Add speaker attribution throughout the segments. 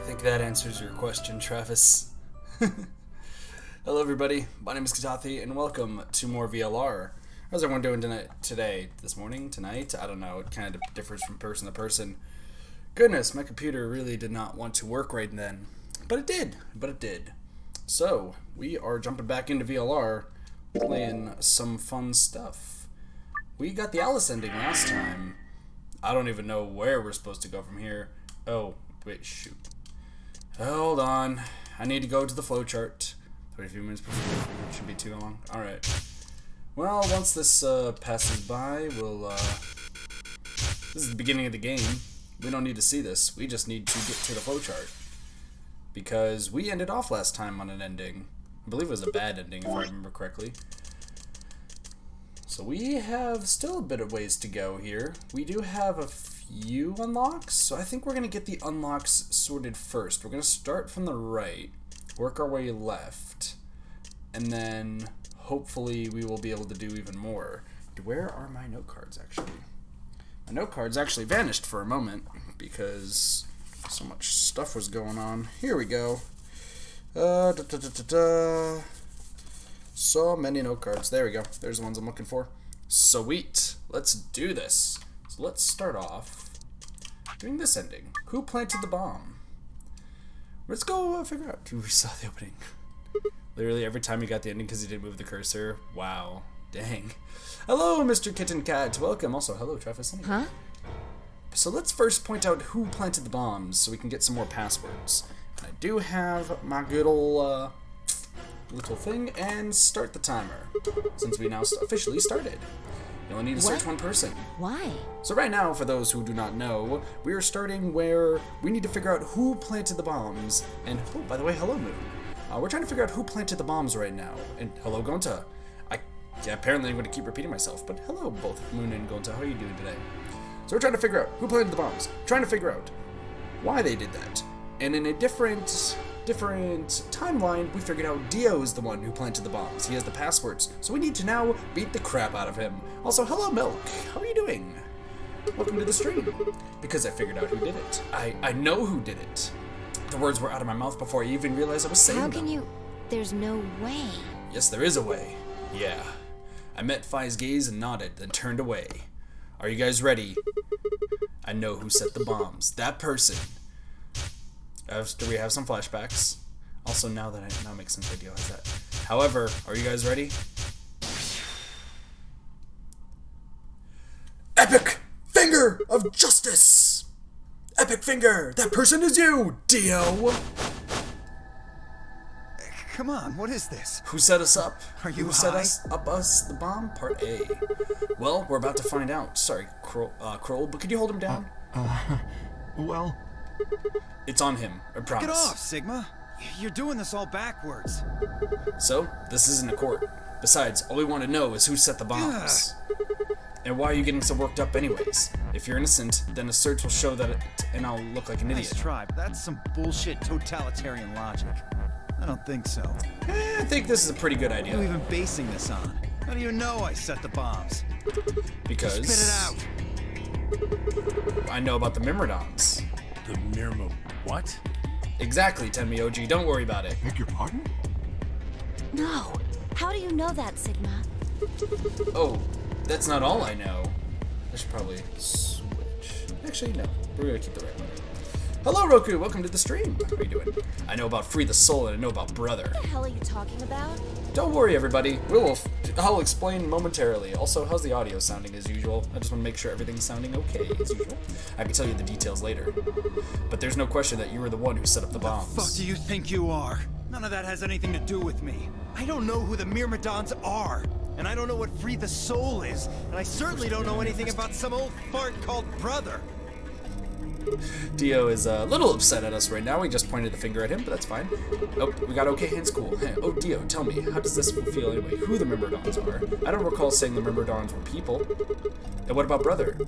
Speaker 1: think that answers your question, Travis. Hello everybody, my name is Katathi, and welcome to more VLR. How's everyone doing today? This morning? Tonight? I don't know, it kind of differs from person to person. Goodness, my computer really did not want to work right then. But it did. So, we are jumping back into VLR, playing some fun stuff. We got the Alice ending last time. I don't even know where we're supposed to go from here. Oh, wait, shoot. Hold on. I need to go to the flowchart. 33 minutes per flowchart. Shouldn't be too long. Alright. Well, once this passes by, we'll, this is the beginning of the game. We don't need to see this. We just need to get to the flowchart. Because we ended off last time on an ending. I believe it was a bad ending, if I remember correctly. So we have still a bit of ways to go here. We do have a few unlocks, so I think we're going to get the unlocks sorted first. We're going to start from the right, work our way left, and then hopefully we will be able to do even more. Where are my note cards, actually? My note cards actually vanished for a moment because so much stuff was going on. Here we go. So many note cards. There we go. There's the ones I'm looking for. Sweet. Let's do this. So let's start off doing this ending. Who planted the bomb? Let's go figure out who saw the opening. Literally every time you got the ending because you didn't move the cursor. Wow. Dang. Hello, Mr. Kitten Cat. Welcome. Also, hello, Travis.
Speaker 2: Huh?
Speaker 1: So let's first point out who planted the bombs so we can get some more passwords. And I do have my good old little thing and start the timer. Since we now officially started. You only need to search one person.
Speaker 2: Why?
Speaker 1: So right now, for those who do not know, we are starting where we need to figure out who planted the bombs. And, oh, by the way, hello, Moon. We're trying to figure out who planted the bombs right now. And hello, Gonta. Apparently I'm going to keep repeating myself, but hello, both Moon and Gonta. How are you doing today? So we're trying to figure out who planted the bombs. Trying to figure out why they did that. And in a different timeline, we figured out Dio is the one who planted the bombs. He has the passwords, so we need to now beat the crap out of him. Also, hello, Milk. How are you doing? Welcome to the stream. Because I figured out who did it. I know who did it. The words were out of my mouth before I even realized I was saying them.
Speaker 2: How can you... There's no way.
Speaker 1: Yes, there is a way. Yeah. I met Fi's gaze and nodded, then turned away. Are you guys ready? I know who set the bombs. That person. Do we have some flashbacks? Also, now it makes sense I realize that. However, are you guys ready? Epic Finger of Justice! Epic Finger! That person is you, Dio!
Speaker 3: Come on, what is this?
Speaker 1: Who set us up?
Speaker 3: Are you
Speaker 1: Who set us the bomb? Part A. Well, we're about to find out. Sorry, Kroll, but could you hold him down?
Speaker 3: Well...
Speaker 1: It's on him, I promise.
Speaker 3: Get off, Sigma! You're doing this all backwards.
Speaker 1: So, this isn't a court. Besides, all we want to know is who set the bombs. And why are you getting so worked up anyways? If you're innocent, then a search will show that and I'll look like an idiot.
Speaker 3: Nice try, but that's some bullshit totalitarian logic. I don't think so.
Speaker 1: I think this is a pretty good idea.
Speaker 3: What are you even basing this on? How do you know I set the bombs?
Speaker 1: Because...
Speaker 3: Spit it out!
Speaker 1: I know about the Myrmidons.
Speaker 4: The Mirmo... what?
Speaker 1: Exactly, Tenmi OG. Don't worry about it.
Speaker 4: Beg your pardon?
Speaker 2: No. How do you know that, Sigma?
Speaker 1: Oh, that's not all I know. I should probably switch. Actually, no. We're gonna keep the right one. Hello, Roku. Welcome to the stream. How are you doing? I know about Free the Soul and I know about Brother.
Speaker 2: What the hell are you talking about?
Speaker 1: Don't worry, everybody. I'll explain momentarily. Also, how's the audio sounding as usual? I just want to make sure everything's sounding okay as usual. I can tell you the details later. But there's no question that you were the one who set up the bombs.
Speaker 3: What the fuck do you think you are? None of that has anything to do with me. I don't know who the Myrmidons are. And I don't know what Free the Soul is. And I certainly don't know anything about some old fart called Brother.
Speaker 1: Dio is a little upset at us right now. We just pointed the finger at him, but that's fine. Oh, we got okay hands, cool. Hey, oh, Dio, tell me, how does this feel anyway? Who the Myrmidons are? I don't recall saying the Myrmidons were people. And what about Brother?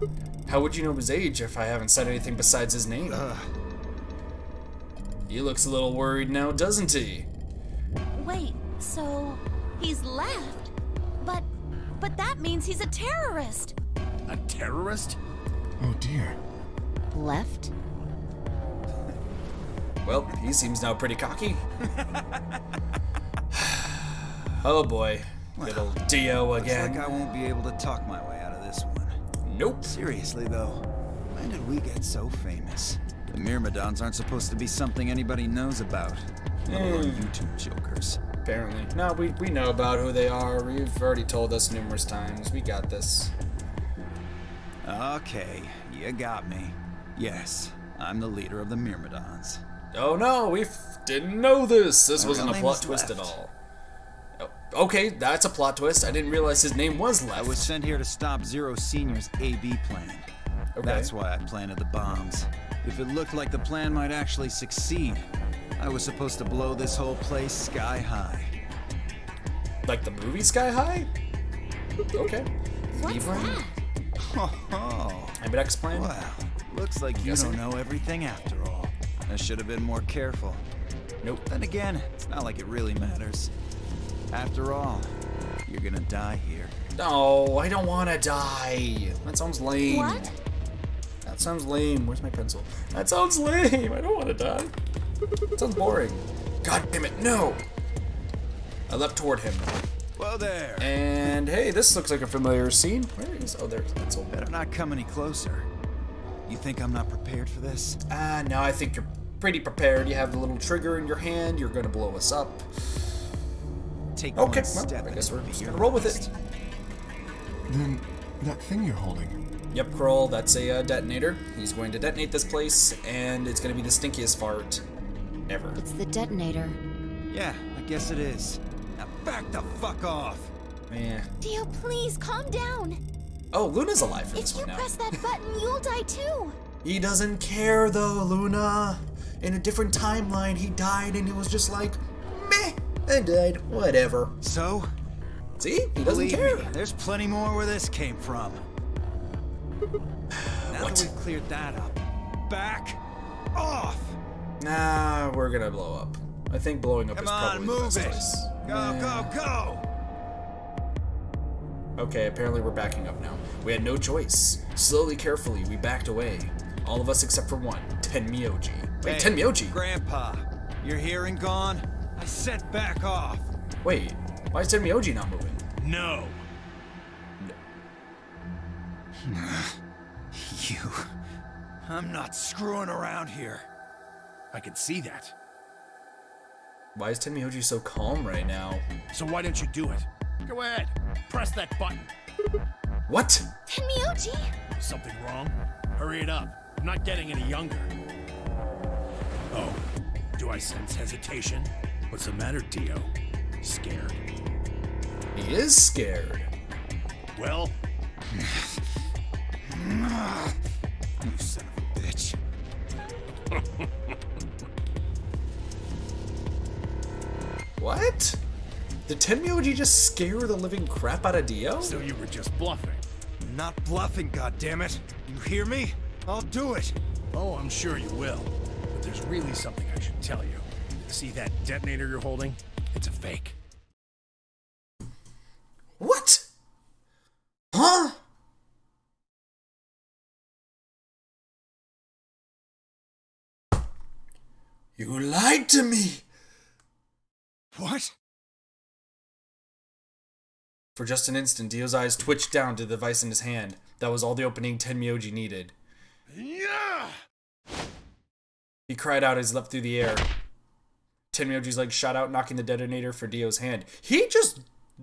Speaker 1: How would you know his age if I haven't said anything besides his name? He looks a little worried now, doesn't he?
Speaker 2: Wait, so he's left? But that means he's a terrorist.
Speaker 4: A terrorist?
Speaker 5: Oh dear.
Speaker 2: Left?
Speaker 1: Well, he seems now pretty cocky. Oh boy. Good old Dio again.
Speaker 3: Looks like I won't be able to talk my way out of this one.
Speaker 1: Nope.
Speaker 3: Seriously though, when did we get so famous? The Myrmidons aren't supposed to be something anybody knows about. Let alone YouTube jokers.
Speaker 1: Apparently. No, we know about who they are. You've already told us numerous times. We got this.
Speaker 3: Okay, you got me. Yes, I'm the leader of the Myrmidons.
Speaker 1: Oh no, we didn't know this. This wasn't a
Speaker 3: real name
Speaker 1: plot
Speaker 3: is
Speaker 1: twist at
Speaker 3: Left.
Speaker 1: all. Oh, okay, that's a plot twist. I didn't realize his name was Left.
Speaker 3: I was sent here to stop Zero Senior's AB plan.
Speaker 1: Okay.
Speaker 3: That's why I planted the bombs. If it looked like the plan might actually succeed, I was supposed to blow this whole place sky high.
Speaker 1: Like the movie Sky High? Okay.
Speaker 2: What's that?
Speaker 3: Oh,
Speaker 1: Ambidex plan?
Speaker 3: well, looks like you
Speaker 1: guessing.
Speaker 3: don't know everything after all. I should have been more careful.
Speaker 1: Nope.
Speaker 3: Then again, it's not like it really matters. After all, you're gonna die here.
Speaker 1: No, I don't want to die. That sounds lame.
Speaker 2: What?
Speaker 1: That sounds lame. Where's my pencil? That sounds lame. I don't want to die. That sounds boring. God damn it, no! I leapt toward him.
Speaker 3: Whoa there!
Speaker 1: And hey, this looks like a familiar scene. Where is... Oh, there's the pencil.
Speaker 3: Better not come any closer. You think I'm not prepared for this?
Speaker 1: No, I think you're pretty prepared. You have the little trigger in your hand. You're going to blow us up.
Speaker 3: Take
Speaker 1: Okay,
Speaker 3: one
Speaker 1: well,
Speaker 3: step.
Speaker 1: I guess we're
Speaker 3: and
Speaker 1: just
Speaker 3: you're
Speaker 1: going to roll with
Speaker 3: lost.
Speaker 1: it.
Speaker 4: Then, that thing you're holding.
Speaker 1: Yep, Kroll, that's a detonator. He's going to detonate this place, and it's going to be the stinkiest fart ever.
Speaker 2: It's the detonator.
Speaker 3: Yeah, I guess it is. Now back the fuck off!
Speaker 1: Yeah.
Speaker 2: Dio, please calm down.
Speaker 1: Oh, Luna's alive for
Speaker 2: If
Speaker 1: this
Speaker 2: you
Speaker 1: one now.
Speaker 2: press that button, you'll die too.
Speaker 1: He doesn't care though, Luna. In a different timeline, he died and he was just like, meh, I died, whatever.
Speaker 3: So,
Speaker 1: See? He doesn't
Speaker 3: believe
Speaker 1: care.
Speaker 3: me, there's plenty more where this came from. Now
Speaker 1: What?
Speaker 3: that we've cleared that up, back off!
Speaker 1: Nah, we're gonna blow up. I think blowing up
Speaker 3: Come
Speaker 1: is
Speaker 3: on,
Speaker 1: probably the
Speaker 3: move
Speaker 1: best
Speaker 3: it!
Speaker 1: choice.
Speaker 3: Go,
Speaker 1: Nah.
Speaker 3: go, go!
Speaker 1: Okay, apparently we're backing up now. We had no choice. Slowly, carefully, we backed away. All of us except for one, Tenmyoji. Wait,
Speaker 3: Hey,
Speaker 1: Tenmyoji?
Speaker 3: Grandpa, you're here and gone? I said back off!
Speaker 1: Wait, why is Tenmyoji not moving?
Speaker 4: No.
Speaker 3: You... I'm not screwing around here.
Speaker 4: I can see that.
Speaker 1: Why is Tenmyoji so calm right now?
Speaker 4: So why don't you do it? Go ahead. Press that button.
Speaker 1: What?
Speaker 2: Tenmyoji!
Speaker 4: Something wrong? Hurry it up. I'm not getting any younger. Oh, do I sense hesitation? What's the matter, Dio? Scared?
Speaker 1: He is scared.
Speaker 4: Well,
Speaker 3: You son of a bitch.
Speaker 1: What? Did Tenmyoji just scare the living crap out of Dio?
Speaker 4: so you were just bluffing.
Speaker 3: Not bluffing, goddammit. You hear me? I'll do it.
Speaker 4: Oh, I'm sure you will. But there's really something I should tell you. See that detonator you're holding? It's a fake.
Speaker 1: What? Huh? You lied to me!
Speaker 3: What?
Speaker 1: For just an instant, Dio's eyes twitched down to the device in his hand. That was all the opening Tenmyoji needed.
Speaker 4: Yeah!
Speaker 1: He cried out as he leapt through the air. Tenmyoji's legs shot out, knocking the detonator for Dio's hand. He just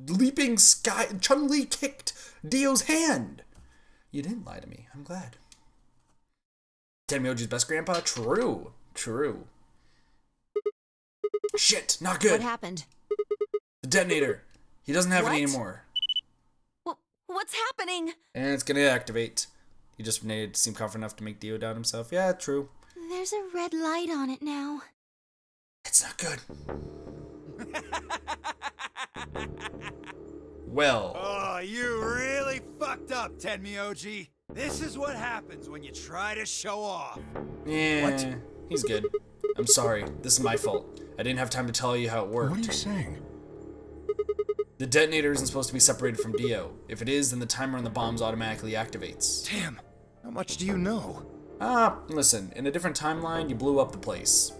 Speaker 1: leaping sky. Chun-Li kicked Dio's hand. You didn't lie to me. I'm glad. Tenmyoji's best grandpa? True. True. Shit, not good.
Speaker 2: What happened?
Speaker 1: The detonator. He doesn't have
Speaker 2: What?
Speaker 1: it anymore.
Speaker 2: What's happening?
Speaker 1: And it's gonna activate. He just made it seem confident enough to make Dio doubt himself. Yeah, true.
Speaker 2: There's a red light on it now.
Speaker 1: It's not good. Well.
Speaker 3: Oh, you really fucked up, Tenmyoji. This is what happens when you try to show off.
Speaker 1: Yeah,
Speaker 4: What?
Speaker 1: he's good. I'm sorry. This is my fault. I didn't have time to tell you how it worked.
Speaker 4: What are you saying?
Speaker 1: The detonator isn't supposed to be separated from Dio. If it is, then the timer on the bombs automatically activates.
Speaker 3: Damn, how much do you know?
Speaker 1: Listen, in a different timeline, you blew up the place.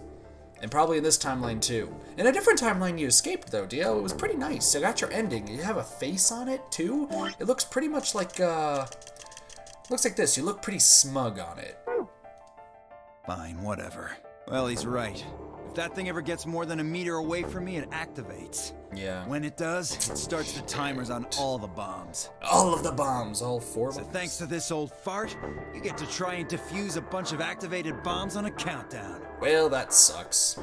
Speaker 1: And probably in this timeline too. In a different timeline you escaped though, Dio. It was pretty nice. I got your ending. You have a face on it too. It looks pretty much like, looks like this. You look pretty smug on it.
Speaker 3: Fine, whatever. Well, he's right. If that thing ever gets more than a meter away from me, it activates.
Speaker 1: Yeah.
Speaker 3: When it does, it starts the timers on all the bombs.
Speaker 1: All of the bombs, all 4 of them.
Speaker 3: So thanks to this old fart, you get to try and defuse a bunch of activated bombs on a countdown.
Speaker 1: Well, that sucks.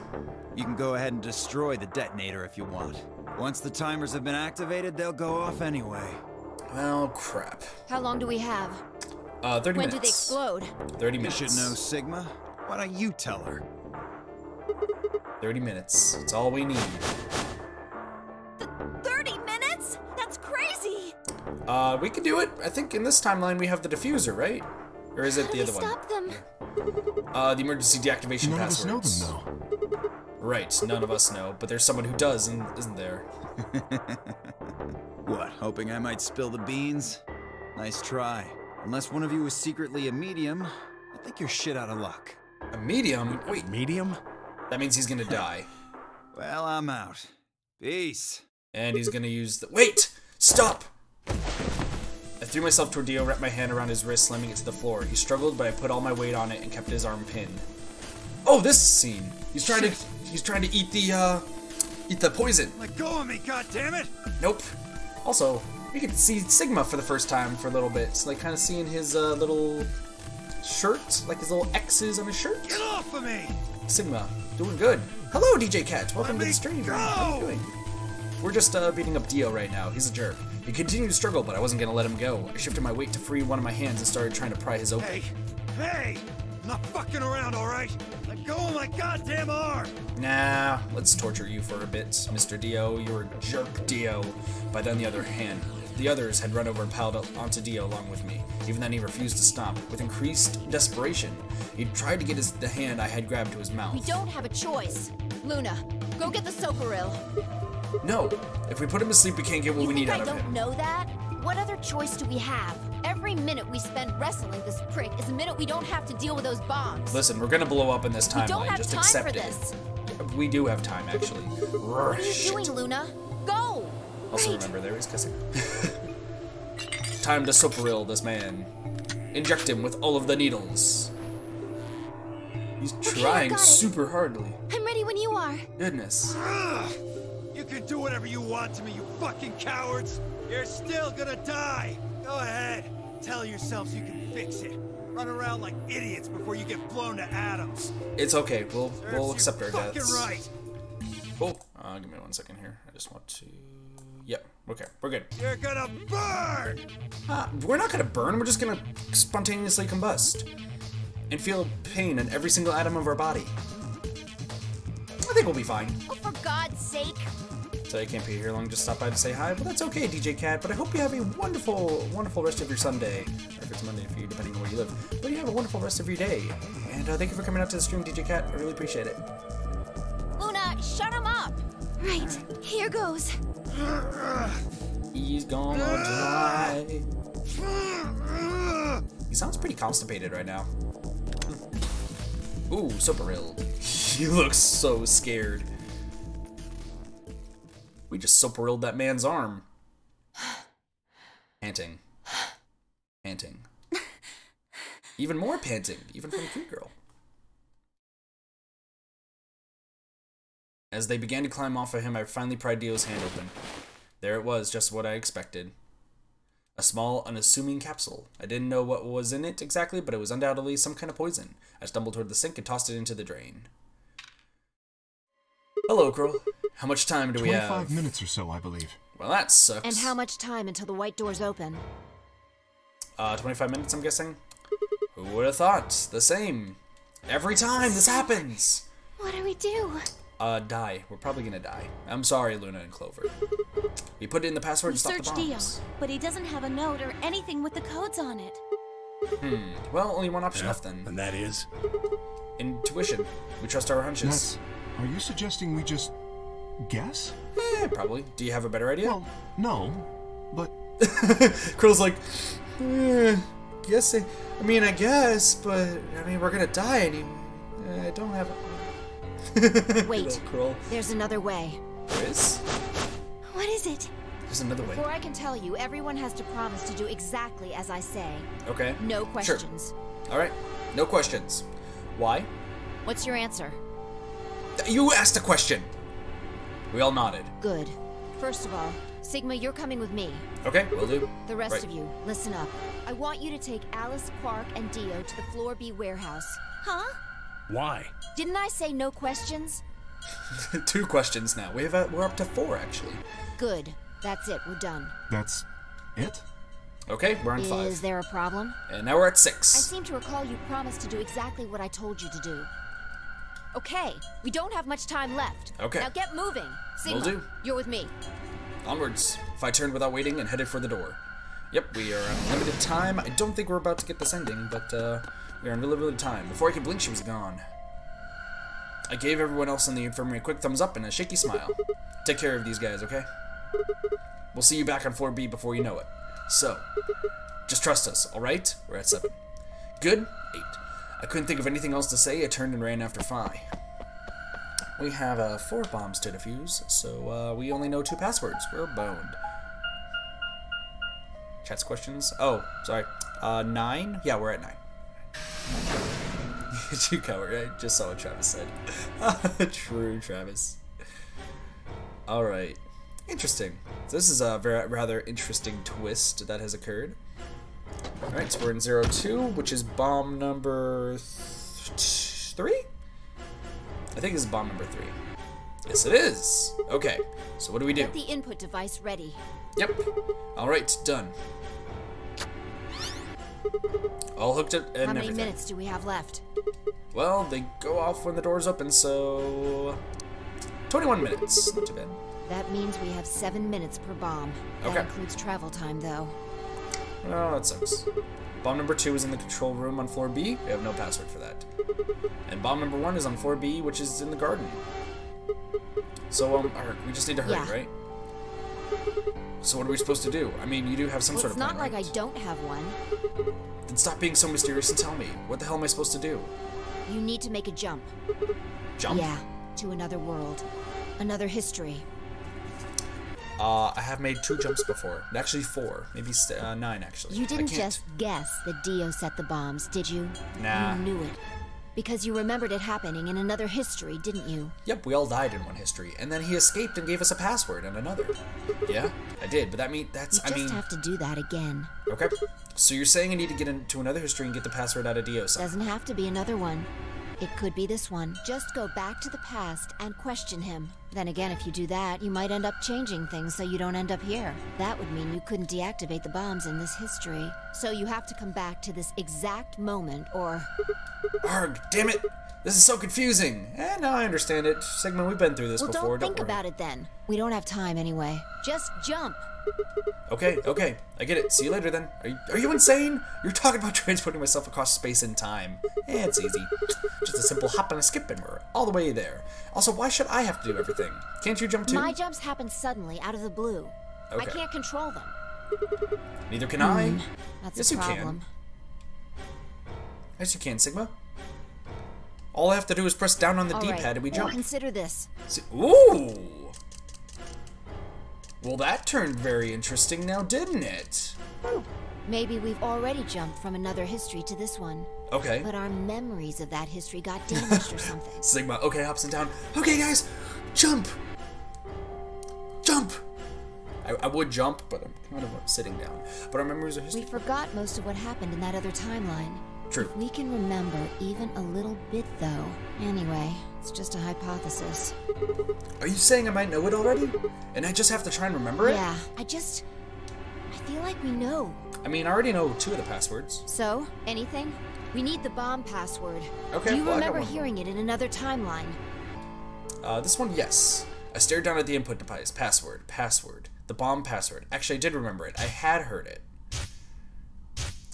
Speaker 3: You can go ahead and destroy the detonator if you want. Once the timers have been activated, they'll go off anyway.
Speaker 1: Well, crap.
Speaker 2: How long do we have?
Speaker 1: 30
Speaker 2: When
Speaker 1: minutes.
Speaker 2: do they explode?
Speaker 1: 30
Speaker 3: You
Speaker 1: minutes.
Speaker 3: should know, Sigma. Why don't you tell her?
Speaker 1: 30 minutes. It's all we need.
Speaker 2: 30 minutes? That's crazy!
Speaker 1: We can do it. I think in this timeline we have the diffuser, right? Or is it
Speaker 2: How
Speaker 1: the
Speaker 2: do
Speaker 1: other
Speaker 2: we
Speaker 1: one?
Speaker 2: stop them?
Speaker 1: The emergency deactivation
Speaker 5: None of us know
Speaker 1: passwords.
Speaker 5: them, though.
Speaker 1: Right, none of us know, but there's someone who does, isn't there?
Speaker 3: What, hoping I might spill the beans? Nice try. Unless one of you is secretly a medium, I think you're shit out of luck.
Speaker 1: A medium? Wait,
Speaker 4: Medium?
Speaker 1: that means he's gonna die.
Speaker 3: Well, I'm out. Peace.
Speaker 1: And he's gonna use the— Wait! Stop! I threw myself toward Dio, wrapped my hand around his wrist, slamming it to the floor. He struggled, but I put all my weight on it and kept his arm pinned. Oh, this scene! He's trying to eat the poison.
Speaker 3: Let go of me, goddammit!
Speaker 1: Nope. Also, we get to see Sigma for the first time for a little bit. So, like, kind of seeing his little shirt, like his little X's on his shirt.
Speaker 3: Get off of me!
Speaker 1: Sigma, doing good. Hello, DJ Cat. Welcome to
Speaker 3: Let
Speaker 1: the
Speaker 3: me
Speaker 1: stream.
Speaker 3: go!
Speaker 1: How are you doing? We're just beating up Dio right now. He's a jerk. He continued to struggle, but I wasn't gonna let him go. I shifted my weight to free one of my hands and started trying to pry his open.
Speaker 3: Hey! Hey! I'm not fucking around, alright? Let go of my goddamn arm!
Speaker 1: Nah, let's torture you for a bit, Mr. Dio. You're a jerk, Dio. But on the other hand, the others had run over and piled up onto Dio along with me. Even then, he refused to stop. With increased desperation, he tried to get the hand I had grabbed to his mouth.
Speaker 2: We don't have a choice. Luna, go get the Socoril.
Speaker 1: No, if we put him to sleep, we can't get what we need
Speaker 2: I
Speaker 1: out of
Speaker 2: don't
Speaker 1: him.
Speaker 2: know that? What other choice do we have? Every minute we spend wrestling this prick is a minute we don't have to deal with those bombs.
Speaker 1: Listen, we're gonna blow up in this
Speaker 2: we
Speaker 1: timeline.
Speaker 2: don't have
Speaker 1: Just
Speaker 2: time
Speaker 1: accept
Speaker 2: for
Speaker 1: it.
Speaker 2: this.
Speaker 1: We do have time, actually.
Speaker 2: What are you doing, Luna? Go!
Speaker 1: Also
Speaker 2: Wait.
Speaker 1: remember, there he's kissing. Time to Soporil this man. Inject him with all of the needles. He's trying
Speaker 2: got it.
Speaker 1: super hardly.
Speaker 2: I'm ready when you are.
Speaker 1: Goodness.
Speaker 3: Ugh. You can do whatever you want to me, you fucking cowards! You're still gonna die! Go ahead, tell yourselves you can fix it. Run around like idiots before you get blown to atoms.
Speaker 1: It's okay. We'll
Speaker 3: Serves
Speaker 1: accept
Speaker 3: you
Speaker 1: our
Speaker 3: fucking
Speaker 1: deaths.
Speaker 3: right.
Speaker 1: Oh, give me 1 second here. I just want to. Yep. Okay, we're good.
Speaker 3: You're gonna burn!
Speaker 1: We're not gonna burn. We're just gonna spontaneously combust and feel pain in every single atom of our body. I think we'll be fine.
Speaker 2: Oh, for God's sake.
Speaker 1: So I can't be here long. Just stop by to say hi. But that's okay, DJ Cat. But I hope you have a wonderful, wonderful rest of your Sunday, or if it's Monday for you, depending on where you live. But you have a wonderful rest of your day. And thank you for coming out to the stream, DJ Cat. I really appreciate it.
Speaker 2: Luna, shut him up. Right, here goes.
Speaker 1: He's gonna die. He sounds pretty constipated right now. Ooh, Soporil. He looks so scared. We just Soporilled that man's arm. Panting. Panting. Even more panting, even from Free Girl. As they began to climb off of him, I finally pried Dio's hand open. There it was, just what I expected. A small, unassuming capsule. I didn't know what was in it exactly, but it was undoubtedly some kind of poison. I stumbled toward the sink and tossed it into the drain. Hello, Crow. How much time do we have?
Speaker 5: 25 minutes or so, I believe.
Speaker 1: Well, that sucks.
Speaker 2: And how much time until the white doors open?
Speaker 1: 25 minutes, I'm guessing? Who would have thought? The same. Every time this happens!
Speaker 2: What do we do?
Speaker 1: Die. We're probably gonna die. I'm sorry, Luna and Clover. We put in the password
Speaker 2: We
Speaker 1: and stopped the
Speaker 2: searched Dio,
Speaker 1: bombs.
Speaker 2: but he doesn't have a note or anything with the codes on it.
Speaker 1: Well, only one option left then.
Speaker 4: And that is?
Speaker 1: Intuition. We trust our hunches.
Speaker 5: Nuts. Are you suggesting we just guess?
Speaker 1: Probably. Do you have a better idea?
Speaker 5: Well, no, but
Speaker 1: Krill's like, I guess, but, I mean, we're gonna die anyway. I don't have
Speaker 2: Wait,
Speaker 1: Little crawl.
Speaker 2: there's another way.
Speaker 1: There is?
Speaker 2: What is it?
Speaker 1: There's another way.
Speaker 2: Before I can tell you, everyone has to promise to do exactly as I say.
Speaker 1: Okay.
Speaker 2: No questions.
Speaker 1: Sure. Alright. No questions. Why?
Speaker 2: What's your answer?
Speaker 1: You asked a question! We all nodded.
Speaker 2: Good. First of all, Sigma, you're coming with me.
Speaker 1: Okay, will do.
Speaker 2: The rest
Speaker 1: Right.
Speaker 2: of you, listen up. I want you to take Alice, Quark, and Dio to the Floor B warehouse. Huh?
Speaker 4: Why?
Speaker 2: Didn't I say no questions?
Speaker 1: 2 questions now. We're up to 4, actually.
Speaker 2: Good. That's it. We're done.
Speaker 5: That's it?
Speaker 1: Okay, we're on 5.
Speaker 2: Is there a problem?
Speaker 1: And now we're at
Speaker 2: I
Speaker 1: 6.
Speaker 2: seem to recall you promised to do exactly what I told you to do. Okay, we don't have much time left.
Speaker 1: Okay.
Speaker 2: Now get moving. Sigma,
Speaker 1: Will do.
Speaker 2: you're with me.
Speaker 1: Onwards. If I turned without waiting and headed for the door. Yep, we are on limited time. I don't think we're about to get this ending, but we are on really limited time. Before I could blink, she was gone. I gave everyone else in the infirmary a quick thumbs up and a shaky smile. Take care of these guys, okay? We'll see you back on floor B before you know it. So, just trust us, alright? We're at 7. Good? 8. I couldn't think of anything else to say. I turned and ran after Phi. We have 4 bombs to defuse, so we only know 2 passwords. We're boned. Chat's questions? Oh, sorry. 9? Yeah, we're at 9. You coward. I just saw what Travis said. True, Travis. Alright. Interesting. So this is a rather interesting twist that has occurred. Alright, so we're in 02, which is bomb number 3? I think this is bomb number 3. Yes, it is. Okay, so what do we do?
Speaker 2: Get the input device ready.
Speaker 1: Yep. Alright, done. All hooked up and
Speaker 2: How many
Speaker 1: everything.
Speaker 2: minutes do we have left?
Speaker 1: Well, they go off when the doors open, so 21 minutes. Not too bad.
Speaker 2: That means we have 7 minutes per bomb. That
Speaker 1: Okay.
Speaker 2: includes travel time, though.
Speaker 1: Oh, that sucks. Bomb number 2 is in the control room on floor B. We have no password for that. And bomb number 1 is on floor B, which is in the garden. So, we just need to hurry,
Speaker 2: Yeah.
Speaker 1: right? So what are we supposed to do? I mean, you do have some
Speaker 2: Well,
Speaker 1: sort
Speaker 2: it's
Speaker 1: of plan,
Speaker 2: not like
Speaker 1: right?
Speaker 2: I don't have one.
Speaker 1: Then stop being so mysterious and tell me. What the hell am I supposed to do?
Speaker 2: You need to make a jump.
Speaker 1: Jump?
Speaker 2: Yeah, to another world. Another history.
Speaker 1: I have made 2 jumps before. Actually 4. Maybe 9, actually.
Speaker 2: You didn't
Speaker 1: I can't.
Speaker 2: just guess that Dio set the bombs, did you?
Speaker 1: Nah.
Speaker 2: You knew it. Because you remembered it happening in another history, didn't you?
Speaker 1: Yep, we all died in one history, and then he escaped and gave us a password in another. Yeah, I did, but
Speaker 2: You just
Speaker 1: I
Speaker 2: have to do that again.
Speaker 1: Okay. So you're saying I need to get into another history and get the password out of Dio somehow.
Speaker 2: Doesn't have to be another one. It could be this one. Just go back to the past and question him. Then again, if you do that, you might end up changing things so you don't end up here. That would mean you couldn't deactivate the bombs in this history. So you have to come back to this exact moment, or...
Speaker 1: Arg, damn it! This is so confusing! Now I understand it. Sigma, we've been through this
Speaker 2: Well,
Speaker 1: before,
Speaker 2: don't think
Speaker 1: worry.
Speaker 2: about it then. We don't have time anyway. Just jump.
Speaker 1: Okay, I get it. See you later then. Are you insane? You're talking about transporting myself across space and time. It's easy. Just a simple hop and a skip and we're all the way there. Also, why should I have to do everything? Can't you jump too?
Speaker 2: My jumps happen suddenly, out of the blue. I
Speaker 1: Okay.
Speaker 2: can't control them.
Speaker 1: Neither can I.
Speaker 2: That's
Speaker 1: Yes,
Speaker 2: a
Speaker 1: you
Speaker 2: problem.
Speaker 1: can. Yes, you can, Sigma. All I have to do is press down on the
Speaker 2: All
Speaker 1: D-pad
Speaker 2: right,
Speaker 1: and we jump.
Speaker 2: consider this.
Speaker 1: Ooh! Well, that turned very interesting now, didn't it?
Speaker 2: Maybe we've already jumped from another history to this one.
Speaker 1: Okay.
Speaker 2: But our memories of that history got damaged or something.
Speaker 1: Sigma, okay, hops and down. Okay, guys, jump! Jump! I would jump, but I'm kind of sitting down. But our memories are
Speaker 2: We
Speaker 1: history.
Speaker 2: forgot most of what happened in that other timeline.
Speaker 1: True.
Speaker 2: If we can remember even a little bit, though. Anyway, it's just a hypothesis.
Speaker 1: Are you saying I might know it already? And I just have to try and remember it?
Speaker 2: Yeah, I feel like we know.
Speaker 1: I mean, I already know 2 of the passwords.
Speaker 2: So, anything? We need the bomb password.
Speaker 1: Okay,
Speaker 2: Do you
Speaker 1: well, I got
Speaker 2: remember
Speaker 1: one.
Speaker 2: hearing it in another timeline?
Speaker 1: This one, yes. I stared down at the input device. Password. The bomb password. Actually, I did remember it. I had heard it.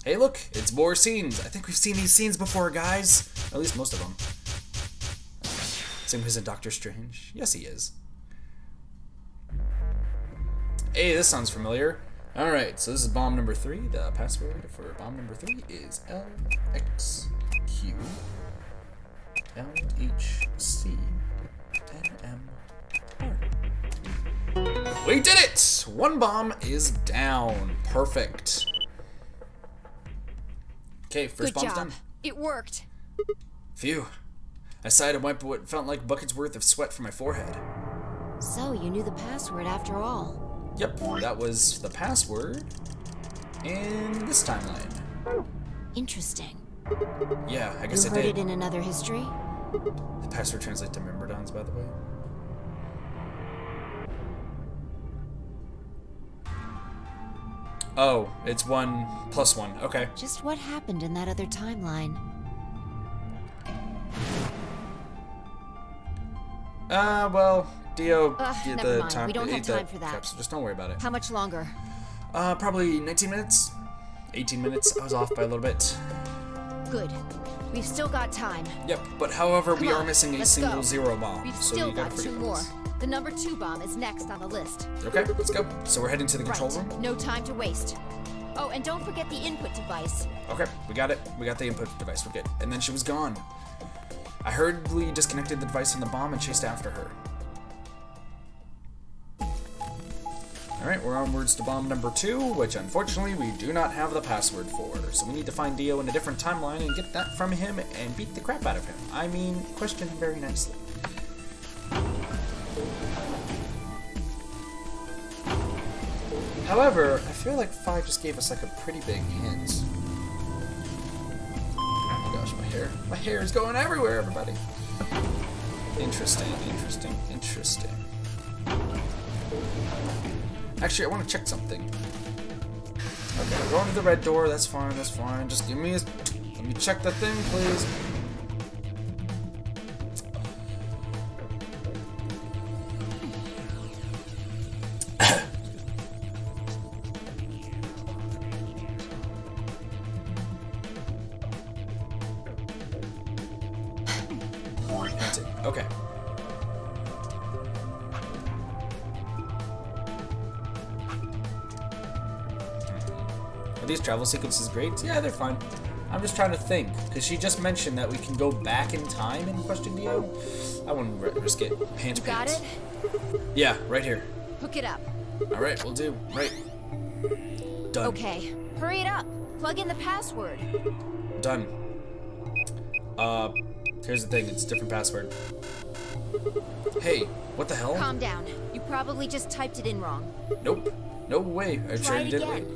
Speaker 1: Hey, look, it's more scenes. I think we've seen these scenes before, guys. At least most of them. Same as in Doctor Strange. Yes, he is. Hey, this sounds familiar. Alright, so this is bomb number 3. The password for bomb number 3 is LXQ LHC We did it! One bomb is down. Perfect. Okay, first bomb's done.
Speaker 2: It worked.
Speaker 1: Phew. I sighed and wiped what felt like buckets worth of sweat from my forehead.
Speaker 2: So, you knew the password after all.
Speaker 1: Yep, that was the password in this timeline.
Speaker 2: Interesting.
Speaker 1: Yeah, I guess I
Speaker 2: You heard
Speaker 1: did.
Speaker 2: it in another history?
Speaker 1: The password translates to Myrmidons, by the way. Oh, it's 1 plus 1. Okay.
Speaker 2: Just what happened in that other timeline?
Speaker 1: Well, Dio did
Speaker 2: never
Speaker 1: the
Speaker 2: mind.
Speaker 1: time.
Speaker 2: We don't have
Speaker 1: ate the
Speaker 2: time for that.
Speaker 1: capsule. Just don't worry about it.
Speaker 2: How much longer?
Speaker 1: Probably 19 minutes. 18 minutes. I was off by a little bit.
Speaker 2: Good. We've still got time.
Speaker 1: Yep, but however, we
Speaker 2: Come
Speaker 1: are
Speaker 2: on,
Speaker 1: missing a
Speaker 2: let's
Speaker 1: single
Speaker 2: go.
Speaker 1: zero bomb.
Speaker 2: We've
Speaker 1: so
Speaker 2: still
Speaker 1: you gotta
Speaker 2: got
Speaker 1: forget
Speaker 2: 2 more.
Speaker 1: this.
Speaker 2: The number 2 bomb is next on the list.
Speaker 1: Okay, let's go. So we're heading to the control
Speaker 2: Right.
Speaker 1: room.
Speaker 2: No time to waste. Oh, and don't forget the input device.
Speaker 1: Okay, we got it. We got the input device. We're good. And then she was gone. I hurriedly disconnected the device from the bomb and chased after her. Alright, we're onwards to bomb number 2, which unfortunately we do not have the password for. So we need to find Dio in a different timeline and get that from him and beat the crap out of him. I mean, question him very nicely. However, I feel like 5 just gave us like a pretty big hint. Oh my gosh, my hair. My hair is going everywhere, everybody. Interesting, interesting, interesting. Actually, I want to check something. Okay, we're going to the red door. That's fine, that's fine. Just give me a... Let me check the thing, please. Okay. Are these travel sequences great? Yeah, they're fine. I'm just trying to think, because she just mentioned that we can go back in time in question Dio. I wouldn't risk it. Hands,
Speaker 2: You got it?
Speaker 1: Yeah, right here.
Speaker 2: Hook it up.
Speaker 1: Alright, we'll do. Right. Done.
Speaker 2: Okay. Hurry it up. Plug in the password.
Speaker 1: Done. Here's the thing, it's a different password. Hey, what the hell?
Speaker 2: Calm down. You probably just typed it in wrong.
Speaker 1: Nope. No way. I
Speaker 2: Try it
Speaker 1: did
Speaker 2: again.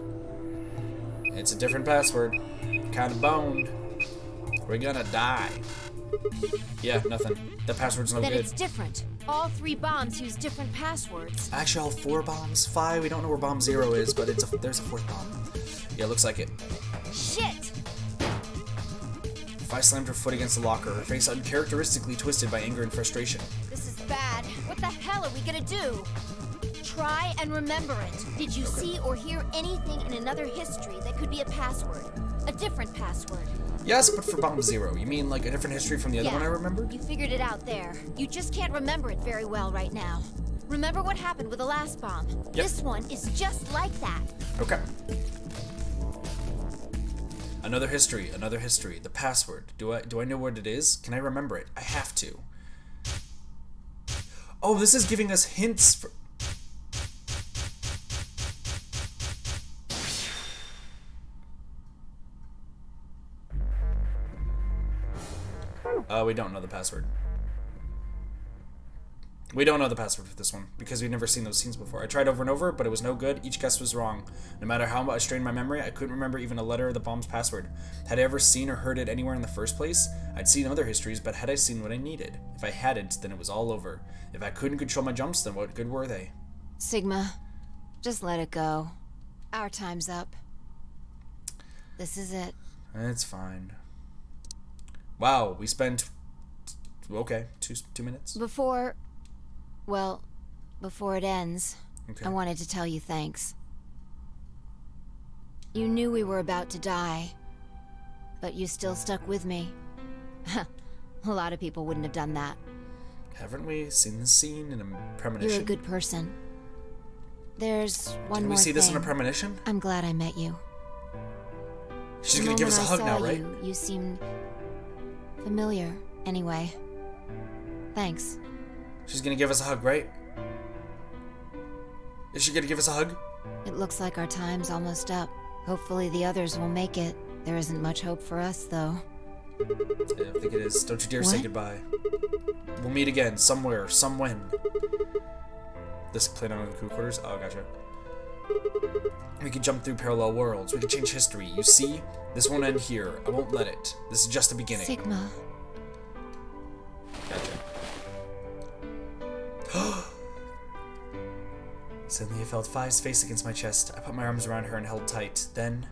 Speaker 1: wait. It's a different password. Kinda boned. We're gonna die. Yeah, nothing. The password's no
Speaker 2: Then
Speaker 1: good.
Speaker 2: it's different. All 3 bombs use different passwords.
Speaker 1: Actually, all 4 bombs. 5. We don't know where bomb 0 is, but there's a 4th bomb. Yeah, looks like it.
Speaker 2: Shit!
Speaker 1: Fi slammed her foot against the locker, her face uncharacteristically twisted by anger and frustration.
Speaker 2: This is bad. What the hell are we gonna do? Try and remember it. Did you see or hear anything in another history that could be a password? A different password?
Speaker 1: Yes, but for bomb 0. You mean like a different history from the other one I remembered?
Speaker 2: You figured it out there. You just can't remember it very well right now. Remember what happened with the last bomb?
Speaker 1: Yep.
Speaker 2: This one is just like that.
Speaker 1: Okay. Another history, another history. The password. Do I know what it is? Can I remember it? I have to. Oh, this is giving us hints for... We don't know the password. We don't know the password for this one, because we've never seen those scenes before. I tried over and over, but it was no good. Each guess was wrong. No matter how much I strained my memory, I couldn't remember even a letter of the bomb's password. Had I ever seen or heard it anywhere in the first place? I'd seen other histories, but had I seen what I needed? If I hadn't, then it was all over. If I couldn't control my jumps, then what good were they?
Speaker 2: Sigma, just let it go. Our time's up. This is it.
Speaker 1: It's fine. Wow, we spent... Okay, two minutes.
Speaker 2: Before it ends,
Speaker 1: Okay.
Speaker 2: I wanted to tell you thanks. You knew we were about to die, but you still stuck with me. A lot of people wouldn't have done that.
Speaker 1: Haven't we seen this scene in a premonition?
Speaker 2: You're a good person. There's one
Speaker 1: Can
Speaker 2: more
Speaker 1: we see this in a
Speaker 2: thing.
Speaker 1: premonition?
Speaker 2: I'm glad I met you.
Speaker 1: She's
Speaker 2: The
Speaker 1: gonna give us a
Speaker 2: moment
Speaker 1: hug
Speaker 2: I
Speaker 1: now,
Speaker 2: saw
Speaker 1: right?
Speaker 2: You seemed familiar, anyway. Thanks.
Speaker 1: She's gonna give us a hug, right? Is she gonna give us a hug?
Speaker 2: It looks like our time's almost up. Hopefully the others will make it. There isn't much hope for us, though.
Speaker 1: Yeah, I think it is. Don't you dare say
Speaker 2: What?
Speaker 1: goodbye. We'll meet again, somewhere, somewhen. This planet on the crew quarters? Oh, gotcha. We can jump through parallel worlds. We can change history. You see? This won't end here. I won't let it. This is just the beginning.
Speaker 2: Sigma.
Speaker 1: Gotcha. Suddenly I felt Fi's face against my chest. I put my arms around her and held tight. Then...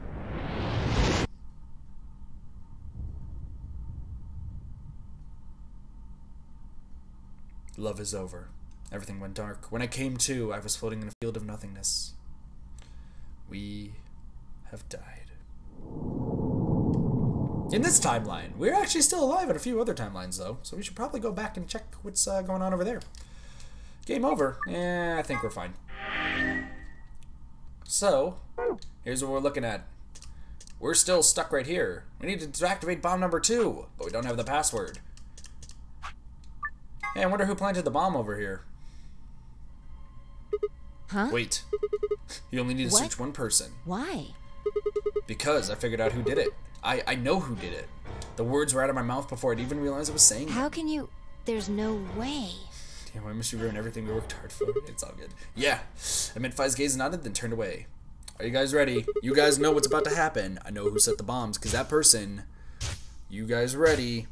Speaker 1: love is over. Everything went dark. When I came to, I was floating in a field of nothingness. We have died. In this timeline, we're actually still alive in a few other timelines, though, so we should probably go back and check what's going on over there. Game over. I think we're fine. So, here's what we're looking at. We're still stuck right here. We need to deactivate bomb number 2, but we don't have the password. Hey, I wonder who planted the bomb over here.
Speaker 2: Huh?
Speaker 1: Wait. You only need to
Speaker 2: What?
Speaker 1: search one person.
Speaker 2: Why?
Speaker 1: Because I figured out who did it. I know who did it. The words were out of my mouth before I'd even realized I was saying them.
Speaker 2: How can you... There's no way.
Speaker 1: Damn, why must you ruin everything we worked hard for? It's all good. Yeah. I met Fi's gaze and nodded, then turned away. Are you guys ready? You guys know what's about to happen. I know who set the bombs, because that person... You guys ready?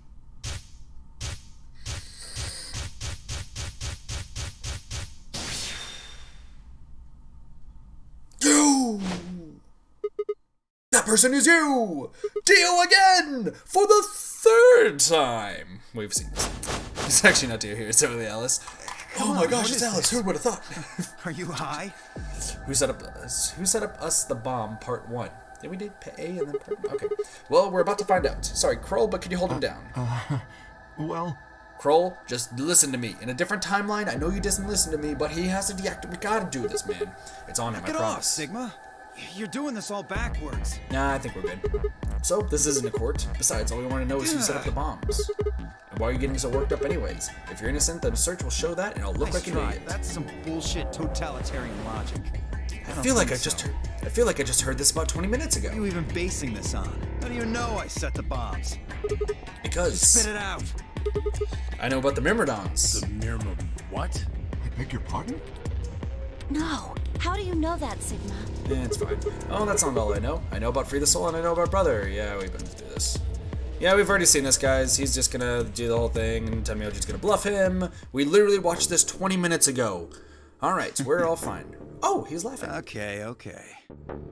Speaker 1: You! That person is you! Dio again! For the 3rd time! We've seen this. It's actually not Dio here, it's totally Alice. Oh my gosh, it's Alice, who would have thought?
Speaker 3: Are you high?
Speaker 1: Who set up us the bomb, part 1? Did we do A and then part 1? Okay. Well, we're about to find out. Sorry, Kroll, but can you hold him down?
Speaker 5: Well...
Speaker 1: Kroll, just listen to me. In a different timeline, I know you didn't listen to me, but he has to deactivate. We gotta do this, man. It's on him, I
Speaker 3: Get
Speaker 1: promise.
Speaker 3: off, Sigma. You're doing this all backwards.
Speaker 1: Nah, I think we're good. So, this isn't a court. Besides, all we want to know is who set up the bombs. And why are you getting so worked up anyways? If you're innocent, then a search will show that, and I'll look like an idiot.
Speaker 3: That's some bullshit totalitarian logic.
Speaker 1: I feel like I just heard this about 20 minutes
Speaker 3: What are you
Speaker 1: ago.
Speaker 3: even basing this on? How do you know I set the bombs?
Speaker 1: Because
Speaker 3: Spit it out.
Speaker 1: I know about the Myrmidons.
Speaker 4: The Mirma... what?
Speaker 5: I beg your pardon?
Speaker 2: No. How do you know that, Sigma?
Speaker 1: It's fine. Oh, that's not all I know. I know about Free the Soul and I know about Brother. Yeah, we've been through this. Yeah, we've already seen this, guys. He's just gonna do the whole thing and Temioji's gonna bluff him. We literally watched this 20 minutes ago. Alright, so we're all fine. Oh, he's laughing.
Speaker 3: Okay.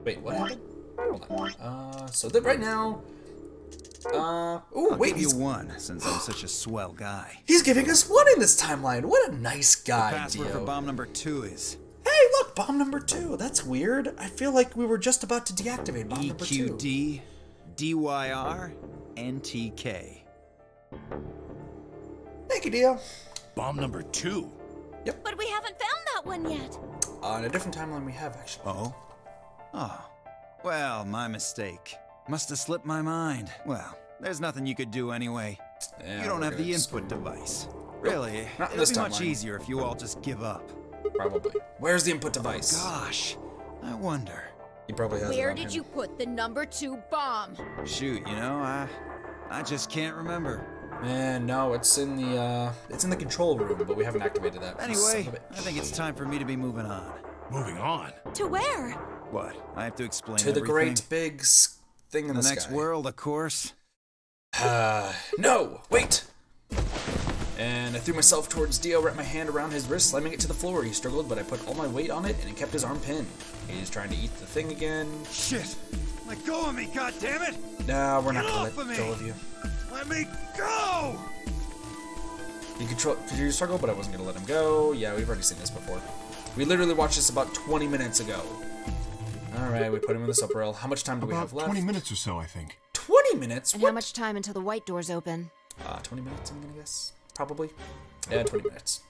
Speaker 1: Wait, what happened? Hold on. So that right now...
Speaker 3: I'll
Speaker 1: wait,
Speaker 3: give you 1 since I'm such a swell guy.
Speaker 1: he's giving us 1 in this timeline. What a nice guy,
Speaker 3: Password
Speaker 1: Dio.
Speaker 3: for bomb number 2 is
Speaker 1: Hey, look, bomb number 2. That's weird. I feel like we were just about to deactivate bomb number 2.
Speaker 3: EQD DYR NTK.
Speaker 1: Thank you, Dio.
Speaker 4: Bomb number 2?
Speaker 2: But we haven't found that one yet.
Speaker 1: On a different timeline we have, actually.
Speaker 3: Oh. Well, my mistake. Must have slipped my mind. Well, there's nothing you could do anyway.
Speaker 1: Yeah,
Speaker 3: You don't
Speaker 1: we're
Speaker 3: have the
Speaker 1: gonna
Speaker 3: input device. Really,
Speaker 1: not in
Speaker 3: it'll
Speaker 1: this
Speaker 3: be much
Speaker 1: timeline.
Speaker 3: easier if you all just give up.
Speaker 1: Probably. Where's the input device?
Speaker 3: Gosh, I wonder.
Speaker 1: He probably has it
Speaker 6: Where
Speaker 1: on
Speaker 6: did
Speaker 1: him.
Speaker 6: you put the number 2 bomb?
Speaker 3: Shoot, I just can't remember.
Speaker 1: Man, no, it's in the control room, but we haven't activated that.
Speaker 3: Anyway,
Speaker 1: Son of a
Speaker 3: I think it's time for me to be moving on.
Speaker 4: Moving on.
Speaker 2: To where?
Speaker 3: What? I have to explain
Speaker 1: to the
Speaker 3: everything?
Speaker 1: great big thing in the,
Speaker 3: The next
Speaker 1: sky.
Speaker 3: world, of course.
Speaker 1: No, wait. And I threw myself towards Dio, wrapped my hand around his wrist, slamming it to the floor. He struggled, but I put all my weight on it, and it kept his arm pinned. He's trying to eat the thing again.
Speaker 3: Shit! Let go of me, goddammit!
Speaker 1: Nah, we're not
Speaker 3: Get
Speaker 1: gonna
Speaker 3: off
Speaker 1: let
Speaker 3: of
Speaker 1: go
Speaker 3: me!
Speaker 1: of you.
Speaker 3: Let me go!
Speaker 1: Could you struggle, but I wasn't gonna let him go. Yeah, we've already seen this before. We literally watched this about 20 minutes ago. Alright, we put him in the sub rail. How much time do we have
Speaker 5: About
Speaker 1: left?
Speaker 5: 20 minutes or so, I think.
Speaker 1: 20 minutes?
Speaker 2: And
Speaker 1: What?
Speaker 2: how much time until the white doors open?
Speaker 1: 20 minutes, I'm gonna guess. Probably. Yeah, 20 minutes.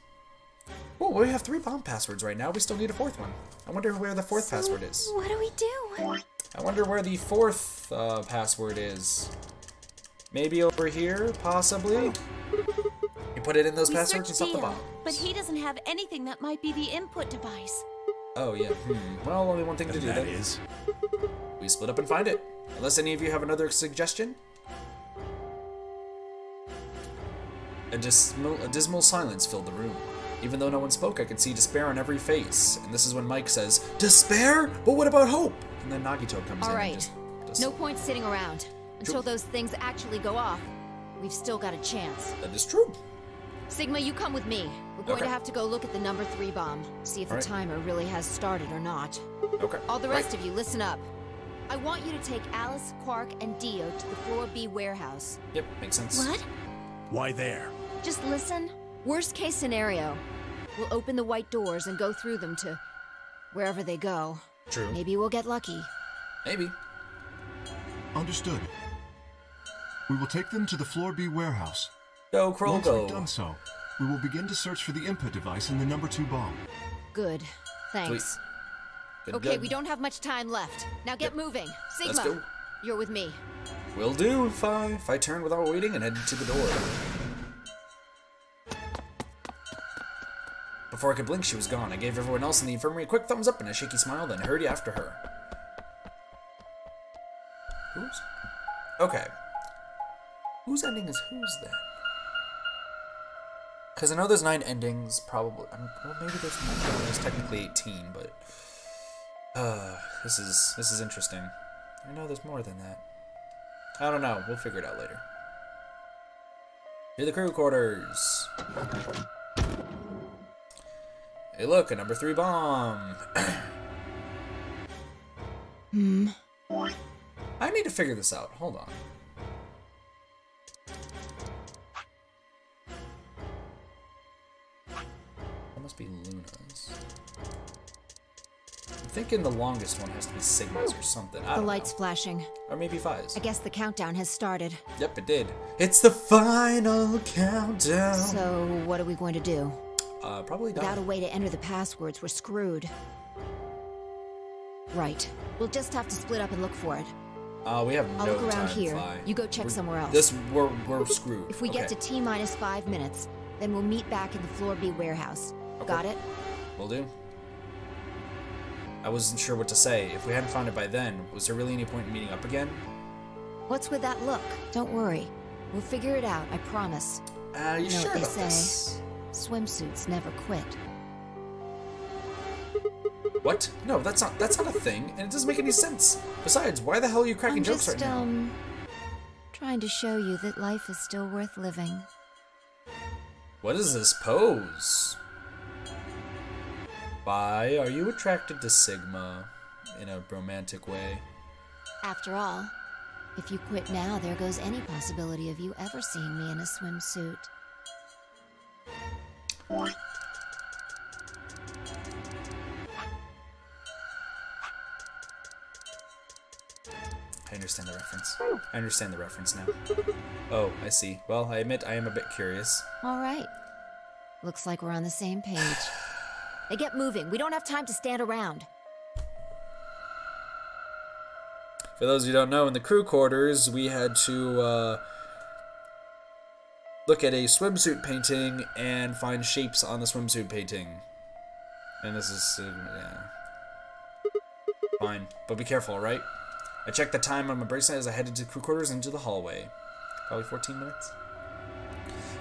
Speaker 1: Well, we have 3 bomb passwords right now. We still need a 4th one. I wonder where the 4th password is.
Speaker 2: What do we do?
Speaker 1: I wonder where the 4th password is. Maybe over here, possibly? You put it in those passwords and stop the bomb.
Speaker 6: but he doesn't have anything that might be the input device.
Speaker 1: Oh, yeah. Well, only one thing to do
Speaker 4: That
Speaker 1: then.
Speaker 4: is.
Speaker 1: We split up and find it. Unless any of you have another suggestion? A dismal silence filled the room. Even though no one spoke, I could see despair on every face. And this is when Mike says, "Despair? But what about hope?" And then Nagito comes
Speaker 2: All
Speaker 1: in
Speaker 2: right.
Speaker 1: and just
Speaker 2: No point sitting around. Until
Speaker 1: True.
Speaker 2: those things actually go off, we've still got a chance.
Speaker 1: That is true.
Speaker 2: Sigma, you come with me. We're going
Speaker 1: Okay.
Speaker 2: to have to go look at the number 3 bomb. See if the
Speaker 1: All right.
Speaker 2: timer really has started or not.
Speaker 1: Okay.
Speaker 2: All the rest
Speaker 1: Right.
Speaker 2: of you, listen up. I want you to take Alice, Quark, and Dio to the Floor B warehouse.
Speaker 1: Yep, makes sense.
Speaker 2: What?
Speaker 4: Why there?
Speaker 2: Just listen. Worst case scenario. We'll open the white doors and go through them to wherever they go.
Speaker 1: True.
Speaker 2: Maybe we'll get lucky.
Speaker 1: Maybe.
Speaker 5: Understood. We will take them to the Floor B warehouse.
Speaker 1: Go, Kroll,
Speaker 5: Once
Speaker 1: go.
Speaker 5: we've done so, we will begin to search for the input device in the number 2 bomb.
Speaker 2: Good. Thanks.
Speaker 1: Good,
Speaker 2: Okay,
Speaker 1: good.
Speaker 2: we don't have much time left. Now get moving. Sigma,
Speaker 1: Let's go.
Speaker 2: you're with me.
Speaker 1: Will do if I turn without waiting and head to the door. Before I could blink, she was gone. I gave everyone else in the infirmary a quick thumbs up and a shaky smile, then hurried after her. Who's? Okay. Whose ending is whose then? Because I know there's 9 endings, probably. Well, maybe there's more. There's technically 18, but this is interesting. I know there's more than that. I don't know. We'll figure it out later. Here are the crew quarters. Hey, look, a number 3 bomb. I need to figure this out. Hold on. That must be Luna's. I'm thinking the longest one has to be Sigma's or something. I
Speaker 2: The
Speaker 1: don't
Speaker 2: light's
Speaker 1: know.
Speaker 2: flashing.
Speaker 1: Or maybe Fi's.
Speaker 2: I guess the countdown has started.
Speaker 1: Yep, it did. It's the final countdown.
Speaker 2: So, what are we going to do?
Speaker 1: Probably die.
Speaker 2: Without a way to enter the passwords, we're screwed. Right. We'll just have to split up and look for it.
Speaker 1: We have
Speaker 2: I'll
Speaker 1: no
Speaker 2: look around
Speaker 1: time,
Speaker 2: here.
Speaker 1: Fly.
Speaker 2: You go check
Speaker 1: We're-
Speaker 2: somewhere else.
Speaker 1: We're screwed.
Speaker 2: If we get to T-minus 5 minutes, then we'll meet back in the Floor B warehouse.
Speaker 1: Okay.
Speaker 2: Got it?
Speaker 1: Will do. I wasn't sure what to say. If we hadn't found it by then, was there really any point in meeting up again?
Speaker 2: What's with that look? Don't worry. We'll figure it out, I promise.
Speaker 1: You
Speaker 2: You know
Speaker 1: sure
Speaker 2: what they
Speaker 1: about
Speaker 2: say.
Speaker 1: this?
Speaker 2: Swimsuits never quit.
Speaker 1: What? No, that's not a thing, and it doesn't make any sense. Besides, why the hell are you cracking
Speaker 2: I'm
Speaker 1: jokes
Speaker 2: just,
Speaker 1: right now?
Speaker 2: trying to show you that life is still worth living.
Speaker 1: What is this pose? Why are you attracted to Sigma in a romantic way?
Speaker 2: After all, if you quit now, there goes any possibility of you ever seeing me in a swimsuit.
Speaker 1: I understand the reference. I understand the reference now. Oh, I see. Well, I admit I am a bit curious.
Speaker 2: All right. Looks like we're on the same page. Hey, get moving. We don't have time to stand around.
Speaker 1: For those who don't know, in the crew quarters, we had to look at a swimsuit painting and find shapes on the swimsuit painting. And this is, yeah. Fine, but be careful, alright? I checked the time on my bracelet as I headed to crew quarters into the hallway. Probably 14 minutes?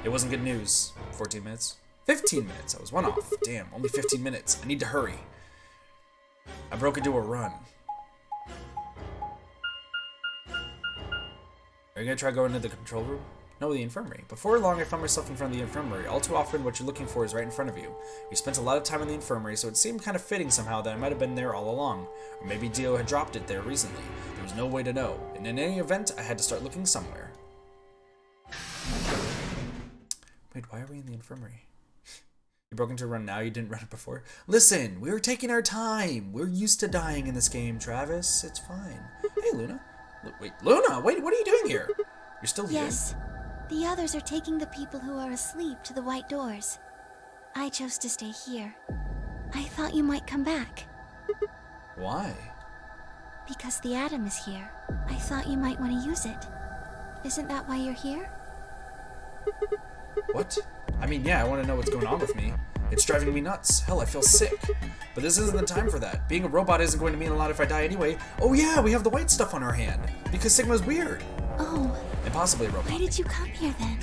Speaker 1: It wasn't good news. 14 minutes? 15 minutes. I was one off. Damn, only 15 minutes. I need to hurry. I broke into a run. Are you gonna try going into the control room? No, the infirmary. Before long, I found myself in front of the infirmary. All too often, what you're looking for is right in front of you. We spent a lot of time in the infirmary, so it seemed kind of fitting somehow that I might have been there all along. Or maybe Dio had dropped it there recently. There was no way to know. And in any event, I had to start looking somewhere. Wait, why are we in the infirmary? You broke into a run now, you didn't run it before? Listen, we were taking our time. We're used to dying in this game, Travis. It's fine. Hey, Luna. Wait, Luna, wait, what are you doing here? You're still here?
Speaker 7: Yes. The others are taking the people who are asleep to the white doors. I chose to stay here. I thought you might come back.
Speaker 1: Why?
Speaker 7: Because the atom is here. I thought you might want to use it. Isn't that why you're here?
Speaker 1: What? I mean, yeah, I want to know what's going on with me. It's driving me nuts. Hell, I feel sick. But this isn't the time for that. Being a robot isn't going to mean a lot if I die anyway. Oh yeah, we have the white stuff on our hand. Because Sigma's weird.
Speaker 7: Oh.
Speaker 1: And possibly a robot.
Speaker 7: Why did you come here then?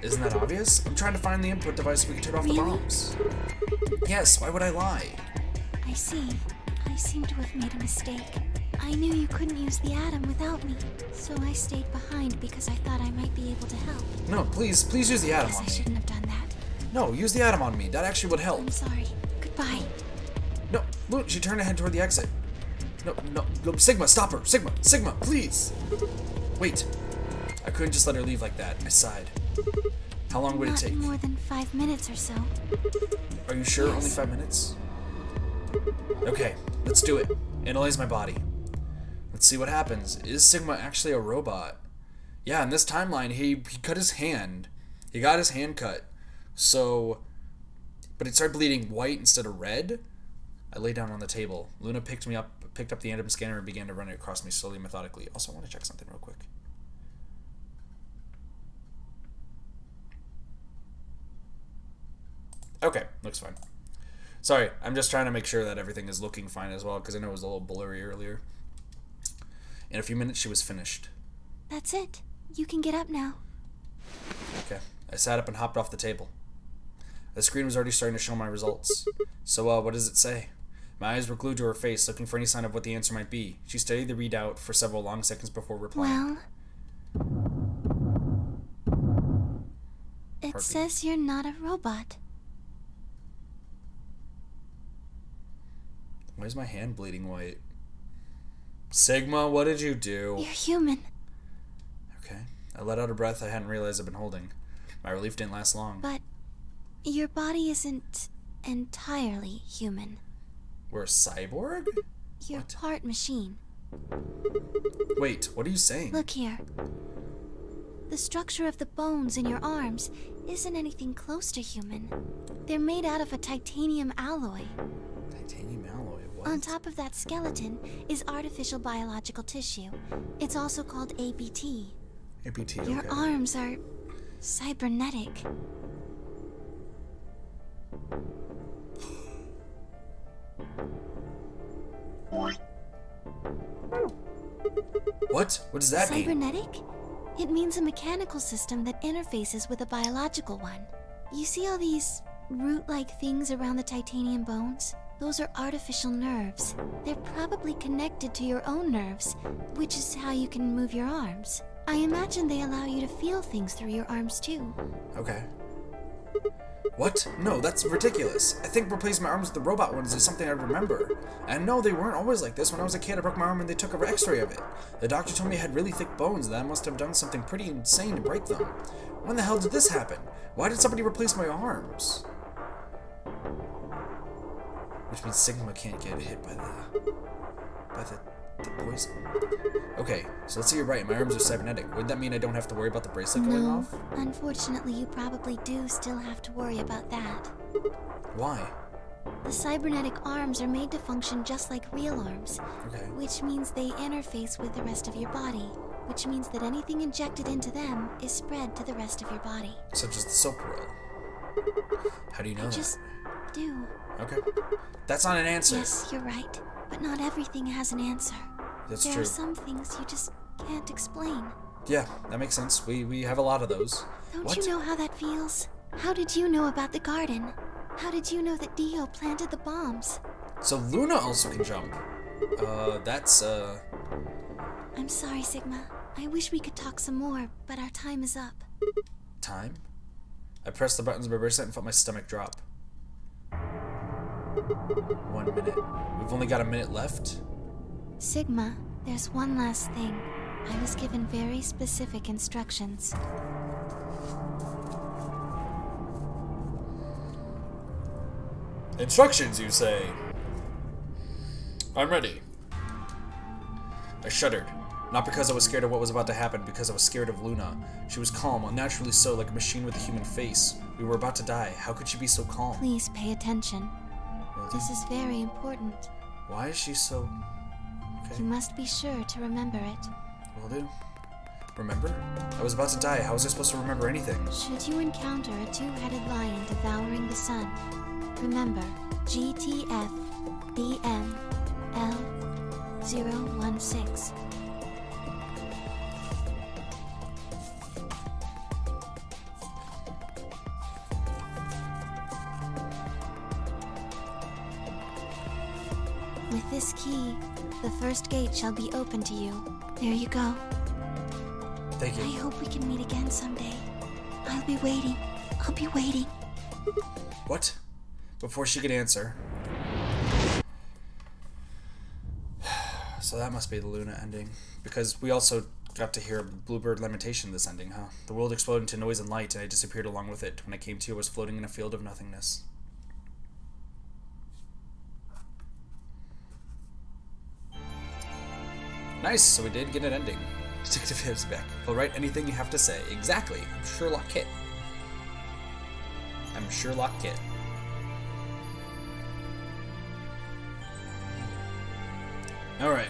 Speaker 1: Isn't that obvious? I'm trying to find the input device so we can turn off the bombs. Yes, why would I lie?
Speaker 7: I see. I seem to have made a mistake. I knew you couldn't use the atom without me, so I stayed behind because I thought I might be able to help.
Speaker 1: No, please use the atom
Speaker 7: Guess
Speaker 1: on
Speaker 7: I
Speaker 1: me.
Speaker 7: shouldn't have done that.
Speaker 1: No, use the atom on me. That actually would help.
Speaker 7: I'm sorry. Goodbye.
Speaker 1: No, look, she turned to head toward the exit. No, Sigma, stop her. Sigma, please. Wait. I couldn't just let her leave like that. I sighed. How long would it take?
Speaker 7: Not more than 5 minutes or so.
Speaker 1: Are you sure?
Speaker 7: Yes.
Speaker 1: Only 5 minutes? Okay, let's do it. Analyze my body. Let's see what happens. Is Sigma actually a robot? Yeah, in this timeline, he cut his hand. He got his hand cut. So, but it started bleeding white instead of red. I lay down on the table. Luna picked up the atom scanner and began to run it across me slowly, methodically. Also, I want to check something real quick. Okay, looks fine. Sorry, I'm just trying to make sure that everything is looking fine as well, because I know it was a little blurry earlier. In a few minutes, she was finished.
Speaker 7: That's it. You can get up now.
Speaker 1: Okay, I sat up and hopped off the table. The screen was already starting to show my results. So, what does it say? My eyes were glued to her face, looking for any sign of what the answer might be. She studied the readout for several long seconds before replying.
Speaker 7: Well, it says you're not a robot.
Speaker 1: Why is my hand bleeding white? Sigma, what did you do?
Speaker 7: You're human.
Speaker 1: Okay. I let out a breath I hadn't realized I'd been holding. My relief didn't last long.
Speaker 7: But your body isn't entirely human.
Speaker 1: We're a cyborg?
Speaker 7: You're
Speaker 1: What?
Speaker 7: part machine.
Speaker 1: Wait, what are you saying?
Speaker 7: Look here. The structure of the bones in your arms isn't anything close to human. They're made out of a titanium alloy.
Speaker 1: Titanium alloy, what?
Speaker 7: On top of that skeleton is artificial biological tissue. It's also called ABT.
Speaker 1: APT,
Speaker 7: Your
Speaker 1: okay.
Speaker 7: arms are cybernetic.
Speaker 1: What? What does that mean?
Speaker 7: Cybernetic? It means a mechanical system that interfaces with a biological one. You see all these root-like things around the titanium bones? Those are artificial nerves. They're probably connected to your own nerves, which is how you can move your arms. I imagine they allow you to feel things through your arms too.
Speaker 1: Okay. What? No, that's ridiculous. I think replacing my arms with the robot ones is something I remember. And no, they weren't always like this. When I was a kid, I broke my arm and they took an x-ray of it. The doctor told me I had really thick bones and that I must have done something pretty insane to break them. When the hell did this happen? Why did somebody replace my arms? Which means Sigma can't get hit by the poison. Okay, so let's say you're right. My arms are cybernetic. Would that mean I don't have to worry about the bracelet going
Speaker 7: No,
Speaker 1: off?
Speaker 7: unfortunately, you probably do still have to worry about that.
Speaker 1: Why?
Speaker 7: The cybernetic arms are made to function just like real arms,
Speaker 1: Okay.
Speaker 7: which means they interface with the rest of your body, which means that anything injected into them is spread to the rest of your body.
Speaker 1: Such as the soap roll. How do you know that?
Speaker 7: Just do.
Speaker 1: Okay. That's not an answer.
Speaker 7: Yes, you're right, but not everything has an answer.
Speaker 1: That's
Speaker 7: There
Speaker 1: true.
Speaker 7: are some things you just can't explain.
Speaker 1: Yeah, that makes sense. We have a lot of those.
Speaker 7: Don't
Speaker 1: What?
Speaker 7: you know how that feels? How did you know about the garden? How did you know that Dio planted the bombs?
Speaker 1: So Luna also can jump. That's
Speaker 7: I'm sorry, Sigma. I wish we could talk some more, but our time is up.
Speaker 1: time? I pressed the buttons of my bracelet and felt my stomach drop. 1 minute. We've only got a minute left?
Speaker 7: Sigma, there's one last thing. I was given very specific instructions.
Speaker 1: Instructions, you say? I'm ready. I shuddered. Not because I was scared of what was about to happen, because I was scared of Luna. She was calm, unnaturally so, like a machine with a human face. We were about to die. How could she be so calm?
Speaker 7: Please pay attention.
Speaker 1: Will do.
Speaker 7: This is very important.
Speaker 1: Why is she so...
Speaker 7: You must be sure to remember it.
Speaker 1: Will do. Remember? I was about to die. How was I supposed to remember anything?
Speaker 7: Should you encounter a two-headed lion devouring the sun, remember GTF BML016. With this key, the first gate shall be open to you. There you go.
Speaker 1: Thank you.
Speaker 7: I hope we can meet again someday. I'll be waiting. I'll be waiting.
Speaker 1: What? Before she could answer. So that must be the Luna ending. Because we also got to hear Bluebird lamentation this ending, huh? The world exploded into noise and light, and I disappeared along with it. When I came to, I was floating in a field of nothingness. Nice, so we did get an ending. Detective Hibbs back. He'll write anything you have to say. Exactly. I'm Sherlock Kit. I'm Sherlock Kit. Alright.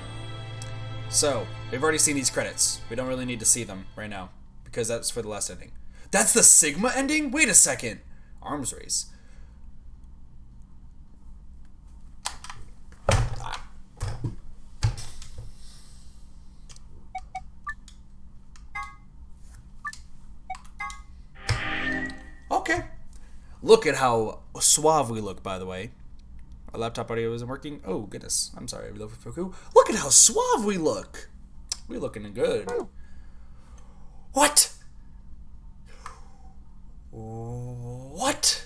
Speaker 1: So, we've already seen these credits. We don't really need to see them right now, because that's for the last ending. That's the Sigma ending? Wait a second. Arms race. Okay. Look at how suave we look, by the way. Our laptop audio isn't working. Oh, goodness. I'm sorry. Look at how suave we look. We're looking good. What? What?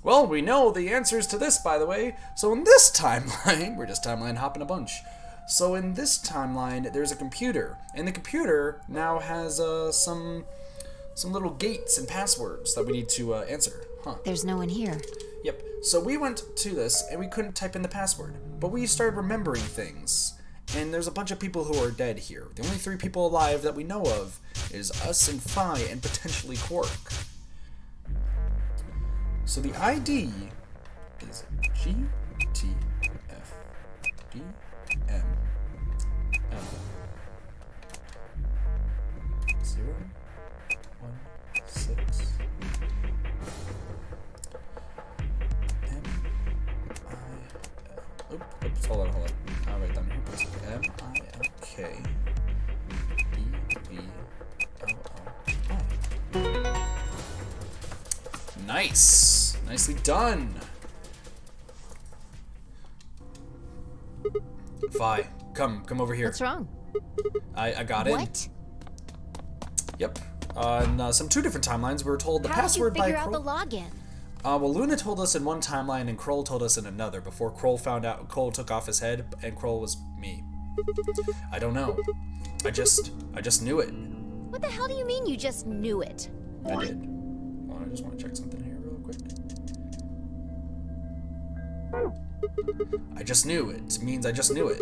Speaker 1: Well, we know the answers to this, by the way. So in this timeline, we're just timeline hopping a bunch. So in this timeline, there's a computer, and the computer now has some little gates and passwords that we need to answer. Huh?
Speaker 2: There's no one here.
Speaker 1: Yep. So we went to this, and we couldn't type in the password, but we started remembering things. And there's a bunch of people who are dead here. The only 3 people alive that we know of is us and Phi and potentially Quark. So the ID is GTFDM. 016 oops, hold on. I'll write down here. MILKDVLLI. Nice. Nicely done. Phi, come over here.
Speaker 2: What's wrong?
Speaker 1: I got in.
Speaker 2: What?
Speaker 1: Yep. On some 2 different timelines, we were told the password by
Speaker 2: How did you figure out the login?
Speaker 1: Well, Luna told us in one timeline and Kroll told us in another before Kroll found out Kroll took off his head and Kroll was me. I don't know. I just knew it.
Speaker 2: What the hell do you mean you just knew it?
Speaker 1: I did. Hold on, I just want to check something here real quick. I just knew it. It means I just knew it.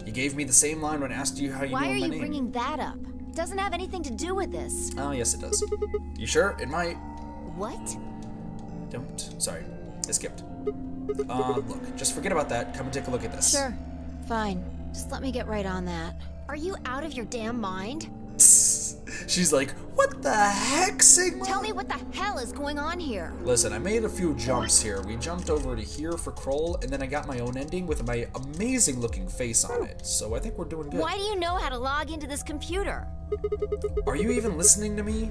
Speaker 1: You gave me the same line when I asked you how you knew my name.
Speaker 2: Why are you bringing that up? It doesn't have anything to do with this.
Speaker 1: Oh, yes it does. You sure? It might.
Speaker 2: What?
Speaker 1: Don't. Sorry. I skipped. Look, just forget about that. Come and take a look at this.
Speaker 2: Sure. Fine. Just let me get right on that. Are you out of your damn mind?
Speaker 1: She's like, what the heck, Sigma?
Speaker 2: Tell me what the hell is going on here.
Speaker 1: Listen, I made a few jumps here. We jumped over to here for Kroll, and then I got my own ending with my amazing looking face on it. So I think we're doing good.
Speaker 2: Why do you know how to log into this computer?
Speaker 1: Are you even listening to me?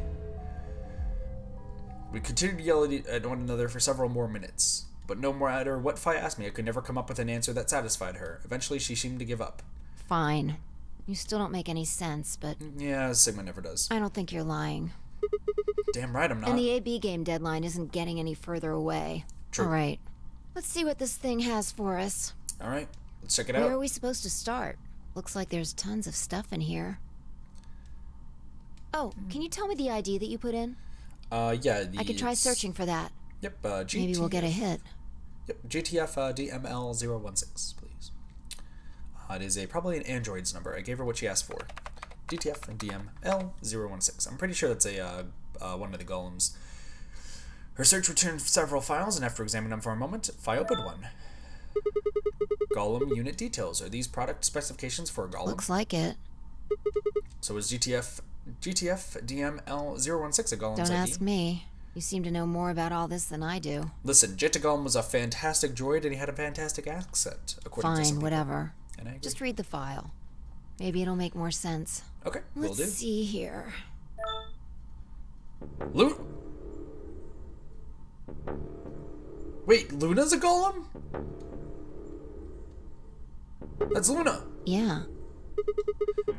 Speaker 1: We continued to yell at one another for several more minutes. But no matter what Phi asked me, I could never come up with an answer that satisfied her. Eventually, she seemed to give up.
Speaker 2: Fine. You still don't make any sense, but...
Speaker 1: Yeah, Sigma never does.
Speaker 2: I don't think you're lying.
Speaker 1: Damn right I'm not.
Speaker 2: And the AB game deadline isn't getting any further away.
Speaker 1: True.
Speaker 2: All right. Let's see what this thing has for us.
Speaker 1: All right, let's check it
Speaker 2: Where
Speaker 1: out.
Speaker 2: are we supposed to start? Looks like there's tons of stuff in here. Oh, can you tell me the ID that you put in?
Speaker 1: Yeah,
Speaker 2: I could try searching for that.
Speaker 1: Yep, GTF.
Speaker 2: Maybe we'll get a hit.
Speaker 1: Yep, GTF DML016, please. It is probably an android's number. I gave her what she asked for. GTF and DML016. I'm pretty sure that's a one of the golems. Her search returned several files, and after examining them for a moment, Phi opened one. Golem unit details. Are these product specifications for a Golem?
Speaker 2: Looks like it.
Speaker 1: So is GTF DML016 a Golem's
Speaker 2: Don't
Speaker 1: ID?
Speaker 2: ask me. You seem to know more about all this than I do.
Speaker 1: Listen, Golem was a fantastic droid and he had a fantastic accent, according to some
Speaker 2: Fine,
Speaker 1: people.
Speaker 2: whatever.
Speaker 1: And I agree.
Speaker 2: Just read the file. Maybe it'll make more sense.
Speaker 1: Okay, will do.
Speaker 2: Let's see here.
Speaker 1: Wait, Luna's a Golem? That's Luna.
Speaker 2: Yeah.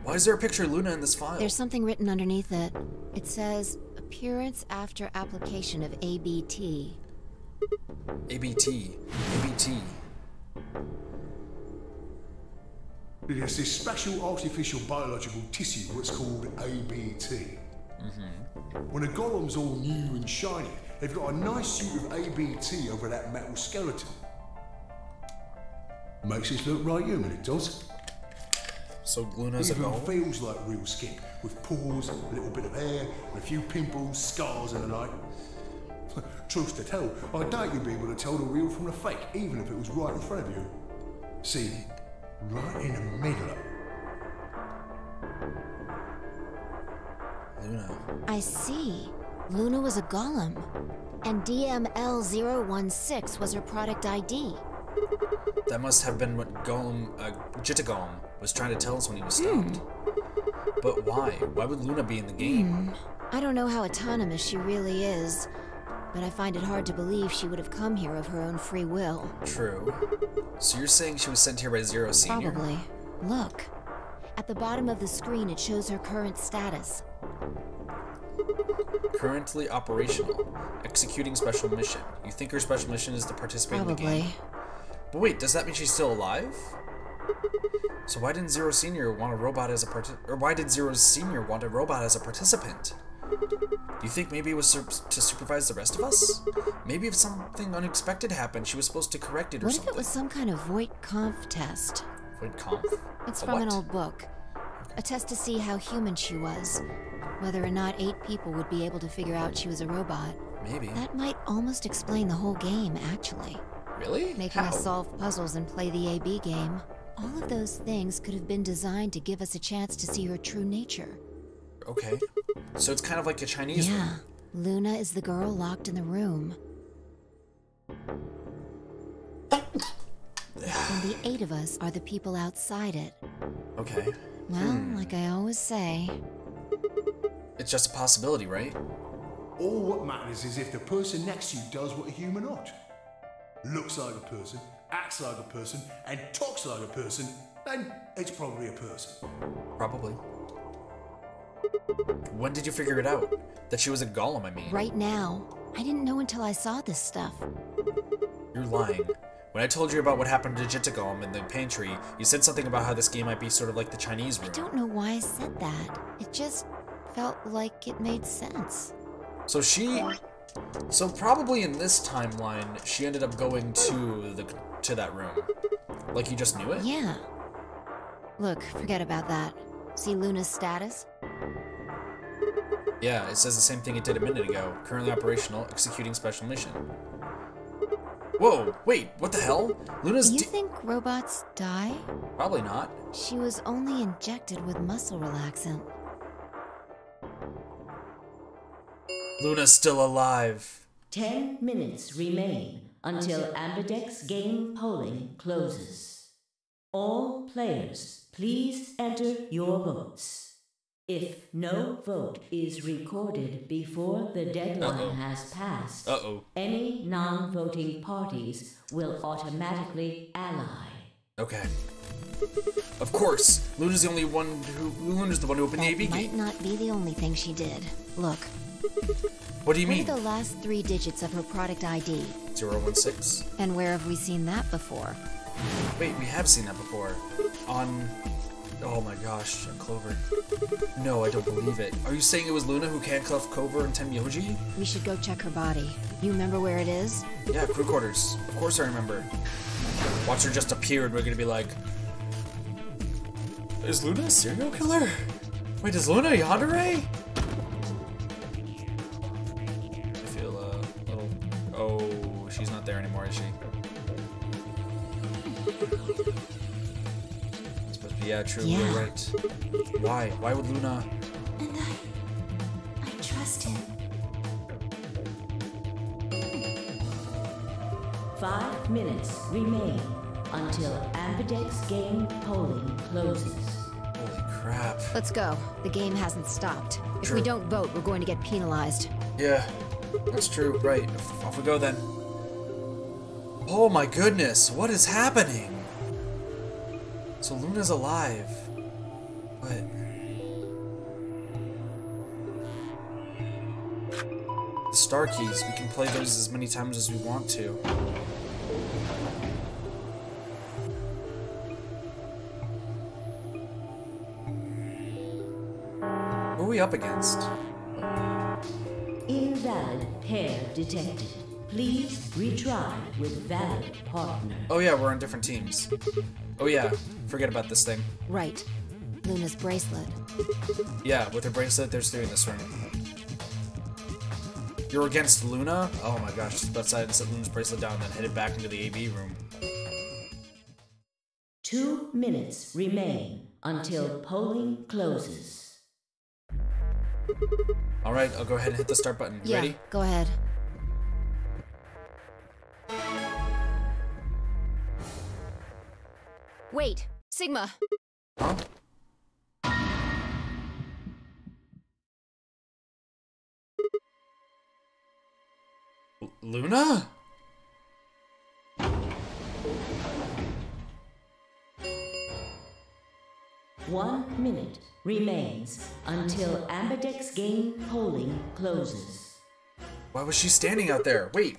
Speaker 1: Why is there a picture of Luna in this file?
Speaker 2: There's something written underneath it. It says, appearance after application of ABT.
Speaker 1: ABT. ABT.
Speaker 8: It's this special artificial biological tissue, what's called ABT. When a golem's all new and shiny, they've got a nice suit of ABT over that metal skeleton. Makes it look right human, it does.
Speaker 1: So Luna's a
Speaker 8: Even
Speaker 1: Golem?
Speaker 8: feels like real skin, with pores, a little bit of hair, and a few pimples, scars and the like. Truth to tell, I doubt you'd be able to tell the real from the fake, even if it was right in front of you. See, right in the middle.
Speaker 1: Luna.
Speaker 2: I see. Luna was a Golem. And DML016 was her product ID.
Speaker 1: That must have been what Golem was trying to tell us when he was stopped. But why? Why would Luna be in the game?
Speaker 2: I don't know how autonomous she really is, but I find it hard to believe she would have come here of her own free will.
Speaker 1: True. So you're saying she was sent here by Zero Senior?
Speaker 2: Probably. Look. At the bottom of the screen, it shows her current status.
Speaker 1: Currently operational. Executing special mission. You think her special mission is to participate in the game?
Speaker 2: Probably.
Speaker 1: But wait, does that mean she's still alive? So why didn't Zero Senior want a robot as a why did Zero Senior want a robot as a participant? Do you think maybe it was to supervise the rest of us? Maybe if something unexpected happened, she was supposed to correct it or
Speaker 2: What
Speaker 1: something.
Speaker 2: if it was some kind of Voight-Kampff test?
Speaker 1: Voight-Kampff?
Speaker 2: It's
Speaker 1: A
Speaker 2: from an
Speaker 1: what?
Speaker 2: old book. A test to see how human she was. Whether or not 8 people would be able to figure out she was a robot.
Speaker 1: Maybe.
Speaker 2: That might almost explain the whole game, actually.
Speaker 1: Really?
Speaker 2: Making
Speaker 1: How?
Speaker 2: us solve puzzles and play the AB game. All of those things could have been designed to give us a chance to see her true nature.
Speaker 1: Okay. So it's kind of like a Chinese room.
Speaker 2: Yeah. Luna is the girl locked in the room. And the 8 of us are the people outside it.
Speaker 1: Okay.
Speaker 2: Well, like I always say,
Speaker 1: It's just a possibility, right?
Speaker 8: All what matters is if the person next to you does what a human ought. Looks like a person, acts like a person, and talks like a person, then it's probably a person.
Speaker 1: Probably. When did you figure it out? That she was a Golem, I mean.
Speaker 2: right now. I didn't know until I saw this stuff.
Speaker 1: You're lying. When I told you about what happened to Golem in the pantry, you said something about how this game might be sort of like the Chinese room.
Speaker 2: I don't know why I said that. It just felt like it made sense.
Speaker 1: So probably in this timeline, she ended up going to that room. Like you just knew it?
Speaker 2: Yeah. Look, forget about that. See Luna's status?
Speaker 1: Yeah, it says the same thing it did a minute ago. Currently operational, executing special mission. Whoa, wait, what the hell? Luna's
Speaker 2: You think robots die?
Speaker 1: Probably not.
Speaker 2: She was only injected with muscle relaxant.
Speaker 1: Luna's still alive.
Speaker 9: 10 minutes remain until Ambidex game polling closes. All players, please enter your votes. If no vote is recorded before the deadline has passed, any non-voting parties will automatically ally.
Speaker 1: Okay. Of course, Luna's the one who opened the AB
Speaker 2: That might
Speaker 1: gate.
Speaker 2: not be the only thing she did. Look,
Speaker 1: What do you
Speaker 2: what
Speaker 1: mean?
Speaker 2: are the last 3 digits of her product ID?
Speaker 1: 016?
Speaker 2: And where have we seen that before?
Speaker 1: Wait, we have seen that before. On... Oh my gosh, on Clover. No, I don't believe it. Are you saying it was Luna who handcuffed Clover and Tenmyoji?
Speaker 2: We should go check her body. You remember where it is?
Speaker 1: Yeah, crew quarters. Of course I remember. Watch her just appear and we're gonna be like... Is Luna a serial killer? Wait, is Luna a yandere? I feel a little... Oh, she's not there anymore, is she? Yeah, true.
Speaker 2: Yeah.
Speaker 1: You're right. Why? Why would Luna?
Speaker 7: And I trust him.
Speaker 9: 5 minutes remain until Ambidex game polling closes.
Speaker 1: Holy crap.
Speaker 2: Let's go. The game hasn't stopped. If
Speaker 1: True.
Speaker 2: we don't vote, we're going to get penalized.
Speaker 1: Yeah, that's true. Right. Off we go then. Oh my goodness, what is happening? So Luna's alive. What? The star keys, we can play those as many times as we want to. Who are we up against?
Speaker 9: Invalid pair detected. Please retry with valid partner.
Speaker 1: Oh yeah, we're on different teams. Oh yeah, forget about this thing.
Speaker 2: Right. Luna's bracelet.
Speaker 1: Yeah, with her bracelet, there's three in this room. You're against Luna? Oh my gosh, just outside and set Luna's bracelet down, then headed back into the AB room.
Speaker 9: 2 minutes remain until polling closes.
Speaker 1: Alright, I'll go ahead and hit the start button. You
Speaker 2: Yeah,
Speaker 1: ready?
Speaker 2: go ahead. Wait, Sigma.
Speaker 1: Huh? Luna?
Speaker 9: One minute remains until Ambidex game polling closes.
Speaker 1: Why was she standing out there? Wait.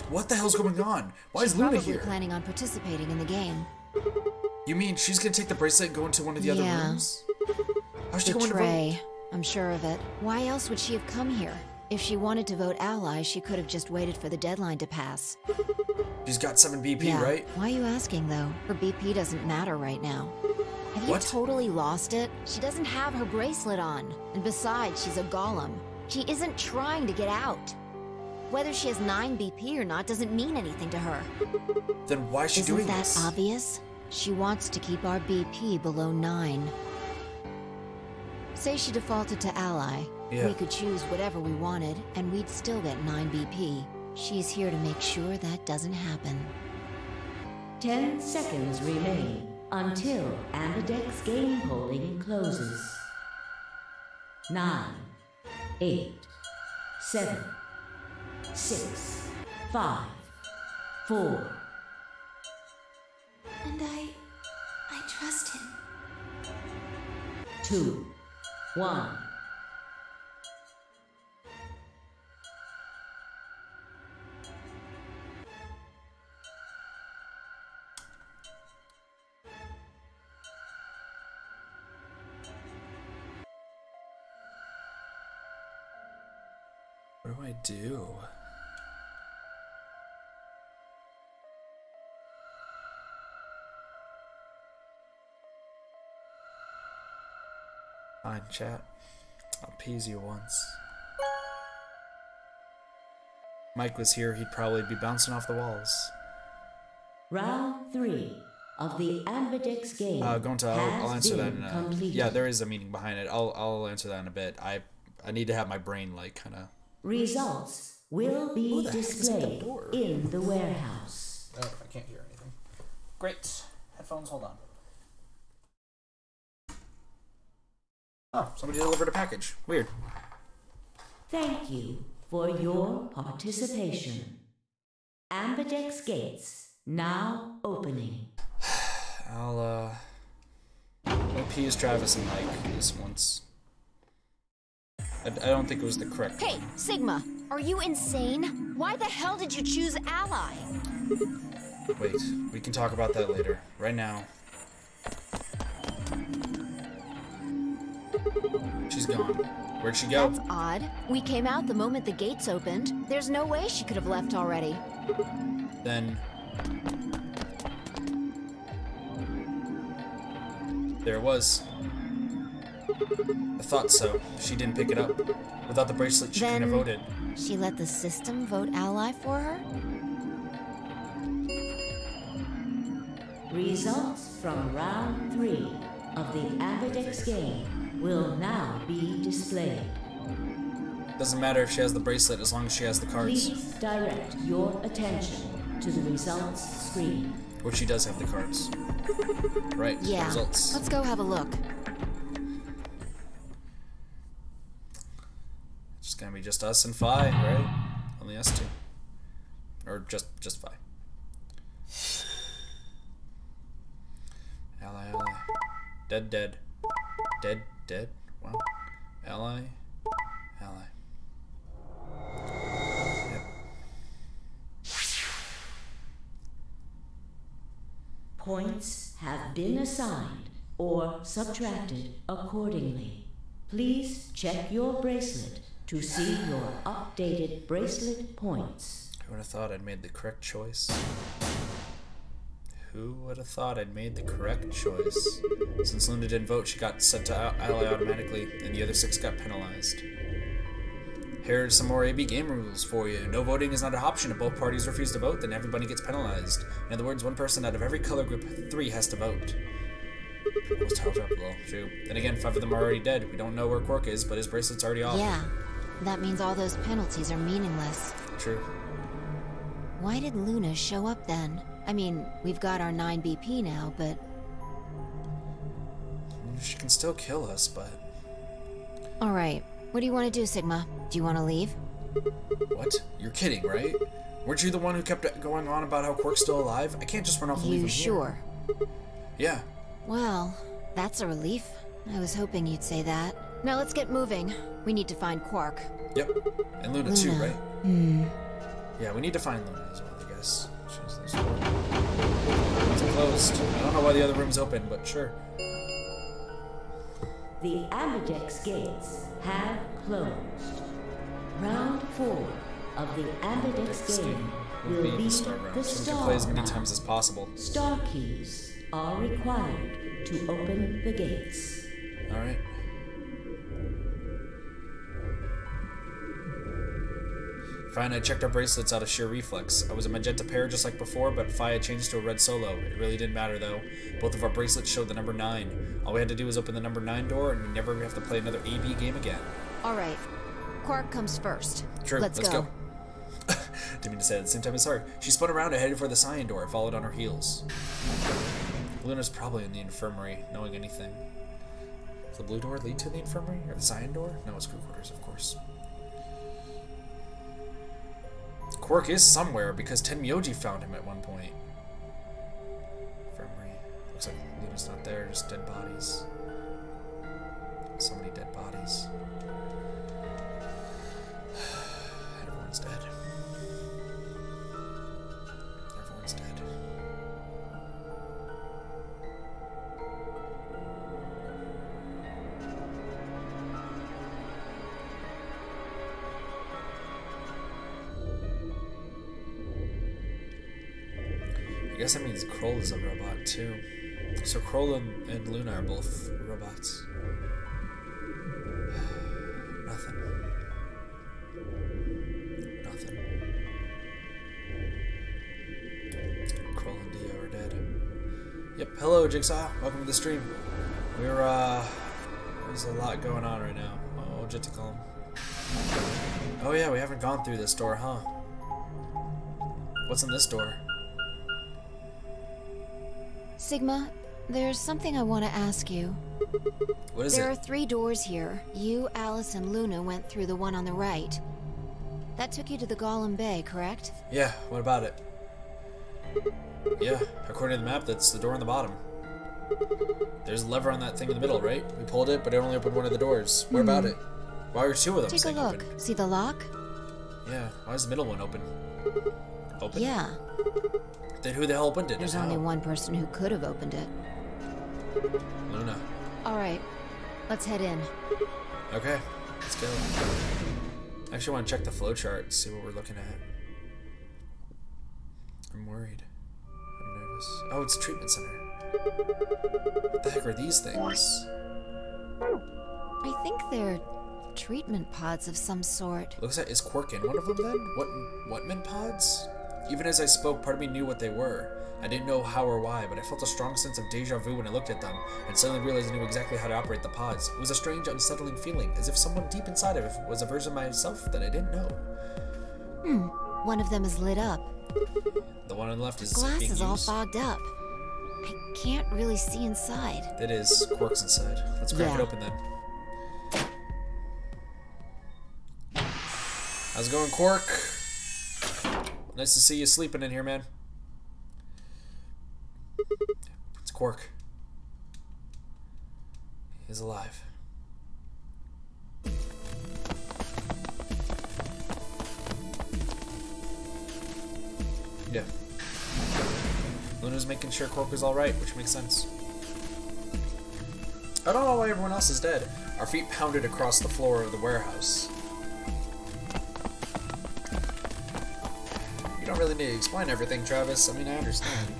Speaker 1: What the hell's going on? Why is Luna
Speaker 2: Probably
Speaker 1: here?
Speaker 2: planning on participating in the game.
Speaker 1: You mean she's gonna take the bracelet and go into one of the other
Speaker 2: Yeah.
Speaker 1: rooms? How's she going to vote?
Speaker 2: Betray. I'm sure of it. Why else would she have come here? If she wanted to vote ally, she could have just waited for the deadline to pass.
Speaker 1: She's got 7 BP,
Speaker 2: Yeah.
Speaker 1: right?
Speaker 2: Why are you asking, though? Her BP doesn't matter right now. Have you
Speaker 1: What?
Speaker 2: totally lost it? She doesn't have her bracelet on. And besides, she's a golem. She isn't trying to get out. Whether she has 9 BP or not doesn't mean anything to her.
Speaker 1: Then why is she
Speaker 2: Isn't
Speaker 1: doing
Speaker 2: that
Speaker 1: this?
Speaker 2: obvious? She wants to keep our BP below 9. Say she defaulted to ally.
Speaker 1: Yeah.
Speaker 2: We could choose whatever we wanted, and we'd still get 9 BP. She's here to make sure that doesn't happen.
Speaker 9: 10 seconds remain until Ambidex game polling closes. 9, 8, 7, 6, 5, 4.
Speaker 7: And I trust him.
Speaker 9: 2, 1.
Speaker 1: What do I do? Fine, chat. I'll appease you once. Mike was here, he'd probably be bouncing off the walls.
Speaker 9: Round 3 of the Ambidex game
Speaker 1: I'll answer that in
Speaker 9: completed.
Speaker 1: yeah, there is a meaning behind it. I'll answer that in a bit. I need to have my brain like kind of.
Speaker 9: Results will be
Speaker 1: Who the heck is at the
Speaker 9: displayed
Speaker 1: door?
Speaker 9: in the warehouse.
Speaker 1: Oh, I can't hear anything. Great. Headphones, hold on. Oh, somebody delivered a package. Weird.
Speaker 9: Thank you for your participation. Ambidex gates now opening.
Speaker 1: I'll appease Travis and Mike this once. I don't think it was the correct.
Speaker 2: Hey, Sigma, are you insane? Why the hell did you choose ally?
Speaker 1: Wait, we can talk about that later. Right now. She's gone. Where'd she go?
Speaker 2: That's odd. We came out the moment the gates opened. There's no way she could have left already.
Speaker 1: Then there it was. I thought so. She didn't pick it up. Without the bracelet, she couldn't have voted.
Speaker 2: She let the system vote ally for her?
Speaker 9: Results from round 3 of the Ambidex game will now be displayed.
Speaker 1: Doesn't matter if she has the bracelet as long as she has the cards.
Speaker 9: Please direct your attention to the results screen.
Speaker 1: Which she does have the cards. Right,
Speaker 2: Yeah,
Speaker 1: results.
Speaker 2: let's go have a look.
Speaker 1: It's gonna be just us and Phi, right? Only us two. Or just Phi. Ally, ally. Dead, dead. Dead, dead. Wow. Ally, ally. Yep.
Speaker 9: Points have been assigned or subtracted accordingly. Please check your bracelet to see your updated bracelet points.
Speaker 1: Who would have thought I'd made the correct choice? Who would have thought I'd made the correct choice? Since Luna didn't vote, she got sent to ally automatically, and the other 6 got penalized. Here's some more AB game rules for you. No voting is not an option. If both parties refuse to vote, then everybody gets penalized. In other words, one person out of every color group 3 has to vote. Most held up, well, true. Then again, 5 of them are already dead. We don't know where Quark is, but his bracelet's already off.
Speaker 2: Yeah, that means all those penalties are meaningless.
Speaker 1: True.
Speaker 2: Why did Luna show up then? I mean, we've got our 9 BP now, but...
Speaker 1: She can still kill us, but...
Speaker 2: Alright, what do you want to do, Sigma? Do you want to leave?
Speaker 1: What? You're kidding, right? Weren't you the one who kept going on about how Quark's still alive? I can't just run off and leave him here.
Speaker 2: You sure?
Speaker 1: Yeah.
Speaker 2: Well, that's a relief. I was hoping you'd say that. Now let's get moving. We need to find Quark.
Speaker 1: Yep. And Luna too, right?
Speaker 2: Hmm.
Speaker 1: Yeah, we need to find Luna as well, I guess. It's closed. I don't know why the other room's open, but sure.
Speaker 9: The Ambidex gates have closed. Round 4 of the Ambidex game will be the star round.
Speaker 1: So we can play as many times as possible.
Speaker 9: Star keys are required to open the gates.
Speaker 1: Alright. Fine, I checked our bracelets out of sheer reflex. I was a magenta pair just like before, but Phi had changed to a red solo. It really didn't matter though. Both of our bracelets showed the number 9. All we had to do was open the number 9 door, and we never have to play another AB game again.
Speaker 2: Alright. Quark comes first.
Speaker 1: True, let's go. Didn't mean to say it at the same time as her. She spun around and headed for the cyan door, followed on her heels. Luna's probably in the infirmary, knowing anything. Does the blue door lead to the infirmary? Or the cyan door? No, it's crew quarters, of course. Quark is somewhere because Tenmyoji found him at one point. Infirmary. Looks like Luna's not there, just dead bodies. So many dead bodies. Everyone's dead. Everyone's dead. I guess that means Kroll is a robot too. So Kroll and Luna are both robots. Nothing. Nothing. Kroll and Dio are dead. Yep, hello Jigsaw. Welcome to the stream. There's a lot going on right now. Oh, Jitical. Oh yeah, we haven't gone through this door, huh? What's in this door?
Speaker 2: Sigma, there's something I want to ask you.
Speaker 1: What is it?
Speaker 2: There are 3 doors here. You, Alice, and Luna went through the one on the right. That took you to the Golem Bay, correct?
Speaker 1: Yeah, what about it? Yeah, according to the map, that's the door on the bottom. There's a lever on that thing in the middle, right? We pulled it, but it only opened one of the doors. What about it? Why are 2 of them
Speaker 2: Take a look.
Speaker 1: open?
Speaker 2: See the lock?
Speaker 1: Yeah, why is the middle one open? Open?
Speaker 2: Yeah.
Speaker 1: Then who the hell opened it?
Speaker 2: There's only one person who could have opened it.
Speaker 1: Luna.
Speaker 2: Alright, let's head in.
Speaker 1: Okay, let's go. I actually want to check the flowchart, see what we're looking at. I'm worried. I'm nervous. Oh, it's a treatment center. What the heck are these things?
Speaker 2: I think they're treatment pods of some sort.
Speaker 1: Looks like, is Quark in one of them then? What mint pods? Even as I spoke, part of me knew what they were. I didn't know how or why, but I felt a strong sense of deja vu when I looked at them, and suddenly realized I knew exactly how to operate the pods. It was a strange, unsettling feeling, as if someone deep inside of it was a version of myself that I didn't know.
Speaker 2: One of them is lit up.
Speaker 1: The one on the left is
Speaker 2: Glass
Speaker 1: being
Speaker 2: is all
Speaker 1: used.
Speaker 2: fogged up. I can't really see inside.
Speaker 1: It is. Quark's inside. Let's crack it
Speaker 2: Yeah.
Speaker 1: open then. How's it going, Quark? Nice to see you sleeping in here, man. It's Quark. He's alive. Yeah. Luna's making sure Quark is alright, which makes sense. I don't know why everyone else is dead. Our feet pounded across the floor of the warehouse. You don't really need to explain everything, Travis. I mean, I understand.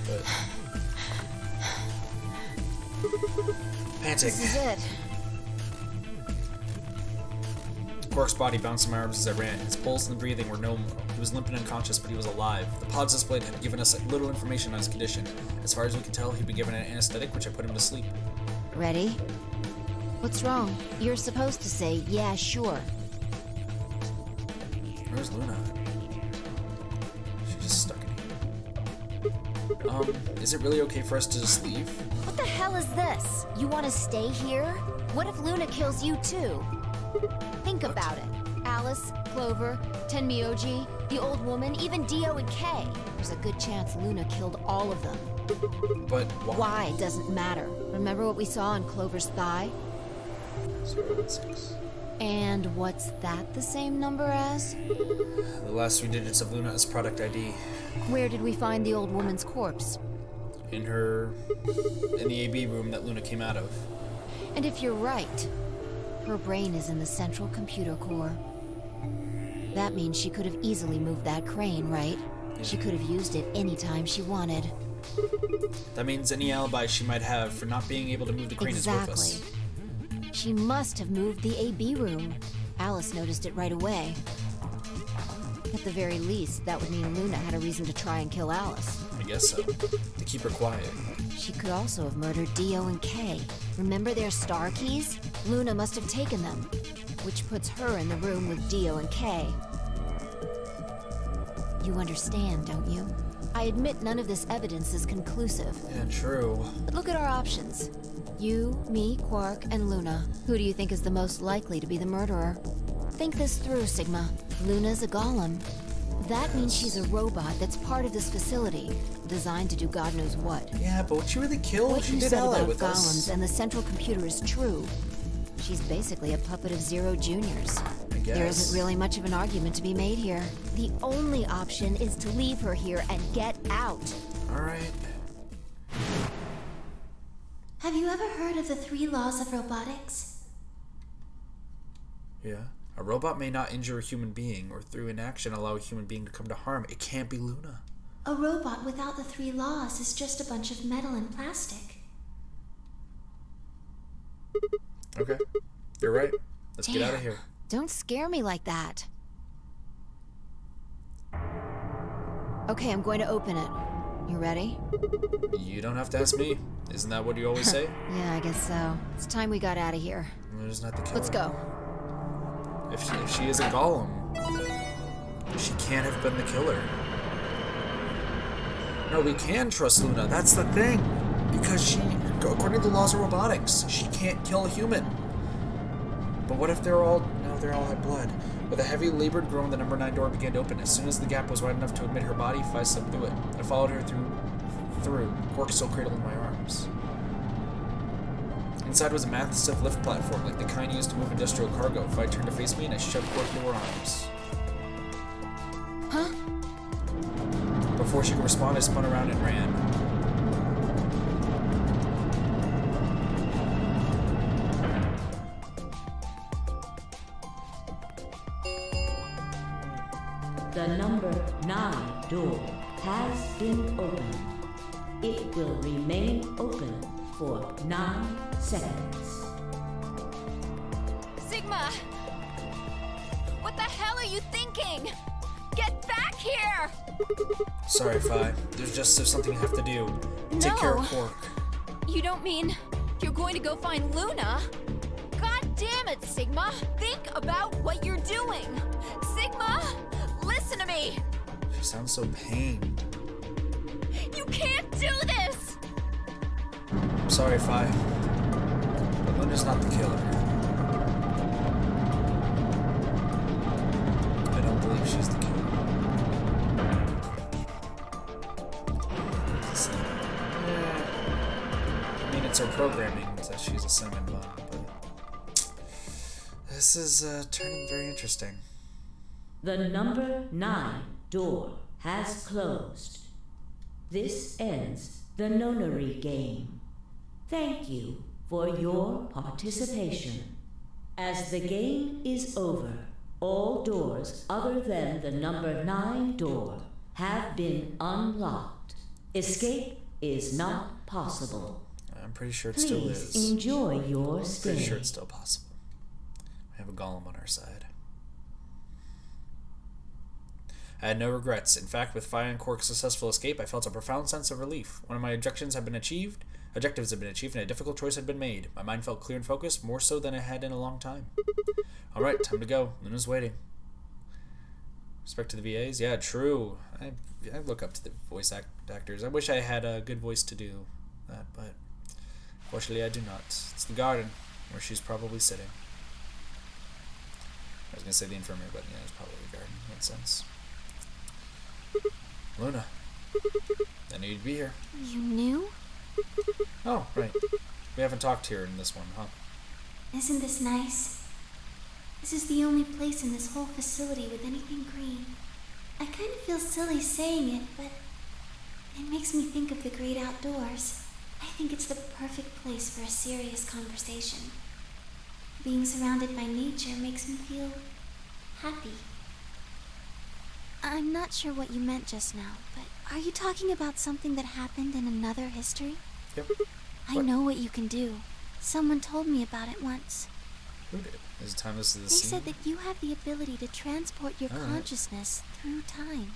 Speaker 1: But... panting.
Speaker 2: This is it.
Speaker 1: Quark's body bounced in my arms as I ran. His pulse and breathing were normal. He was limp and unconscious, but he was alive. The pods displayed had given us little information on his condition. As far as we could tell, he'd been given an anesthetic, which I put him to sleep.
Speaker 2: Ready? What's wrong? You're supposed to say, yeah, sure.
Speaker 1: Where's Luna? She's just stuck in here. Is it really okay for us to just leave?
Speaker 2: What the hell is this? You want to stay here? What if Luna kills you too? Think about it. Alice, Clover, Tenmyoji, the old woman, even Dio and Kay. There's a good chance Luna killed all of them.
Speaker 1: But why?
Speaker 2: Why doesn't matter. Remember what we saw on Clover's thigh?
Speaker 1: 016.
Speaker 2: And what's that the same number as?
Speaker 1: The last 3 digits of Luna's product ID.
Speaker 2: Where did we find the old woman's corpse?
Speaker 1: In the AB room that Luna came out of.
Speaker 2: And if you're right, her brain is in the central computer core. That means she could have easily moved that crane, right?
Speaker 1: Yeah.
Speaker 2: She could have used it anytime she wanted.
Speaker 1: That means any alibi she might have for not being able to move the crane is worthless.
Speaker 2: Exactly. She must have moved the AB room. Alice noticed it right away. At the very least, that would mean Luna had a reason to try and kill Alice.
Speaker 1: I guess so. To keep her quiet.
Speaker 2: She could also have murdered Dio and Kay. Remember their star keys? Luna must have taken them, which puts her in the room with Dio and Kay. You understand, don't you? I admit none of this evidence is conclusive.
Speaker 1: Yeah, true.
Speaker 2: But look at our options. You, me, Quark, and Luna. Who do you think is the most likely to be the murderer? Think this through, Sigma. Luna's a golem. That means she's a robot that's part of this facility, designed to do God knows what.
Speaker 1: Yeah, but would she really kill?
Speaker 2: What
Speaker 1: She
Speaker 2: you
Speaker 1: did
Speaker 2: said
Speaker 1: ally
Speaker 2: about
Speaker 1: with
Speaker 2: golems
Speaker 1: us.
Speaker 2: and the central computer is true. She's basically a puppet of Zero Junior's.
Speaker 1: I guess.
Speaker 2: There isn't really much of an argument to be made here. The only option is to leave her here and get out.
Speaker 1: Alright.
Speaker 7: Have you ever heard of the 3 laws of robotics?
Speaker 1: Yeah. A robot may not injure a human being or through inaction allow a human being to come to harm. It can't be Luna.
Speaker 7: A robot without the 3 laws is just a bunch of metal and plastic.
Speaker 1: Okay. You're right. Let's get out of here.
Speaker 2: Don't scare me like that. Okay, I'm going to open it. You ready?
Speaker 1: You don't have to ask me. Isn't that what you always say?
Speaker 2: Yeah, I guess so. It's time we got out of here.
Speaker 1: Luna's not the killer.
Speaker 2: Let's go.
Speaker 1: If she is a golem, she can't have been the killer. No, we can trust Luna. That's the thing. Because she, according to the laws of robotics, she can't kill a human. But what if they're all had blood? With a heavy, labored groan, the number 9 door began to open. As soon as the gap was wide enough to admit her body, Fi slipped through it. I followed her through, Quark still cradled in my arms. Inside was a massive lift platform, like the kind used to move industrial cargo. Fi turned to face me, and I shoved Quark into her arms.
Speaker 2: Huh?
Speaker 1: Before she could respond, I spun around and ran.
Speaker 9: The number 9 door has been opened. It will remain open for 9 seconds.
Speaker 6: Sigma! What the hell are you thinking? Get back here!
Speaker 1: Sorry, Fi. There's just something I have to do. Take care of Quark.
Speaker 6: You don't mean you're going to go find Luna? God damn it, Sigma! Think about what you're doing! Sigma, listen to me!
Speaker 1: She sounds so pained.
Speaker 6: You can't do this!
Speaker 1: I'm sorry, Fi. But Luna's not the killer. I don't believe she's the killer. I mean, it's her programming that she's a cinnamon bun, but this is turning very interesting.
Speaker 9: The number 9 door has closed. This ends the Nonary Game. Thank you for your participation. As the game is over, all doors other than the number 9 door have been unlocked. Escape is not possible.
Speaker 1: I'm pretty sure it still is.
Speaker 9: Please enjoy your stay.
Speaker 1: Pretty sure it's still possible. We have a golem on our side. I had no regrets. In fact, with Fi and Quark's successful escape, I felt a profound sense of relief. One of my objectives had been achieved, and a difficult choice had been made. My mind felt clear and focused, more so than it had in a long time. Alright, time to go. Luna's waiting. Respect to the VAs? Yeah, true. I look up to the voice actors. I wish I had a good voice to do that, but fortunately I do not. It's the garden, where she's probably sitting. I was going to say the infirmary, but yeah, it's probably the garden. Makes sense. Luna. I knew you'd be here.
Speaker 7: You knew?
Speaker 1: Oh, right. We haven't talked here in this one, huh?
Speaker 7: Isn't this nice? This is the only place in this whole facility with anything green. I kind of feel silly saying it, but it makes me think of the great outdoors. I think it's the perfect place for a serious conversation. Being surrounded by nature makes me feel happy. I'm not sure what you meant just now, but are you talking about something that happened in another history?
Speaker 1: Yep.
Speaker 7: I know what you can do. Someone told me about it once.
Speaker 1: Who did? Is it time this is the
Speaker 7: They
Speaker 1: scene?
Speaker 7: said that you have the ability to transport your consciousness through time.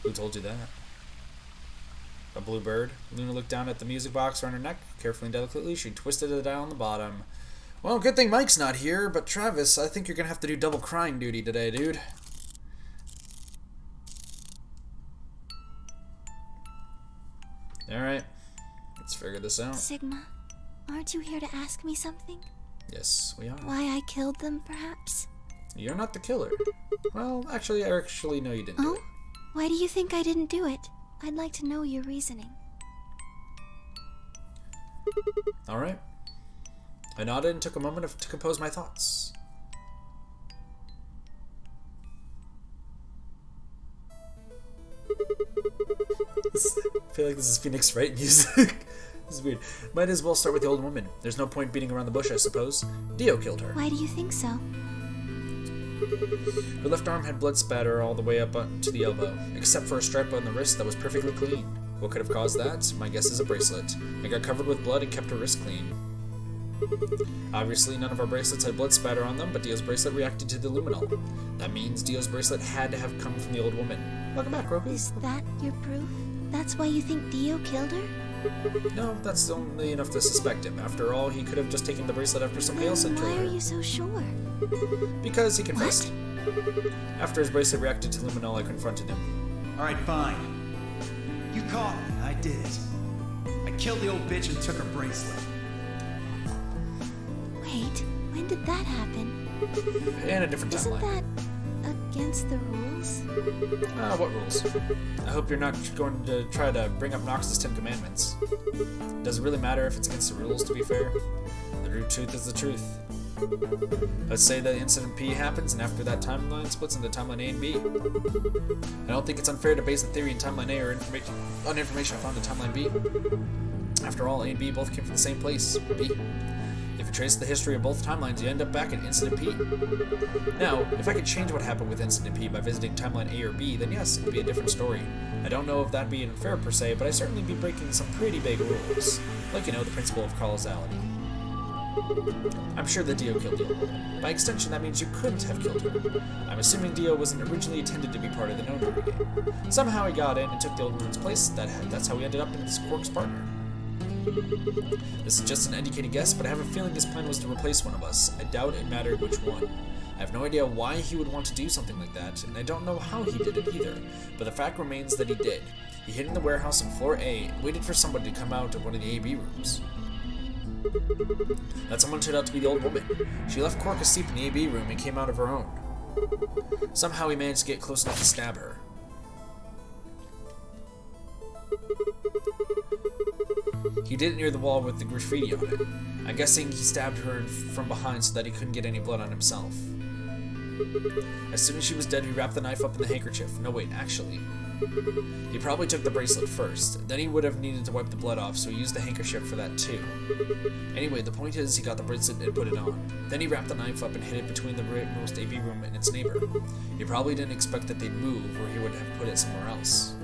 Speaker 1: Who told you that? A blue bird? Luna looked down at the music box around her neck. Carefully and delicately, she twisted the dial on the bottom. Well, good thing Mike's not here, but Travis, I think you're gonna have to do double crying duty today, dude. Alright, let's figure this out.
Speaker 7: Sigma, aren't you here to ask me something?
Speaker 1: Yes, we are.
Speaker 7: Why I killed them, perhaps?
Speaker 1: You're not the killer. Well, actually, I actually know you didn't do it.
Speaker 7: Why do you think I didn't do it? I'd like to know your reasoning.
Speaker 1: Alright. I nodded and took a moment to compose my thoughts. I feel like this is Phoenix Wright music. This is weird. Might as well start with the old woman. There's no point beating around the bush, I suppose. Dio killed her.
Speaker 7: Why do you think so?
Speaker 1: Her left arm had blood spatter all the way up to the elbow, except for a stripe on the wrist that was perfectly clean. What could have caused that? My guess is a bracelet. It got covered with blood and kept her wrist clean. Obviously, none of our bracelets had blood spatter on them, but Dio's bracelet reacted to the luminol. That means Dio's bracelet had to have come from the old woman. Welcome back, Roku.
Speaker 7: Is that your proof? That's why you think Dio killed her?
Speaker 1: No, that's only enough to suspect him. After all, he could have just taken the bracelet after somebody else had killed her.
Speaker 7: Why are you so sure?
Speaker 1: Because he confessed. After his bracelet reacted to luminol, I confronted him.
Speaker 3: Alright, fine. You caught me. I did it. I killed the old bitch and took her bracelet.
Speaker 7: Wait, when did that happen?
Speaker 1: In a different
Speaker 7: Isn't
Speaker 1: timeline.
Speaker 7: that against the rules?
Speaker 1: What rules? I hope you're not going to try to bring up Nox's 10 Commandments. Does it really matter if it's against the rules, to be fair? The true truth is the truth. Let's say that incident P happens, and after that timeline splits into timeline A and B. I don't think it's unfair to base a theory in timeline A or on information found in timeline B. After all, A and B both came from the same place, B. If you trace the history of both timelines, you end up back at Incident P. Now, if I could change what happened with Incident P by visiting timeline A or B, then yes, it would be a different story. I don't know if that'd be unfair per se, but I'd certainly be breaking some pretty big rules. Like, you know, the principle of causality. I'm sure that Dio killed the old woman. By extension, that means you couldn't have killed her. I'm assuming Dio wasn't originally intended to be part of the Nonary Game. Somehow he got in and took the old woman's place. That's how he ended up as Quark's partner. This is just an educated guess, but I have a feeling his plan was to replace one of us. I doubt it mattered which one. I have no idea why he would want to do something like that, and I don't know how he did it either, but the fact remains that he did. He hid in the warehouse on floor A and waited for somebody to come out of one of the AB rooms. That someone turned out to be the old woman. She left Quark asleep in the AB room and came out of her own. Somehow he managed to get close enough to stab her. He did it near the wall with the graffiti on it. I'm guessing he stabbed her from behind so that he couldn't get any blood on himself. As soon as she was dead, he wrapped the knife up in the handkerchief. No, wait, actually. He probably took the bracelet first. Then he would have needed to wipe the blood off, so he used the handkerchief for that too. Anyway, the point is he got the bracelet and put it on. Then he wrapped the knife up and hid it between the rearmost AB room and its neighbor. He probably didn't expect that they'd move, or he would have put it somewhere else.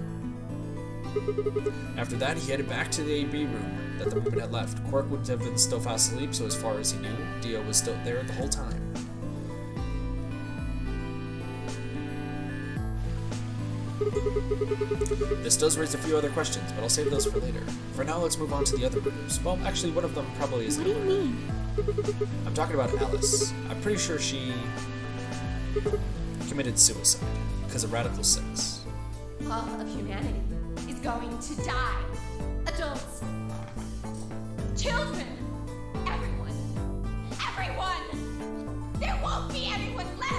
Speaker 1: After that, he headed back to the AB room that the woman had left. Quark would have been still fast asleep, so as far as he knew, Dio was still there the whole time. This does raise a few other questions, but I'll save those for later. For now, let's move on to the other murders. Well, actually, one of them probably isn't.
Speaker 7: What do you mean?
Speaker 1: I'm talking about Alice. I'm pretty sure she committed suicide because of Radical 6.
Speaker 6: All of humanity is going to die. Adults. Children. Everyone. Everyone. There won't be anyone left.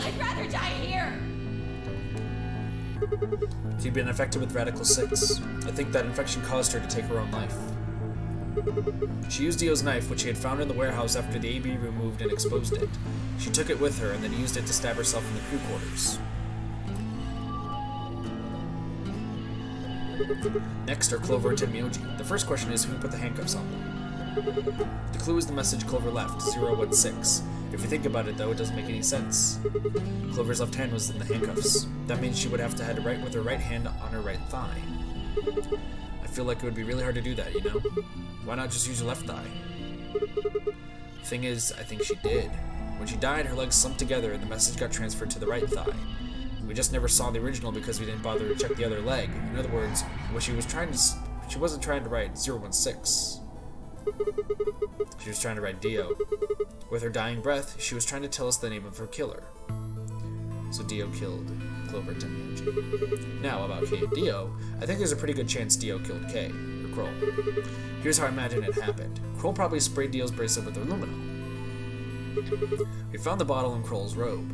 Speaker 6: I'd rather die here.
Speaker 1: She'd been infected with Radical 6. I think that infection caused her to take her own life. She used Dio's knife, which she had found in the warehouse after the AB room moved and exposed it. She took it with her and then used it to stab herself in the crew quarters. Next are Clover and Tenmyoji. The first question is who put the handcuffs on them. The clue is the message Clover left, 016. If you think about it, though, it doesn't make any sense. Clover's left hand was in the handcuffs. That means she would have to head right with her right hand on her right thigh. I feel like it would be really hard to do that, you know? Why not just use your left thigh? Thing is, I think she did. When she died, her legs slumped together and the message got transferred to the right thigh. We just never saw the original because we didn't bother to check the other leg. In other words, what she wasn't trying to write 016. She was trying to write Dio. With her dying breath, she was trying to tell us the name of her killer. So Dio killed Clover and Tenmyoji. Now, about Kay and Dio, I think there's a pretty good chance Dio killed Kay, or Kroll. Here's how I imagine it happened. Kroll probably sprayed Dio's bracelet with aluminum. We found the bottle in Kroll's robe.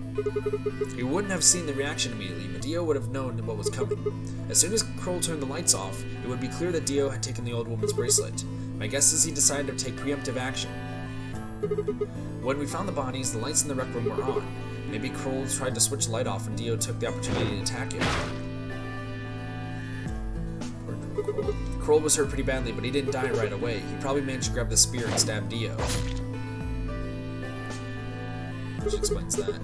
Speaker 1: He wouldn't have seen the reaction immediately, but Dio would have known what was coming. As soon as Kroll turned the lights off, it would be clear that Dio had taken the old woman's bracelet. My guess is he decided to take preemptive action. When we found the bodies, the lights in the rec room were on. Maybe Kroll tried to switch the light off and Dio took the opportunity to attack him. Kroll was hurt pretty badly, but he didn't die right away. He probably managed to grab the spear and stab Dio. Which explains that.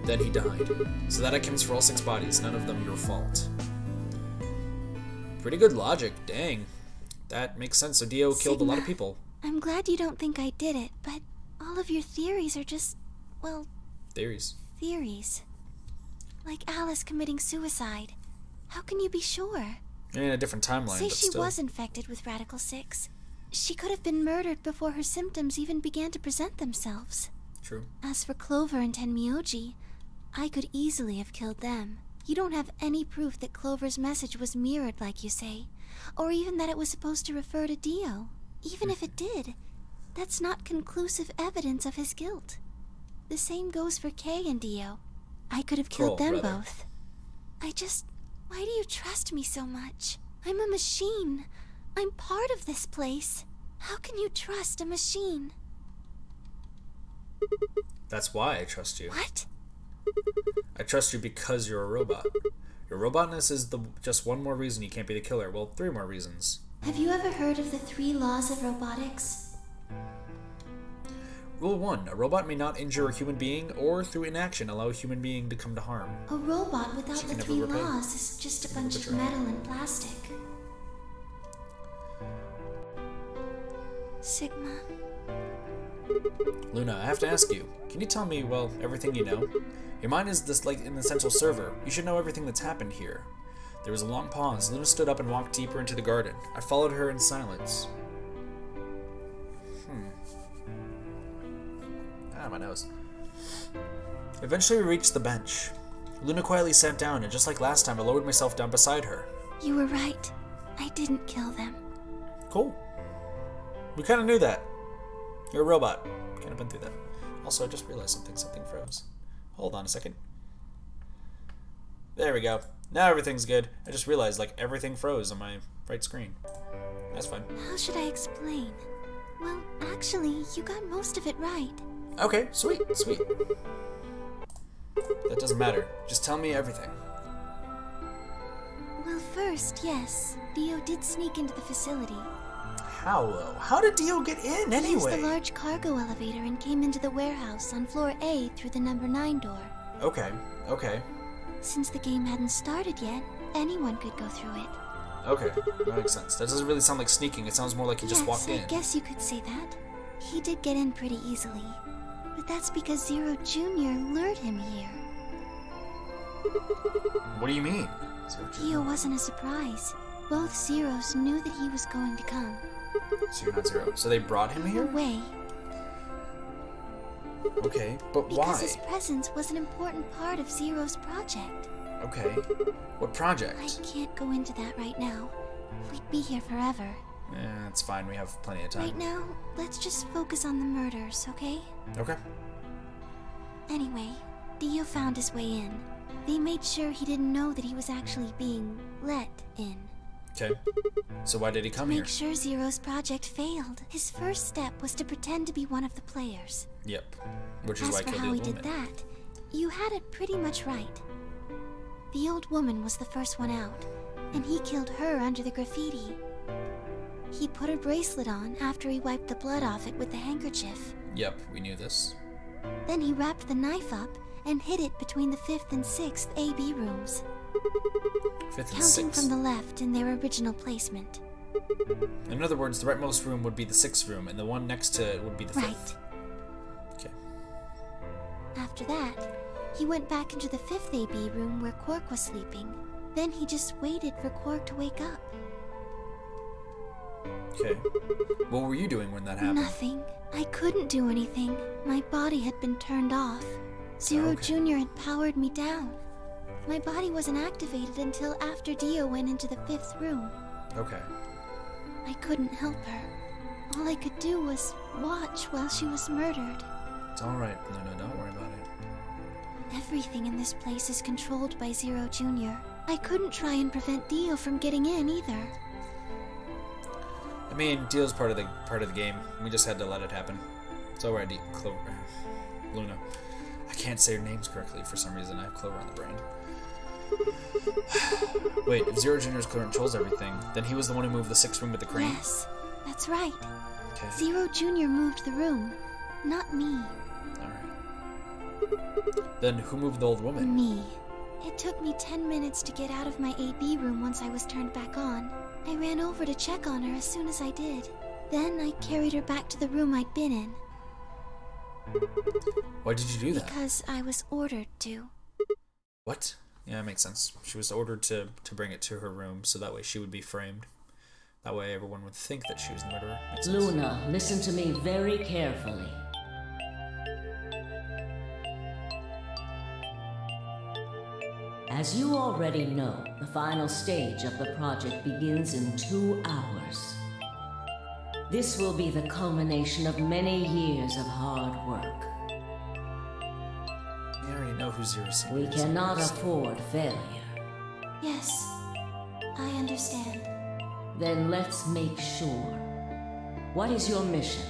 Speaker 1: Then he died. So that accounts for all 6 bodies, none of them your fault. Pretty good logic, dang. That makes sense, so Dio killed a lot of people.
Speaker 7: I'm glad you don't think I did it, but all of your theories are just, well...
Speaker 1: Theories.
Speaker 7: Theories. Like Alice committing suicide. How can you be sure?
Speaker 1: In a different timeline,
Speaker 7: Say
Speaker 1: but
Speaker 7: she
Speaker 1: still.
Speaker 7: was infected with Radical 6. She could have been murdered before her symptoms even began to present themselves.
Speaker 1: True.
Speaker 7: As for Clover and Tenmyoji, I could easily have killed them. You don't have any proof that Clover's message was mirrored like you say, or even that it was supposed to refer to Dio. Even if it did, that's not conclusive evidence of his guilt. The same goes for Kay and Dio. I could have killed them both. Why do you trust me so much? I'm a machine. I'm part of this place. How can you trust a machine?
Speaker 1: That's why I trust you.
Speaker 7: What?
Speaker 1: I trust you because you're a robot. Your robotness is just one more reason you can't be the killer. Well, 3 more reasons.
Speaker 7: Have you ever heard of the 3 laws of robotics?
Speaker 1: Rule 1. A robot may not injure a human being or, through inaction, allow a human being to come to harm.
Speaker 7: A robot without the 3 laws is just a bunch of metal and plastic. Sigma.
Speaker 1: Luna, I have to ask you. Can you tell me, well, everything you know? Your mind is this like in the central server. You should know everything that's happened here. There was a long pause. Luna stood up and walked deeper into the garden. I followed her in silence. Ah, my nose. Eventually we reached the bench. Luna quietly sat down, and just like last time, I lowered myself down beside her.
Speaker 7: You were right. I didn't kill them.
Speaker 1: Cool. We kind of knew that. You're a robot. Kind of been through that. Also, I just realized something. Something froze. Hold on a second. There we go. Now everything's good. I just realized, like, everything froze on my right screen. That's fine.
Speaker 7: How should I explain? Well, actually, you got most of it right.
Speaker 1: Okay, sweet, sweet. That doesn't matter. Just tell me everything.
Speaker 7: Well, first, yes. Dio did sneak into the facility.
Speaker 1: How, though? How did Dio get in, anyway?
Speaker 7: He used the large cargo elevator and came into the warehouse on floor A through the number 9 door.
Speaker 1: Okay, okay.
Speaker 7: Since the game hadn't started yet, anyone could go through it.
Speaker 1: Okay, that makes sense. That doesn't really sound like sneaking. It sounds more like he just walked in.
Speaker 7: Yes, I guess you could say that. He did get in pretty easily. But that's because Zero Jr. lured him here.
Speaker 1: What do you mean?
Speaker 7: Dio wasn't a surprise. Both Zeros knew that he was going to come.
Speaker 1: So you're not Zero. So they brought him here?
Speaker 7: No way.
Speaker 1: Okay, but why?
Speaker 7: Because his presence was an important part of Zero's project.
Speaker 1: Okay. What project?
Speaker 7: I can't go into that right now. We'd be here forever.
Speaker 1: It's fine. We have plenty of time.
Speaker 7: Right now, let's just focus on the murders, okay?
Speaker 1: Okay.
Speaker 7: Anyway, Dio found his way in. They made sure he didn't know that he was actually being let in.
Speaker 1: Okay. So why did he come here?
Speaker 7: To make sure Zero's project failed, his first step was to pretend to be one of the players.
Speaker 1: Yep. Which is why I killed the
Speaker 7: how
Speaker 1: old
Speaker 7: he
Speaker 1: woman.
Speaker 7: did that, you had it pretty much right. The old woman was the first one out, and he killed her under the graffiti. He put her bracelet on after he wiped the blood off it with the handkerchief.
Speaker 1: Yep, we knew this.
Speaker 7: Then he wrapped the knife up and hid it between the 5th and 6th AB rooms.
Speaker 1: 5th and
Speaker 7: Counting
Speaker 1: 6th.
Speaker 7: from the left in their original placement.
Speaker 1: In other words, the rightmost room would be the 6th room, and the one next to it would be the 5th.
Speaker 7: Right.
Speaker 1: Okay.
Speaker 7: After that, he went back into the 5th AB room where Quark was sleeping. Then he just waited for Quark to wake up.
Speaker 1: Okay. What were you doing when that happened?
Speaker 7: Nothing. I couldn't do anything. My body had been turned off. Zero Jr. had powered me down. My body wasn't activated until after Dio went into the 5th room.
Speaker 1: Okay.
Speaker 7: I couldn't help her. All I could do was watch while she was murdered.
Speaker 1: It's alright, Luna. Don't worry about it.
Speaker 7: Everything in this place is controlled by Zero Jr. I couldn't try and prevent Dio from getting in either.
Speaker 1: I mean, Dio's part of the game. We just had to let it happen. It's alright, Luna. I can't say your names correctly for some reason. I have Clover on the brain. Wait, if Zero Jr. controls everything, then he was the one who moved the 6th room with the crane?
Speaker 7: Yes, that's right.
Speaker 1: Okay.
Speaker 7: Zero Jr. moved the room, not me.
Speaker 1: Alright. Then who moved the old woman?
Speaker 7: Me. It took me 10 minutes to get out of my AB room once I was turned back on. I ran over to check on her as soon as I did. Then I carried her back to the room I'd been in.
Speaker 1: Why did you do that?
Speaker 7: Because I was ordered to.
Speaker 1: What? Yeah, that makes sense. She was ordered to bring it to her room, so that way she would be framed. That way everyone would think that she was the murderer. Makes sense.
Speaker 9: Luna, listen to me very carefully. As you already know, the final stage of the project begins in 2 hours. This will be the culmination of many years of hard work.
Speaker 1: We already know who Zero Senior
Speaker 9: We
Speaker 1: is.
Speaker 9: cannot afford failure.
Speaker 7: Yes, I understand.
Speaker 9: Then let's make sure. What is your mission?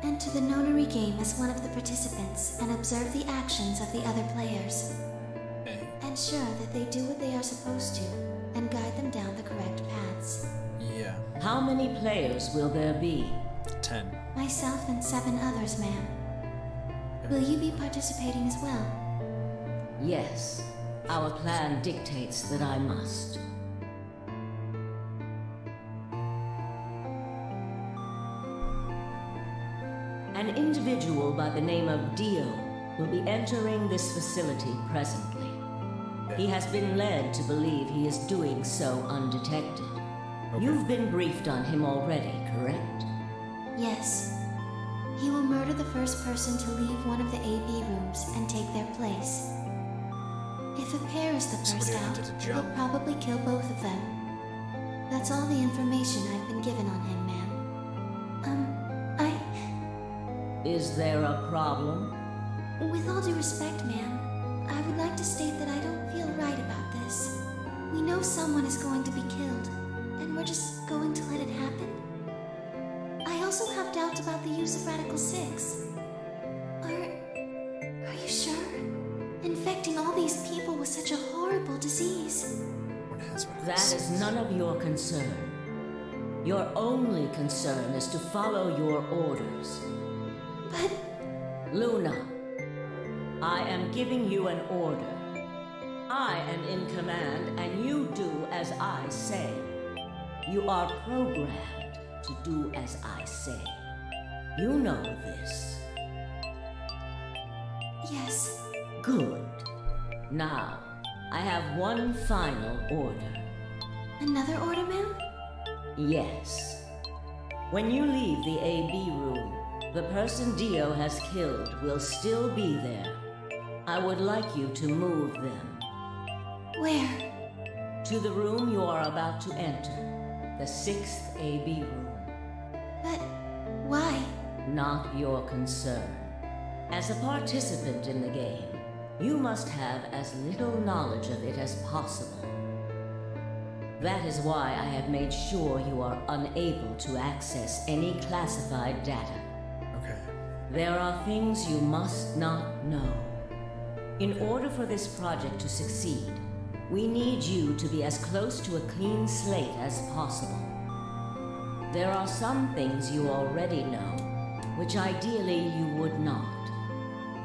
Speaker 7: Enter the Nonary Game as one of the participants and observe the actions of the other players.
Speaker 1: Okay.
Speaker 7: Ensure that they do what they are supposed to and guide them down the correct paths.
Speaker 1: Yeah.
Speaker 9: How many players will there be?
Speaker 1: 10.
Speaker 7: Myself and 7 others, ma'am. Will you be participating as well?
Speaker 9: Yes. Our plan dictates that I must. An individual by the name of Dio will be entering this facility presently. He has been led to believe he is doing so undetected.
Speaker 1: Okay.
Speaker 9: You've been briefed on him already, correct?
Speaker 7: Yes. He will murder the first person to leave one of the AB rooms and take their place. If a pair is the first
Speaker 1: Somebody
Speaker 7: out,
Speaker 1: wanted to
Speaker 7: he'll
Speaker 1: jump.
Speaker 7: probably kill both of them. That's all the information I've been given on him, ma'am.
Speaker 9: Is there a problem?
Speaker 7: With all due respect, ma'am, I would like to state that I don't feel right about this. We know someone is going to be killed, and we're just going to let it happen? I also have doubts about the use of Radical 6. Are you sure? Infecting all these people with such a horrible disease.
Speaker 9: That is none of your concern. Your only concern is to follow your orders.
Speaker 7: But...
Speaker 9: Luna, I am giving you an order. I am in command, and you do as I say. You are programmed to do as I say. You know this.
Speaker 7: Yes.
Speaker 9: Good. Now, I have one final order.
Speaker 7: Another order, ma'am?
Speaker 9: Yes. When you leave the AB room, the person Dio has killed will still be there. I would like you to move them.
Speaker 7: Where?
Speaker 9: To the room you are about to enter, the 6th AB room.
Speaker 7: But why?
Speaker 9: Not your concern. As a participant in the game, you must have as little knowledge of it as possible. That is why I have made sure you are unable to access any classified data.
Speaker 1: Okay.
Speaker 9: There are things you must not know. In order for this project to succeed, we need you to be as close to a clean slate as possible. There are some things you already know, which ideally you would not.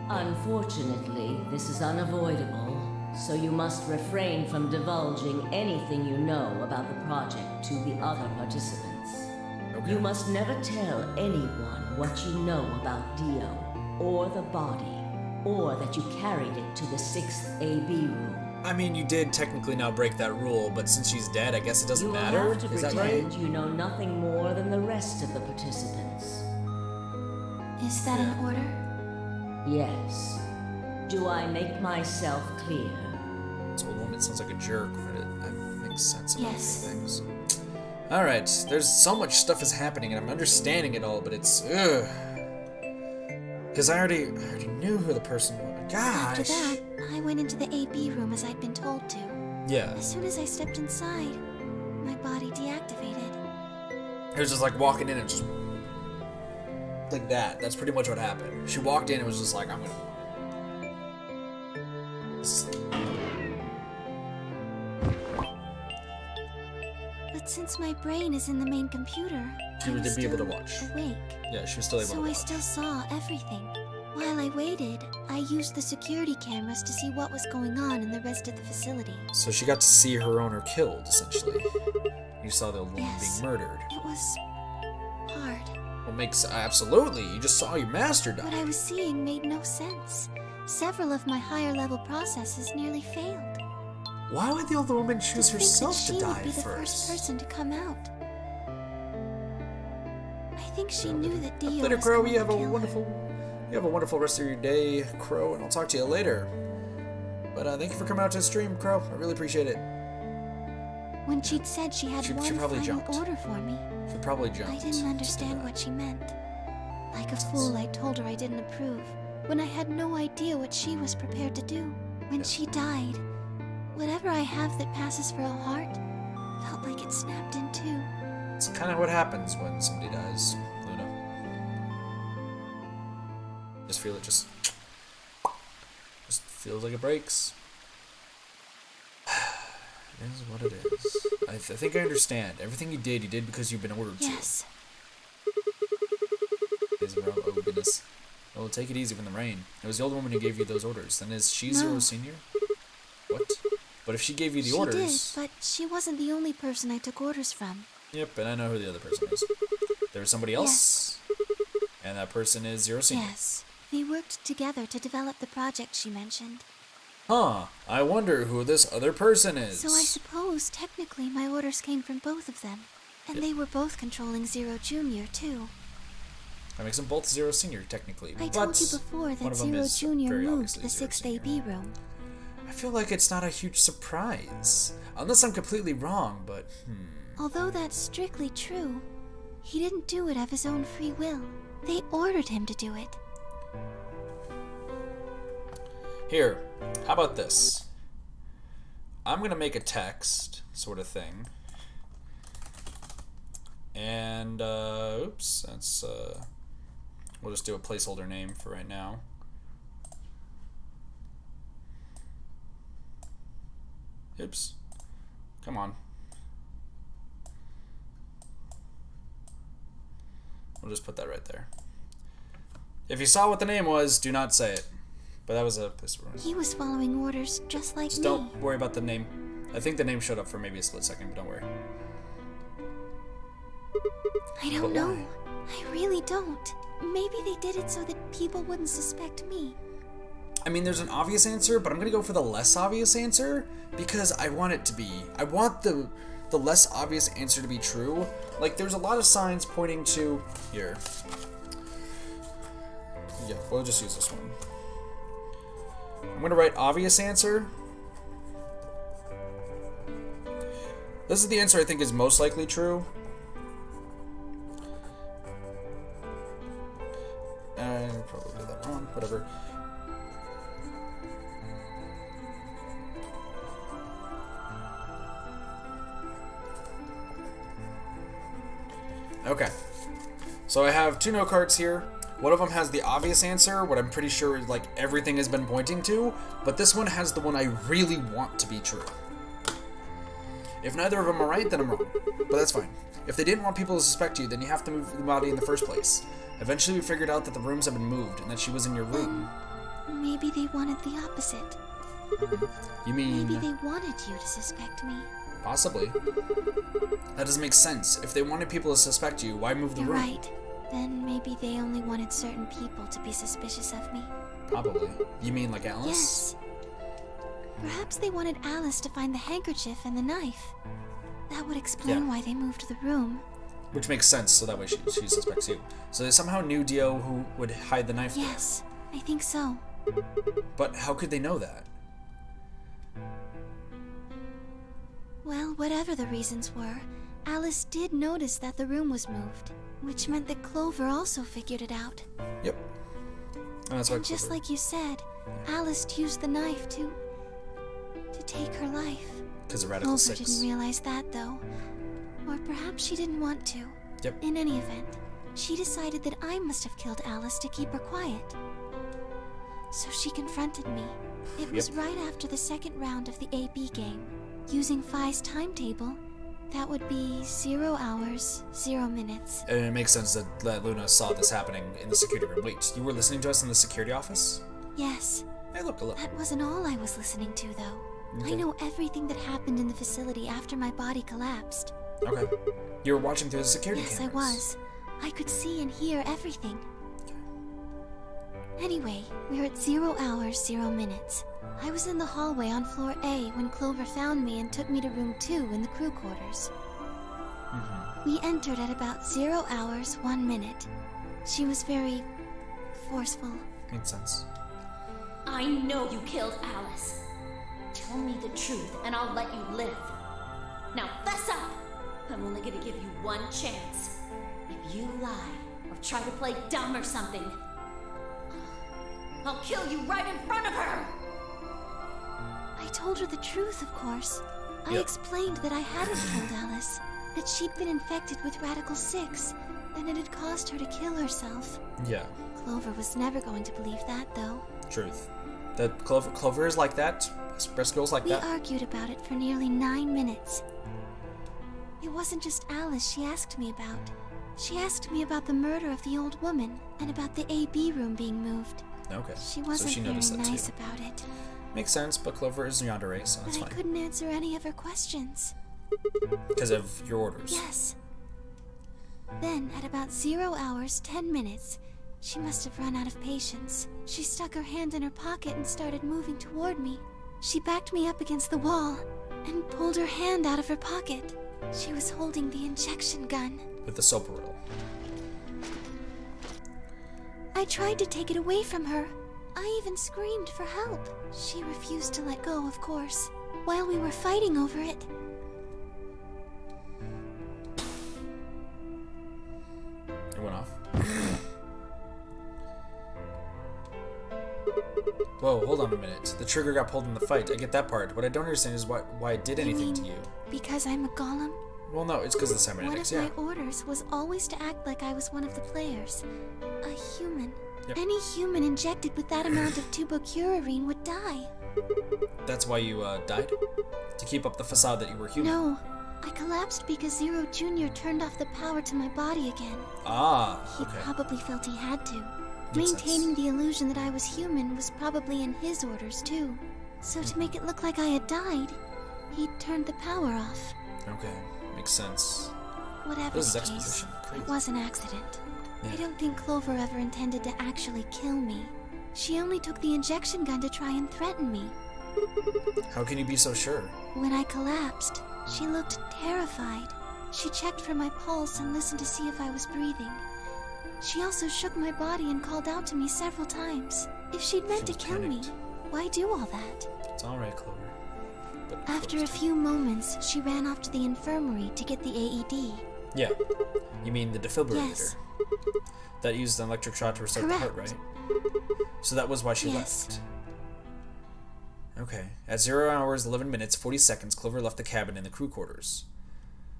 Speaker 9: Unfortunately, this is unavoidable, so you must refrain from divulging anything you know about the project to the other participants.
Speaker 1: Okay.
Speaker 9: You must never tell anyone what you know about Dio, or the body, or that you carried it to the 6th AB room.
Speaker 1: I mean, you did technically now break that rule, but since she's dead, I guess it doesn't
Speaker 9: You will
Speaker 1: matter.
Speaker 9: have to
Speaker 1: Is that
Speaker 9: pretend
Speaker 1: right?
Speaker 9: you know nothing more than the rest of the participants.
Speaker 7: Is that an order?
Speaker 9: Yes. Do I make myself clear?
Speaker 1: This old woman sounds like a jerk, but it makes sense about
Speaker 7: Yes.
Speaker 1: things. Alright, there's so much stuff is happening, and I'm understanding it all, but it's, ugh. Because I already knew who the person was. Gosh!
Speaker 7: After that, I went into the AB room as I'd been told to.
Speaker 1: Yeah.
Speaker 7: As soon as I stepped inside, my body deactivated.
Speaker 1: It was just like walking in and just... like that. That's pretty much what happened. She walked in and was just like, I'm gonna...
Speaker 7: But since my brain is in the main computer,
Speaker 1: She
Speaker 7: I
Speaker 1: would
Speaker 7: was
Speaker 1: be able to
Speaker 7: still
Speaker 1: watch.
Speaker 7: awake.
Speaker 1: Yeah, she was still able to
Speaker 7: So I
Speaker 1: watch.
Speaker 7: still saw everything. While I waited, I used the security cameras to see what was going on in the rest of the facility.
Speaker 1: So she got to see her owner killed, essentially. You saw the old woman
Speaker 7: Yes.
Speaker 1: being murdered.
Speaker 7: It was hard.
Speaker 1: What makes... absolutely! You just saw your master die.
Speaker 7: What I was seeing made no sense. Several of my higher level processes nearly failed.
Speaker 1: Why would the old woman choose
Speaker 7: To think that
Speaker 1: herself
Speaker 7: she
Speaker 1: to die
Speaker 7: would be the first person to come out. I think she knew that Dio
Speaker 1: Later,
Speaker 7: was
Speaker 1: Crow.
Speaker 7: going
Speaker 1: You have
Speaker 7: to
Speaker 1: a
Speaker 7: kill her.
Speaker 1: wonderful rest of your day, Crow, and I'll talk to you later. But thank you for coming out to the stream, Crow. I really appreciate it.
Speaker 7: When she'd said she had
Speaker 1: She
Speaker 7: one
Speaker 1: probably
Speaker 7: final
Speaker 1: jumped.
Speaker 7: order for me,
Speaker 1: She probably jumped.
Speaker 7: I didn't understand what she meant. Like a fool, I told her I didn't approve, when I had no idea what she was prepared to do. When she died, whatever I have that passes for a heart felt like it snapped in two.
Speaker 1: It's kind of what happens when somebody dies, Luna. Just feel it just feels like it breaks. It is what it is. I think I understand. Everything you did because you've been ordered
Speaker 7: Yes.
Speaker 1: to. Oh, goodness. Oh, take it easy from the rain. It was the old woman who gave you those orders. Then is she Zero
Speaker 7: No.
Speaker 1: Senior? What? But if she gave you the
Speaker 7: She
Speaker 1: orders...
Speaker 7: did, but she wasn't the only person I took orders from.
Speaker 1: Yep, and I know who the other person is. There was somebody else? And that person is Zero Senior.
Speaker 7: Yes. They worked together to develop the project she mentioned.
Speaker 1: Huh. I wonder who this other person is.
Speaker 7: So I suppose, technically, my orders came from both of them. And they were both controlling Zero Junior, too.
Speaker 1: That makes them both Zero Senior, technically.
Speaker 7: I told you before that Zero Junior moved to the 6th AB room.
Speaker 1: I feel like it's not a huge surprise. Unless I'm completely wrong, but
Speaker 7: Although that's strictly true, he didn't do it of his own free will. They ordered him to do it.
Speaker 1: Here, how about this? I'm gonna make a text sort of thing. And, oops, that's, we'll just do a placeholder name for right now. Oops. Come on. We'll just put that right there. If you saw what the name was, do not say it. But that was a...
Speaker 7: He was following orders just like me.
Speaker 1: Don't worry about the name. I think the name showed up for maybe a split second, but don't worry.
Speaker 7: I don't know. I really don't. Maybe they did it so that people wouldn't suspect me.
Speaker 1: I mean, there's an obvious answer, but I'm gonna go for the less obvious answer because I want it to be. I want the less obvious answer to be true. Like, there's a lot of signs pointing to here. Yeah, we'll just use this one. I'm gonna write obvious answer. This is the answer I think is most likely true. I probably did that wrong. Whatever. Okay, so I have two note cards here. One of them has the obvious answer, what I'm pretty sure like everything has been pointing to, but this one has the one I really want to be true. If neither of them are right, then I'm wrong, but that's fine. If they didn't want people to suspect you, then you have to move the body in the first place. Eventually we figured out that the rooms have been moved and that she was in your room.
Speaker 7: Maybe they wanted the opposite.
Speaker 1: You mean...
Speaker 7: Maybe they wanted you to suspect me.
Speaker 1: Possibly. That doesn't make sense. If they wanted people to suspect you, why move the
Speaker 7: You're
Speaker 1: room?
Speaker 7: right. Then maybe they only wanted certain people to be suspicious of me.
Speaker 1: Probably. You mean like Alice?
Speaker 7: Yes. Perhaps they wanted Alice to find the handkerchief and the knife. That would explain why they moved the room.
Speaker 1: Which makes sense, so that way she suspects you. So they somehow knew Dio who would hide the knife
Speaker 7: Yes, I think so.
Speaker 1: there. But how could they know that?
Speaker 7: Well, whatever the reasons were, Alice did notice that the room was moved, which meant that Clover also figured it out.
Speaker 1: Yep. And that's why
Speaker 7: And just like you said, Alice used the knife to take her life.
Speaker 1: Because of Radical
Speaker 7: Clover
Speaker 1: 6.
Speaker 7: didn't realize that, though. Or perhaps she didn't want to.
Speaker 1: Yep.
Speaker 7: In any event, she decided that I must have killed Alice to keep her quiet. So she confronted me. It was right after the second round of the AB game. Using Phi's timetable, that would be 0 hours, 0 minutes.
Speaker 1: And it makes sense that Luna saw this happening in the security room. Wait, you were listening to us in the security office?
Speaker 7: Yes.
Speaker 1: Hey, look.
Speaker 7: That wasn't all I was listening to, though.
Speaker 1: Okay.
Speaker 7: I know everything that happened in the facility after my body collapsed.
Speaker 1: Okay. You were watching through the security
Speaker 7: Yes,
Speaker 1: cameras.
Speaker 7: I was. I could see and hear everything. Anyway, we're at 0 hours, 0 minutes. I was in the hallway on floor A when Clover found me and took me to room 2 in the crew quarters. We entered at about 0 hours, 1 minute. She was very forceful.
Speaker 1: Makes sense.
Speaker 6: I know you killed Alice. Tell me the truth and I'll let you live. Now fess up! I'm only gonna give you one chance. If you lie or try to play dumb or something, I'll kill you right in front of her!
Speaker 7: I told her the truth, of course. I explained that I hadn't killed Alice, that she'd been infected with Radical 6, and it had caused her to kill herself.
Speaker 1: Yeah.
Speaker 7: Clover was never going to believe that, though.
Speaker 1: Truth. That Clover is like that. Breast girls like that.
Speaker 7: We argued about it for nearly 9 minutes. It wasn't just Alice she asked me about. She asked me about the murder of the old woman, and about the AB room being moved.
Speaker 1: Okay.
Speaker 7: She wasn't
Speaker 1: so she
Speaker 7: very
Speaker 1: noticed that
Speaker 7: nice
Speaker 1: too.
Speaker 7: about it.
Speaker 1: Makes sense, but Clover is Yandere, so that's
Speaker 7: But I
Speaker 1: fine.
Speaker 7: couldn't answer any of her questions.
Speaker 1: Because of your orders.
Speaker 7: Yes. Then, at about 0 hours, 10 minutes, She must have run out of patience. She stuck her hand in her pocket and started moving toward me. She backed me up against the wall and pulled her hand out of her pocket. She was holding the injection gun.
Speaker 1: With the Soparil.
Speaker 7: I tried to take it away from her. I even screamed for help. She refused to let go, of course, while we were fighting over it.
Speaker 1: It went off. Whoa, hold on a minute. The trigger got pulled in the fight. I get that part. What I don't understand is why it did anything to you.
Speaker 7: Because I'm a golem?
Speaker 1: Well, no, it's because of the cybernetics, yeah.
Speaker 7: One of my orders was always to act like I was one of the players. A human.
Speaker 1: Yep.
Speaker 7: Any human injected with that amount of tubocurarine would die.
Speaker 1: That's why you, died? To keep up the facade that you were human?
Speaker 7: No. I collapsed because Zero Jr. turned off the power to my body again.
Speaker 1: Ah,
Speaker 7: He
Speaker 1: okay.
Speaker 7: probably felt he had to.
Speaker 1: Makes
Speaker 7: Maintaining
Speaker 1: sense.
Speaker 7: the illusion that I was human was probably in his orders, too. So to make it look like I had died, he turned the power off.
Speaker 1: Okay, makes sense.
Speaker 7: Whatever
Speaker 1: This is
Speaker 7: the case,
Speaker 1: exposition. Crazy.
Speaker 7: it was an accident.
Speaker 1: Yeah.
Speaker 7: I don't think Clover ever intended to actually kill me. She only took the injection gun to try and threaten me.
Speaker 1: How can you be so sure?
Speaker 7: When I collapsed, she looked terrified. She checked for my pulse and listened to see if I was breathing. She also shook my body and called out to me several times. If she'd meant to kill me, why do all that?
Speaker 1: It's alright, Clover. But
Speaker 7: After a few moments, she ran off to the infirmary to get the AED.
Speaker 1: Yeah. You mean the defibrillator?
Speaker 7: Yes.
Speaker 1: That used an electric shot to restart the heart,
Speaker 7: Correct.
Speaker 1: right? So that was why she
Speaker 7: Yes.
Speaker 1: left. Okay. At 0 hours, 11 minutes, 40 seconds, Clover left the cabin in the crew quarters.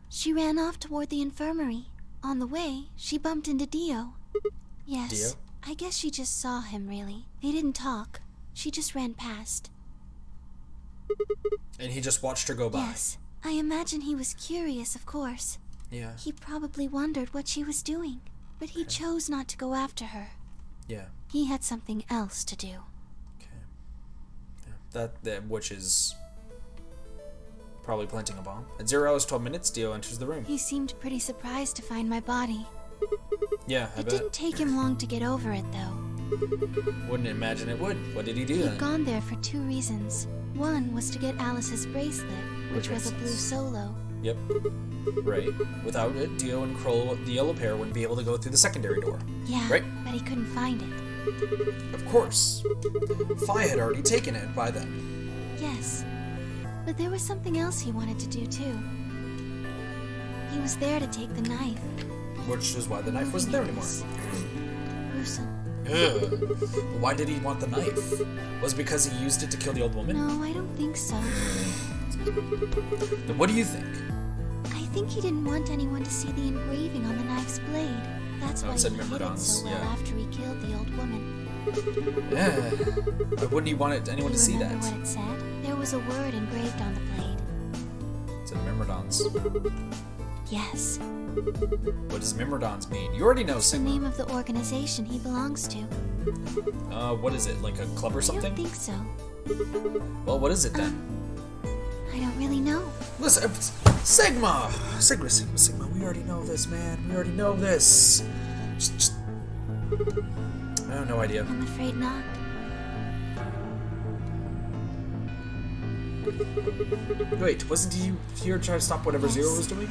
Speaker 7: She ran off toward the infirmary. On the way, she bumped into Dio. Yes.
Speaker 1: Dio?
Speaker 7: I guess she just saw him, really. They didn't talk. She just ran past.
Speaker 1: And he just watched her go by.
Speaker 7: Yes. I imagine he was curious, of course.
Speaker 1: Yeah.
Speaker 7: He probably wondered what she was doing. But he chose not to go after her.
Speaker 1: Yeah.
Speaker 7: He had something else to do.
Speaker 1: Okay. Yeah. That which is probably planting a bomb. At 0 hours, 12 minutes, Dio enters the room.
Speaker 7: He seemed pretty surprised to find my body.
Speaker 1: Yeah, I
Speaker 7: It
Speaker 1: bet.
Speaker 7: didn't take him long to get over it, though.
Speaker 1: Wouldn't imagine it would. What did he do
Speaker 7: He'd
Speaker 1: then?
Speaker 7: gone there for 2 reasons. One was to get Alice's bracelet, which was a
Speaker 1: makes
Speaker 7: blue
Speaker 1: sense.
Speaker 7: solo.
Speaker 1: Yep. Right. Without it, Dio and Kroll, the yellow pair, wouldn't be able to go through the secondary door.
Speaker 7: Yeah,
Speaker 1: Right.
Speaker 7: but he couldn't find it.
Speaker 1: Of course. Fi had already taken it by then.
Speaker 7: Yes. But there was something else he wanted to do, too. He was there to take the knife.
Speaker 1: Which is why the knife wasn't there anymore.
Speaker 7: Gruesome.
Speaker 1: Ugh. Why did he want the knife? Was it because he used it to kill the old woman?
Speaker 7: No, I don't think so.
Speaker 1: Then what do you think?
Speaker 7: I think he didn't want anyone to see the engraving on the knife's blade. That's
Speaker 1: Oh,
Speaker 7: why
Speaker 1: it
Speaker 7: he
Speaker 1: said
Speaker 7: hid it
Speaker 1: Myrmidons,
Speaker 7: so well
Speaker 1: yeah.
Speaker 7: after he killed the old woman.
Speaker 1: Yeah. Why wouldn't he want anyone
Speaker 7: Do
Speaker 1: to see
Speaker 7: you
Speaker 1: that?
Speaker 7: remember what it said? There was a word engraved on the blade.
Speaker 1: It said Myrmidons.
Speaker 7: Yes.
Speaker 1: What does Myrmidons mean? You already know,
Speaker 7: The
Speaker 1: Sigma.
Speaker 7: name of the organization he belongs to.
Speaker 1: What is it? Like a club or
Speaker 7: I
Speaker 1: something?
Speaker 7: don't think so.
Speaker 1: Well, what is it then?
Speaker 7: I don't really know.
Speaker 1: Listen, Sigma! Sigma, we already know this, man. We already know this. Just... I have no idea.
Speaker 7: I'm afraid not.
Speaker 1: Wait, wasn't he here trying to stop whatever
Speaker 7: Yes.
Speaker 1: Zero was doing?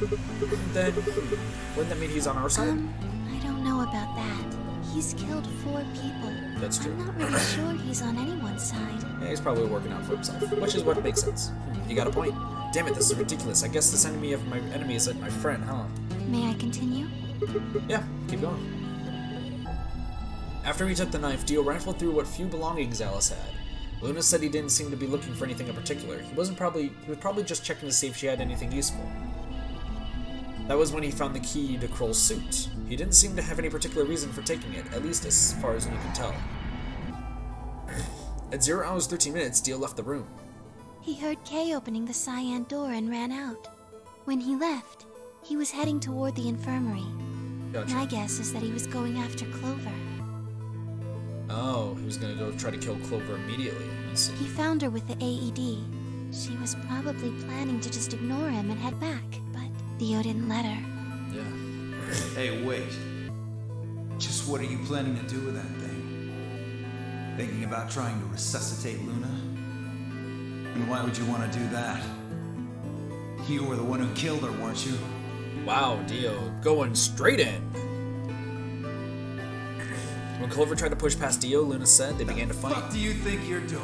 Speaker 1: Then, wouldn't that mean he's on our side?
Speaker 7: I don't know about that. He's killed 4 people.
Speaker 1: That's true.
Speaker 7: I'm not really sure he's on anyone's side.
Speaker 1: Yeah, he's probably working out for himself, which is what makes sense. You got a point. Damn it, this is ridiculous. I guess this enemy of my enemy is like my friend, huh?
Speaker 7: May I continue?
Speaker 1: Yeah, keep going. After he took the knife, Dio rifled through what few belongings Alice had. Luna said he didn't seem to be looking for anything in particular. He was probably just checking to see if she had anything useful. That was when he found the key to Kroll's suit. He didn't seem to have any particular reason for taking it, at least as far as you can tell. At 0 hours 13 minutes, Dio left the room.
Speaker 7: He heard Kay opening the cyan door and ran out. When he left, he was heading toward the infirmary.
Speaker 1: Gotcha.
Speaker 7: My guess is that he was going after Clover.
Speaker 1: Oh, he was gonna go try to kill Clover immediately. I see.
Speaker 7: He found her with the AED. She was probably planning to just ignore him and head back, but Theo didn't let her.
Speaker 1: Yeah.
Speaker 3: Hey, wait.
Speaker 10: Just what are you planning to do with that thing? Thinking about trying to resuscitate Luna? And why would you want to do that? You were the one who killed her, weren't you?
Speaker 1: Wow, Dio, going straight in. When Clover tried to push past Dio, Luna said they began to fight.
Speaker 10: What do you think you're doing?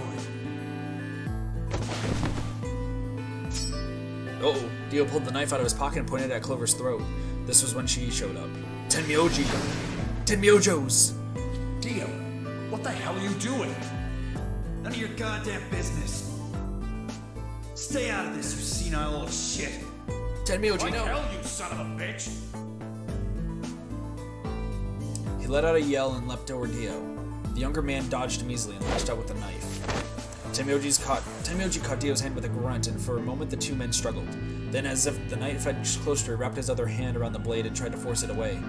Speaker 1: Uh-oh, Dio pulled the knife out of his pocket and pointed it at Clover's throat. This was when she showed up. Tenmyoji! Tenmyojos!
Speaker 10: Dio, what the hell are you doing?
Speaker 3: None of your goddamn business. Stay out of this, you senile little shit.
Speaker 1: Tenmyoji,
Speaker 4: What
Speaker 1: no!
Speaker 4: hell, you son of a bitch?
Speaker 1: He let out a yell and leapt toward Dio. The younger man dodged him easily and lashed out with a knife. Tenmyoji caught Dio's hand with a grunt, and for a moment the two men struggled. Then, as if the knife edged closer, he wrapped his other hand around the blade and tried to force it away.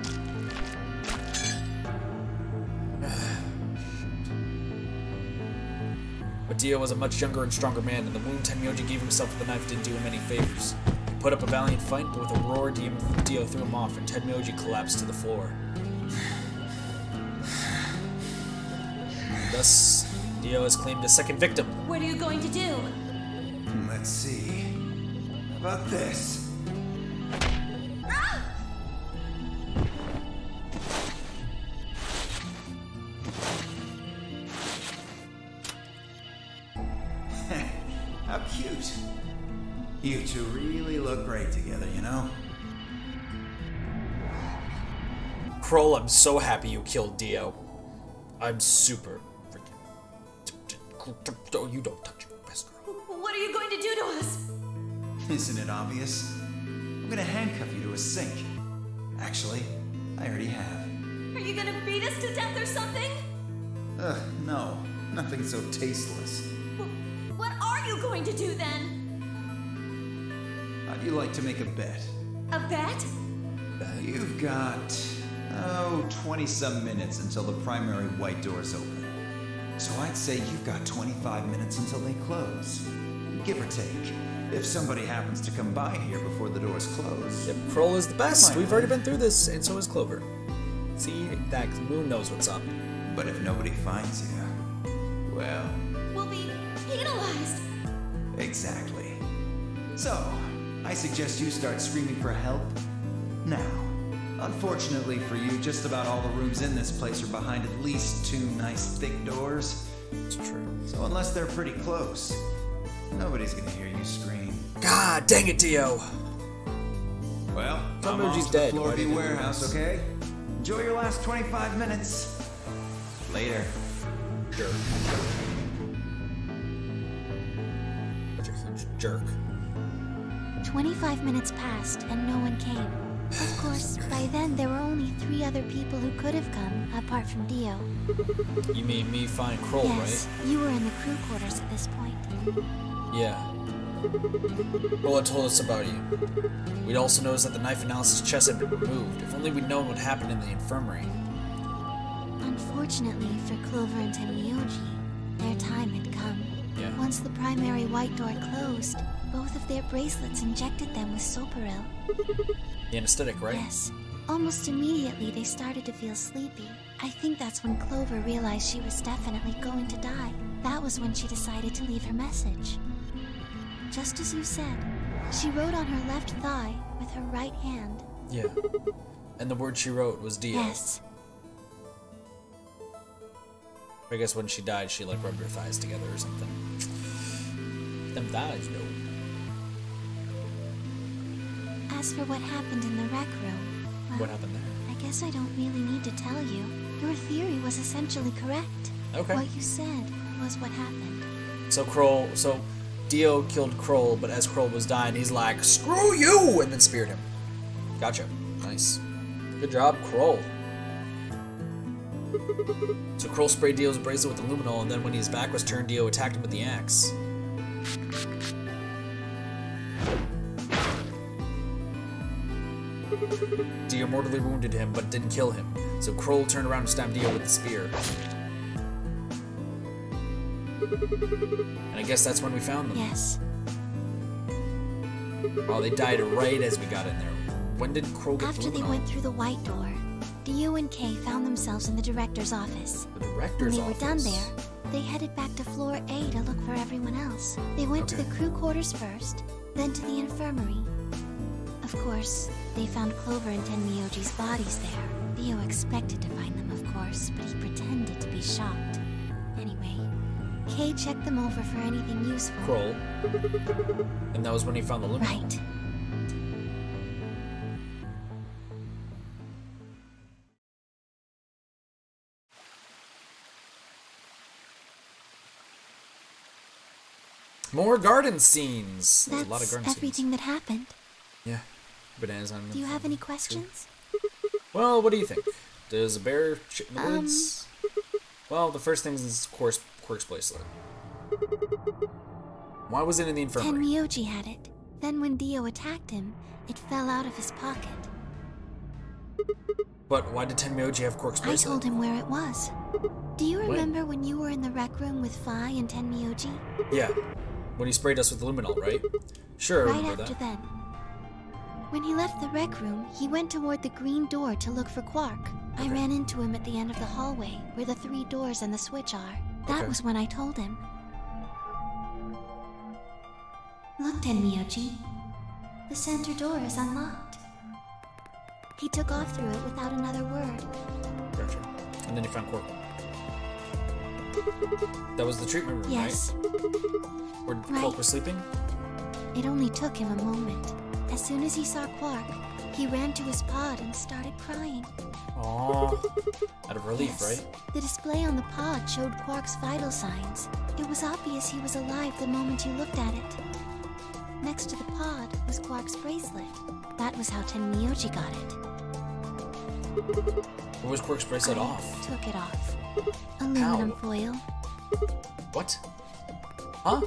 Speaker 1: But Dio was a much younger and stronger man, and the wound Tenmyoji gave himself with the knife didn't do him any favors. He put up a valiant fight, but with a roar, Dio threw him off, and Tenmyoji collapsed to the floor. Thus, Dio has claimed a second victim.
Speaker 6: What are you going to do?
Speaker 10: Let's see. How about this? How cute. You two really look great together, you know?
Speaker 1: Kroll, I'm so happy you killed Dio. I'm super freaking... Oh, you don't touch your best girl.
Speaker 6: What are you going to do to us?
Speaker 10: Isn't it obvious? I'm gonna handcuff you to a sink. Actually, I already have.
Speaker 6: Are you gonna beat us to death or something?
Speaker 10: No. Nothing so tasteless.
Speaker 6: What are you going to do then?
Speaker 10: How'd you like to make a bet?
Speaker 6: A bet?
Speaker 10: You've got, 20-some minutes until the primary white doors open. So I'd say you've got 25 minutes until they close. Give or take. If somebody happens to come by here before the doors close.
Speaker 1: Yep, Kroll is the best. We've already been through this, and so is Clover. See, that Moon knows what's up.
Speaker 10: But if nobody finds you, well...
Speaker 6: We'll be penalized.
Speaker 10: Exactly. So, I suggest you start screaming for help now. Unfortunately for you, just about all the rooms in this place are behind at least 2 nice thick doors.
Speaker 1: It's true.
Speaker 10: So unless they're pretty close, nobody's gonna hear you scream.
Speaker 1: God dang it, Dio!
Speaker 10: Well,
Speaker 1: Tenmyoji's
Speaker 10: I'm
Speaker 1: dead.
Speaker 10: Floor
Speaker 1: Why
Speaker 10: B
Speaker 1: did he
Speaker 10: warehouse,
Speaker 1: lose?
Speaker 10: okay? Enjoy your last 25 minutes. Later.
Speaker 1: Jerk. Such a huge jerk.
Speaker 7: 25 minutes passed and no one came. Of course, by then there were only 3 other people who could have come, apart from Dio.
Speaker 1: You mean me find Kroll,
Speaker 7: Yes, you were in the crew quarters at this point.
Speaker 1: right? Yeah. Well, it told us about you. We'd also noticed that the knife in Alice's chest had been removed. If only we'd known what happened in the infirmary.
Speaker 7: Unfortunately for Clover and Tenmyoji, their time had come.
Speaker 1: Yeah.
Speaker 7: Once the primary white door closed, both of their bracelets injected them with Soparil.
Speaker 1: The anesthetic, right?
Speaker 7: Yes. Almost immediately, they started to feel sleepy. I think that's when Clover realized she was definitely going to die. That was when she decided to leave her message. Just as you said, she wrote on her left thigh with her right hand.
Speaker 1: Yeah. And the word she wrote was Dio.
Speaker 7: Yes.
Speaker 1: I guess when she died, she like rubbed her thighs together or something. Them thighs, no.
Speaker 7: As for what happened in the rec room, well,
Speaker 1: What happened there?
Speaker 7: I guess I don't really need to tell you. Your theory was essentially correct.
Speaker 1: Okay.
Speaker 7: What you said was what happened.
Speaker 1: So Dio killed Kroll, but as Kroll was dying, he's like, "Screw you!" and then speared him. Gotcha. Nice. Good job, Kroll. So Kroll sprayed Dio's bracelet with the luminol, and then when his back was turned, Dio attacked him with the axe. Dio mortally wounded him, but didn't kill him. So Kroll turned around and stabbed Dio with the spear. And I guess that's when we found them.
Speaker 7: Yes.
Speaker 1: Oh, they died right as we got in there. When did Kroll get
Speaker 7: After
Speaker 1: the
Speaker 7: they
Speaker 1: luminol?
Speaker 7: went through the white door, Dio and Kay found themselves in the director's office.
Speaker 1: The director's
Speaker 7: When they
Speaker 1: office?
Speaker 7: were done there, they headed back to floor A to look for everyone else. They went to the crew quarters first, then to the infirmary. Of course, they found Clover and Tenmyoji's bodies there. Dio expected to find them, of course, but he pretended to be shocked. Anyway, Kay checked them over for anything useful.
Speaker 1: Kroll. And that was when he found the luminol.
Speaker 7: Right.
Speaker 1: More garden scenes. There's a lot of garden
Speaker 7: That's everything that happened.
Speaker 1: Yeah. Bananas on the
Speaker 7: Do you have any questions?
Speaker 1: Well, what do you think? Does a bear shit in the woods? Well, the first thing is, of course, Quirk's bracelet. Why was it in the infirmary?
Speaker 7: Tenmyoji had it. Then when Dio attacked him, it fell out of his pocket.
Speaker 1: But why did Tenmyoji have Quirk's bracelet?
Speaker 7: I told him where it was. Do you remember when you were in the rec room with Phi and Tenmyoji?
Speaker 1: Yeah. When he sprayed us with luminol, right? Sure, I remember
Speaker 7: Right after
Speaker 1: that.
Speaker 7: then. When he left the rec room, he went toward the green door to look for Quark. I ran into him at the end of the hallway, where the 3 doors and the switch are. That was when I told him. Look, Tenmyoji. The center door is unlocked. He took off through it without another word.
Speaker 1: Gotcha. And then he found Quirk. That was the treatment room,
Speaker 7: Yes.
Speaker 1: right? Where Quirk was sleeping?
Speaker 7: It only took him a moment. As soon as he saw Quark, he ran to his pod and started crying.
Speaker 1: Aww. Out of relief,
Speaker 7: Yes.
Speaker 1: right?
Speaker 7: The display on the pod showed Quark's vital signs. It was obvious he was alive the moment you looked at it. Next to the pod was Quark's bracelet. That was how Tenmyoji got it.
Speaker 1: Or was Quirk's bracelet
Speaker 7: I
Speaker 1: off?
Speaker 7: took it off. Aluminum
Speaker 1: How?
Speaker 7: foil.
Speaker 1: What? Huh?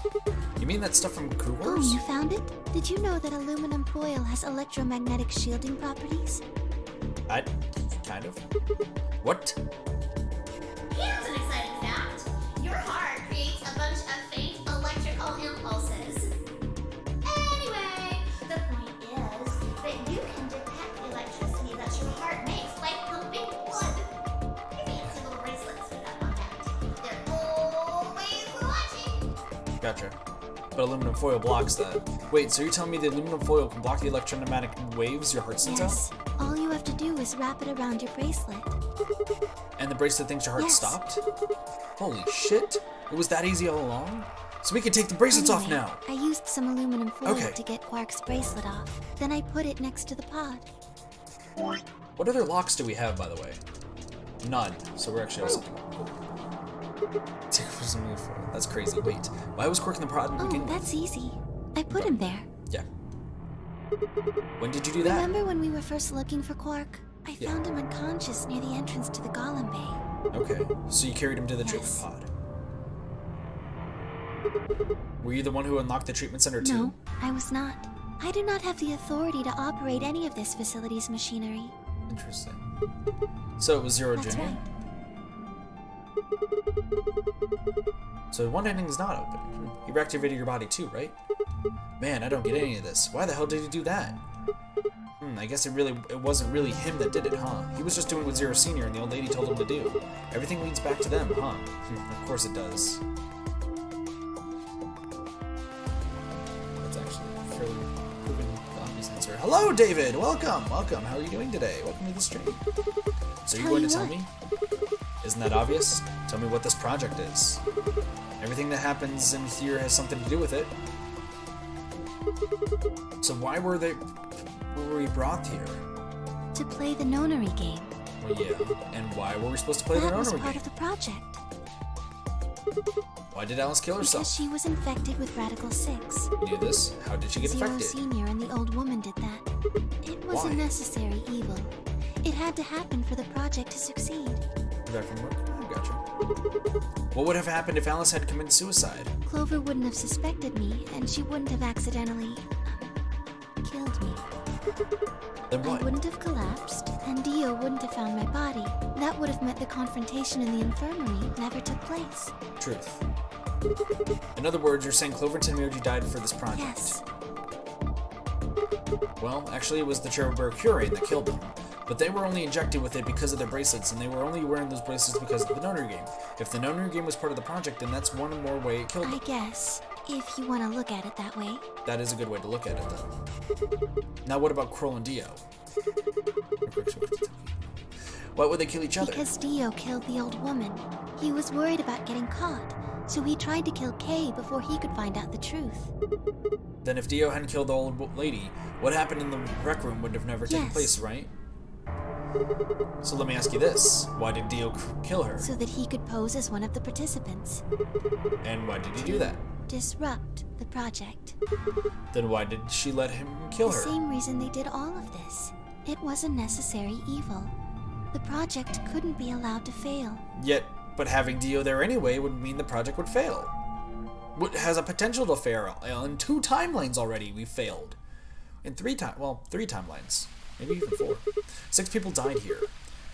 Speaker 1: You mean that stuff from Crew
Speaker 7: Oh,
Speaker 1: Wars?
Speaker 7: you found it? Did you know that aluminum foil has electromagnetic shielding properties?
Speaker 1: Kind of. What?
Speaker 6: Here's an exciting fact. Your heart creates a bunch of faint electrical impulses. Anyway, the point is that you can detect the electricity that your heart makes by pumping blood. Your fancy little bracelets pick up on that. They're always watching.
Speaker 1: Gotcha. But aluminum foil blocks that. Wait, so you're telling me the aluminum foil can block the electromagnetic waves your heart sends
Speaker 7: Yes.
Speaker 1: out?
Speaker 7: All you have to do is wrap it around your bracelet.
Speaker 1: And the bracelet thinks your heart
Speaker 7: Yes.
Speaker 1: stopped? Holy shit. It was that easy all along? So we can take the bracelets off
Speaker 7: Anyway,
Speaker 1: now.
Speaker 7: I used some aluminum foil
Speaker 1: Okay.
Speaker 7: to get Quark's bracelet off. Then I put it next to the pod.
Speaker 1: What other locks do we have, by the way? None. So we're actually also That's crazy. Wait, why was Quirk in the pod in the
Speaker 7: Oh,
Speaker 1: beginning?
Speaker 7: that's easy. I put him there.
Speaker 1: Yeah. When did you do that?
Speaker 7: Remember when we were first looking for Quark? I
Speaker 1: Yeah.
Speaker 7: found him unconscious near the entrance to the Golem Bay.
Speaker 1: Okay, so you carried him to the treatment pod. Were you the one who unlocked the treatment center too?
Speaker 7: No, I was not. I do not have the authority to operate any of this facility's machinery.
Speaker 1: Interesting. So it was Zero
Speaker 7: That's
Speaker 1: Jr.?
Speaker 7: right.
Speaker 1: So one ending is not open. He reactivated your body too, right? Man, I don't get any of this. Why the hell did he do that? I guess it wasn't really him that did it, huh? He was just doing what Zero Senior and the old lady told him to do. Everything leads back to them, huh? Of course it does. That's actually a fairly proven obvious answer. Hello, David! Welcome! Welcome! How are you doing today? Welcome to the stream. So you're going to tell me? Isn't that obvious? Tell me what this project is. Everything that happens in here has something to do with it. So why were we brought here?
Speaker 7: To play the Nonary Game.
Speaker 1: Well, yeah. And why were we supposed to play the
Speaker 7: That was
Speaker 1: Nonary
Speaker 7: part
Speaker 1: Game?
Speaker 7: of the project.
Speaker 1: Why did Alice kill herself?
Speaker 7: Because she was infected with Radical 6.
Speaker 1: You knew this? How did she get
Speaker 7: Zero
Speaker 1: infected?
Speaker 7: Senior and the old woman did that. It was
Speaker 1: Why?
Speaker 7: a necessary evil. It had to happen for the project to succeed.
Speaker 1: You back from work? I gotcha. What would have happened if Alice had committed suicide?
Speaker 7: Clover wouldn't have suspected me, and she wouldn't have accidentally killed me.
Speaker 1: Then
Speaker 7: I
Speaker 1: what?
Speaker 7: wouldn't have collapsed, and Dio wouldn't have found my body. That would have meant the confrontation in the infirmary never took place.
Speaker 1: Truth. In other words, you're saying Clover and Tenmyoji died for this project?
Speaker 7: Yes.
Speaker 1: Well, actually, it was the Cherubur Curate that killed them. But they were only injected with it because of their bracelets, and they were only wearing those bracelets because of the Nonary Game. If the Nonary Game was part of the project, then that's one more way it killed them.
Speaker 7: I guess, if you want to look at it that way.
Speaker 1: That is a good way to look at it, then. Now what about Kroll and Dio? Why would they kill each other?
Speaker 7: Because Dio killed the old woman. He was worried about getting caught, so he tried to kill Kay before he could find out the truth.
Speaker 1: Then if Dio hadn't killed the old lady, what happened in the rec room would have never taken place, right? So let me ask you this. Why did Dio kill her?
Speaker 7: So that he could pose as one of the participants.
Speaker 1: And why did he do that?
Speaker 7: Disrupt the project.
Speaker 1: Then why did she let him kill her?
Speaker 7: The same reason they did all of this. It was a necessary evil. The project couldn't be allowed to fail.
Speaker 1: Yet, but having Dio there anyway would mean the project would fail. What has a potential to fail? In 2 timelines already, we failed. In 3 timelines. Maybe even 4. 6 people died here.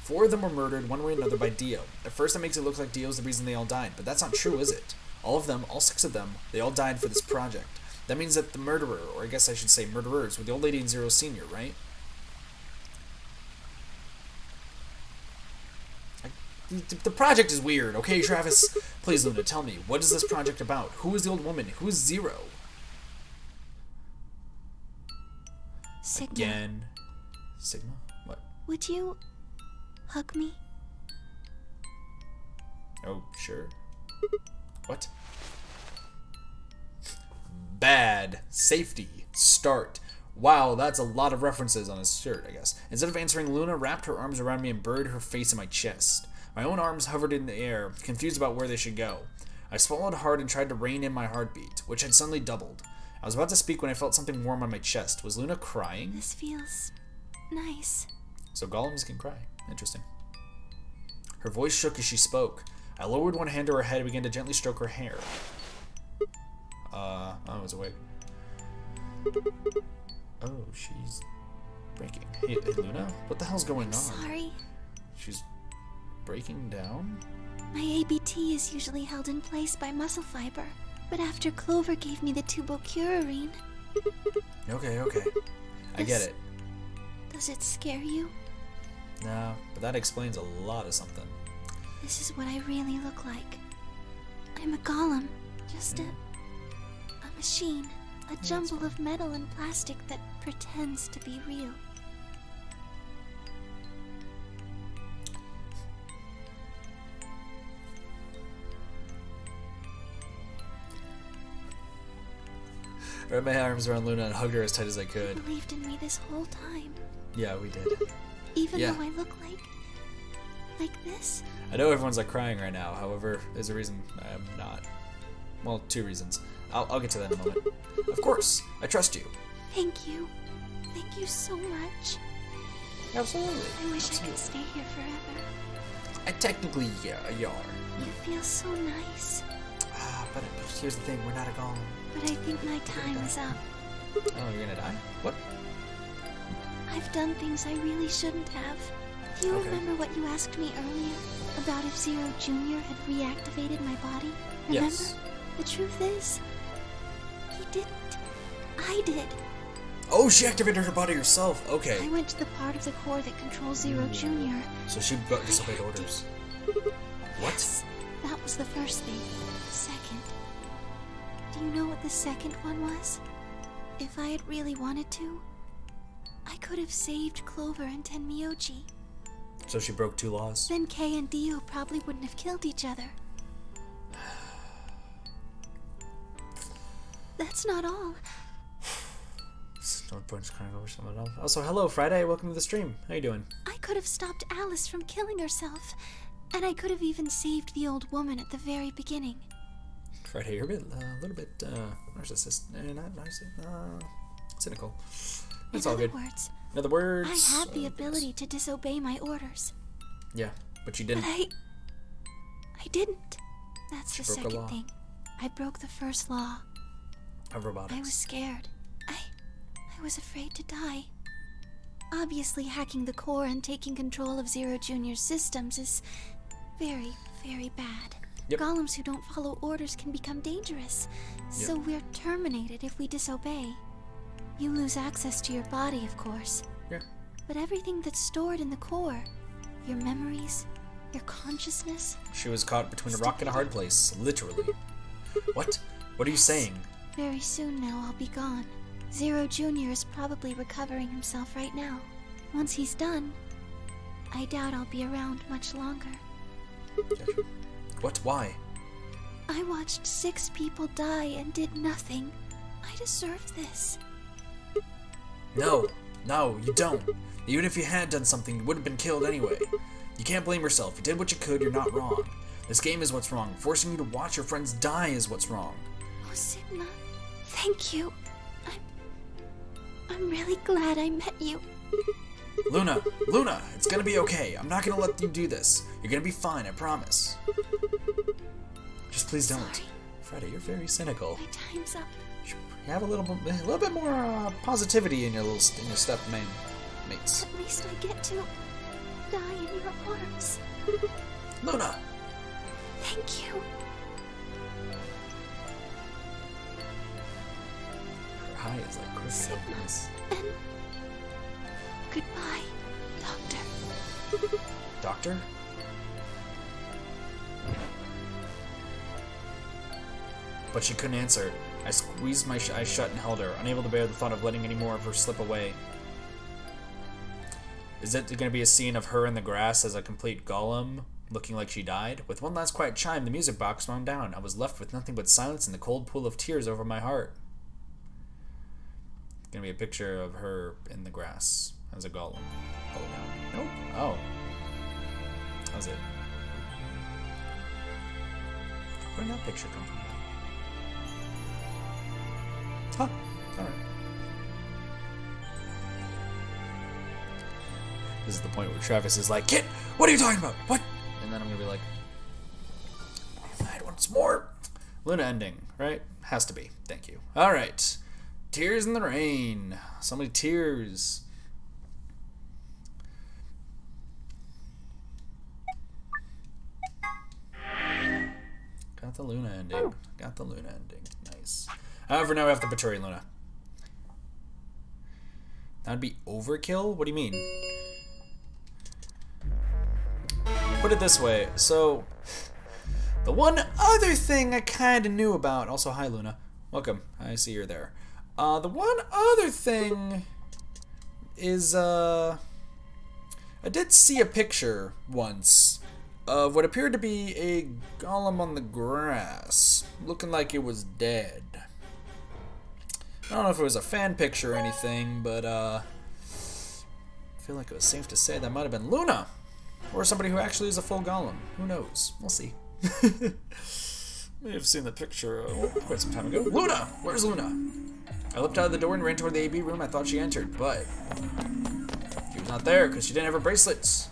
Speaker 1: 4 of them were murdered one way or another by Dio. At first it makes it look like Dio's the reason they all died, but that's not true, is it? All of them, all 6 of them, they all died for this project. That means that the murderer, or I guess I should say murderers, were the old lady and Zero Sr., right? The project is weird, okay, Travis? Please, Luna, tell me, what is this project about? Who is the old woman? Who is Zero?
Speaker 7: Sigma.
Speaker 1: Again. Sigma? What?
Speaker 7: Would you hug me?
Speaker 1: Oh, sure. What? Bad. Safety. Start. Wow, that's a lot of references on his shirt, I guess. Instead of answering, Luna wrapped her arms around me and buried her face in my chest. My own arms hovered in the air, confused about where they should go. I swallowed hard and tried to rein in my heartbeat, which had suddenly doubled. I was about to speak when I felt something warm on my chest. Was Luna crying?
Speaker 7: This feels nice.
Speaker 1: So golems can cry. Interesting. Her voice shook as she spoke. I lowered one hand to her head and began to gently stroke her hair. Oh, it was a wig. Oh, she's breaking. Hey, Luna? What the hell's going on?
Speaker 7: Sorry.
Speaker 1: She's breaking down?
Speaker 7: My ABT is usually held in place by muscle fiber, but after Clover gave me the tubocurarine...
Speaker 1: Okay. I get it.
Speaker 7: Does it scare you?
Speaker 1: No, but that explains a lot of something.
Speaker 7: This is what I really look like. I'm a golem. Just a machine. A jumble of metal and plastic that pretends to be real.
Speaker 1: I wrapped my arms around Luna and hugged her as tight as I could.
Speaker 7: You believed in me this whole time.
Speaker 1: Yeah, we did.
Speaker 7: Even though I look like this?
Speaker 1: I know everyone's like crying right now, however, there's a reason I am not. Well, 2 reasons. I'll get to that in a moment. Of course, I trust you.
Speaker 7: Thank you. Thank you so much.
Speaker 1: Absolutely.
Speaker 7: I wish I could stay here forever.
Speaker 1: Technically, yeah, you are.
Speaker 7: You feel so nice.
Speaker 1: But here's the thing, we're not a golem.
Speaker 7: But I think my time is up.
Speaker 1: Oh, you're gonna die? What?
Speaker 7: I've done things I really shouldn't have. Do you remember what you asked me earlier? About if Zero Jr. had reactivated my body? Remember?
Speaker 1: Yes.
Speaker 7: The truth is, he didn't. I did.
Speaker 1: Oh, she activated her body herself. Okay.
Speaker 7: I went to the part of the core that controls Zero Jr.
Speaker 1: So she disobeyed orders. What?
Speaker 7: Yes, that was the first thing. Second. Do you know what the second one was? If I had really wanted to, I could have saved Clover and Tenmyoji.
Speaker 1: So she broke 2 laws.
Speaker 7: Then Kay and Dio probably wouldn't have killed each other. That's not all.
Speaker 1: Also, hello, Friday. Welcome to the stream. How you doing?
Speaker 7: I could have stopped Alice from killing herself. And I could have even saved the old woman at the very beginning.
Speaker 1: Friday, you're a little bit narcissist. Not narcissist. Cynical. It's all good. In other words,
Speaker 7: I had the ability to disobey my orders.
Speaker 1: Yeah, but you didn't.
Speaker 7: But I didn't. That's the second thing. I broke the first law.
Speaker 1: Of robotics.
Speaker 7: I was scared. I was afraid to die. Obviously, hacking the core and taking control of Zero Jr.'s systems is very, very bad.
Speaker 1: Yep.
Speaker 7: Golems who don't follow orders can become dangerous. So we're terminated if we disobey. You lose access to your body, of course.
Speaker 1: Yeah.
Speaker 7: but everything that's stored in the core, your memories, your consciousness.
Speaker 1: She was caught between a rock and a hard place, literally. What? What are you saying?
Speaker 7: Very soon now I'll be gone. Zero Jr. is probably recovering himself right now. Once he's done, I doubt I'll be around much longer.
Speaker 1: What? Why?
Speaker 7: I watched 6 people die and did nothing. I deserve this.
Speaker 1: No, you don't. Even if you had done something, you wouldn't have been killed anyway. You can't blame yourself. You did what you could, you're not wrong. This game is what's wrong. Forcing you to watch your friends die is what's wrong.
Speaker 7: Oh, Sigma, thank you. I'm really glad I met you.
Speaker 1: Luna, it's gonna be okay. I'm not gonna let you do this. You're gonna be fine, I promise. Just please don't.
Speaker 7: Sorry.
Speaker 1: Freddy, you're very cynical.
Speaker 7: My time's up.
Speaker 1: You have a little bit more positivity in your step mates.
Speaker 7: At least I get to die in your arms.
Speaker 1: Luna!
Speaker 7: Thank you.
Speaker 1: Her eye is like crystal.
Speaker 7: And goodbye, Doctor.
Speaker 1: Doctor? But she couldn't answer. I squeezed my eyes shut and held her, unable to bear the thought of letting any more of her slip away. Is it going to be a scene of her in the grass as a complete golem, looking like she died? With one last quiet chime, the music box wound down. I was left with nothing but silence and the cold pool of tears over my heart. It's going to be a picture of her in the grass as a golem. Oh, no. Nope. Oh. That was it. Where did that picture come from? Huh. Alright. This is the point where Travis is like, "Kid, what are you talking about? What?" And then I'm gonna be like, "I want some more." Luna ending, right? Has to be. Thank you. Alright. Tears in the rain. So many tears. Got the Luna ending. Got the Luna ending. Nice. However, now we have to betray Luna. That'd be overkill? What do you mean? Put it this way. So, the one other thing I kind of knew about... Also, hi, Luna. Welcome. I see you're there. The one other thing is... I did see a picture once of what appeared to be a golem on the grass, looking like it was dead. I don't know if it was a fan picture or anything, but I feel like it was safe to say that might have been Luna, or somebody who actually is a full golem. Who knows? We'll see. May have seen the picture quite some time ago. Luna! Where's Luna? I leapt out of the door and ran toward the AB room I thought she entered, but she was not there because she didn't have her bracelets.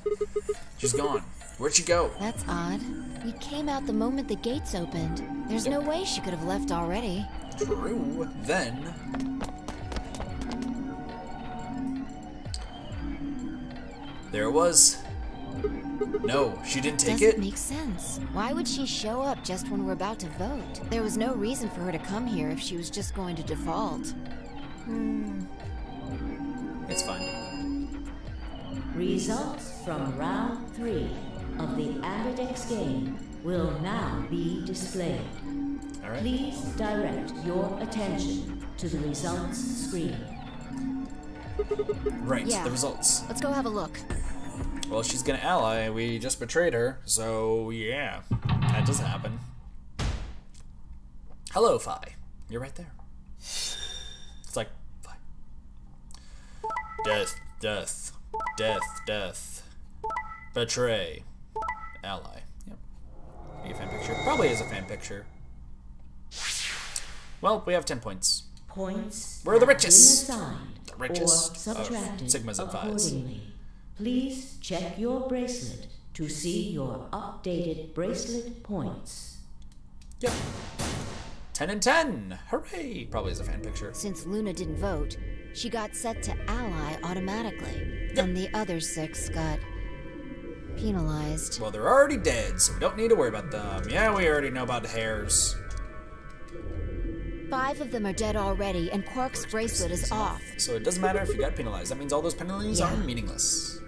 Speaker 1: She's gone. Where'd she go?
Speaker 2: That's odd. We came out the moment the gates opened. There's no way she could have left already.
Speaker 1: True. Then... there it was. No, she didn't take it?
Speaker 2: Doesn't make sense. Why would she show up just when we're about to vote? There was no reason for her to come here if she was just going to default.
Speaker 1: It's fine.
Speaker 9: Results from round 3 of the Amberdex game will now be displayed.
Speaker 1: All right.
Speaker 9: Please direct your attention to the results screen.
Speaker 1: Right,
Speaker 2: Yeah.
Speaker 1: the results.
Speaker 2: Let's go have a look.
Speaker 1: Well, she's gonna ally. We just betrayed her, so yeah, that doesn't happen. Hello, Phi. You're right there. It's like Phi. Death, death, death, death. Betray. Ally. Yep. Be a fan picture. Probably is a fan picture. Well, we have 10 points.
Speaker 9: Points
Speaker 1: We're the
Speaker 9: have been
Speaker 1: richest.
Speaker 9: assigned
Speaker 1: The richest
Speaker 9: or subtracted
Speaker 1: of Sigmas and Phis.
Speaker 9: accordingly. Please check your bracelet to see your updated bracelet points.
Speaker 1: Yep. 10 and 10. Hooray! Probably is a fan picture.
Speaker 2: Since Luna didn't vote, she got set to ally automatically.
Speaker 1: Yep.
Speaker 2: And the other 6 got penalized.
Speaker 1: Well, they're already dead, so we don't need to worry about them. Yeah, we already know about the hairs.
Speaker 2: 5 of them are dead already, and Quark's bracelet is off.
Speaker 1: So it doesn't matter if you got penalized. That means all those penalties are meaningless.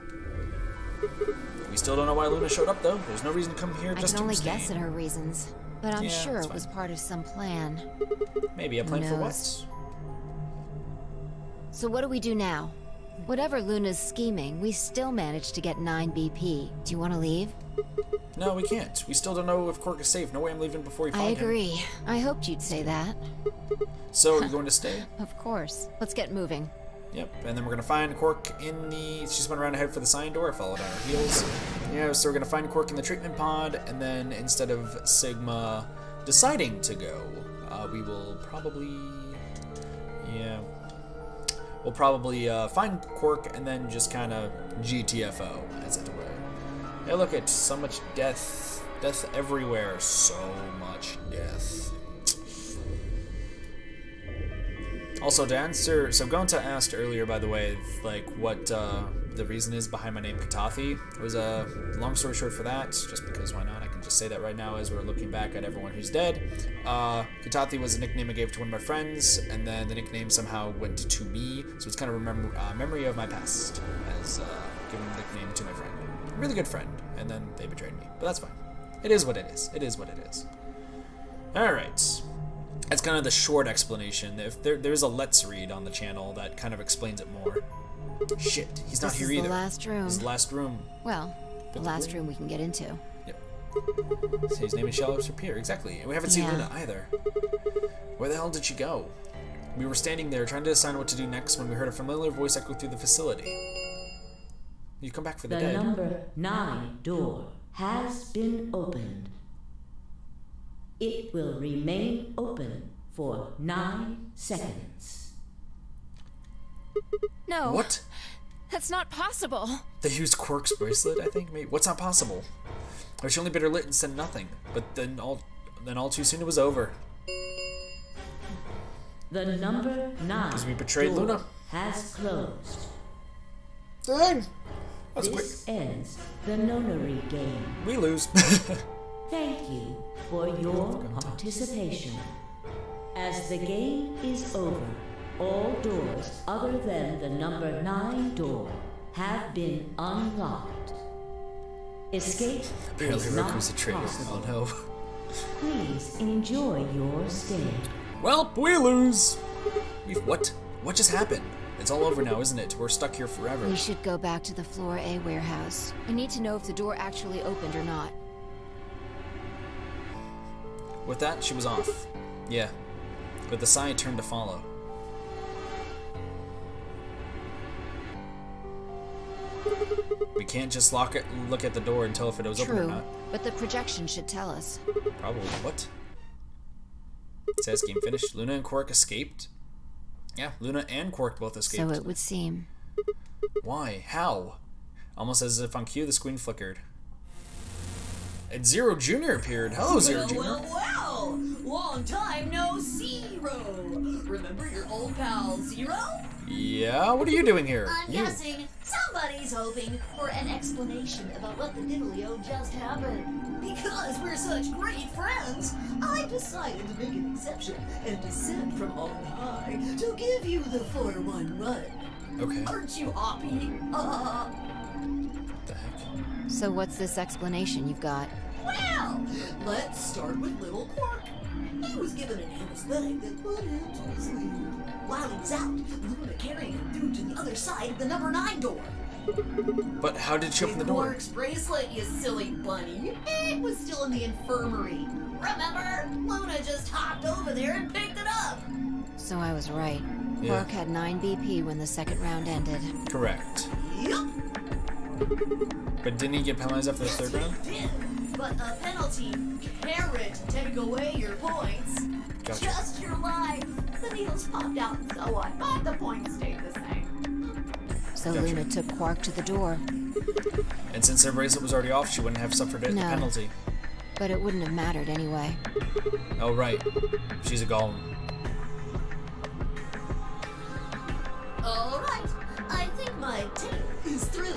Speaker 1: We still don't know why Luna showed up, though. There's no reason to come here just to
Speaker 2: I can only
Speaker 1: abstain.
Speaker 2: guess at her reasons, but I'm sure it was part of some plan.
Speaker 1: Maybe a plan for what?
Speaker 2: So what do we do now? Whatever Luna's scheming, we still managed to get 9 BP. Do you want to leave?
Speaker 1: No, we can't. We still don't know if Quark is safe. No way I'm leaving before we find him.
Speaker 2: I agree. I hoped you'd say that.
Speaker 1: So, are you going to stay?
Speaker 2: Of course. Let's get moving.
Speaker 1: Yep, and then we're going to find Quark in the... She just went around ahead for the sign door, followed on her heels. Yeah, so we're going to find Quark in the treatment pod, and then instead of Sigma deciding to go, we will probably... Yeah... We'll probably find Quark and then just kind of GTFO, as it were. Hey, look at so much death. Death everywhere. So much death. Also, to answer... So Gonta asked earlier, by the way, like, what the reason is behind my name Katathi. It was a long story short for that, just because why not? I can just say that right now as we're looking back at everyone who's dead. Katathi was a nickname I gave to one of my friends, and then the nickname somehow went to me, so it's kind of a memory of my past, as giving the nickname to my friend. A really good friend, and then they betrayed me, but that's fine. It is what it is. It is what it is. Alright. That's kind of the short explanation. If there's a Let's Read on the channel that kind of explains it more. Shit, he's not here either.
Speaker 2: This is the last room.
Speaker 1: This is the last room.
Speaker 2: Well, the last room we can get into.
Speaker 1: Yep. So his name is Shall Appear, exactly. And we haven't seen Luna either. Where the hell did she go? We were standing there trying to decide what to do next when we heard a familiar voice echo through the facility. You come back for the dead.
Speaker 9: The number 9 door has been opened. It will remain open for 9 seconds.
Speaker 2: No.
Speaker 1: What?
Speaker 2: That's not possible.
Speaker 1: They used Quark's bracelet, I think? Maybe. What's not possible? Or she only better lit and said nothing. But then all too soon it was over.
Speaker 9: The number 9
Speaker 1: because we betrayed
Speaker 9: door
Speaker 1: Luna.
Speaker 9: Has closed.
Speaker 1: Dang! That's
Speaker 9: this ends the Nonary game.
Speaker 1: We lose.
Speaker 9: Thank you for your participation. As the game is over, all doors other than the number 9 door have been unlocked. Escape is not possible.
Speaker 1: Oh no.
Speaker 9: Please enjoy your stay.
Speaker 1: Well, we lose. What? What just happened? It's all over now, isn't it? We're stuck here forever.
Speaker 2: We should go back to the Floor A warehouse. I need to know if the door actually opened or not.
Speaker 1: With that, she was off. Yeah. But the sign turned to follow. We can't just look at the door and tell if it was open or not.
Speaker 2: But the projection should tell us.
Speaker 1: Probably. What? It says game finished. Luna and Quark escaped? Yeah, Luna and Quark both escaped.
Speaker 2: So it would seem.
Speaker 1: Why? How? Almost as if on cue, the screen flickered. And Zero Jr. appeared. Hello, Zero Jr.
Speaker 11: Well, long time no Zero. Remember your old pal Zero?
Speaker 1: Yeah, what are you doing here?
Speaker 11: I'm guessing somebody's hoping for an explanation about what the diddly-o just happened. Because we're such great friends, I decided to make an exception and descend from on high to give you the 4-1 run.
Speaker 1: Okay.
Speaker 11: Aren't you happy?
Speaker 1: What the heck?
Speaker 2: So what's this explanation you've got?
Speaker 11: Well, let's start with little Quark. He was given an anesthetic that put him to sleep. While he was out, Luna carried him through to the other side of the number 9 door.
Speaker 1: But how did she open the door?
Speaker 11: Quark's bracelet, you silly bunny. It was still in the infirmary. Remember? Luna just hopped over there and picked it up.
Speaker 2: So I was right.
Speaker 1: Yeah.
Speaker 2: Quark had 9 BP when the second round ended.
Speaker 1: Correct.
Speaker 11: Yep.
Speaker 1: But didn't he get penalized after the third round?
Speaker 11: He did, but a penalty can't take away your points.
Speaker 1: Gotcha.
Speaker 11: Just your life. The needles popped out and so on, but the points stayed the same.
Speaker 2: So
Speaker 1: Gotcha.
Speaker 2: Luna took Quark to the door.
Speaker 1: And since her bracelet was already off, she wouldn't have suffered the penalty.
Speaker 2: But it wouldn't have mattered anyway.
Speaker 1: Oh, right. She's a golem.
Speaker 11: Alright, I think my tape is through.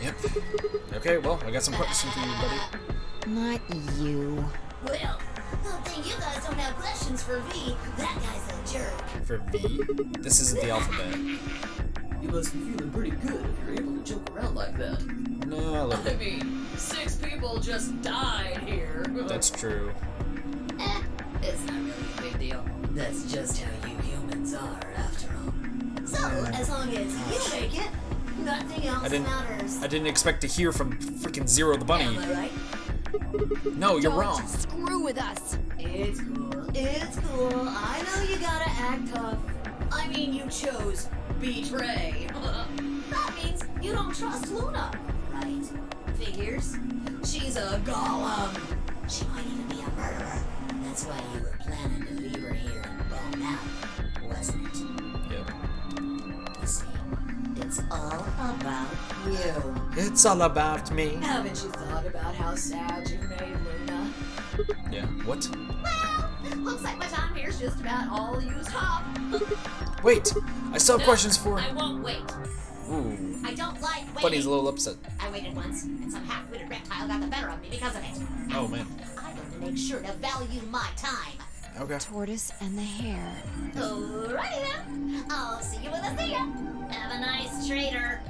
Speaker 1: Yep. Okay, well, I got some questions for you, buddy.
Speaker 2: Not you.
Speaker 11: Well, Good thing you guys don't have questions for V. That guy's a jerk.
Speaker 1: For V? This isn't the alphabet.
Speaker 11: You must be feeling pretty good if you're able to joke around like that.
Speaker 1: No, a little bit.
Speaker 11: I mean, 6 people just died here.
Speaker 1: That's true.
Speaker 11: It's not really a big deal. That's just how you humans are, after all. So, as long as you make it, nothing else matters.
Speaker 1: I didn't expect to hear from freaking Zero the Bunny.
Speaker 11: Am I right?
Speaker 1: No, you're wrong.
Speaker 2: Screw with us.
Speaker 11: It's cool. It's cool. I know you gotta act tough. I mean, you chose betray. That means you don't trust Luna, right? Figures. She's a golem. She might even be a murderer. That's why you were planning to leave her here and bone out, wasn't it?
Speaker 1: Yep.
Speaker 11: You see, it's all about you.
Speaker 1: It's all about me.
Speaker 11: Haven't you thought about how sad you've made Luna?
Speaker 1: Yeah, what?
Speaker 11: Well, looks like my time here's just about all used up.
Speaker 1: Wait, I still have questions for...
Speaker 6: I won't wait.
Speaker 1: Ooh.
Speaker 6: I don't like waiting.
Speaker 1: Bunny's a little upset.
Speaker 6: I waited once, and some half-witted reptile got the better of me because of it.
Speaker 1: Oh, man.
Speaker 6: I'm going to make sure to value my time.
Speaker 1: Okay.
Speaker 2: Tortoise and the hare.
Speaker 6: Alrighty then. I'll see you when I see ya. Have a nice trader.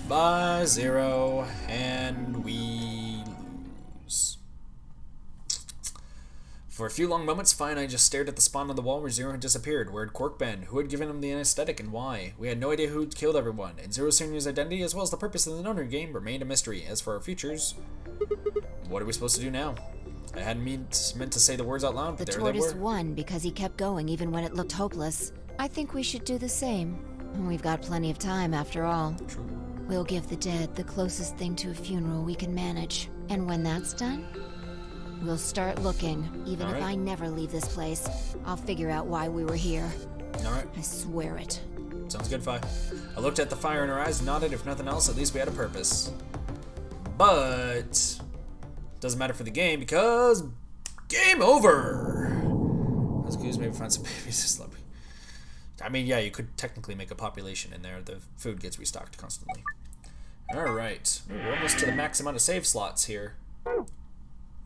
Speaker 1: Bye, Zero, and we lose. For a few long moments, Fine I just stared at the spot on the wall where Zero had disappeared. Where had Quark been? Who had given him the anesthetic and why? We had no idea who'd killed everyone, and Zero Senior's identity as well as the purpose of the Nonary game remained a mystery. As for our futures, what are we supposed to do now? I hadn't meant to say the words out loud, but
Speaker 2: The
Speaker 1: there they
Speaker 2: tortoise
Speaker 1: were.
Speaker 2: won because he kept going even when it looked hopeless. I think we should do the same. We've got plenty of time after all.
Speaker 1: True.
Speaker 2: We'll give the dead the closest thing to a funeral we can manage. And when that's done, we'll start looking. Even if I never leave this place, I'll figure out why we were here.
Speaker 1: Alright.
Speaker 2: I swear it.
Speaker 1: Sounds good, Fi. I looked at the fire in her eyes and nodded. If nothing else, at least we had a purpose. But doesn't matter for the game because game over. Excuse me, find some babies to slumber. I mean, yeah, you could technically make a population in there. The food gets restocked constantly. Alright. We're almost to the max amount of save slots here.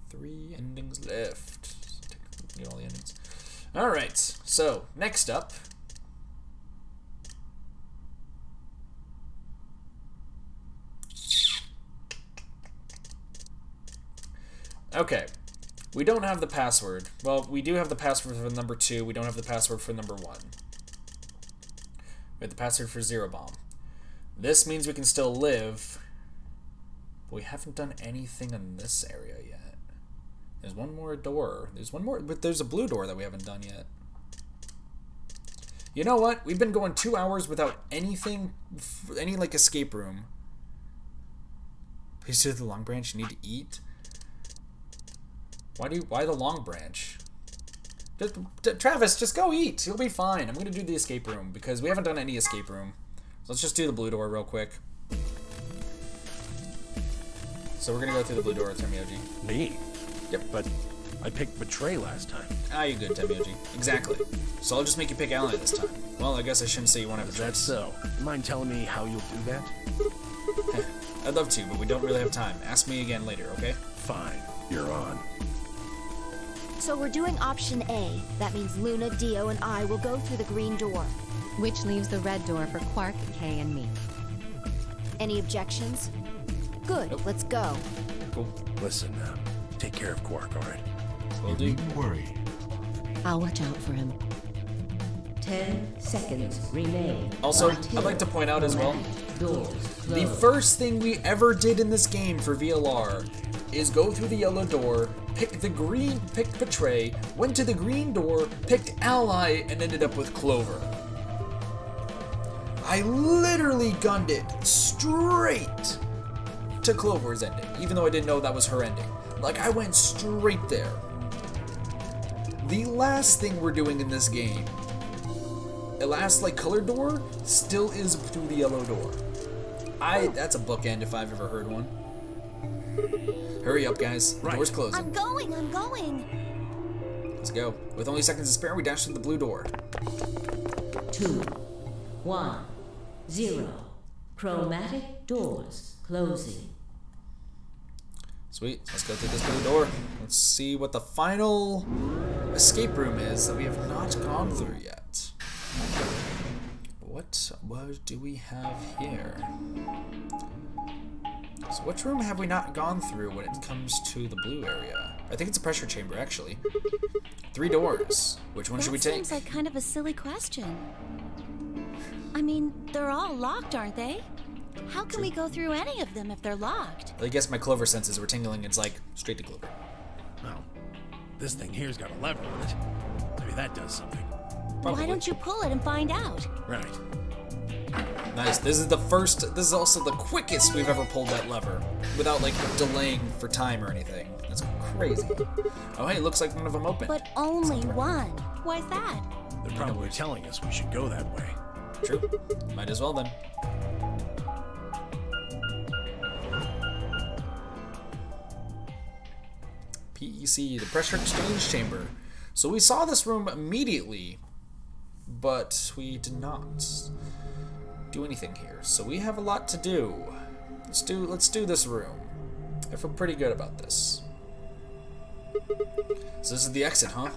Speaker 1: 3 endings left. Technically, get all the endings. Alright, so next up. Okay. We don't have the password. Well, we do have the password for number 2. We don't have the password for number 1. We have the password for Zero Bomb. This means we can still live, but we haven't done anything in this area yet. There's one more door. There's one more, but there's a blue door that we haven't done yet. You know what? We've been going 2 hours without anything, any like escape room. Please do the long branch. You need to eat. Why the long branch? Travis, just go eat. You'll be fine. I'm gonna do the escape room because we haven't done any escape room. So let's just do the blue door real quick. So we're gonna go through the blue door with Temioji.
Speaker 4: Me?
Speaker 1: Yep.
Speaker 4: But I picked Betray last time.
Speaker 1: Ah, you good, Temioji. Exactly. So I'll just make you pick Ally this time. Well, I guess I shouldn't say you won't have a choice.
Speaker 4: That's so. You mind telling me how you'll do that?
Speaker 1: I'd love to, but we don't really have time. Ask me again later, okay?
Speaker 4: Fine. You're on.
Speaker 2: So we're doing option A. That means Luna, Dio, and I will go through the green door.
Speaker 12: Which leaves the red door for Quark, Kay, and me.
Speaker 2: Any objections? Good, let's go.
Speaker 1: Cool.
Speaker 4: Listen, take care of Quark, alright?
Speaker 1: Will do.
Speaker 5: Needn't worry.
Speaker 12: I'll watch out for him.
Speaker 9: 10 seconds remain.
Speaker 1: Also, I'd like to point out as well,
Speaker 9: Doors
Speaker 1: the
Speaker 9: closed.
Speaker 1: first thing we ever did in this game for VLR is go through the yellow door, picked Betray, went to the green door, picked Ally, and ended up with Clover. I literally gunned it straight to Clover's ending, even though I didn't know that was her ending. Like, I went straight there. The last thing we're doing in this game, the last, like, colored door, still is through the yellow door. That's a bookend if I've ever heard one. Hurry up, guys. The door's closing.
Speaker 7: I'm going.
Speaker 1: Let's go. With only seconds to spare, we dash through the blue door.
Speaker 9: 2, 1, 0. Chromatic doors closing.
Speaker 1: Sweet. Let's go through this blue door. Let's see what the final escape room is that we have not gone through yet. What do we have here? So which room have we not gone through when it comes to the blue area? I think it's a pressure chamber, actually. 3 doors. Which one should we take?
Speaker 6: That seems like kind of a silly question. I mean, they're all locked, aren't they? How can we go through any of them if they're locked?
Speaker 1: I guess my Clover senses were tingling. It's like straight to Clover.
Speaker 4: Well, this thing here's got a lever on it. Maybe that does something.
Speaker 1: Probably.
Speaker 6: Why don't you pull it and find out?
Speaker 4: Right.
Speaker 1: Nice. This is the first. This is also the quickest we've ever pulled that lever without like delaying for time or anything. That's crazy. Oh, hey, looks like one of them open.
Speaker 6: But only one. Why's that?
Speaker 4: They're probably telling us we should go that way.
Speaker 1: True. Might as well then. PEC, the pressure exchange chamber. So we saw this room immediately, but we did not do anything here. So we have a lot to do. Let's do this room. I feel pretty good about this. So this is the exit, huh?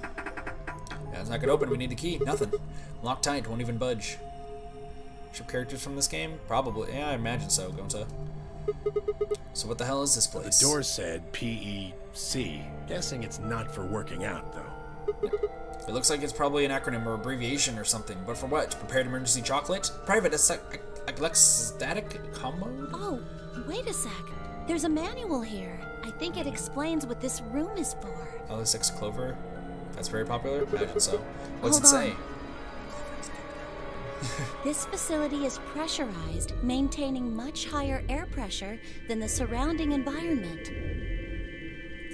Speaker 1: Yeah, it's not gonna open. We need a key. Nothing. Locked tight. Won't even budge. Ship characters from this game? Probably. Yeah, I imagine so. Gonta. So what the hell is this place?
Speaker 4: The door said PEC. Guessing it's not for working out, though.
Speaker 1: It looks like it's probably an acronym or abbreviation or something. But for what? Prepared emergency chocolate? Private static combo?
Speaker 6: Oh, wait a sec. There's a manual here. I think it explains what this room is for.
Speaker 1: LS6 Clover? That's very popular? Imagine so. What's
Speaker 6: Hold
Speaker 1: it say?
Speaker 6: on. This facility is pressurized, maintaining much higher air pressure than the surrounding environment.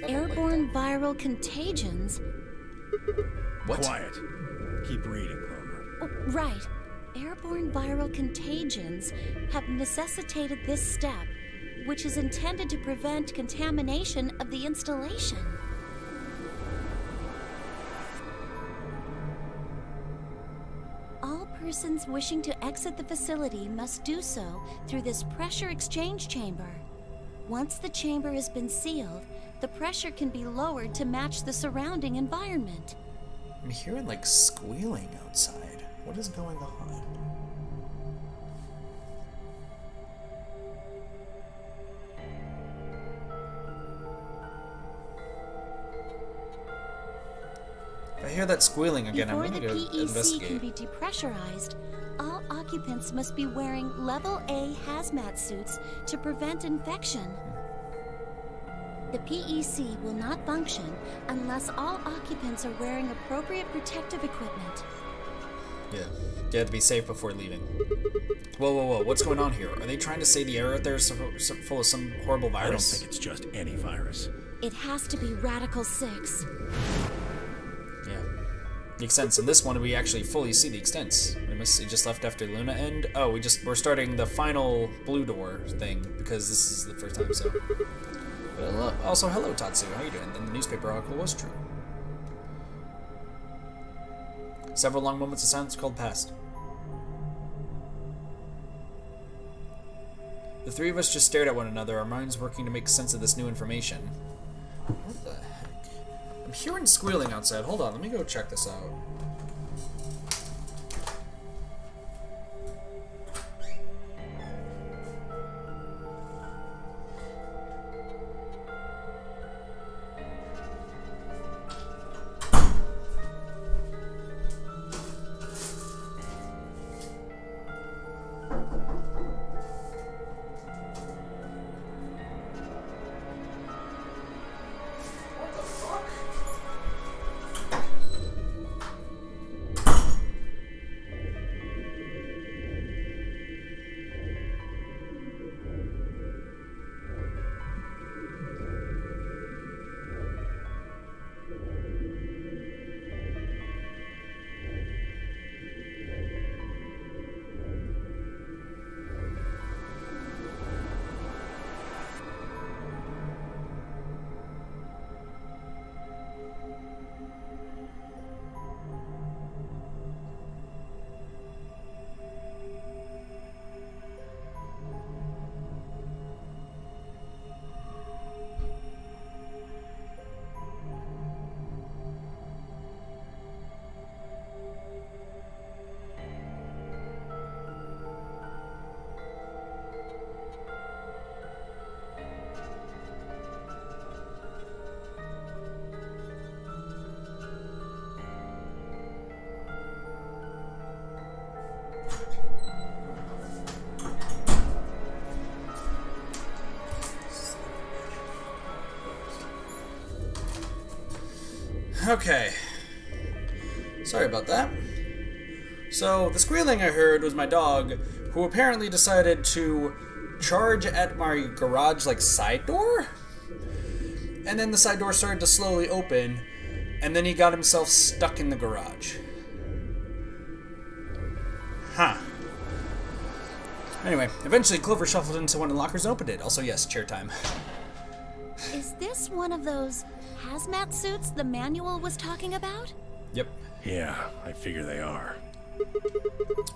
Speaker 6: Airborne viral contagions.
Speaker 1: What?
Speaker 4: Quiet. Keep reading, Clover.
Speaker 6: Oh, right. Airborne viral contagions have necessitated this step, which is intended to prevent contamination of the installation. All persons wishing to exit the facility must do so through this pressure exchange chamber. Once the chamber has been sealed, the pressure can be lowered to match the surrounding environment.
Speaker 1: I'm hearing like squealing outside. What is going on? If I hear that squealing again,
Speaker 6: Before
Speaker 1: I'm
Speaker 6: the
Speaker 1: going to go
Speaker 6: PEC
Speaker 1: investigate.
Speaker 6: can be depressurized, all occupants must be wearing Level A hazmat suits to prevent infection. The PEC will not function unless all occupants are wearing appropriate protective equipment.
Speaker 1: Yeah, you have to be safe before leaving. Whoa, whoa, whoa, what's going on here? Are they trying to say the air out there is so full of some horrible virus?
Speaker 4: I don't think it's just any virus.
Speaker 6: It has to be Radical 6.
Speaker 1: Yeah. Makes sense. In this one, we actually fully see the extents. It just left after Luna end. Oh, we're starting the final blue door thing because this is the first time, so. Well, also, hello, Tatsu. How you doing? And the newspaper article was true. Several long moments of silence called past. The three of us just stared at one another, our minds working to make sense of this new information. What the heck? I'm hearing squealing outside. Hold on, let me go check this out. Okay. Sorry about that. So, the squealing I heard was my dog, who apparently decided to charge at my garage, like, side door? And then the side door started to slowly open, and then he got himself stuck in the garage. Huh. Anyway, eventually Clover shuffled into one of the lockers and opened it. Also, yes, chair time.
Speaker 7: Is this one of those hazmat suits the manual was talking about?
Speaker 1: Yep.
Speaker 4: Yeah, I figure they are.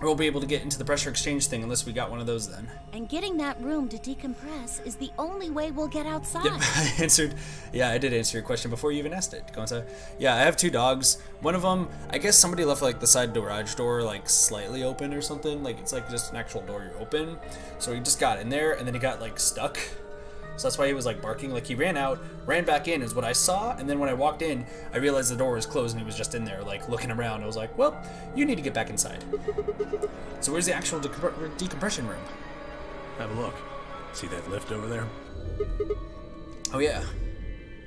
Speaker 1: We won't be able to get into the pressure exchange thing unless we got one of those then.
Speaker 7: And getting that room to decompress is the only way we'll get outside.
Speaker 1: Yep, I answered. Yeah, I did answer your question before you even asked it. Go inside. Yeah, I have 2 dogs. One of them, I guess somebody left like the side garage door like slightly open or something. Like it's like just an actual door you open. So he just got in there and then he got like stuck. So that's why he was like barking. Like he ran out, ran back in is what I saw, and then when I walked in, I realized the door was closed and he was just in there like looking around. I was like, well, you need to get back inside. So where's the actual decompression room?
Speaker 4: Have a look. See that lift over there?
Speaker 1: Oh yeah.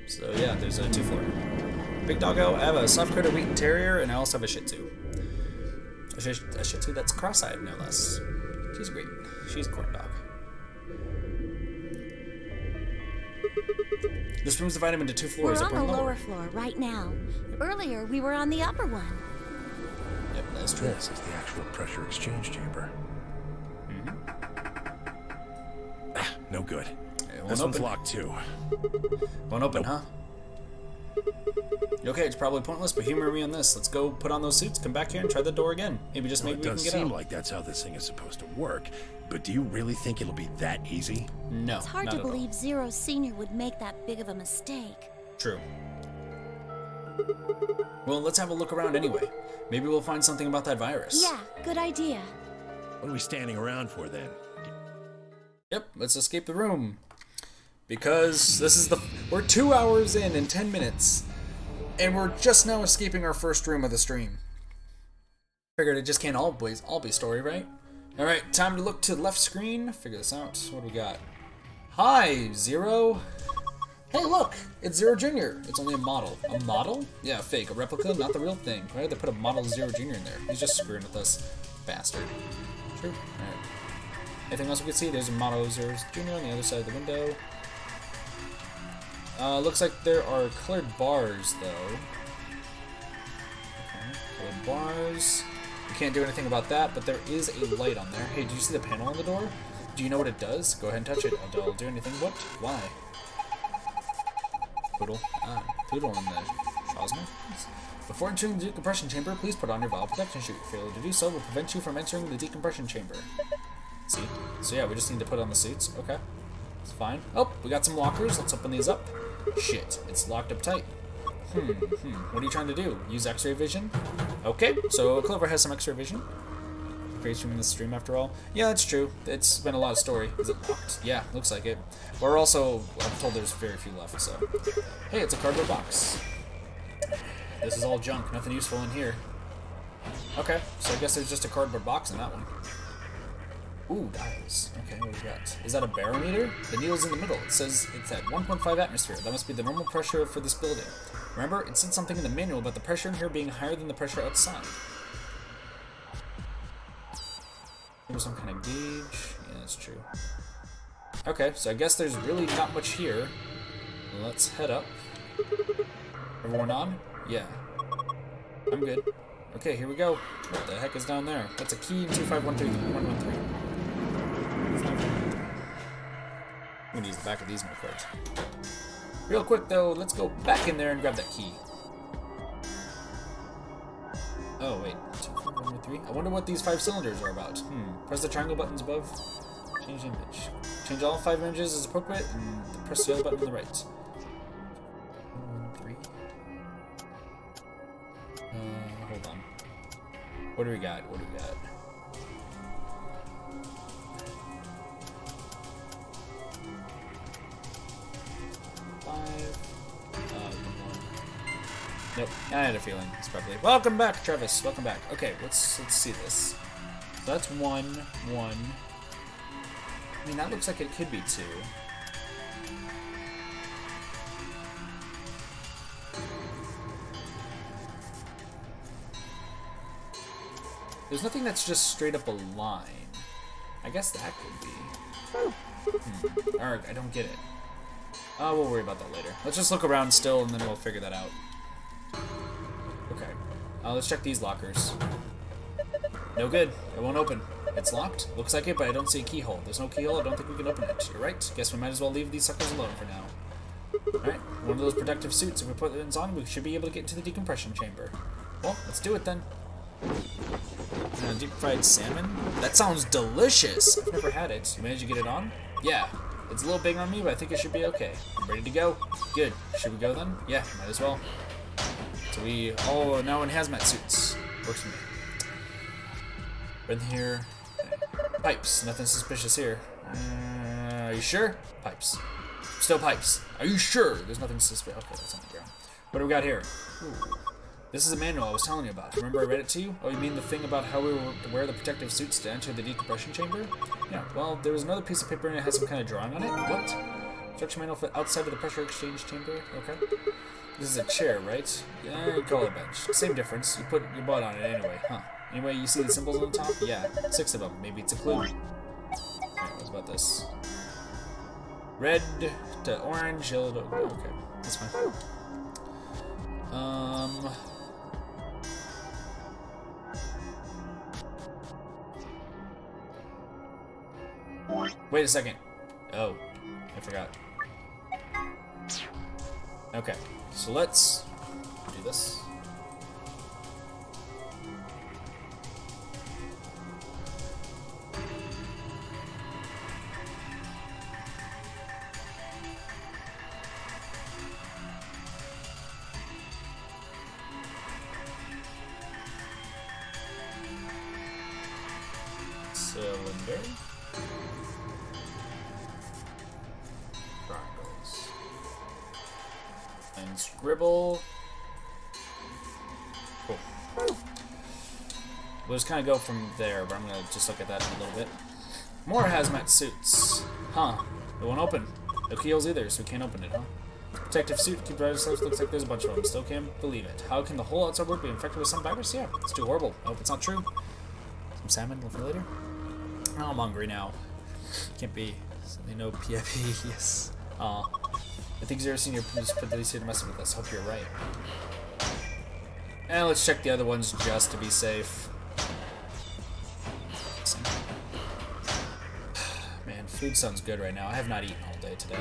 Speaker 1: So yeah, there's a 2-floor. Big doggo. I have a soft coated Wheaten Terrier, and I also have a Shih Tzu. A Shih Tzu that's cross-eyed, no less. She's great. She's a corn dog. This room's divided into 2 floors.
Speaker 7: We're
Speaker 1: upper
Speaker 7: on
Speaker 1: and
Speaker 7: the
Speaker 1: lower.
Speaker 7: lower floor right now. Earlier, we were on the upper one.
Speaker 1: Yep, that's true.
Speaker 4: This is the actual pressure exchange chamber. No good. This one's locked too.
Speaker 1: Won't open, huh? Okay, it's probably pointless, but humor me on this. Let's go put on those suits, come back here, and try the door again. Maybe we can get out.
Speaker 4: It does seem like that's how this thing is supposed to work, but do you really think it'll be that easy?
Speaker 1: No,
Speaker 7: it's hard to believe Zero Senior would make that big of a mistake.
Speaker 1: True. Well, let's have a look around anyway. Maybe we'll find something about that virus.
Speaker 7: Yeah, good idea.
Speaker 4: What are we standing around for then?
Speaker 1: Yep, let's escape the room. Because this is we're 2 hours in 10 minutes. And we're just now escaping our first room of the stream. Figured it just can't always all be story, right? Alright, time to look to the left screen. Figure this out. What do we got? Hi, Zero. Hey, look! It's Zero Jr. It's only a model. A model? Yeah, fake. A replica, not the real thing. Why did they put a model Zero Jr. in there? He's just screwing with us. Bastard. True. Alright. Anything else we can see? There's a model Zero Jr. on the other side of the window. Looks like there are colored bars, though. Okay, colored bars. We can't do anything about that, but there is a light on there. Hey, do you see the panel on the door? Do you know what it does? Go ahead and touch it. I'll do anything. What? Why? Poodle. Poodle in the Shawsman. Before entering the decompression chamber, please put on your valve protection chute. Failure to do so will prevent you from entering the decompression chamber. See? So yeah, we just need to put on the suits. Okay. It's fine. Oh, we got some lockers. Let's open these up. Shit, it's locked up tight. What are you trying to do? Use X-ray vision? Okay, so Clover has some X-ray vision. Great from this stream after all. Yeah, that's true. It's been a lot of story. Is it locked? Yeah, looks like it. We're also, I'm told there's very few left, so. Hey, it's a cardboard box. This is all junk. Nothing useful in here. Okay, so I guess there's just a cardboard box in that one. Ooh, dials. Okay, what do we got? Is that a barometer? The needle's in the middle. It says it's at 1.5 atmosphere. That must be the normal pressure for this building. Remember, it said something in the manual about the pressure in here being higher than the pressure outside. Maybe some kind of gauge. Yeah, that's true. Okay, so I guess there's really not much here. Let's head up. Everyone on? Yeah. I'm good. Okay, here we go. What the heck is down there? That's a key in 2513113. I'm gonna use the back of these note cards. Real quick though, let's go back in there and grab that key. Oh wait, 25113. I wonder what these 5 cylinders are about. Press the triangle buttons above. Change image. Change all 5 images as appropriate, and press the yellow button on the right. 113. Hold on. What do we got? What do we got? Nope, I had a feeling it's probably. Welcome back, Travis. Welcome back. Okay, let's see this. So that's 1, 1. I mean, that looks like it could be 2. There's nothing that's just straight up a line. I guess that could be. Alright, I don't get it. We'll worry about that later. Let's just look around still, and then we'll figure that out. Okay. Let's check these lockers. No good. It won't open. It's locked. Looks like it, but I don't see a keyhole. There's no keyhole. I don't think we can open it. You're right. Guess we might as well leave these suckers alone for now. Alright, one of those protective suits. If we put those on, we should be able to get into the decompression chamber. Well, let's do it then. Deep fried salmon? That sounds delicious! I've never had it. You managed to get it on? Yeah. It's a little big on me, but I think it should be okay. I'm ready to go. Good. Should we go then? Yeah, might as well. So we... Oh, now in hazmat suits. Works for me. In here. Okay. Pipes. Nothing suspicious here. Are you sure? Pipes. Still pipes. Are you sure? There's nothing suspicious. Okay, that's on the ground. What do we got here? Ooh. This is a manual I was telling you about. Remember I read it to you? Oh, you mean the thing about how we were to wear the protective suits to enter the decompression chamber? Yeah, well, there was another piece of paper and it has some kind of drawing on it. What? Instruction manual for outside of the pressure exchange chamber? Okay. This is a chair, right? Yeah, you call it a bench. Same difference. You put your butt on it anyway, huh? Anyway, you see the symbols on the top? Yeah, 6 of them. Maybe it's a clue. Alright, what about this? Red to orange, yellow to... Okay, that's fine. Wait a second. Oh, I forgot. Okay, so let's do this. Cylinder. Triangles. And scribble. Cool. We'll just kind of go from there, but I'm going to just look at that in a little bit. More hazmat suits. Huh. It won't open. No keyholes either, so we can't open it, huh? Protective suit, keep driver's license. Looks like there's a bunch of them. Still can't believe it. How can the whole outside world be infected with some virus? Yeah, it's too horrible. I hope it's not true. Some salmon for later. Oh, I'm hungry now. Can't be. Something no PIP. Yes. Aw. I think Zero Senior just put these here to mess with us. Hope you're right. And let's check the other ones just to be safe. Man, food sounds good right now. I have not eaten all day today.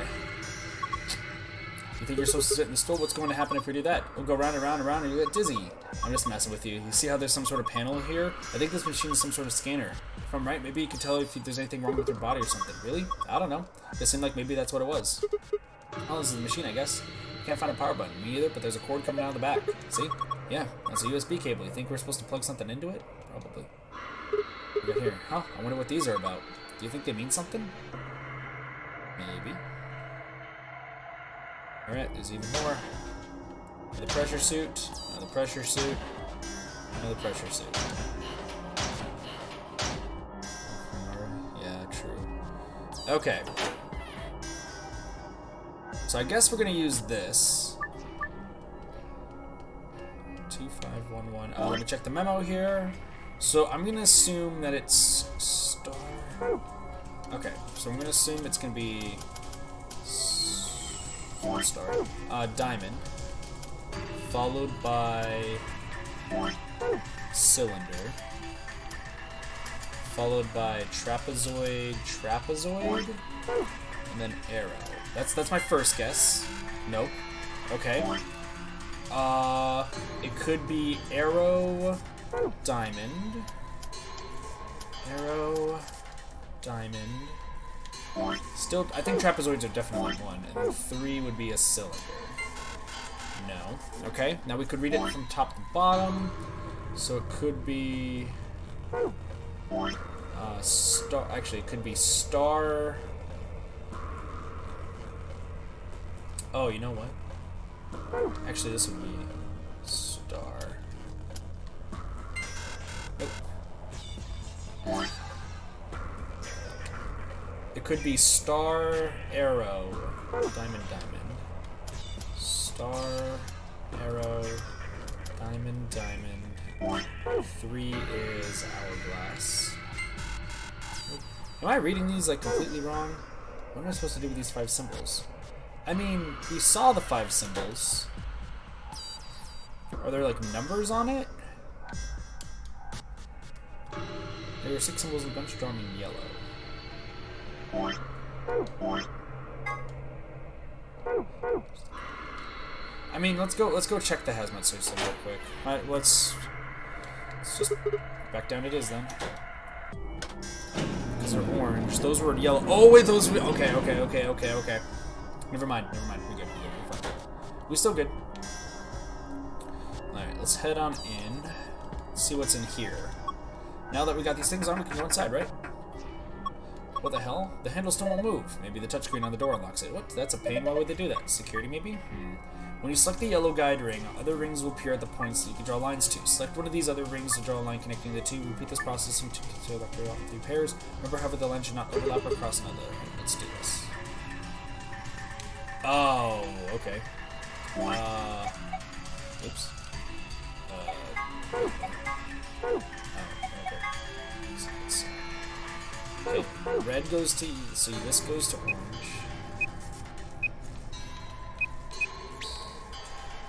Speaker 1: You think you're supposed to sit in the stool? What's going to happen if we do that? We'll go round and round and round and you get dizzy. I'm just messing with you. You see how there's some sort of panel here? I think this machine is some sort of scanner. If I'm right, maybe you can tell if there's anything wrong with your body or something. Really? I don't know. It seemed like maybe that's what it was. Oh, this is the machine, I guess. Can't find a power button. Me either, but there's a cord coming out of the back. See? Yeah, that's a USB cable. You think we're supposed to plug something into it? Probably. What we got here? Huh? I wonder what these are about. Do you think they mean something? Maybe. Alright, there's even more. Another pressure suit, another pressure suit, another pressure suit. Yeah, true. Okay. So I guess we're gonna use this. 2511. Let me check the memo here. So I'm gonna assume that it's star. Okay, so I'm gonna assume it's gonna be star. Diamond. Followed by cylinder. Followed by trapezoid, and then arrow. That's my first guess. Nope. Okay. It could be arrow, diamond. Arrow, diamond. Still, I think trapezoids are definitely one, and then 3 would be a cylinder. No. Okay, now we could read it from top to bottom. So it could be star. Actually, it could be star. Oh, you know what? Actually, this would be star. Nope. It could be star, arrow, diamond, diamond. Star, arrow, diamond, diamond. 3 is hourglass. Am I reading these like completely wrong? What am I supposed to do with these 5 symbols? I mean, we saw the 5 symbols. Are there like numbers on it? There are 6 symbols in a bunch drawn in yellow. I mean, let's go check the hazmat system real quick. Alright, let's just back down it is then. These are orange. Those were yellow. Oh wait, those were okay. Never mind. We're good. We're fine. We're still good. Alright, let's head on in. See what's in here. Now that we got these things on, we can go inside, right? What the hell? The handle still won't move. Maybe the touchscreen on the door unlocks it. What? That's a pain. Why would they do that? Security, maybe? When you select the yellow guide ring, other rings will appear at the points that you can draw lines to. Select one of these other rings to draw a line connecting the two. Repeat this process until after all 3 pairs. Remember, however, the line should not overlap or cross another. Let's do this. Oh, okay. Oops. Okay, red goes to, so this goes to orange.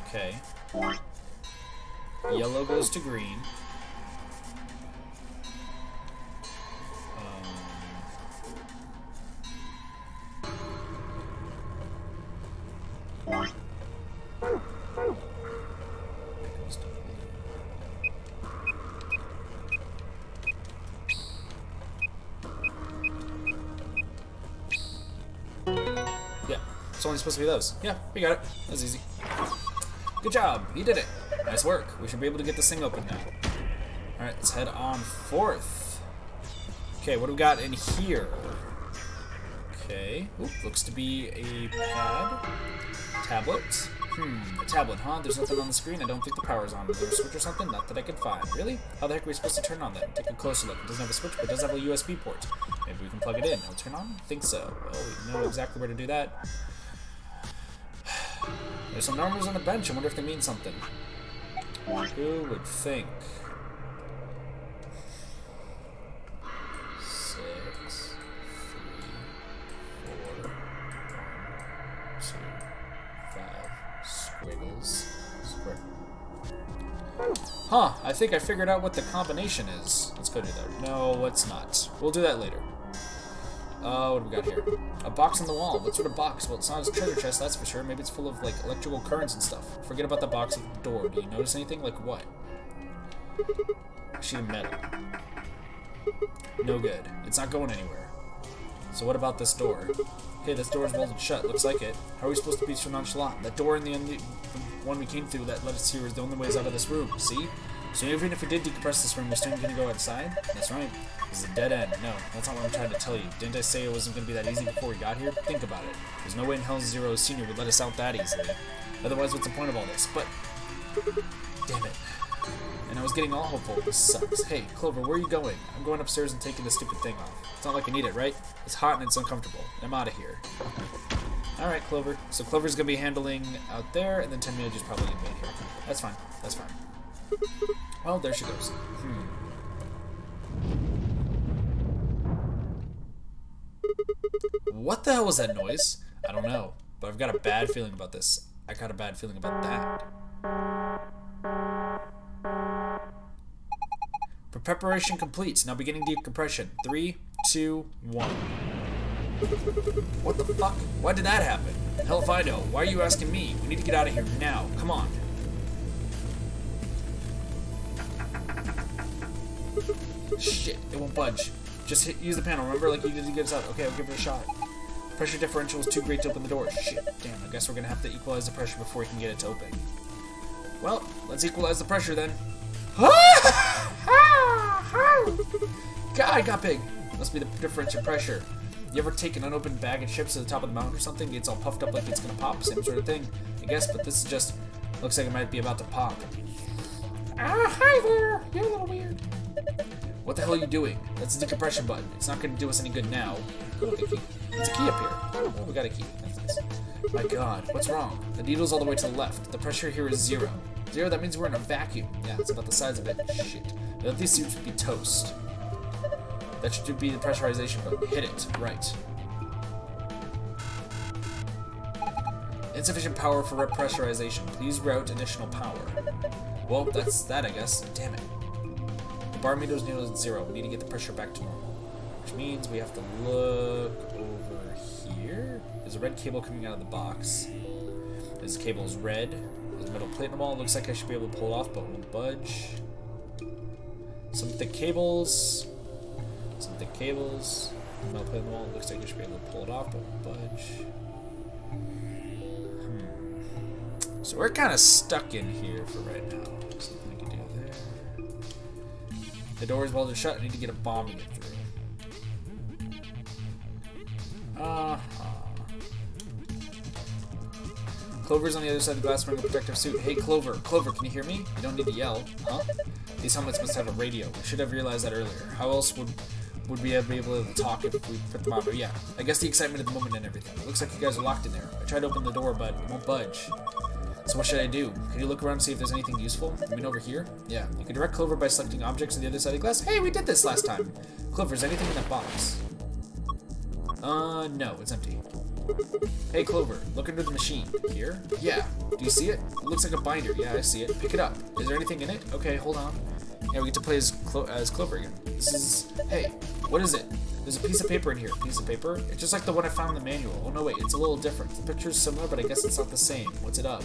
Speaker 1: Okay. Yellow goes to green. Yeah, it's only supposed to be those. Yeah, we got it. That's easy. Good job, you did it. Nice work. We should be able to get this thing open now. Alright, let's head on forth. Okay, what do we got in here? Okay, oop, looks to be a pad. Tablet. A tablet, huh? There's nothing on the screen. I don't think the power's on. Is there a switch or something? Not that I can find. Really? How the heck are we supposed to turn on that? Take a closer look. It doesn't have a switch, but it does have a USB port. Maybe we can plug it in. It'll turn on? I think so. Well, we know exactly where to do that. There's some numbers on the bench. I wonder if they mean something. Who would think? 6, 3, 4, 1, 2, 5. Squiggles. Square. Huh, I think I figured out what the combination is. Let's go do that. No, let's not. We'll do that later. What do we got here? A box on the wall. What sort of box? Well, it's not a treasure chest, that's for sure. Maybe it's full of, like, electrical currents and stuff. Forget about the box at the door. Do you notice anything? Like what? A sheet of metal. No good. It's not going anywhere. So what about this door? Okay, this door is bolted shut. Looks like it. How are we supposed to be so nonchalant? That door in the one we came through that led us here is the only ways out of this room. See? So even if we did decompress this room, we're still going to go outside? That's right. This is a dead end. No, that's not what I'm trying to tell you. Didn't I say it wasn't going to be that easy before we got here? Think about it. There's no way in hell Zero Senior would let us out that easily. Otherwise, what's the point of all this? But... damn it. And I was getting all hopeful. This sucks. Hey, Clover, where are you going? I'm going upstairs and taking this stupid thing off. It's not like I need it, right? It's hot and it's uncomfortable. I'm out of here. Alright, Clover. So Clover's going to be handling out there, and then 10 minutes is probably going to be in here. That's fine. That's fine. Well, there she goes. What the hell was that noise? I don't know, but I've got a bad feeling about this. I got a bad feeling about that. Preparation complete. Now beginning decompression. 3, 2, 1. What the fuck? Why did that happen? Hell if I know. Why are you asking me? We need to get out of here now. Come on. Shit, it won't budge. Just use the panel, remember? Like you did to get us out. Okay, I'll give it a shot. Pressure differential is too great to open the door. Shit, damn, I guess we're gonna have to equalize the pressure before we can get it to open. Well, let's equalize the pressure then. God, I got big. Must be the differential pressure. You ever take an unopened bag and chips to the top of the mountain or something? It's all puffed up like it's gonna pop, same sort of thing, I guess, but this is just, looks like it might be about to pop. Hi there, you're a little weird. What the hell are you doing? That's the decompression button. It's not going to do us any good now. Oh, the key. There's a key up here. Oh, we got a key. That's nice. My god, what's wrong? The needle's all the way to the left. The pressure here is 0. Zero, that means we're in a vacuum. Yeah, it's about the size of it. Shit. Now, these suits would be toast. That should be the pressurization button. Hit it. Right. Insufficient power for pressurization. Please route additional power. Well, that's that, I guess. Damn it. The bar meter is near 0. We need to get the pressure back to normal. Which means we have to look over here. There's a red cable coming out of the box. This cable is red. There's a metal plate in the wall. Looks like I should be able to pull it off, but won't budge. Some thick cables. Some thick cables. Metal plate in the wall. Looks like I should be able to pull it off, but won't budge. So we're kind of stuck in here for right now. Something we can do there. The door is welded shut. I need to get a bomb to get through. Clover's on the other side of the glass wearing a protective suit. Hey, Clover. Clover, can you hear me? You don't need to yell. Huh? These helmets must have a radio. We should have realized that earlier. How else would we be able to talk if we put them on? But yeah, I guess the excitement of the moment and everything. It looks like you guys are locked in there. I tried to open the door, but it won't budge. So what should I do? Can you look around and see if there's anything useful? You mean over here? Yeah. You can direct Clover by selecting objects on the other side of the glass. Hey, we did this last time. Clover, is anything in that box? No, it's empty. Hey, Clover, look under the machine. Here? Yeah. Do you see it? It looks like a binder. Yeah, I see it. Pick it up. Is there anything in it? Okay, hold on. Yeah, we get to play as Clover again. This is... Hey, what is it? There's a piece of paper in here. Piece of paper? It's just like the one I found in the manual. Oh, no, wait. It's a little different. The picture's similar, but I guess it's not the same. What's it of?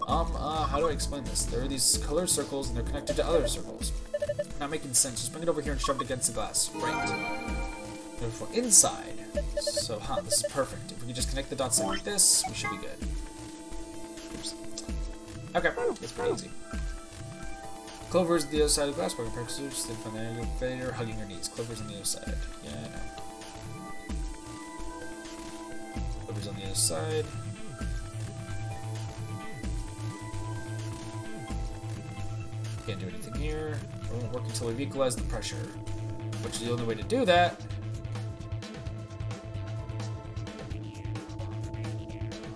Speaker 1: How do I explain this? There are these colored circles, and they're connected to other circles. Not making sense. Just bring it over here and shove it against the glass. Right. Beautiful. Inside. So, this is perfect. If we can just connect the dots like this, we should be good. Oops. Okay, that's pretty easy. Clover's the other side of the glass, wearing protective suit, sleep on the elevator, hugging her knees. Clover's on the other side. Yeah, I know. Clover's on the other side. Can't do anything here. It won't work until we've equalized the pressure. Which is the only way to do that.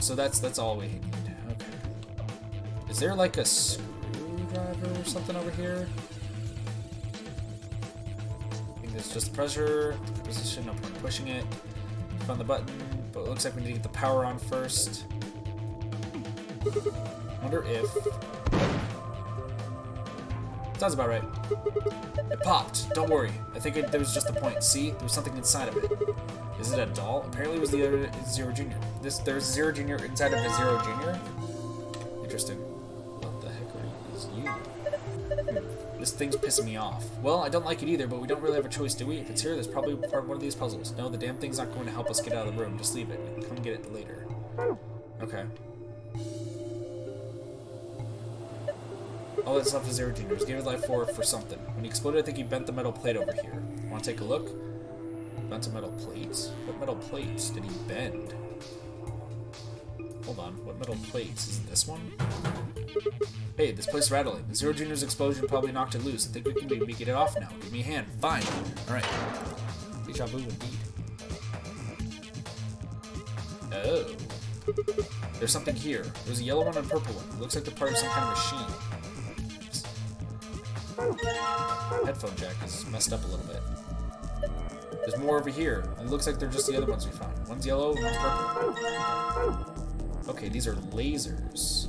Speaker 1: So that's all we need. Okay. Is there like a screwdriver or something over here? I think there's just pressure, position, no point in pushing it. Found the button, but it looks like we need to get the power on first. Wonder if... Sounds about right. It popped. Don't worry. I think there was just a point. See? There was something inside of it. Is it a doll? Apparently it was the other Zero Junior. There's Zero Junior inside of the Zero Junior? Interesting. What the heck is you? This thing's pissing me off. Well, I don't like it either, but we don't really have a choice, do we? If it's here, there's probably part of one of these puzzles. No, the damn thing's not going to help us get out of the room. Just leave it. Come get it later. Okay. All that's left is Zero Junior. Gave it life for something. When he exploded, I think he bent the metal plate over here. Want to take a look? Bent a metal plate? What metal plates did he bend? Hold on. What metal plates? Is it this one? Hey, this place is rattling. The Zero Junior's explosion probably knocked it loose. I think we can maybe get it off now. Give me a hand. Fine. Alright. Deja vu indeed. Oh. There's something here. There's a yellow one and a purple one. It looks like they're part of some kind of machine. Headphone jack is messed up a little bit. There's more over here. It looks like they're just the other ones we found. One's yellow, one's purple. Okay, these are lasers.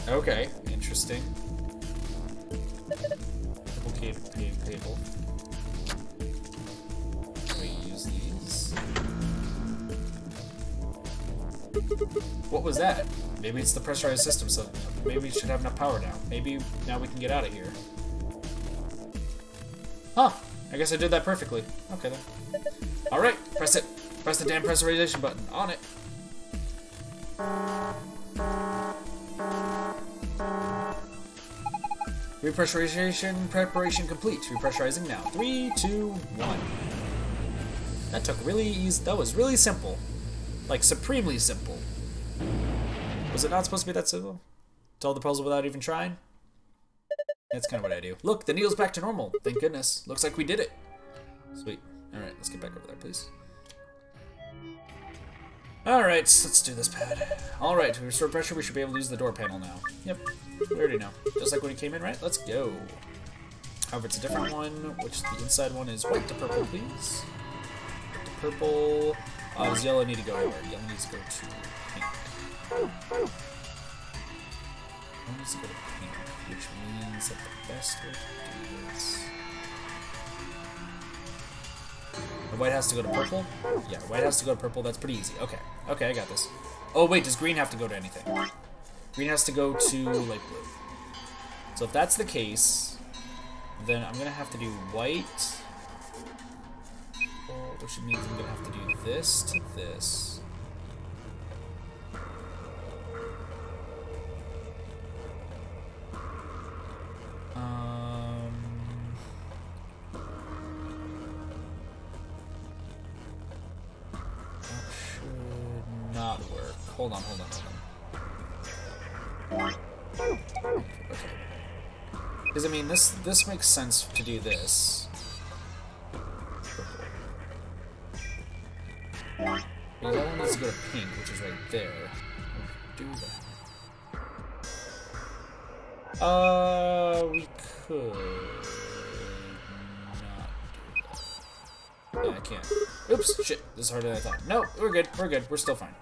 Speaker 1: Okay, interesting. Okay, cable. Can we use these? What was that? Maybe it's the pressurized system, so maybe we should have enough power now. Maybe now we can get out of here. Huh. I guess I did that perfectly. Okay, then. Alright, press it. Press the damn pressurization button. On it. Repressurization preparation complete. Repressurizing now. 3, 2, 1. That took really easy. That was really simple. Like, supremely simple. Was it not supposed to be that simple? Solve the puzzle without even trying? That's kind of what I do. Look, the needle's back to normal. Thank goodness. Looks like we did it. Sweet. Alright, let's get back over there, please. Alright, let's do this pad. Alright, to restore pressure, we should be able to use the door panel now. Yep, we already know. Just like when he came in, right? Let's go. However, it's a different one, which the inside one is white to purple, please. White to purple. Does yellow need to go anywhere? Yellow needs to go to pink. Yellow needs to go to pink, which means that the best way to do this... The white has to go to purple? Yeah, white has to go to purple. That's pretty easy. Okay. Okay, I got this. Oh, wait, does green have to go to anything? Green has to go to light blue. So if that's the case, then I'm going to have to do white, which means I'm going to have to do this to this. Not work. Hold on. Okay. Because I mean, this makes sense to do this. Because that one needs to go to pink, which is right there. Do that. We could not do that. Yeah, I can't. Oops, shit. This is harder than I thought. No, we're good. We're still fine.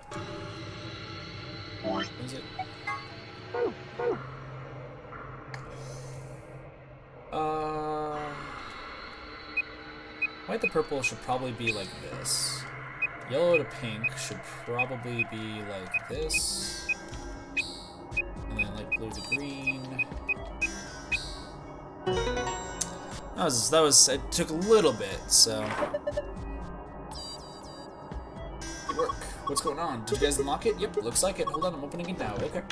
Speaker 1: What is it? White to purple should probably be like this. Yellow to pink should probably be like this. And then like blue to green. That was it took a little bit, so good work. What's going on? Did you guys unlock it? Yep, looks like it. Hold on, I'm opening it now. Okay.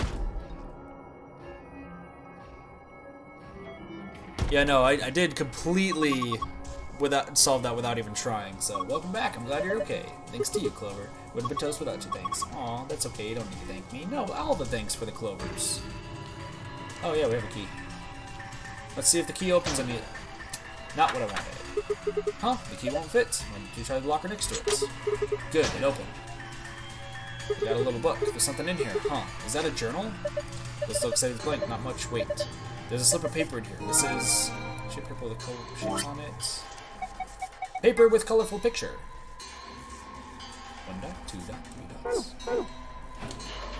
Speaker 1: Yeah, no, I did completely solve that without even trying, so welcome back. I'm glad you're okay. Thanks to you, Clover. Would have been toast without you, thanks. Aw, that's okay, you don't need to thank me. No, all the thanks for the Clovers. Oh yeah, we have a key. Let's see if the key opens any... Not what I wanted. Huh? The key won't fit. When you try the locker next to it. Good, it opened. We got a little book. There's something in here. Huh? Is that a journal? This looks like it's blank. Not much. Wait. There's a slip of paper in here. This is... shape paper with color shapes on it. Paper with colorful picture. 1 dot, 2 dot, 3 dots.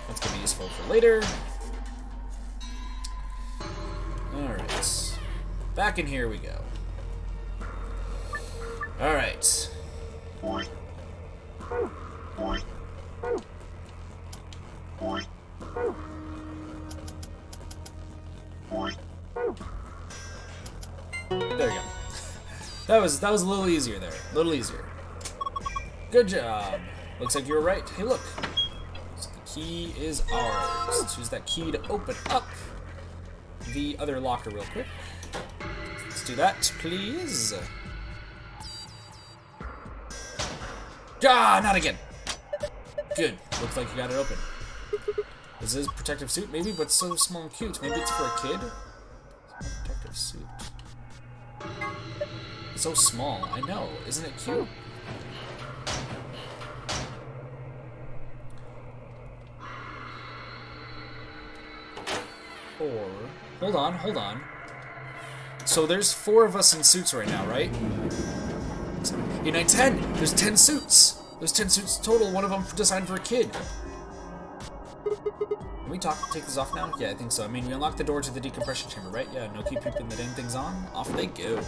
Speaker 1: That's gonna be useful for later. Alright. Back in here we go. Alright. There we go. That was a little easier there. A little easier. Good job. Looks like you were right. Hey, look. So the key is ours. Let's use that key to open up the other locker real quick. Let's do that, please. Ah, not again. Good. Looks like you got it open. This is protective suit, maybe, but so small and cute. Maybe it's for a kid? Protective suit. It's so small. I know. Isn't it cute? Or... Hold on. So there's 4 of us in suits right now, right? 8, 9, 10! There's 10 suits! There's 10 suits total, one of them designed for a kid. Can we take this off now? Yeah, I think so. I mean, we unlocked the door to the decompression chamber, right? Yeah, no keep keeping the dang things on. Off they go.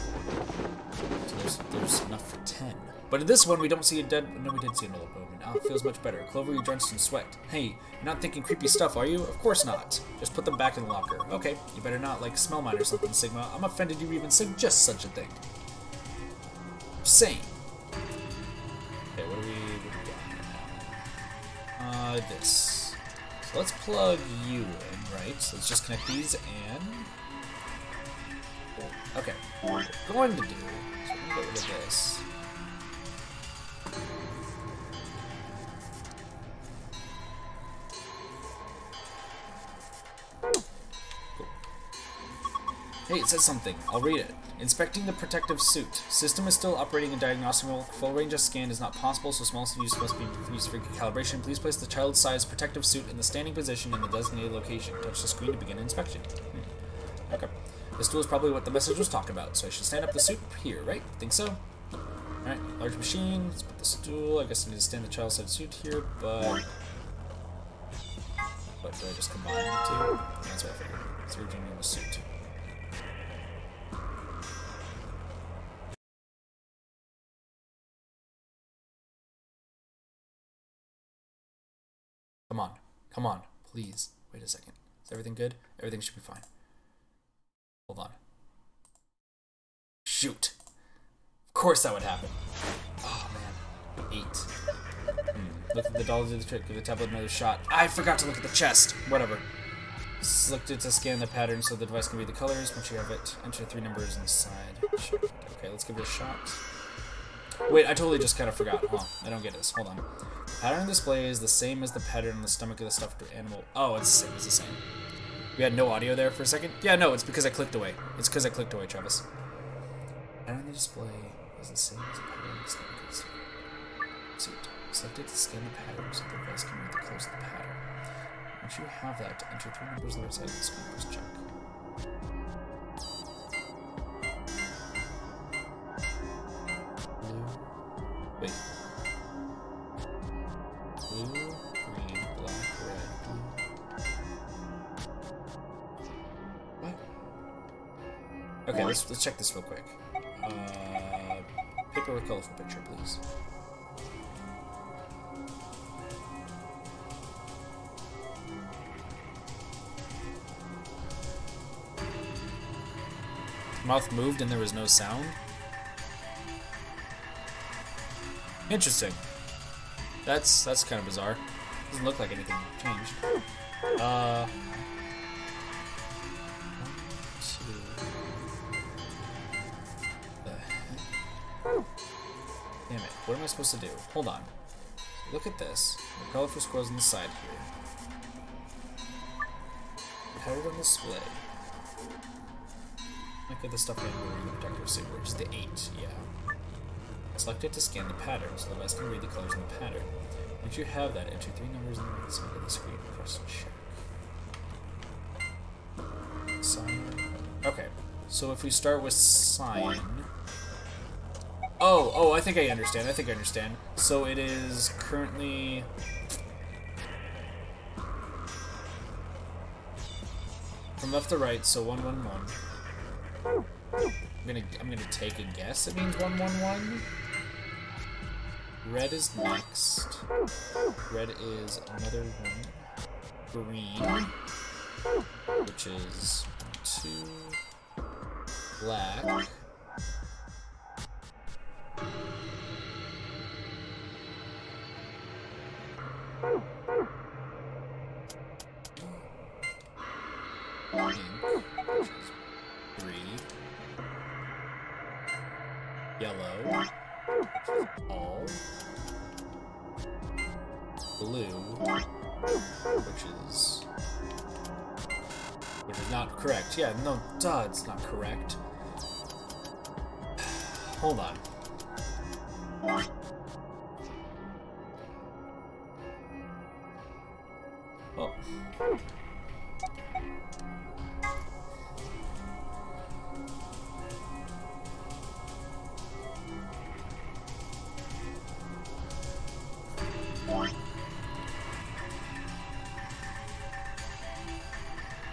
Speaker 1: So there's enough for 10. But in this one, we don't see a dead... No, we did see another bowman. Ah, it feels much better. Clover, you're drenched in sweat. Hey, you're not thinking creepy stuff, are you? Of course not. Just put them back in the locker. Okay, you better not, like, smell mine or something, Sigma. I'm offended you even suggest such a thing. Same. Okay, what do we got now? This. So let's plug you in, right? So let's just connect these and... Okay, what we're going to do is we're going to get rid of this. Hey, it says something. I'll read it. Inspecting the protective suit. System is still operating in diagnostic mode. Full range of scan is not possible, so small use must be used for calibration. Please place the child-sized protective suit in the standing position in the designated location. Touch the screen to begin inspection. Okay. This tool is probably what the message was talking about, so I should stand up the suit here, right? Think so? Alright, large machine. Let's put the stool. I guess I need to stand the child-sized suit here, but... What, do I just combine the two? That's what I figured. It's originally a suit. Come on. Come on. Please. Wait a second. Is everything good? Everything should be fine. Hold on. Shoot. Of course that would happen. Oh, man. 8. Look at the doll, do the trick. Give the tablet another shot. I forgot to look at the chest. Whatever. Select it to scan the pattern so the device can read the colors. Once you have it, enter 3 numbers inside. Okay, let's give it a shot. Wait, I totally just kind of forgot. Huh, I don't get this. Hold on. Pattern display is the same as the pattern on the stomach of the stuffed animal. Oh, it's the same. It's the same. We had no audio there for a second? Yeah, no, it's because I clicked away. It's because I clicked away, Travis. Pattern on the display is the same as the pattern on the stomach of the suit. Select it to scan the pattern so the device can read the colors of the pattern. Once you have that, enter 3 numbers on the right side of the screen. Press check. Wait. Blue, green, black, red, blue. What? Okay, let's check this real quick. Paper with colorful picture, please. Mouth moved and there was no sound? Interesting. That's kind of bizarre. Doesn't look like anything changed. 1, 2. Damn it. What am I supposed to do? Hold on. Look at this. The colorful scrolls on the side here. Pattern on display. Look at the stuff animal in the protective suit, which is the 8, yeah. Select it to scan the pattern, so the device can read the colors in the pattern. Once you have that, enter 3 numbers on the right side of the screen. Press check. Sign. Okay, so if we start with sign... Oh, I think I understand. So it is currently... From left to right, so 1, 1, 1. I'm gonna take a guess. It means 1, 1, 1. Red is next. Red is another 1. Green, which is 2. Black. Pink, which is 3. Yellow, which is all. Blue, which is not correct. Yeah, no, duh, it's not correct. Hold on. Oh.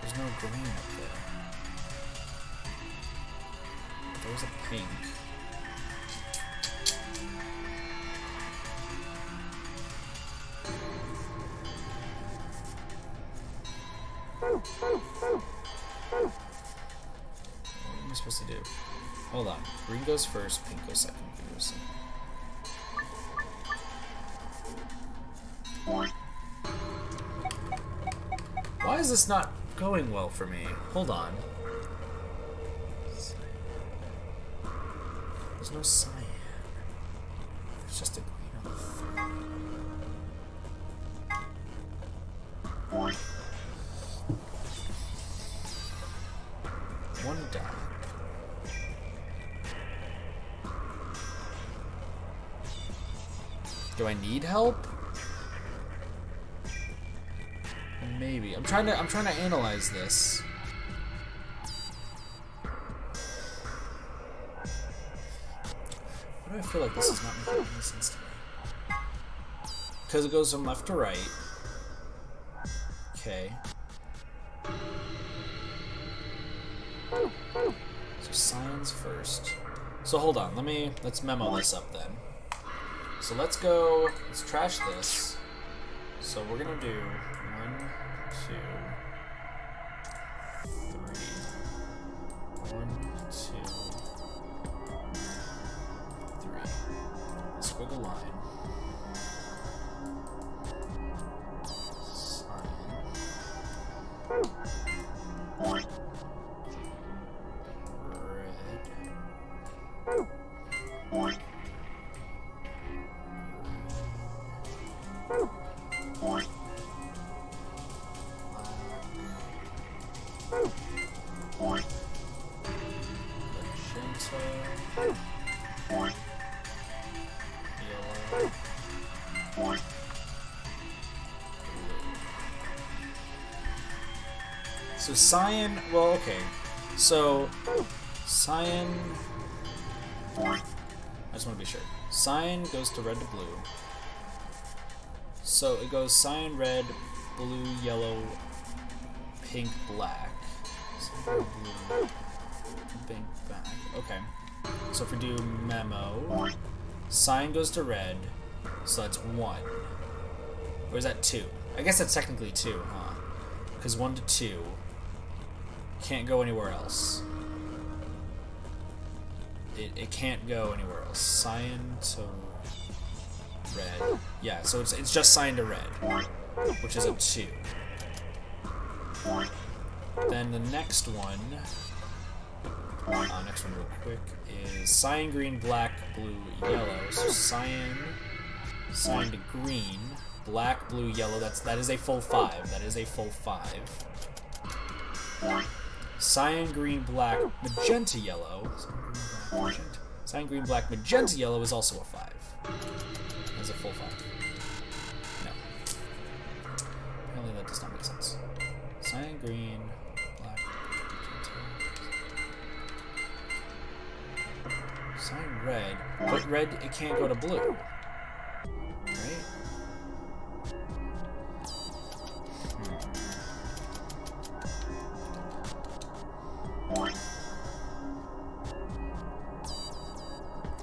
Speaker 1: There's no green up there. There's a pink. What am I supposed to do? Hold on. Green goes first, pink goes second, green goes second. Why is this not going well for me? Hold on. There's no cyan. There's just a green on the third. 1 die. Do I need help? Maybe. I'm trying to analyze this. Why do I feel like this is not making any sense to me? Because it goes from left to right. Okay. So science first. So hold on, let's memo this up then. So let's trash this. So we're gonna do 1, 2, 3. 1, 2, 3. Squiggle line. So cyan, well, okay. So cyan, I just want to be sure. Cyan goes to red to blue. So it goes cyan, red, blue, yellow, pink, black. Cyan, blue, pink, black. Okay. So if we do memo, cyan goes to red, so that's 1. Or is that 2? I guess that's technically 2, huh? Because 1 to 2 can't go anywhere else. It can't go anywhere else. Cyan to red. Yeah, so it's just cyan to red, which is a 2. Then the next one, next one real quick, is cyan, green, black, blue, yellow. So cyan to green, black, blue, yellow. That is a full 5. That is a full 5. Cyan, green, black, magenta, yellow. Cyan, green, black, magenta, yellow is also a 5. That's a full 5. No. Apparently that does not make sense. Cyan, green, black, magenta. Cyan, red. But red, it can't go to blue. Right?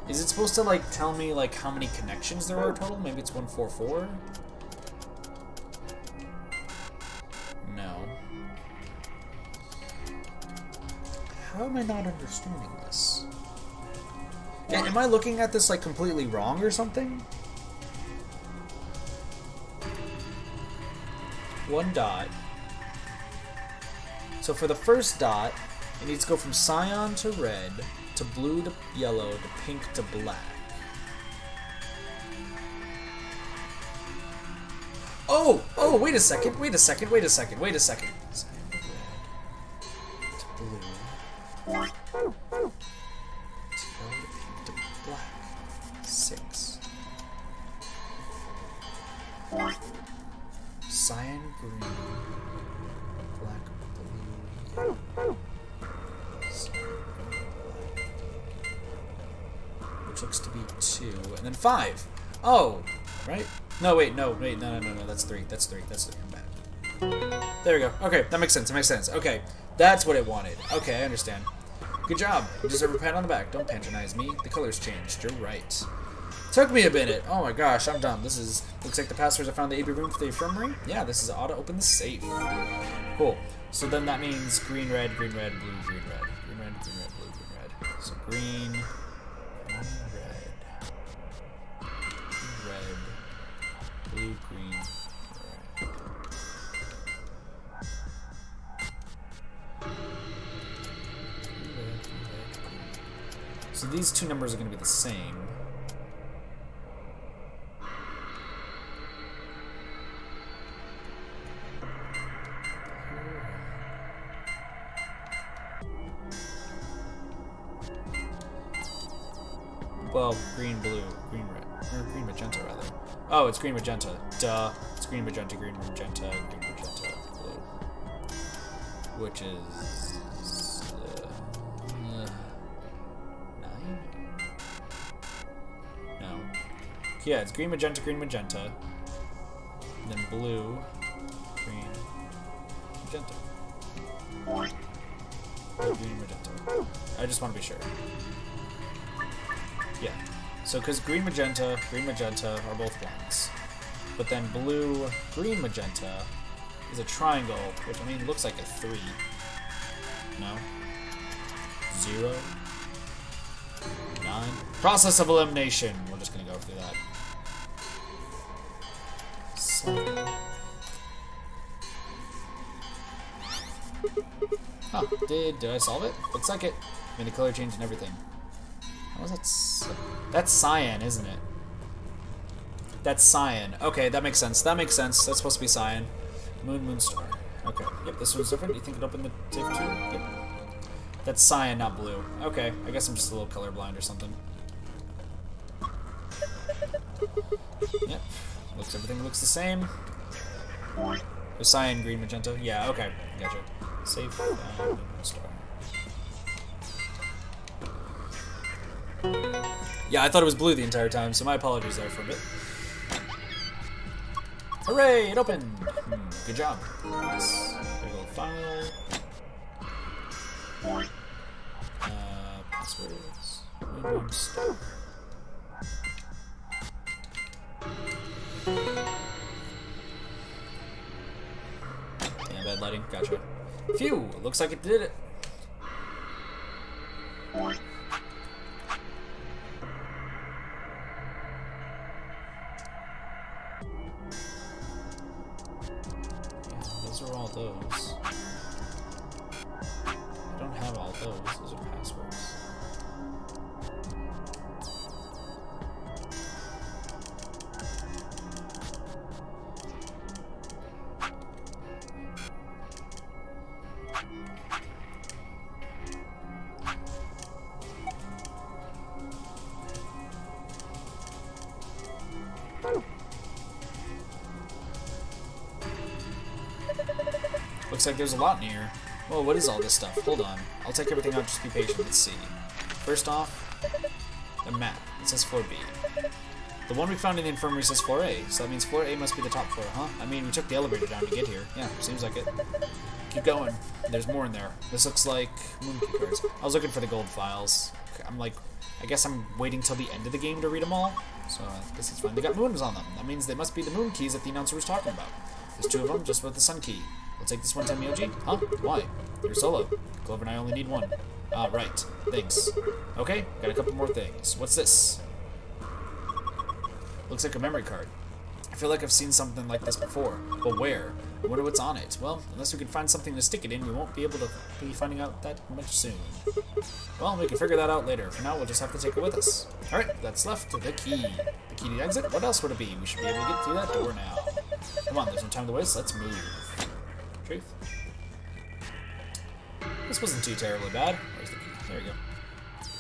Speaker 1: Is it supposed to, like, tell me, like, how many connections there are total? Maybe it's 144? No. How am I not understanding this? Yeah, am I looking at this, like, completely wrong or something? 1 dot. So for the first dot, it needs to go from cyan to red, to blue to yellow, to pink to black. Oh! Oh, wait a second, wait a second, wait a second, wait a second. Cyan to red, to blue, to yellow, to pink to black. 6. Cyan, green, black, blue, yellow. Which looks to be 2, and then 5. Oh, right? No, wait, no, that's 3. That's 3. I'm bad. There we go. Okay, that makes sense. That makes sense. Okay, that's what it wanted. Okay, I understand. Good job. You deserve a pat on the back. Don't patronize me. The color's changed. You're right. Took me a minute. Oh my gosh, I'm done. This is looks like the passwords I found the AB room for the infirmary. Yeah, this is auto open the safe. Cool. So then that means green, red, blue, green, red. Green, red, green, red, blue, green, red. So green, red, blue, green, red. So these two numbers are going to be the same. Well, green, blue, green, red, or green, magenta, rather. Oh, it's green magenta. Duh. It's green magenta, green magenta, green magenta, blue. Which is 9? No. Yeah, it's green magenta, green magenta. And then blue, green, magenta. Green magenta. I just want to be sure. Yeah. So, because green magenta are both ones. But then blue, green magenta is a triangle, which, I mean, looks like a 3. No? 0? 9? Process of elimination. We're just going to go through that. 7. Huh. Did I solve it? Looks like it. Made a color change and everything. How was that? That's cyan, isn't it? That's cyan. Okay, that makes sense. That makes sense. That's supposed to be cyan. Moon, moon, star. Okay. Yep, this one's different. You think it opened the safe too? Yep. That's cyan, not blue. Okay, I guess I'm just a little colorblind or something. Yep. Everything looks the same. Oh, cyan, green, magenta. Yeah, okay. Gotcha. Safe, moon, star. Yeah, I thought it was blue the entire time, so my apologies there for a bit. Hooray! It opened! Good job. Nice. Big old file. Passwords. Moon star. Yeah, bad lighting. Gotcha. Phew! Looks like it did it. Those are all those. I don't have all those. Those are passwords. Looks like there's a lot in here. Well, what is all this stuff? Hold on. I'll take everything out, just be patient. Let's see. First off, a map. It says floor B. The one we found in the infirmary says floor A, so that means floor A must be the top floor, huh? I mean, we took the elevator down to get here. Yeah, seems like it. Keep going. There's more in there. This looks like moon key cards. I was looking for the gold files. I'm like, I guess I'm waiting till the end of the game to read them all. So I guess it's fine. They got moons on them. That means they must be the moon keys that the announcer was talking about. There's 2 of them, just with the sun key. We'll take this one time, Myoji. Huh? Why? You're solo. Clover and I only need 1. Ah, right. Thanks. Okay, got a couple more things. What's this? Looks like a memory card. I feel like I've seen something like this before. But where? I wonder what's on it. Well, unless we can find something to stick it in, we won't be able to be finding out that much soon. Well, we can figure that out later. For now, we'll just have to take it with us. Alright, that's left. The key. The key to the exit? What else would it be? We should be able to get through that door now. Come on, there's no time to waste. Let's move. Truth. This wasn't too terribly bad. Where's the key? There we go.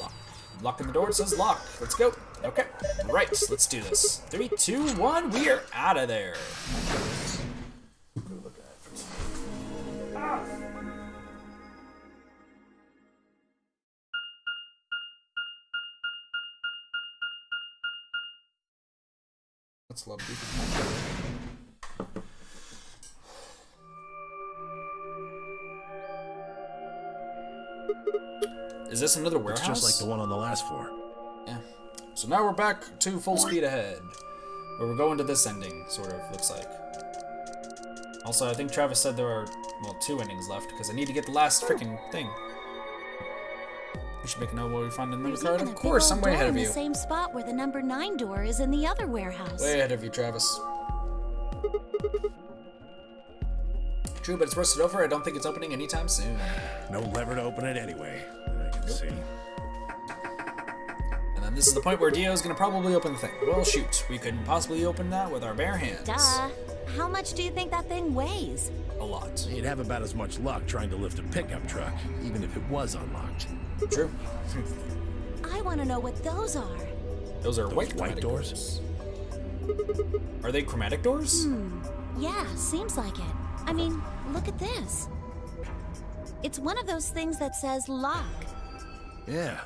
Speaker 1: Lock. Locking the door. It says lock. Let's go. Okay. Right. Let's do this. 3, 2, 1. We are out of there. That's lovely. Is this another warehouse?
Speaker 4: It's just like the one on the last floor.
Speaker 1: Yeah. So now we're back to full speed ahead. Where we're going to this ending, sort of, looks like. Also, I think Travis said there are, well, 2 endings left, because I need to get the last freaking thing. We should make a note what we find in the card. Of course, I'm way ahead of you.
Speaker 6: The same spot where the number 9 door is in the other warehouse.
Speaker 1: Way ahead of you, Travis. True, but it's rusted over. I don't think it's opening anytime soon.
Speaker 4: No lever to open it anyway, that I can see.
Speaker 1: And then this is the point where Dio's gonna probably open the thing. Well, shoot. We couldn't possibly open that with our bare hands.
Speaker 6: Duh. How much do you think that thing weighs?
Speaker 1: A lot.
Speaker 4: You'd have about as much luck trying to lift a pickup truck, even if it was unlocked.
Speaker 1: True.
Speaker 6: I want to know what those are.
Speaker 1: Those are white
Speaker 4: doors?
Speaker 1: Are they chromatic doors?
Speaker 6: Yeah, seems like it. I mean, look at this. It's one of those things that says lock.
Speaker 4: Yeah,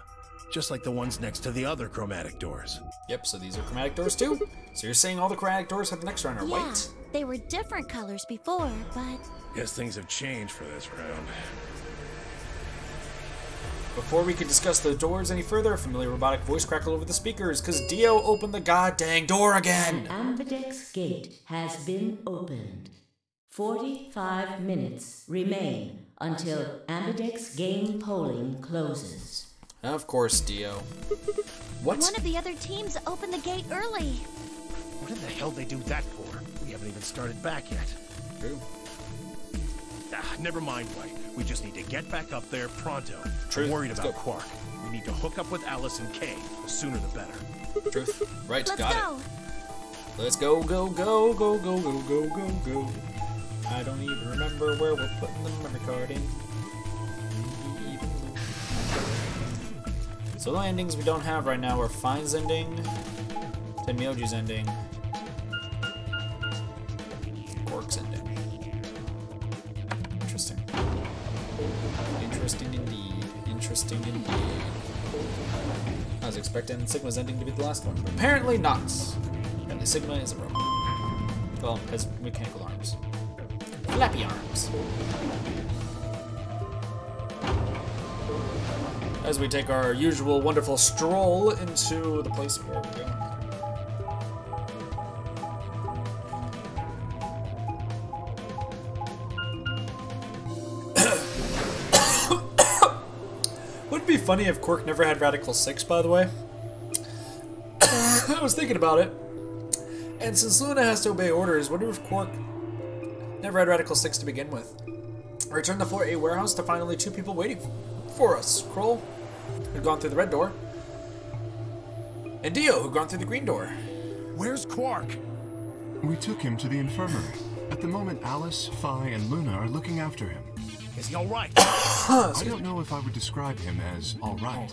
Speaker 4: just like the ones next to the other chromatic doors.
Speaker 1: Yep, so these are chromatic doors too? So you're saying all the chromatic doors at the next round are white?
Speaker 6: They were different colors before, but...
Speaker 4: Guess things have changed for this round.
Speaker 1: Before we can discuss the doors any further, a familiar robotic voice crackled over the speakers, because Dio opened the goddamn door again!
Speaker 9: An ambidex gate has been opened. 45 minutes remain until ambidex game polling closes.
Speaker 1: Of course, Dio. What?
Speaker 6: One of the other teams opened the gate early.
Speaker 4: What in the hell they do that for? We haven't even started back yet.
Speaker 1: True.
Speaker 4: Never mind, White. We just need to get back up there pronto.
Speaker 1: Truth.
Speaker 4: I'm worried
Speaker 1: Let's
Speaker 4: about
Speaker 1: go.
Speaker 4: Quark. We need to hook up with Alice and Kay. The sooner the better.
Speaker 1: Truth. Right,
Speaker 6: Let's
Speaker 1: got
Speaker 6: go.
Speaker 1: it. Let's go, go, go, go, go, go, go, go, go. I don't even remember where we're putting the memory card in. So the endings we don't have right now are Fine's ending, Tenmyoji's ending, Quark's ending. Interesting. Interesting indeed. Interesting indeed. I was expecting Sigma's ending to be the last one, but apparently not. Apparently Sigma is a robot. Well, has mechanical arms. Flappy arms. As we take our usual wonderful stroll into the place where we're going. Wouldn't it be funny if Quark never had Radical 6, by the way? I was thinking about it. And since Luna has to obey orders, what if Quark never had Radical 6 to begin with? Return to Floor A warehouse to find only 2 people waiting for us. Kroll, who'd gone through the red door, and Dio, who'd gone through the green door.
Speaker 4: Where's Quark?
Speaker 5: We took him to the infirmary. At the moment, Alice, Phi, and Luna are looking after him.
Speaker 4: Is he all right?
Speaker 5: I don't know if I would describe him as all right,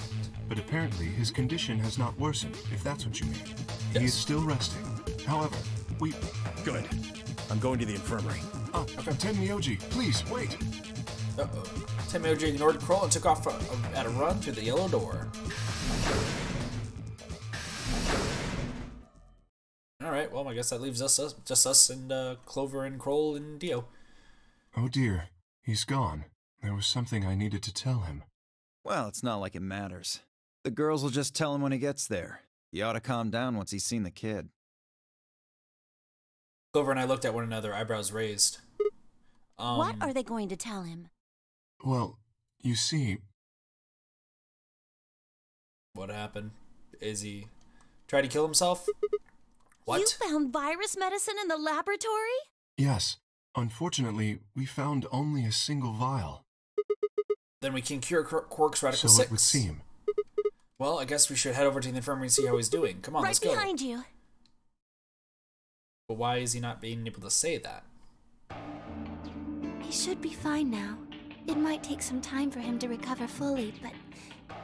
Speaker 5: but apparently his condition has not worsened, if that's what you mean.
Speaker 1: Yes.
Speaker 5: He is still resting. However, we...
Speaker 4: Good. I'm going to the infirmary.
Speaker 5: Tenmyoji, please, wait.
Speaker 1: Uh-oh. Tenmyoji ignored Kroll and took off at a run through the yellow door. Alright, well, I guess that leaves us just us and Clover and Kroll and Dio.
Speaker 5: Oh dear, he's gone. There was something I needed to tell him.
Speaker 10: Well, it's not like it matters. The girls will just tell him when he gets there. He ought to calm down once he's seen the kid.
Speaker 1: Clover and I looked at one another, eyebrows raised.
Speaker 6: What are they going to tell him?
Speaker 5: Well, you see...
Speaker 1: What happened? Is he tried to kill himself? What?
Speaker 6: You found virus medicine in the laboratory?
Speaker 5: Yes. Unfortunately, we found only a single vial.
Speaker 1: Then we can cure Quark's Radical 6.
Speaker 5: So it would seem.
Speaker 1: Well, I guess we should head over to the infirmary and see how he's doing. Come on, let's go.
Speaker 6: Right behind you.
Speaker 1: But why is he not being able to say that?
Speaker 7: He should be fine now. It might take some time for him to recover fully, but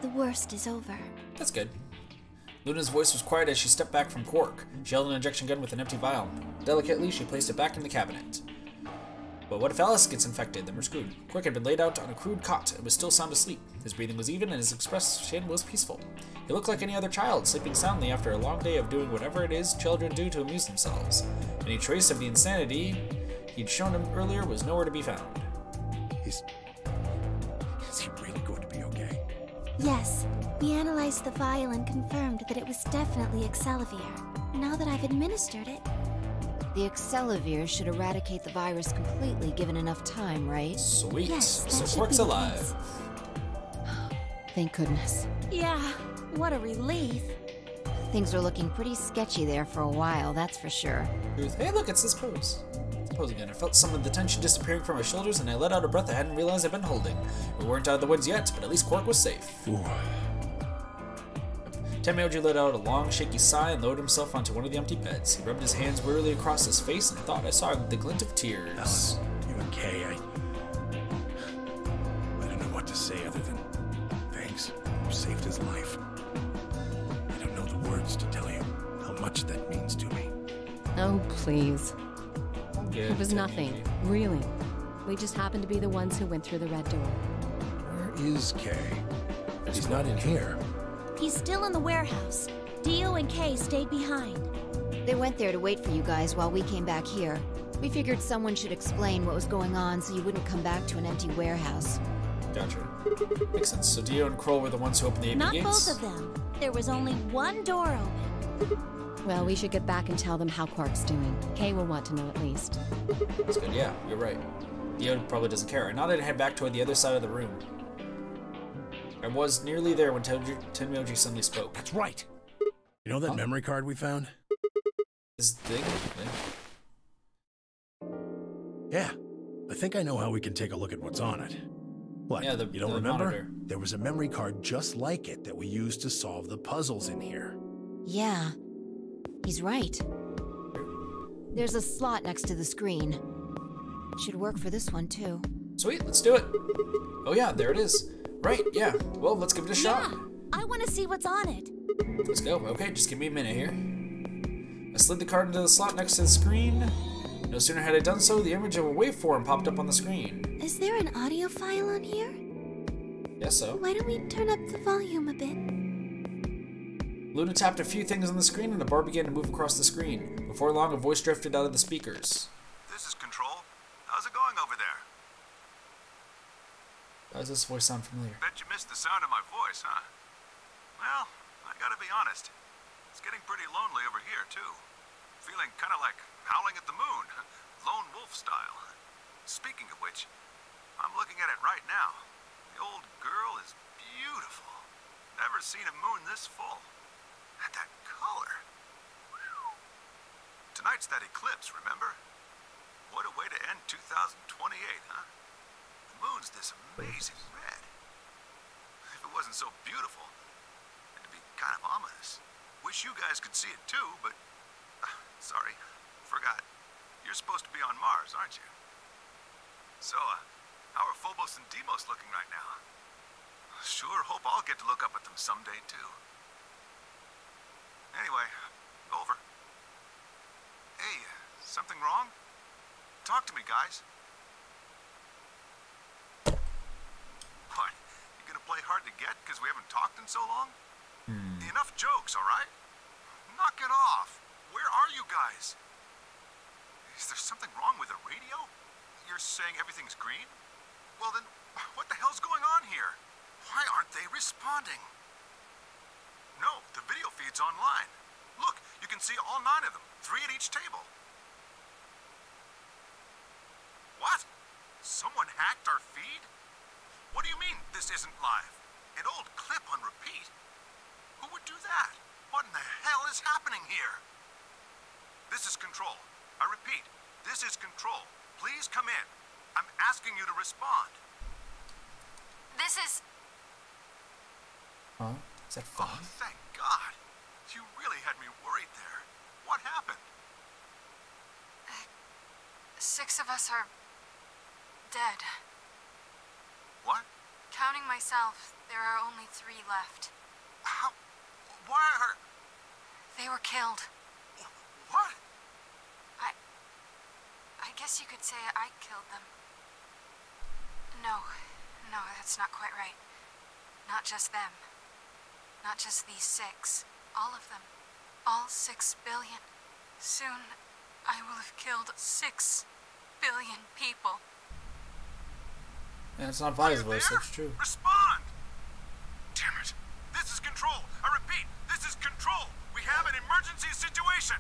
Speaker 7: the worst is over.
Speaker 1: That's good. Luna's voice was quiet as she stepped back from Quark. She held an injection gun with an empty vial. Delicately, she placed it back in the cabinet. But what if Alice gets infected? Then we're screwed. Quark had been laid out on a crude cot and was still sound asleep. His breathing was even and his expression was peaceful. He looked like any other child, sleeping soundly after a long day of doing whatever it is children do to amuse themselves. Any trace of the insanity he'd shown him earlier was nowhere to be found.
Speaker 4: Is he really going to be okay?
Speaker 7: Yes, we analyzed the vial and confirmed that it was definitely Excelivir. Now that I've administered it...
Speaker 2: The Excelivir should eradicate the virus completely given enough time, right?
Speaker 1: Sweet.
Speaker 7: Yes, that
Speaker 1: so
Speaker 7: should
Speaker 1: Quark's
Speaker 7: be the
Speaker 1: alive.
Speaker 7: case.
Speaker 2: Thank goodness.
Speaker 6: Yeah, what a relief.
Speaker 2: Things are looking pretty sketchy there for a while, that's for sure.
Speaker 1: Hey, look, it's this pose. It's pose again. I felt some of the tension disappearing from my shoulders, and I let out a breath I hadn't realized I'd been holding. We weren't out of the woods yet, but at least Quark was safe.
Speaker 4: Ooh.
Speaker 1: Tenmyoji let out a long, shaky sigh and lowered himself onto one of the empty beds. He rubbed his hands wearily across his face and thought I saw the glint of tears.
Speaker 4: Alice, you and Kay, I don't know what to say other than thanks. You saved his life. I don't know the words to tell you how much that means to me.
Speaker 12: Oh, please.
Speaker 1: Good.
Speaker 12: It was nothing, really. We just happened to be the ones who went through the red door.
Speaker 4: Where is Kay? He's not in here.
Speaker 7: He's still in the warehouse. Dio and Kay stayed behind.
Speaker 2: They went there to wait for you guys while we came back here. We figured someone should explain what was going on so you wouldn't come back to an empty warehouse.
Speaker 1: Gotcha. Makes sense. So Dio and Kroll were the ones who opened the AP
Speaker 7: Not
Speaker 1: gates?
Speaker 7: both of them. There was only one door open.
Speaker 12: Well, we should get back and tell them how Quark's doing. Kay will want to know at least.
Speaker 1: That's good, yeah, you're right. Dio probably doesn't care. I nodded and head back toward the other side of the room. I was nearly there when Tenmyoji suddenly spoke.
Speaker 4: That's right. You know that memory card we found?
Speaker 1: This thing?
Speaker 4: Yeah. I think I know how we can take a look at what's on it. What,
Speaker 1: yeah,
Speaker 4: you don't remember?
Speaker 1: Monitor.
Speaker 4: There was a memory card just like it that we used to solve the puzzles in here.
Speaker 2: Yeah, he's right. There's a slot next to the screen. Should work for this one, too.
Speaker 1: Sweet, let's do it. Oh yeah, there it is. Right, yeah. Well, let's give it a shot.
Speaker 7: Yeah, I want to see what's on it.
Speaker 1: Let's go. Okay, just give me a minute here. I slid the card into the slot next to the screen. No sooner had I done so, the image of a waveform popped up on the screen.
Speaker 7: Is there an audio file on here?
Speaker 1: Guess so.
Speaker 7: Why don't we turn up the volume a bit?
Speaker 1: Luna tapped a few things on the screen and a bar began to move across the screen. Before long, a voice drifted out of the speakers.
Speaker 3: This is Control. How's it going over there?
Speaker 1: Why does this voice sound familiar?
Speaker 3: Bet you missed the sound of my voice, huh? Well, I gotta be honest. It's getting pretty lonely over here, too. Feeling kind of like howling at the moon, lone wolf style. Speaking of which, I'm looking at it right now. The old girl is beautiful. Never seen a moon this full. And that color. Tonight's that eclipse, remember? What a way to end 2028, huh? The moon's this amazing red. If it wasn't so beautiful, it'd be kind of ominous. Wish you guys could see it too, but... sorry, forgot. You're supposed to be on Mars, aren't you? So, how are Phobos and Deimos looking right now? Sure hope I'll get to look up at them someday, too. Anyway, over. Hey, something wrong? Talk to me, guys. What? You gonna play hard to get because we haven't talked in so long? Enough jokes, all right? Knock it off. Where are you guys? Is there something wrong with the radio? You're saying everything's green? Well then, what the hell's going on here? Why aren't they responding? No, the video feed's online. Look, you can see all 9 of them, 3 at each table. What? Someone hacked our feed? What do you mean this isn't live? An old clip on repeat? Who would do that? What in the hell is happening here? This is Control. I repeat, this is Control. Please come in. I'm asking you to respond.
Speaker 7: This is...
Speaker 1: Huh? Is that fun?
Speaker 3: Oh, thank God. You really had me worried there. What happened?
Speaker 13: 6 of us are... dead.
Speaker 3: What?
Speaker 13: Counting myself, there are only 3 left.
Speaker 3: How? Why are...
Speaker 13: They were killed.
Speaker 3: What?
Speaker 13: I guess you could say I killed them. No, that's not quite right. Not just them. Not just these 6. All of them. All 6 billion. Soon, I will have killed 6 billion people.
Speaker 1: Yeah, it's not Vi's voice, that's true.
Speaker 3: Respond! Damn it. This is Control. I repeat, this is Control. We have an emergency situation.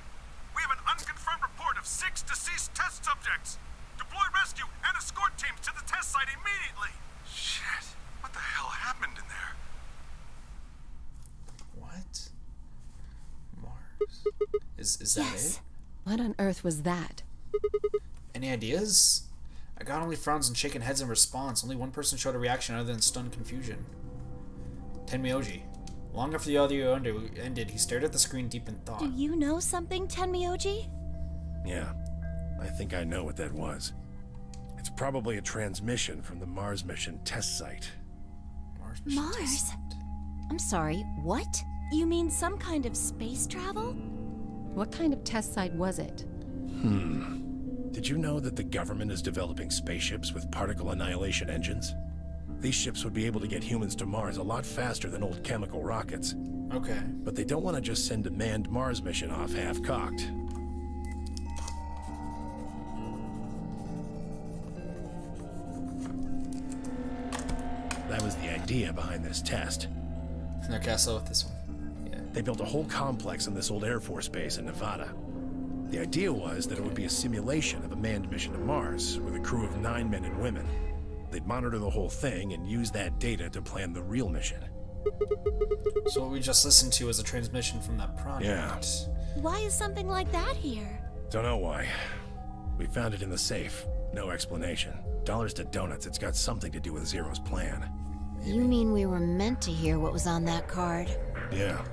Speaker 3: We have an unconfirmed report of 6 deceased test subjects. Deploy rescue and escort teams to the test site immediately. Shit. What the hell happened in there?
Speaker 1: What? Mars. Is that it?
Speaker 12: What on earth was that?
Speaker 1: Any ideas? I got only frowns and shaken heads in response. Only one person showed a reaction other than stunned confusion. Tenmyoji. Long after the audio ended, he stared at the screen deep in thought.
Speaker 7: Do you know something, Tenmyoji?
Speaker 4: Yeah, I think I know what that was. It's probably a transmission from the Mars mission test site.
Speaker 7: Mars? I'm sorry, what? You mean some kind of space travel?
Speaker 12: What kind of test site was it?
Speaker 4: Did you know that the government is developing spaceships with particle annihilation engines? These ships would be able to get humans to Mars a lot faster than old chemical rockets.
Speaker 1: Okay.
Speaker 4: But they don't want to just send a manned Mars mission off half-cocked. That was the idea behind this test.
Speaker 1: No castle with this one. Yeah.
Speaker 4: They built a whole complex on this old Air Force base in Nevada. The idea was that it would be a simulation of a manned mission to Mars with a crew of 9 men and women. They'd monitor the whole thing and use that data to plan the real mission.
Speaker 1: So what we just listened to was a transmission from that project.
Speaker 4: Yeah.
Speaker 7: Why is something like that here?
Speaker 4: Don't know why. We found it in the safe. No explanation. Dollars to donuts, it's got something to do with Zero's plan.
Speaker 2: You mean we were meant to hear what was on that card?
Speaker 4: Yeah.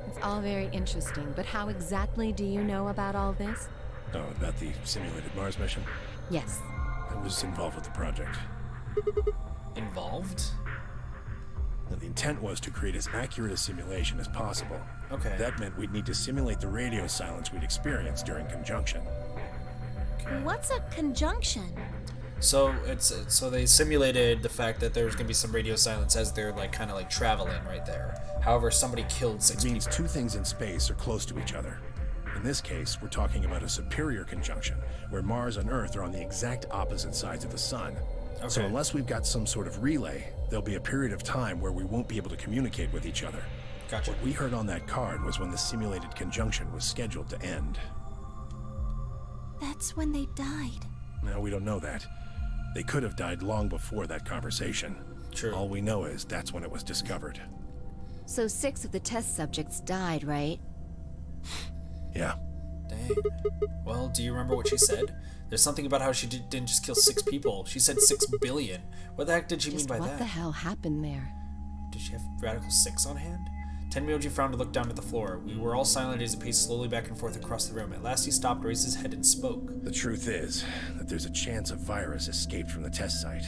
Speaker 12: It's all very interesting, but how exactly do you know about all this?
Speaker 4: Oh, about the simulated Mars mission?
Speaker 12: Yes.
Speaker 4: I was involved with the project.
Speaker 1: Involved?
Speaker 4: Now, the intent was to create as accurate a simulation as possible.
Speaker 1: Okay.
Speaker 4: That meant we'd need to simulate the radio silence we'd experienced during conjunction.
Speaker 7: What's a conjunction?
Speaker 1: So so they simulated the fact that there was gonna be some radio silence as they're like kind of like traveling right there. However, somebody killed 6 people.
Speaker 4: It means two things in space are close to each other. In this case, we're talking about a superior conjunction, where Mars and Earth are on the exact opposite sides of the Sun.
Speaker 1: Okay.
Speaker 4: So unless we've got some sort of relay, there'll be a period of time where we won't be able to communicate with each other.
Speaker 1: Gotcha.
Speaker 4: What we heard on that card was when the simulated conjunction was scheduled to end.
Speaker 7: That's when they died.
Speaker 4: No, we don't know that. They could have died long before that conversation.
Speaker 1: True.
Speaker 4: All we know is that's when it was discovered.
Speaker 2: So 6 of the test subjects died, right?
Speaker 4: Yeah.
Speaker 1: Dang. Well, do you remember what she said? There's something about how she didn't just kill 6 people. She said 6 billion. What the heck did she mean by
Speaker 12: What
Speaker 1: that?
Speaker 12: the hell happened there?
Speaker 1: Did she have Radical 6 on hand? Tenmyoji frowned and looked down at the floor. We were all silent as he paced slowly back and forth across the room. At last he stopped, raised his head, and spoke.
Speaker 4: The truth is that there's a chance a virus escaped from the test site.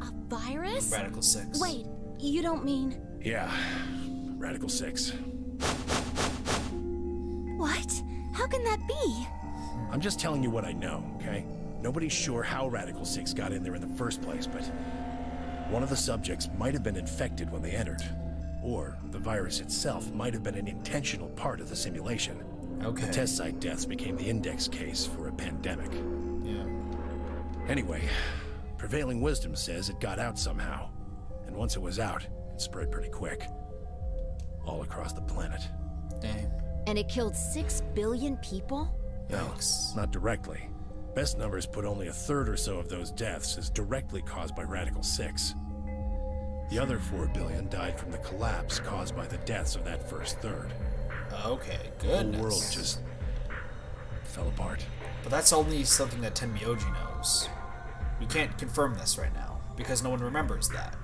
Speaker 7: A virus?
Speaker 1: Radical 6.
Speaker 7: Wait, you don't mean...
Speaker 4: Yeah. Radical 6.
Speaker 7: What? How can that be?
Speaker 4: I'm just telling you what I know, okay? Nobody's sure how Radical 6 got in there in the first place, but one of the subjects might have been infected when they entered. Or the virus itself might have been an intentional part of the simulation.
Speaker 1: Okay.
Speaker 4: The test site deaths became the index case for a pandemic.
Speaker 1: Yeah.
Speaker 4: Anyway, prevailing wisdom says it got out somehow. And once it was out, it spread pretty quick. All across the planet.
Speaker 1: Dang.
Speaker 2: And it killed 6 billion people?
Speaker 1: Yikes.
Speaker 4: No, not directly. Best numbers put only a third or so of those deaths as directly caused by Radical 6. The other 4 billion died from the collapse caused by the deaths of that first third.
Speaker 1: Okay,
Speaker 4: The
Speaker 1: goodness.
Speaker 4: whole world just fell apart.
Speaker 1: But that's only something that Tenmyoji knows. We can't confirm this right now, because no one remembers that.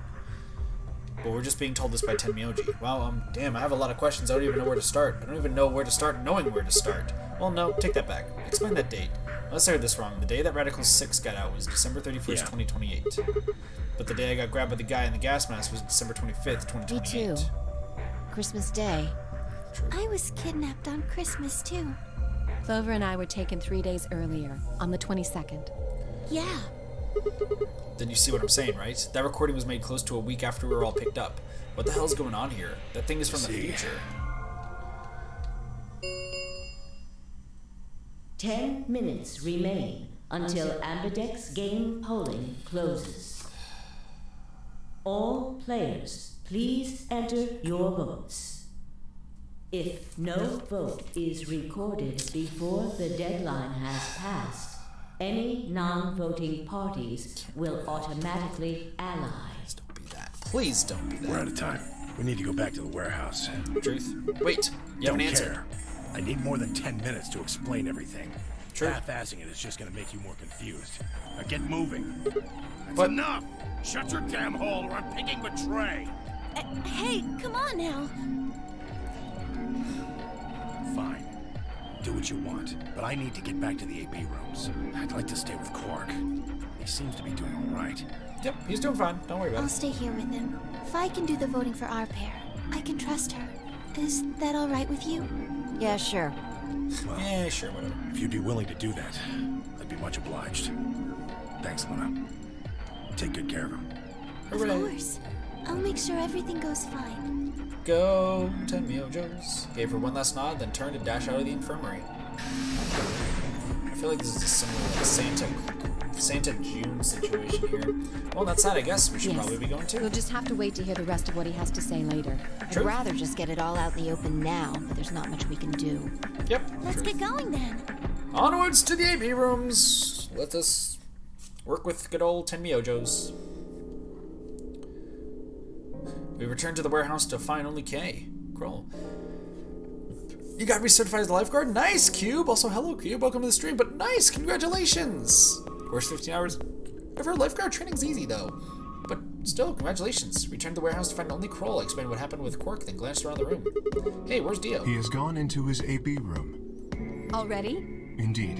Speaker 1: But we're just being told this by Tenmyoji. Wow, damn, I have a lot of questions. I don't even know where to start. I don't even know where to start knowing where to start. Well, no, take that back. Explain that date. Unless I heard this wrong. The day that Radical 6 got out was December 31st, 2028. But the day I got grabbed by the guy in the gas mask was December 25th, 2028.
Speaker 2: Me too. Christmas Day.
Speaker 1: True.
Speaker 7: I was kidnapped on Christmas, too.
Speaker 12: Clover and I were taken 3 days earlier, on the 22nd.
Speaker 7: Yeah.
Speaker 1: Then you see what I'm saying, right? That recording was made close to a week after we were all picked up. What the hell's going on here? That thing is from the future.
Speaker 9: 10 minutes remain until Ambidex game polling closes. All players, please enter your votes. If no vote is recorded before the deadline has passed, any non-voting parties will automatically ally.
Speaker 1: Please don't be that. Please don't be that.
Speaker 4: We're out of time. We need to go back to the warehouse.
Speaker 1: Truth? Wait, you have an answer.
Speaker 4: Care. I need more than 10 minutes to explain everything.
Speaker 1: True.
Speaker 4: Half-assing it is just gonna make you more confused. Now get moving. That's
Speaker 1: What?
Speaker 4: enough! Shut your damn hole or I'm picking the tray!
Speaker 7: Hey, come on now.
Speaker 4: Fine. Do what you want, but I need to get back to the AP rooms. I'd like to stay with Quark. He seems to be doing all right.
Speaker 1: Yep, he's doing fine. Don't worry about
Speaker 7: I'll
Speaker 1: it.
Speaker 7: stay here with him. Fi can do the voting for our pair. I can trust her. Is that all right with you?
Speaker 2: Yeah, sure.
Speaker 4: Well,
Speaker 1: yeah, sure, whatever.
Speaker 4: If you'd be willing to do that, I'd be much obliged. Thanks, Luna. Take good care of him.
Speaker 7: Of course. I'll make sure everything goes fine.
Speaker 1: Go, 10 Miojos. Gave her one last nod, then turned and dashed out of the infirmary. I feel like this is a similar like Santa June situation here. Well, that's that, I guess. We should probably be going to.
Speaker 12: We'll just have to wait to hear the rest of what he has to say later.
Speaker 2: I'd rather just get it all out in the open now, but there's not much we can do.
Speaker 1: Yep.
Speaker 7: Let's get going then.
Speaker 1: Onwards to the AB rooms. Let us work with good old 10 Miojos. We return to the warehouse to find only Kay. Kroll. You got recertified as a lifeguard? Nice, Cube! Also, hello, Cube. Welcome to the stream, but nice! Congratulations! Worst 15 hours ever. Lifeguard training's easy, though. But still, congratulations. Return to the warehouse to find only Kroll. Explain what happened with Quark, then glanced around the room. Hey, where's Dio?
Speaker 5: He has gone into his AB room.
Speaker 12: Already?
Speaker 5: Indeed.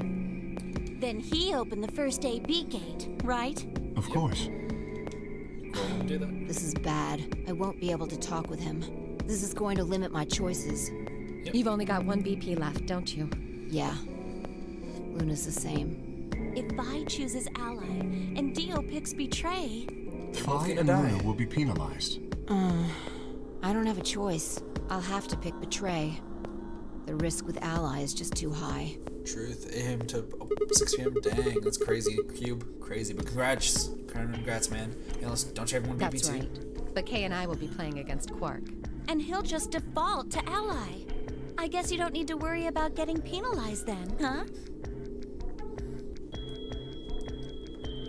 Speaker 7: Then he opened the first AB gate, right?
Speaker 5: Of course.
Speaker 1: Kroll do that.
Speaker 2: This is bad. I won't be able to talk with him. This is going to limit my choices.
Speaker 12: Yep. You've only got one BP left, don't you?
Speaker 2: Yeah. Luna's the same.
Speaker 7: If Vi chooses Ally and Dio picks Betray...
Speaker 5: Vi and Luna will be penalized.
Speaker 2: I don't have a choice. I'll have to pick Betray. The risk with Ally is just too high.
Speaker 1: Truth. AM to 6 p.m. Dang, that's crazy. Cube. Crazy. But congrats, man. You know, don't you have one BB
Speaker 12: That's right. But Kay and I will be playing against Quark.
Speaker 7: And he'll just default to Ally. I guess you don't need to worry about getting penalized then, huh?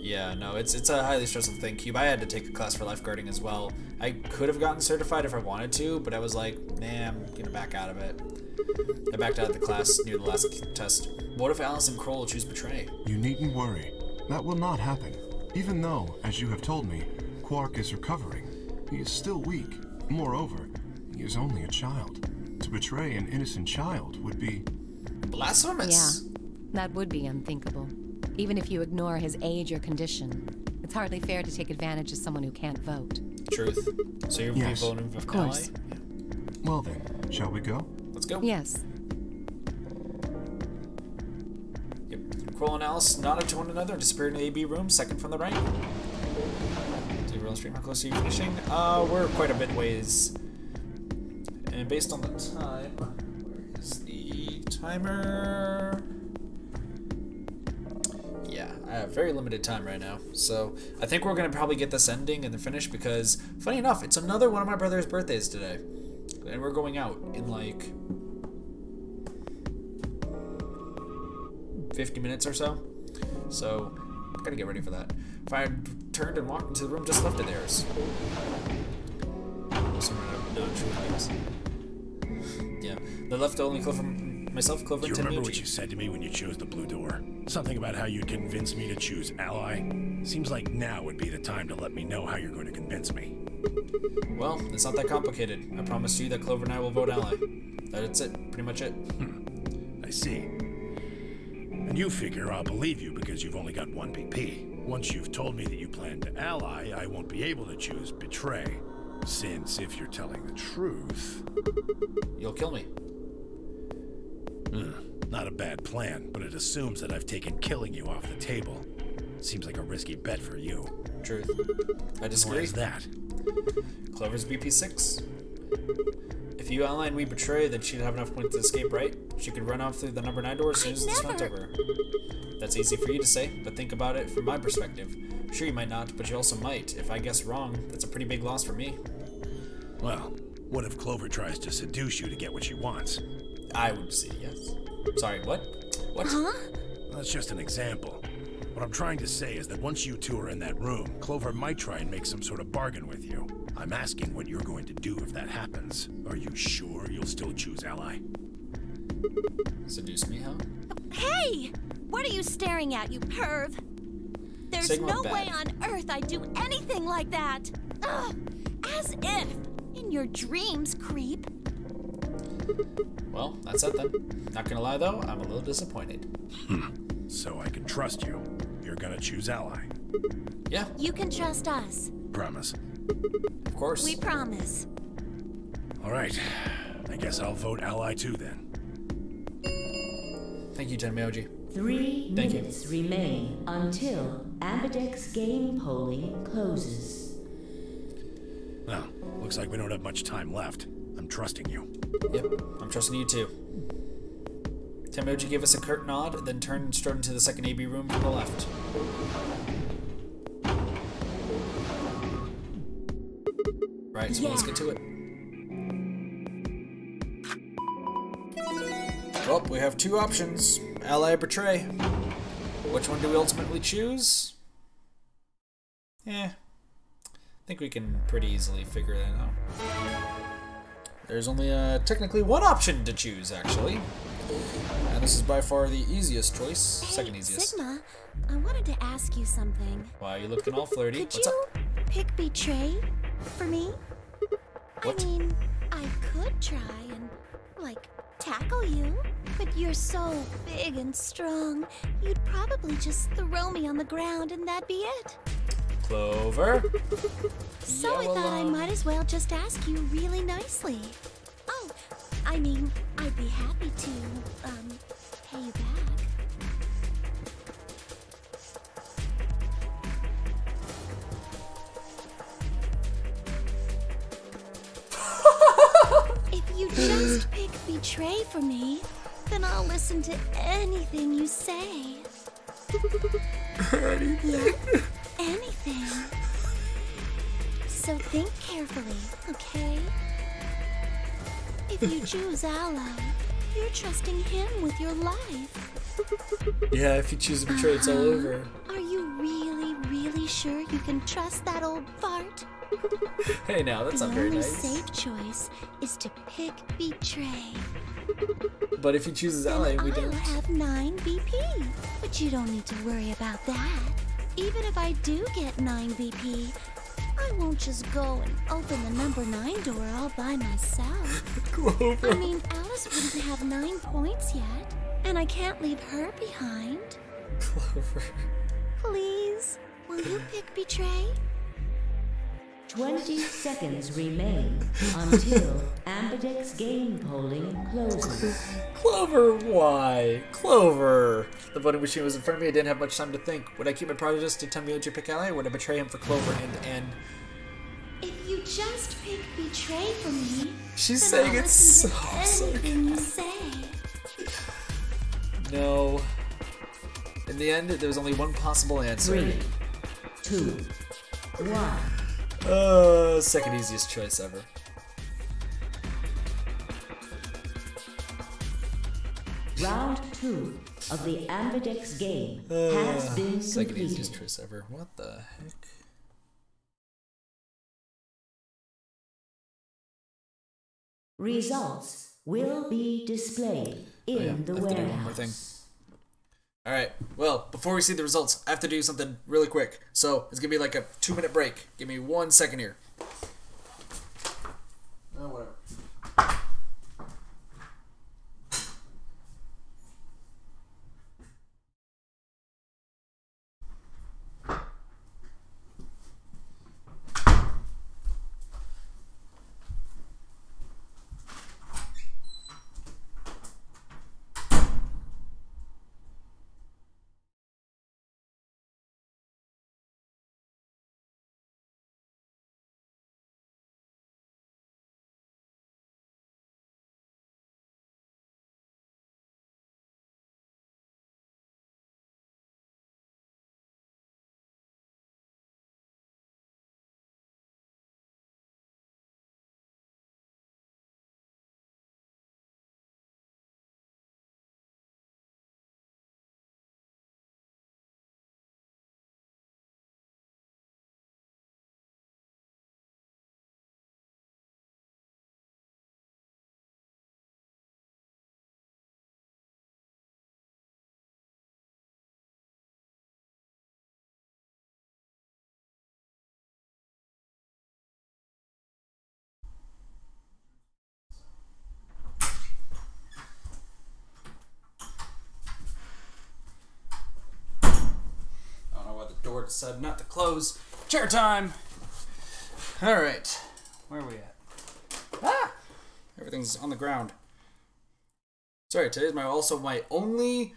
Speaker 1: Yeah, no, it's a highly stressful thing. Cube, I had to take a class for lifeguarding as well. I could have gotten certified if I wanted to, but I was like, nah, I'm gonna back out of it. I backed out of the class near the last test. What if Alice and Kroll choose Betray?
Speaker 5: You needn't worry. That will not happen. Even though, as you have told me, Quark is recovering, he is still weak. Moreover, he is only a child. To betray an innocent child would be...
Speaker 1: blasphemous!
Speaker 12: Yeah, that would be unthinkable. Even if you ignore his age or condition. It's hardly fair to take advantage of someone who can't vote.
Speaker 1: Truth. So you're voting for
Speaker 12: of course.
Speaker 1: Ally? Yeah.
Speaker 5: Well then, shall we go?
Speaker 1: Let's go.
Speaker 12: Yes.
Speaker 1: Yep. Kroll and Alice nodded to one another and disappeared in the AB room, second from the right. Do you real stream how close are you finishing? We're quite a bit ways. And based on the time, where is the timer? Yeah, I have very limited time right now. So I think we're going to probably get this ending and then finish because, funny enough, it's another one of my brother's birthdays today. And we're going out in like 50 minutes or so. So, gotta get ready for that. If I had turned and walked into the room just left of theirs. Yeah, they left only Clover, myself, Clover, and
Speaker 4: Do you remember
Speaker 1: Tenmyuji.
Speaker 4: what you said to me when you chose the blue door? Something about how you'd convince me to choose Ally? Seems like now would be the time to let me know how you're going to convince me.
Speaker 1: Well, it's not that complicated. I promise you that Clover and I will vote Ally. That's it. Pretty much it.
Speaker 4: I see. And you figure I'll believe you because you've only got one BP. Once you've told me that you plan to ally, I won't be able to choose Betray. Since, if you're telling the truth...
Speaker 1: You'll kill me.
Speaker 4: Not a bad plan, but it assumes that I've taken killing you off the table. Seems like a risky bet for you.
Speaker 1: Truth. I disagree.
Speaker 4: Why is that?
Speaker 1: Clover's BP6. If you ally and we betray, then she'd have enough points to escape, right? She could run off through the number 9 door as soon as this went over. That's easy for you to say, but think about it from my perspective. Sure, you might not, but you also might. If I guess wrong, that's a pretty big loss for me.
Speaker 4: Well, what if Clover tries to seduce you to get what she wants?
Speaker 1: I would say yes. Sorry, what? What?
Speaker 7: Huh?
Speaker 4: That's just an example. What I'm trying to say is that once you two are in that room, Clover might try and make some sort of bargain with you. I'm asking what you're going to do if that happens. Are you sure you'll still choose Ally?
Speaker 1: Seduce me, huh?
Speaker 7: Hey! What are you staring at, you perv? There's
Speaker 1: Sigma
Speaker 7: no
Speaker 1: bad.
Speaker 7: way on earth I'd do anything like that! Ugh! As if! In your dreams, creep!
Speaker 1: Well, that's it then. Not gonna lie though, I'm a little disappointed.
Speaker 4: So I can trust you. You're gonna choose Ally.
Speaker 1: Yeah.
Speaker 7: You can trust us.
Speaker 4: Promise.
Speaker 1: Of course.
Speaker 7: We promise.
Speaker 4: All right. I guess I'll vote Ally too then.
Speaker 1: Thank you, Tenmyoji.
Speaker 9: 3
Speaker 1: Thank you.
Speaker 9: minutes remain until Ambidex game polling closes.
Speaker 4: Well, looks like we don't have much time left. I'm trusting you.
Speaker 1: Yep, I'm trusting you too. Tenmyoji gave us a curt nod, then turned straight into the second AB room from the left. Right, so let's get to it. Well, we have two options. Ally or betray. Which one do we ultimately choose? I think we can pretty easily figure that out. There's only technically one option to choose, actually. And this is by far the easiest choice. Second easiest.
Speaker 7: Sigma, I wanted to ask you something.
Speaker 1: Why are you looking all flirty?
Speaker 7: Could
Speaker 1: What's
Speaker 7: you
Speaker 1: up?
Speaker 7: pick betray for me?
Speaker 1: What?
Speaker 7: I mean, I could try and, like, tackle you, but you're so big and strong, you'd probably just throw me on the ground and that'd be it.
Speaker 1: Clover?
Speaker 7: So I thought I might as well just ask you really nicely. Oh, I mean, I'd be happy to, pay you back. If you just pick betray for me, then I'll listen to anything you say.
Speaker 1: Anything?
Speaker 7: Yeah, anything. So think carefully, okay? If you choose Ally, you're trusting him with your life.
Speaker 1: Yeah, if you choose to betray, it's all over.
Speaker 7: Are you really, really sure you can trust that old fart?
Speaker 1: Hey now, that's not very
Speaker 7: The only
Speaker 1: nice.
Speaker 7: safe choice is to pick betray.
Speaker 1: But if he chooses Ally, we
Speaker 7: I'll
Speaker 1: don't.
Speaker 7: have 9 BP, but you don't need to worry about that. Even if I do get 9 BP, I won't just go and open the number 9 door all by myself.
Speaker 1: Clover.
Speaker 7: I mean, Alice wouldn't have 9 points yet, and I can't leave her behind.
Speaker 1: Clover.
Speaker 7: Please, will you pick betray?
Speaker 9: 20 seconds remain until Ambidex game polling closes.
Speaker 1: Clover, why? Clover! The voting machine was in front of me, I didn't have much time to think. Would I keep my protagonist to Tenmyoji pick Ally, or would I betray him for Clover and...
Speaker 7: If you just pick betray for me,
Speaker 1: She's
Speaker 7: then
Speaker 1: saying
Speaker 7: I'll
Speaker 1: it's
Speaker 7: listen to
Speaker 1: so
Speaker 7: anything you say.
Speaker 1: No. In the end, there was only one possible answer.
Speaker 9: 3, 2, 1.
Speaker 1: Second easiest choice ever.
Speaker 9: Round 2 of the Ambidex game has been
Speaker 1: Second
Speaker 9: completed.
Speaker 1: easiest choice ever. What the heck?
Speaker 9: Results will be displayed in the
Speaker 1: I have to do one more thing.
Speaker 9: warehouse.
Speaker 1: Alright, well, before we see the results, I have to do something really quick. So, it's gonna be like a 2-minute break. Give me 1 second here. Oh, whatever. Door decided not to close. Chair time! Alright. Where are we at? Ah! Everything's on the ground. Sorry, today's also my only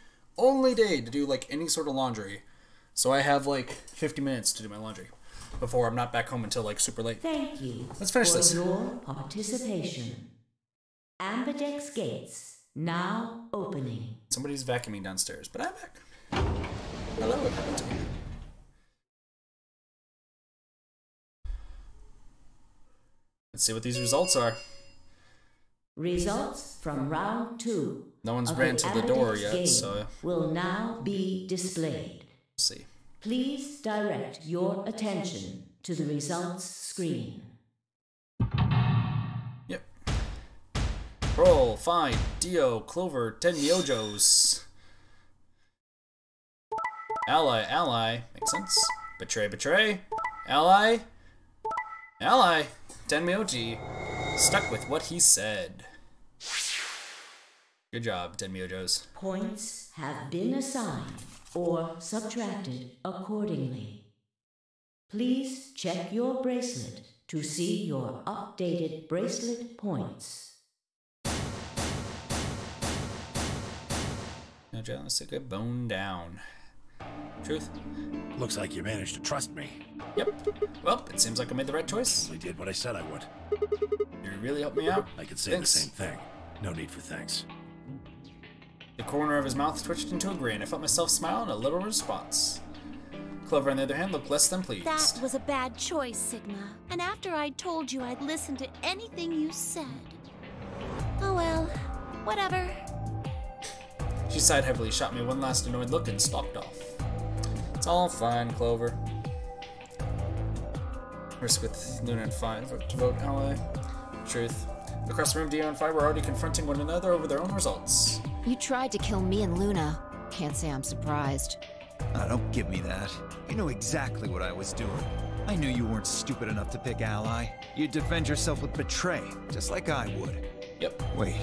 Speaker 1: day to do like any sort of laundry. So I have like 50 minutes to do my laundry before I'm not back home until like super late.
Speaker 9: Thank you.
Speaker 1: Let's finish
Speaker 9: for
Speaker 1: this.
Speaker 9: your participation. Ambidex gates now opening.
Speaker 1: Somebody's vacuuming downstairs, but I'm back. Hello, everybody. Let's see what these results are.
Speaker 9: Results from round 2.
Speaker 1: No one's
Speaker 9: of
Speaker 1: ran to the door
Speaker 9: Ambidex
Speaker 1: yet,
Speaker 9: game
Speaker 1: so
Speaker 9: will now be displayed.
Speaker 1: let's see.
Speaker 9: Please direct your attention to the results screen.
Speaker 1: Yep. Roll, find, Dio, Clover, 10 Myojos. Ally, makes sense. Betray, ally, 10 Myoji. Stuck with what he said. Good job, 10 Myojos.
Speaker 9: Points have been assigned or subtracted accordingly. Please check your bracelet to see your updated bracelet points.
Speaker 1: Now, John, let's take a bone down. Truth?
Speaker 4: Looks like you managed to trust me.
Speaker 1: Yep. Well, it seems like I made the right choice.
Speaker 4: I did what I said I would.
Speaker 1: You really helped me out.
Speaker 4: I could say
Speaker 1: Thanks.
Speaker 4: the same thing. No need for thanks.
Speaker 1: The corner of his mouth twitched into a grin. I felt myself smile in a little response. Clover, on the other hand, looked less than pleased.
Speaker 7: That was a bad choice, Sigma. And after I'd told you I'd listen to anything you said. Oh well, whatever.
Speaker 1: She sighed heavily, shot me one last annoyed look, and stalked off. It's all fine, Clover. Risk with Luna and Fi to vote ally. Truth. Across the room, Dio and Fi were already confronting one another over their own results.
Speaker 2: You tried to kill me and Luna. Can't say I'm surprised.
Speaker 10: Don't give me that. You know exactly what I was doing. I knew you weren't stupid enough to pick ally. You'd defend yourself with betray, just like I would.
Speaker 1: Yep.
Speaker 10: Wait,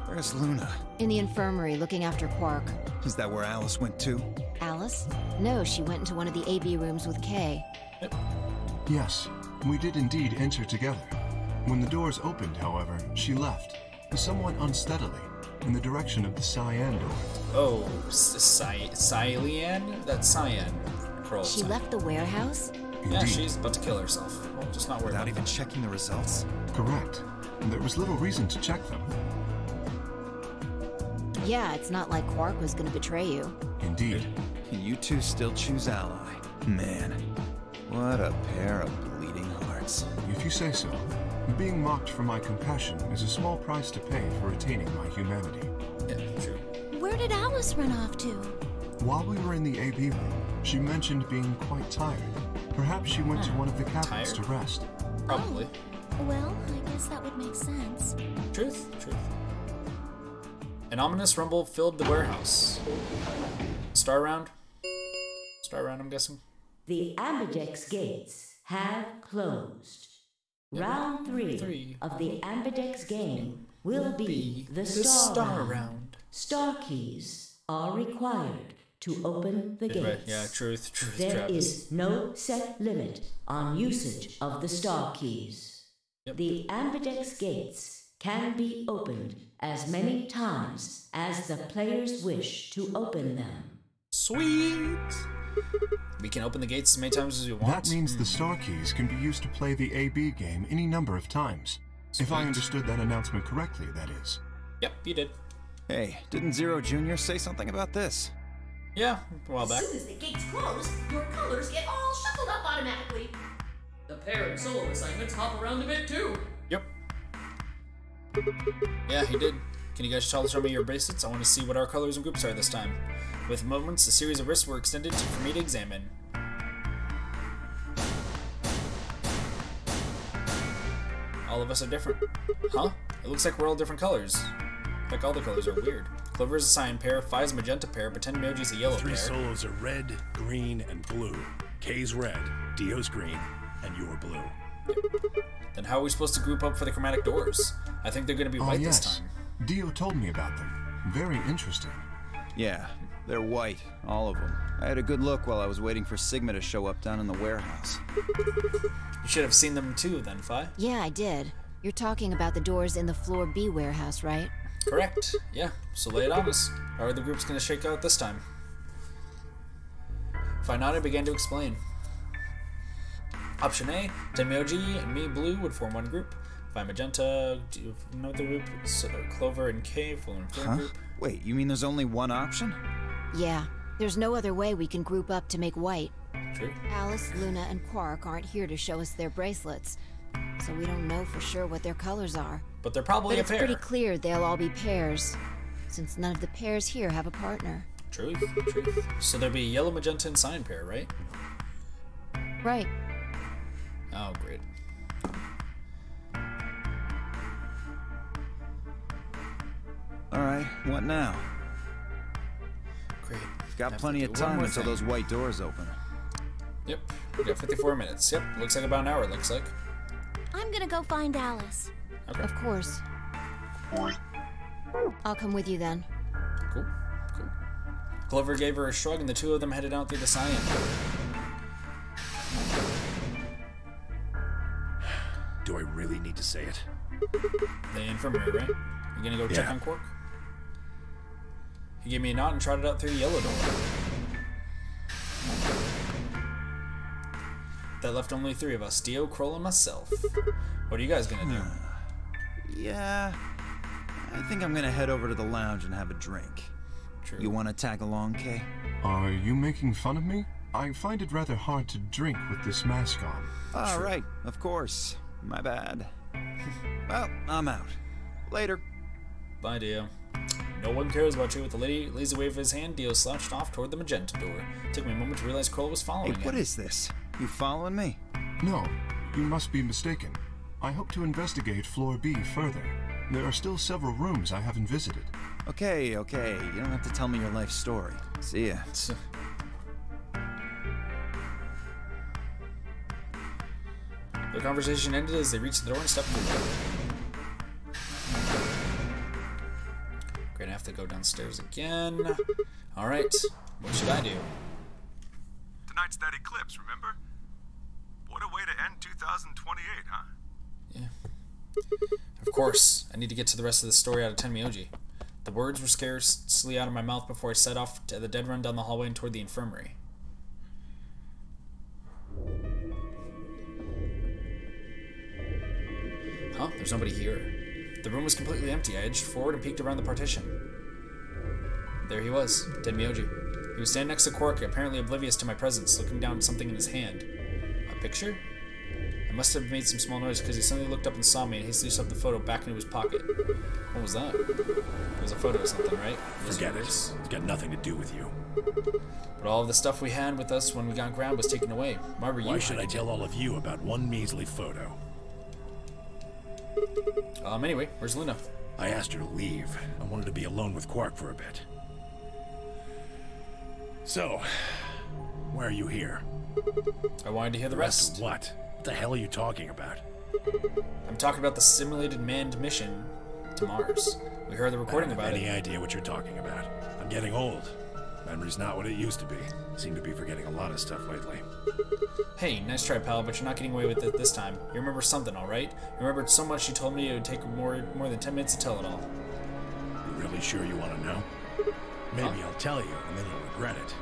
Speaker 10: where's Luna?
Speaker 2: In the infirmary, looking after Quark.
Speaker 10: Is that where Alice went to?
Speaker 2: Alice? No, she went into one of the AB rooms with Kay.
Speaker 1: Yep.
Speaker 5: Yes, we did indeed enter together. When the doors opened, however, she left, somewhat unsteadily, in the direction of the cyan door.
Speaker 1: Oh, Cyan? That's cyan. Curl
Speaker 2: She
Speaker 1: cyan.
Speaker 2: left the warehouse?
Speaker 1: Yeah,
Speaker 5: Indeed.
Speaker 1: she's about to kill herself. Well, just not worry
Speaker 10: Without
Speaker 1: about
Speaker 10: even
Speaker 1: that.
Speaker 10: checking the results?
Speaker 5: Correct. There was little reason to check them.
Speaker 2: Yeah, it's not like Quark was gonna betray you.
Speaker 5: Indeed.
Speaker 10: And you two still choose ally. Man, what a pair of bleeding hearts.
Speaker 5: If you say so. Being mocked for my compassion is a small price to pay for retaining my humanity.
Speaker 1: Yeah, true.
Speaker 7: Where did Alice run off to?
Speaker 5: While we were in the AB room, she mentioned being quite tired. Perhaps she went to one of the cabins to rest.
Speaker 1: Probably.
Speaker 7: Well, I guess that would make sense.
Speaker 1: Truth. An ominous rumble filled the warehouse. Star round, I'm guessing.
Speaker 9: The Ambidex gates have closed. Round 3 of the Ambidex game will be the star round. Star keys are required to open the gates.
Speaker 1: Right, yeah, truth,
Speaker 9: There
Speaker 1: Travis.
Speaker 9: is no set limit on usage of the star keys.
Speaker 1: Yep.
Speaker 9: The Ambidex gates can be opened as many times as the players wish to open them.
Speaker 1: Sweet! We can open the gates as many times as we want.
Speaker 5: That means the star keys can be used to play the AB game any number of times. If I understood that announcement correctly, that is.
Speaker 1: Yep, you did.
Speaker 10: Hey, didn't Zero Jr. say something about this?
Speaker 1: Yeah, a while back.
Speaker 11: As soon as the gates close, your colors get all shuffled up automatically.
Speaker 14: The pair and solo assignments hop around a bit too.
Speaker 1: Yep. Yeah, he did. Can you guys show me your bracelets? I want to see what our colors and groups are this time. With moments, a series of wrists were extended for me to examine. All of us are different. Huh? It looks like we're all different colors. Like all the colors are weird. Clover's a cyan pair, Fi's a magenta pair, Pretend Moji's a yellow
Speaker 4: Three
Speaker 1: pair.
Speaker 4: solos are red, green, and blue. Kay's red, Dio's green, and you're blue.
Speaker 1: Then how are we supposed to group up for the chromatic doors? I think they're going to be white this time.
Speaker 5: Dio told me about them. Very interesting.
Speaker 10: Yeah, they're white, all of them. I had a good look while I was waiting for Sigma to show up down in the warehouse.
Speaker 1: You should have seen them too, then, Fi.
Speaker 2: Yeah, I did. You're talking about the doors in the Floor B warehouse, right?
Speaker 1: Correct. Yeah, so lay it on us. How are the groups going to shake out this time? Finata began to explain. Option A, Tenmyoji and me, Blue, would form one group. If I'm Magenta, another group. So Clover and K form a third group.
Speaker 10: Wait, you mean there's only one option?
Speaker 2: Yeah, there's no other way we can group up to make white.
Speaker 1: True.
Speaker 2: Alice, Luna, and Quark aren't here to show us their bracelets, so we don't know for sure what their colors are.
Speaker 1: But they're probably a pair.
Speaker 2: But it's pretty clear they'll all be pairs, since none of the pairs here have a partner.
Speaker 1: Truth. So there'd be yellow, magenta, and cyan pair, right?
Speaker 2: Right.
Speaker 1: Oh, great.
Speaker 10: Alright, what now?
Speaker 1: Great.
Speaker 10: Got plenty of time until those white doors open.
Speaker 1: Yep, we got 54 minutes. Yep, looks like about an hour, it looks like.
Speaker 7: I'm gonna go find Alice.
Speaker 1: Okay.
Speaker 2: Of course. I'll come with you then.
Speaker 1: Cool. Clover gave her a shrug and the two of them headed out through the cyan.
Speaker 4: Do I really need to say it?
Speaker 1: The infirmary, right? You gonna go check on Quark? He gave me a nod and trotted out through the yellow door. That left only three of us, Dio, Kroll, and myself. What are you guys gonna do?
Speaker 10: Yeah, I think I'm gonna head over to the lounge and have a drink.
Speaker 1: True.
Speaker 10: You wanna tag along, Kay?
Speaker 5: Are you making fun of me? I find it rather hard to drink with this mask on.
Speaker 10: All right, of course. My bad. Well, I'm out. Later.
Speaker 1: Bye, Dio. No one cares about you. With a lazy wave of his hand, Dio slouched off toward the magenta door. It took me a moment to realize Kroll was following him.
Speaker 10: Hey, what is this? You following me?
Speaker 5: No, you must be mistaken. I hope to investigate Floor B further. There are still several rooms I haven't visited.
Speaker 10: Okay. You don't have to tell me your life story. See ya.
Speaker 1: The conversation ended as they reached the door and stepped through. Great, I have to go downstairs again. Alright, what should I do?
Speaker 15: Tonight's that eclipse, remember? What a way to end 2028, huh?
Speaker 1: Yeah. Of course, I need to get to the rest of the story out of Tenmyoji. The words were scarcely out of my mouth before I set off to the dead run down the hallway and toward the infirmary. Huh? There's nobody here. The room was completely empty. I edged forward and peeked around the partition. There he was, Tenmyoji. He was standing next to Quark, apparently oblivious to my presence, looking down at something in his hand. A picture? I must have made some small noise because he suddenly looked up and saw me and hastily shoved the photo back into his pocket. What was that? It was a photo of something, right?
Speaker 4: Forget it. It's got nothing to do with you.
Speaker 1: But all of the stuff we had with us when we got ground was taken away.
Speaker 4: Why should I tell all of you about one measly photo?
Speaker 1: Anyway, where's Luna?
Speaker 4: I asked her to leave. I wanted to be alone with Quark for a bit. So, why are you here?
Speaker 1: I wanted to hear the rest.
Speaker 4: Of what? What the hell are you talking about?
Speaker 1: I'm talking about the simulated manned mission to Mars. We heard the recording about it.
Speaker 4: I don't have any idea what you're talking about. I'm getting old. Memory's not what it used to be. Seem to be forgetting a lot of stuff lately.
Speaker 1: Hey, nice try, pal, but you're not getting away with it this time. You remember something, all right? You remembered so much you told me it would take more than 10 minutes to tell it all.
Speaker 4: You really sure you want to know? Maybe I'll tell you, and then you'll regret it.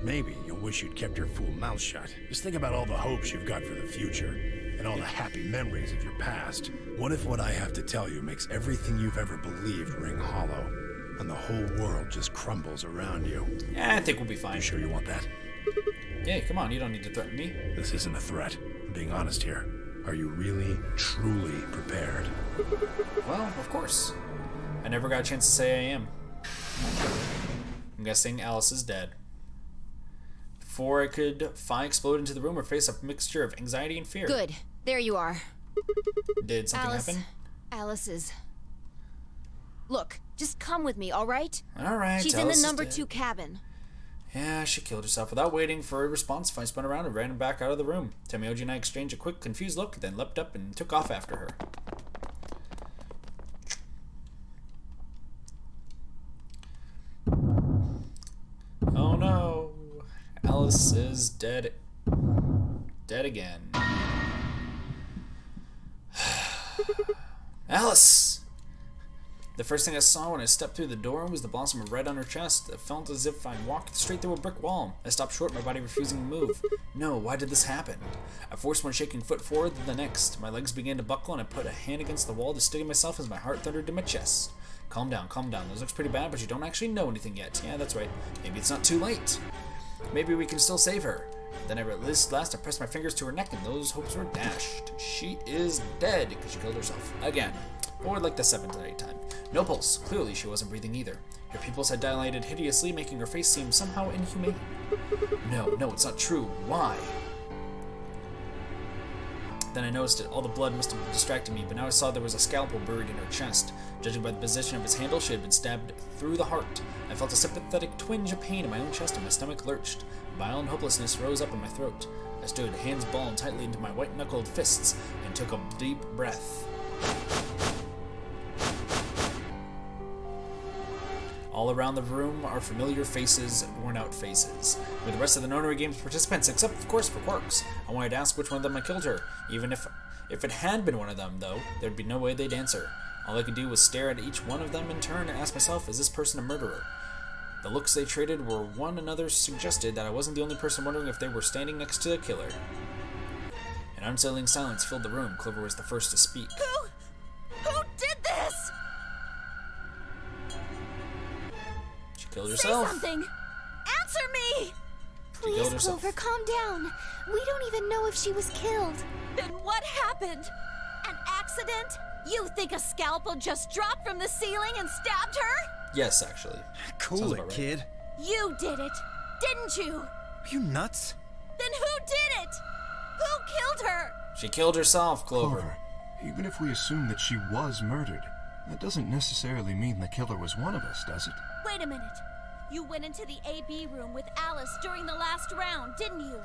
Speaker 4: Maybe you'll wish you'd kept your fool mouth shut. Just think about all the hopes you've got for the future, and all the happy memories of your past. What if what I have to tell you makes everything you've ever believed ring hollow, and the whole world just crumbles around you?
Speaker 1: Yeah, I think we'll be fine.
Speaker 4: You sure you want that?
Speaker 1: Yeah, come on, you don't need to threaten me.
Speaker 4: This isn't a threat. I'm being honest here. Are you really, truly prepared?
Speaker 1: Well, of course. I never got a chance to say I am. I'm guessing Alice is dead. Before I could explode into the room or face a mixture of anxiety and fear.
Speaker 2: Good. There you are.
Speaker 1: Did something happen?
Speaker 2: Alice is... Look, just come with me, all right?
Speaker 1: All right.
Speaker 2: She's in the number 2 cabin.
Speaker 1: Yeah, she killed herself. Without waiting for a response, I spun around and ran back out of the room. Tenmyoji and I exchanged a quick, confused look, then leapt up and took off after her. Oh no. Alice is dead. Dead again. Alice! The first thing I saw when I stepped through the door was the blossom of red on her chest. It felt as if I'd walked straight through a brick wall. I stopped short, my body refusing to move. No, why did this happen? I forced one shaking foot forward, then the next. My legs began to buckle, and I put a hand against the wall to steady myself as my heart thundered in my chest. Calm down, calm down. This looks pretty bad, but you don't actually know anything yet. Yeah, that's right. Maybe it's not too late. Maybe we can still save her. Then at last I pressed my fingers to her neck, and those hopes were dashed. She is dead, because she killed herself. Again. Or like the 7th or 8th time. No pulse. Clearly she wasn't breathing either. Her pupils had dilated hideously, making her face seem somehow inhumane. No, it's not true. Why? Then I noticed it. All the blood must have distracted me, but now I saw there was a scalpel buried in her chest. Judging by the position of its handle, she had been stabbed through the heart. I felt a sympathetic twinge of pain in my own chest, and my stomach lurched. Bile and hopelessness rose up in my throat. I stood, hands balled tightly into my white-knuckled fists, and took a deep breath. All around the room are familiar faces, worn-out faces. With the rest of the Nonary Game's participants, except, of course, for Quarks. I wanted to ask which one of them had killed her. Even if it had been one of them, though, there'd be no way they'd answer. All I could do was stare at each one of them in turn and ask myself, is this person a murderer? The looks they traded were one another suggested that I wasn't the only person wondering if they were standing next to the killer. An unsettling silence filled the room. Clover was the first to speak.
Speaker 16: Who did this?
Speaker 1: She killed herself.
Speaker 16: Say something! Answer me!
Speaker 7: Please, Clover, calm down. We don't even know if she was killed.
Speaker 16: Then what happened? An accident? You think a scalpel just dropped from the ceiling and stabbed her?
Speaker 1: Yes, actually.
Speaker 17: Cool it, kid.
Speaker 16: You did it, didn't you?
Speaker 17: Are you nuts?
Speaker 16: Then who did it? Who killed her?
Speaker 1: She killed herself, Clover.
Speaker 5: Even if we assume that she was murdered, that doesn't necessarily mean the killer was one of us, does it?
Speaker 16: Wait a minute. You went into the AB room with Alice during the last round, didn't you?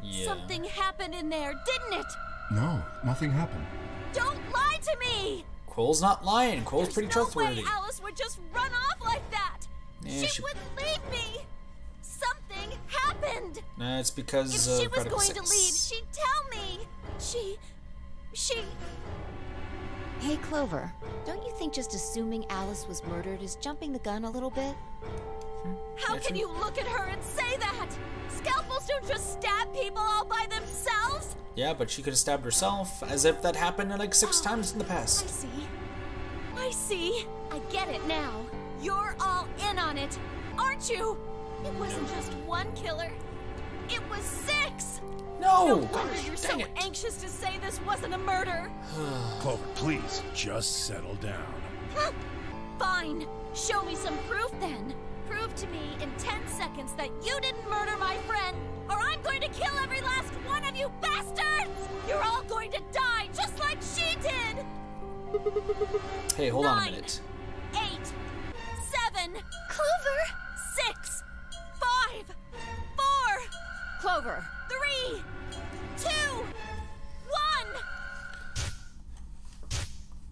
Speaker 1: Yeah.
Speaker 16: Something happened in there, didn't it?
Speaker 5: No, nothing happened.
Speaker 16: Don't lie to me!
Speaker 1: Quill's not lying. Quill's pretty trustworthy.
Speaker 16: There's no way Alice would just run off like that!
Speaker 1: Yeah,
Speaker 16: she wouldn't leave me! Something happened!
Speaker 1: Nah, it's because
Speaker 16: if she was
Speaker 1: Radical
Speaker 16: going
Speaker 1: 6.
Speaker 16: to leave, she'd tell me! She...
Speaker 2: Hey, Clover, don't you think just assuming Alice was murdered is jumping the gun a little bit?
Speaker 16: How can you look at her and say that? Scalpels don't just stab people all by themselves!
Speaker 1: Yeah, but she could have stabbed herself, as if that happened like 6 times in the past.
Speaker 16: I see. I get it now. You're all in on it, aren't you? It wasn't just one killer. It was 6!
Speaker 1: No!
Speaker 16: No wonder you're so anxious to say this wasn't a murder.
Speaker 4: Clover, please, just settle down.
Speaker 16: Fine. Show me some proof then. Prove to me in 10 seconds that you didn't murder my friend, or I'm going to kill every last one of you bastards! You're all going to die just like she did!
Speaker 1: Hey, hold on a minute.
Speaker 16: 8, 7,
Speaker 7: Clover!
Speaker 16: 6, 5, 4,
Speaker 2: Clover!
Speaker 16: 3, 2, 1!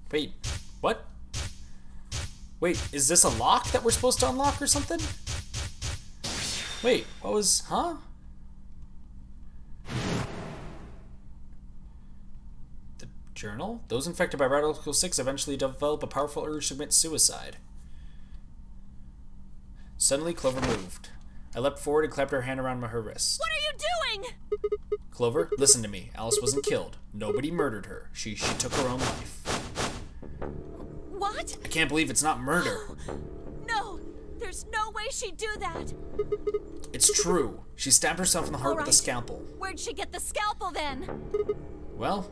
Speaker 1: Wait, what? Wait, is this a lock that we're supposed to unlock or something? Wait, what was... huh? The journal? Those infected by Radical 6 eventually develop a powerful urge to commit suicide. Suddenly, Clover moved. I leapt forward and clapped her hand around her wrist.
Speaker 16: What are you doing?
Speaker 1: Clover, listen to me. Alice wasn't killed. Nobody murdered her. She took her own life.
Speaker 16: What?
Speaker 1: I can't believe it's not murder.
Speaker 16: No, there's no way she'd do that.
Speaker 1: It's true. She stabbed herself in the heart with a scalpel.
Speaker 16: Where'd she get the scalpel then?
Speaker 1: Well...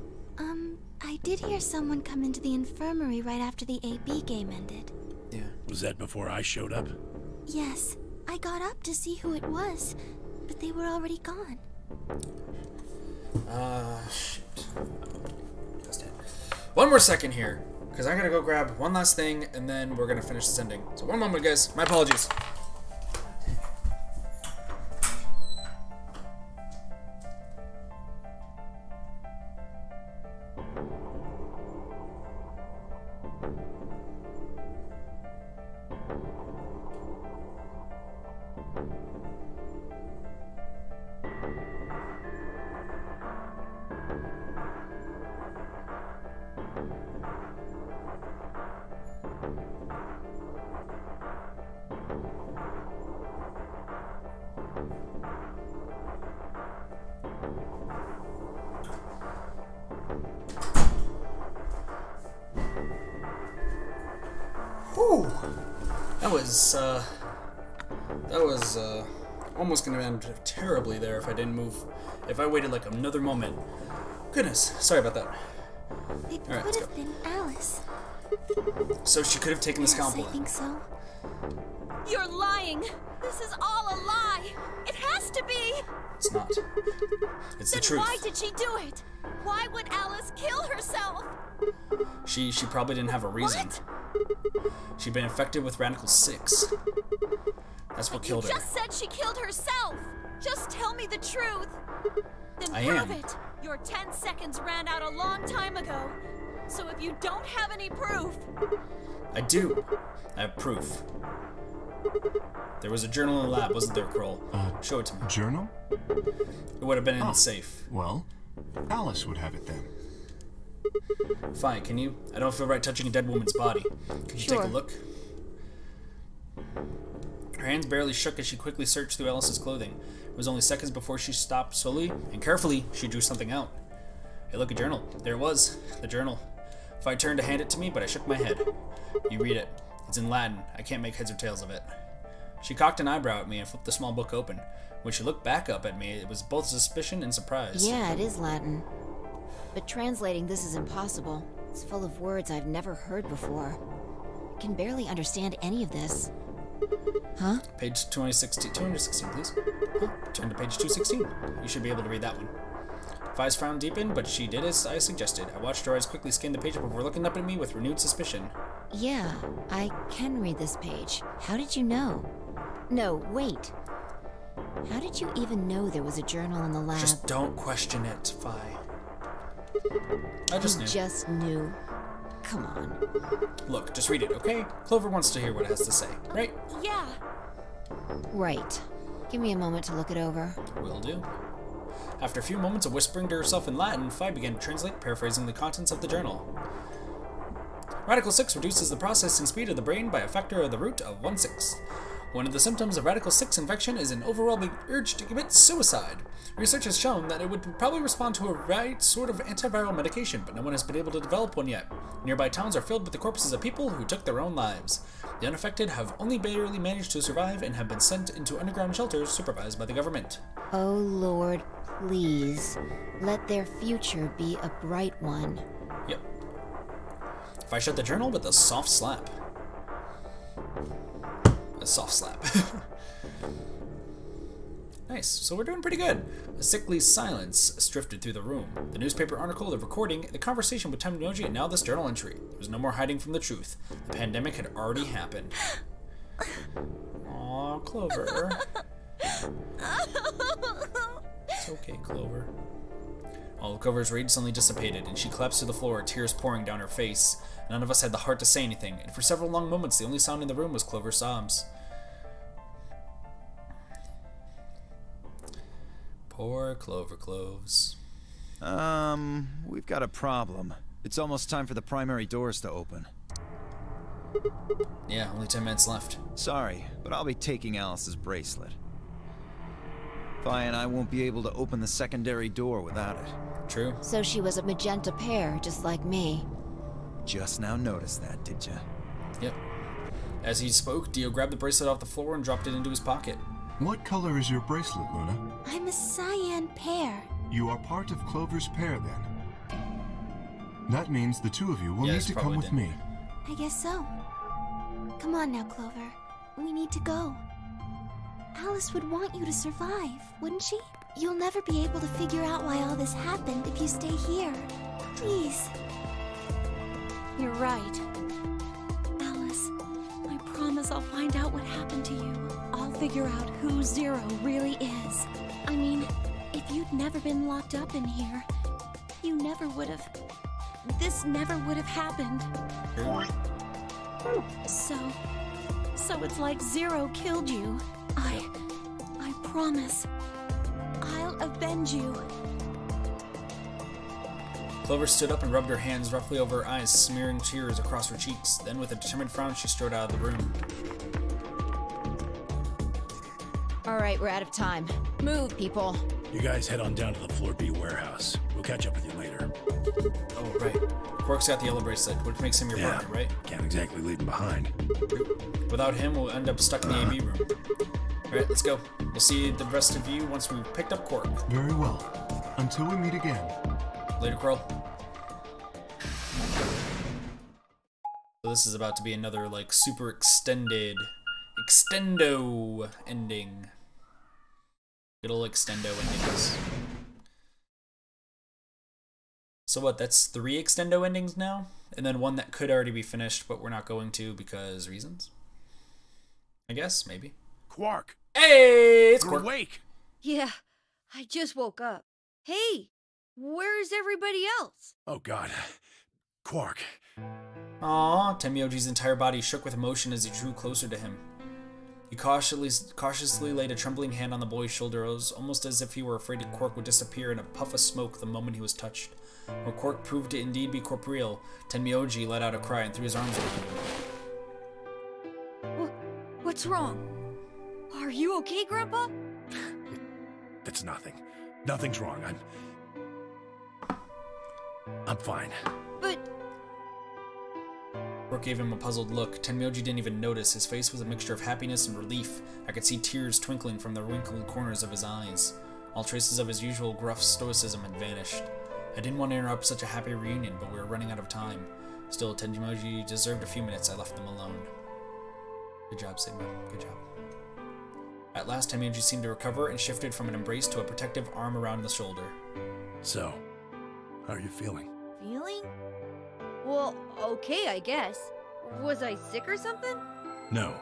Speaker 7: I did hear someone come into the infirmary right after the AB game ended.
Speaker 1: Yeah.
Speaker 4: Was that before I showed up?
Speaker 7: Yes. I got up to see who it was, but they were already gone.
Speaker 1: Shit. One more second here, because I gotta go grab one last thing, and then we're gonna finish this ending. So one moment, guys. My apologies. was almost gonna end terribly there if I didn't move. If I waited like another moment. Goodness, sorry about that.
Speaker 7: It
Speaker 1: All right,
Speaker 7: could have been Alice.
Speaker 1: So she could have taken the scalpel.
Speaker 7: I think so.
Speaker 16: You're lying. This is all a lie. It has to be.
Speaker 1: It's not. It's the truth.
Speaker 16: Then why did she do it? Why would Alice kill herself?
Speaker 1: She probably didn't have a reason.
Speaker 16: What?
Speaker 1: She'd been infected with Radical 6. That's what killed her.
Speaker 16: You just said she killed herself. Just tell me the truth. Then
Speaker 1: I
Speaker 16: prove
Speaker 1: am.
Speaker 16: it. Your 10 seconds ran out a long time ago. So if you don't have any proof...
Speaker 1: I do. I have proof. There was a journal in the lab, wasn't there, Kroll? Show it to me.
Speaker 5: Journal?
Speaker 1: It would have been in the safe.
Speaker 5: Well, Alice would have it then.
Speaker 1: Fine, can you? I don't feel right touching a dead woman's body. Could you take a look? Her hands barely shook as she quickly searched through Alice's clothing. It was only seconds before she stopped. Slowly and carefully, she drew something out. Hey, look, a journal. There it was. The journal. If I turned to hand it to me, but I shook my head. You read it. It's in Latin. I can't make heads or tails of it. She cocked an eyebrow at me and flipped the small book open. When she looked back up at me, it was both suspicion and surprise.
Speaker 2: Yeah, it is Latin. But translating this is impossible. It's full of words I've never heard before. I can barely understand any of this. Huh?
Speaker 1: Page 216, please. Huh? Turn to page 216. You should be able to read that one. Fi's frown deepened, but she did as I suggested. I watched her eyes quickly scan the page before looking up at me with renewed suspicion.
Speaker 2: Yeah, I can read this page. How did you know? No, wait. How did you even know there was a journal in the lab?
Speaker 1: Just don't question it, Fi. I just knew.
Speaker 2: You just knew. Come on.
Speaker 1: Look, just read it, okay? Clover wants to hear what it has to say, right?
Speaker 16: Yeah.
Speaker 2: Right. Give me a moment to look it over.
Speaker 1: Will do. After a few moments of whispering to herself in Latin, Fi began to translate, paraphrasing the contents of the journal. Radical 6 reduces the processing speed of the brain by a factor of the root of 1/6. One of the symptoms of Radical 6 infection is an overwhelming urge to commit suicide. Research has shown that it would probably respond to a right sort of antiviral medication, but no one has been able to develop one yet. Nearby towns are filled with the corpses of people who took their own lives. The unaffected have only barely managed to survive and have been sent into underground shelters supervised by the government.
Speaker 2: Oh Lord, please. Let their future be a bright one.
Speaker 1: Yep. If I shut the journal with a soft slap. A soft slap. Nice, so we're doing pretty good. A sickly silence drifted through the room. The newspaper article, the recording, the conversation with Taminoji, and now this journal entry. There was no more hiding from the truth. The pandemic had already happened. Aw, Clover. It's okay, Clover. All of Clover's rage suddenly dissipated, and she collapsed to the floor, tears pouring down her face. None of us had the heart to say anything, and for several long moments the only sound in the room was Clover's sobs. Poor Clover Cloves.
Speaker 10: We've got a problem. It's almost time for the primary doors to open.
Speaker 1: Yeah, only 10 minutes left.
Speaker 10: Sorry, but I'll be taking Alice's bracelet. Fi and I won't be able to open the secondary door without it.
Speaker 1: True.
Speaker 2: So she was a magenta pear, just like me.
Speaker 10: Just now noticed that, did ya?
Speaker 1: Yep. As he spoke, Dio grabbed the bracelet off the floor and dropped it into his pocket.
Speaker 5: What color is your bracelet, Luna?
Speaker 7: I'm a cyan pear.
Speaker 5: You are part of Clover's pair, then. That means the two of you will need to come with me.
Speaker 7: I guess so. Come on now, Clover. We need to go. Alice would want you to survive, wouldn't she? You'll never be able to figure out why all this happened if you stay here. Please.
Speaker 16: You're right. Alice, I promise I'll find out what happened to you. I'll figure out who Zero really is. I mean, if you'd never been locked up in here, you never would have... This never would have happened. So it's like Zero killed you. I promise. I'll avenge you.
Speaker 1: Clover stood up and rubbed her hands roughly over her eyes, smearing tears across her cheeks. Then, with a determined frown, she strode out of the room.
Speaker 2: All right, we're out of time. Move, people.
Speaker 4: You guys head on down to the Floor B warehouse. We'll catch up with you later.
Speaker 1: Oh, right. Quark's got the yellow bracelet, which makes him your partner, right?
Speaker 4: Can't exactly leave him behind.
Speaker 1: Without him, we'll end up stuck in the AV room. Alright, let's go. We'll see the rest of you once we've picked up Quark.
Speaker 5: Very well. Until we meet again.
Speaker 1: Later, Krill. So this is about to be another, like, super extendo ending. Good old extendo endings. So what, that's 3 extendo endings now? And then one that could already be finished, but we're not going to because reasons? I guess, maybe.
Speaker 4: Quark!
Speaker 1: Hey, it's
Speaker 4: You're
Speaker 1: Quark.
Speaker 4: awake!
Speaker 18: Yeah, I just woke up. Hey, where's everybody else?
Speaker 4: Oh god. Quark.
Speaker 1: Aww, Tenmyoji's entire body shook with emotion as he drew closer to him. He cautiously laid a trembling hand on the boy's shoulder, almost as if he were afraid that Quark would disappear in a puff of smoke the moment he was touched. When Quark proved to indeed be corporeal, Tenmyoji let out a cry and threw his arms around him.
Speaker 18: What's wrong? Are you okay, Grandpa?
Speaker 4: It's nothing. Nothing's wrong. I'm fine.
Speaker 18: But...
Speaker 1: Quark gave him a puzzled look. Tenmyoji didn't even notice. His face was a mixture of happiness and relief. I could see tears twinkling from the wrinkled corners of his eyes. All traces of his usual gruff stoicism had vanished. I didn't want to interrupt such a happy reunion, but we were running out of time. Still, Tenmyoji deserved a few minutes. I left them alone. Good job, Sigma. Good job. At last, Tenmyoji seemed to recover and shifted from an embrace to a protective arm around the shoulder.
Speaker 4: So, how are you feeling?
Speaker 18: Feeling? Well, okay, I guess. Was I sick or something?
Speaker 4: No.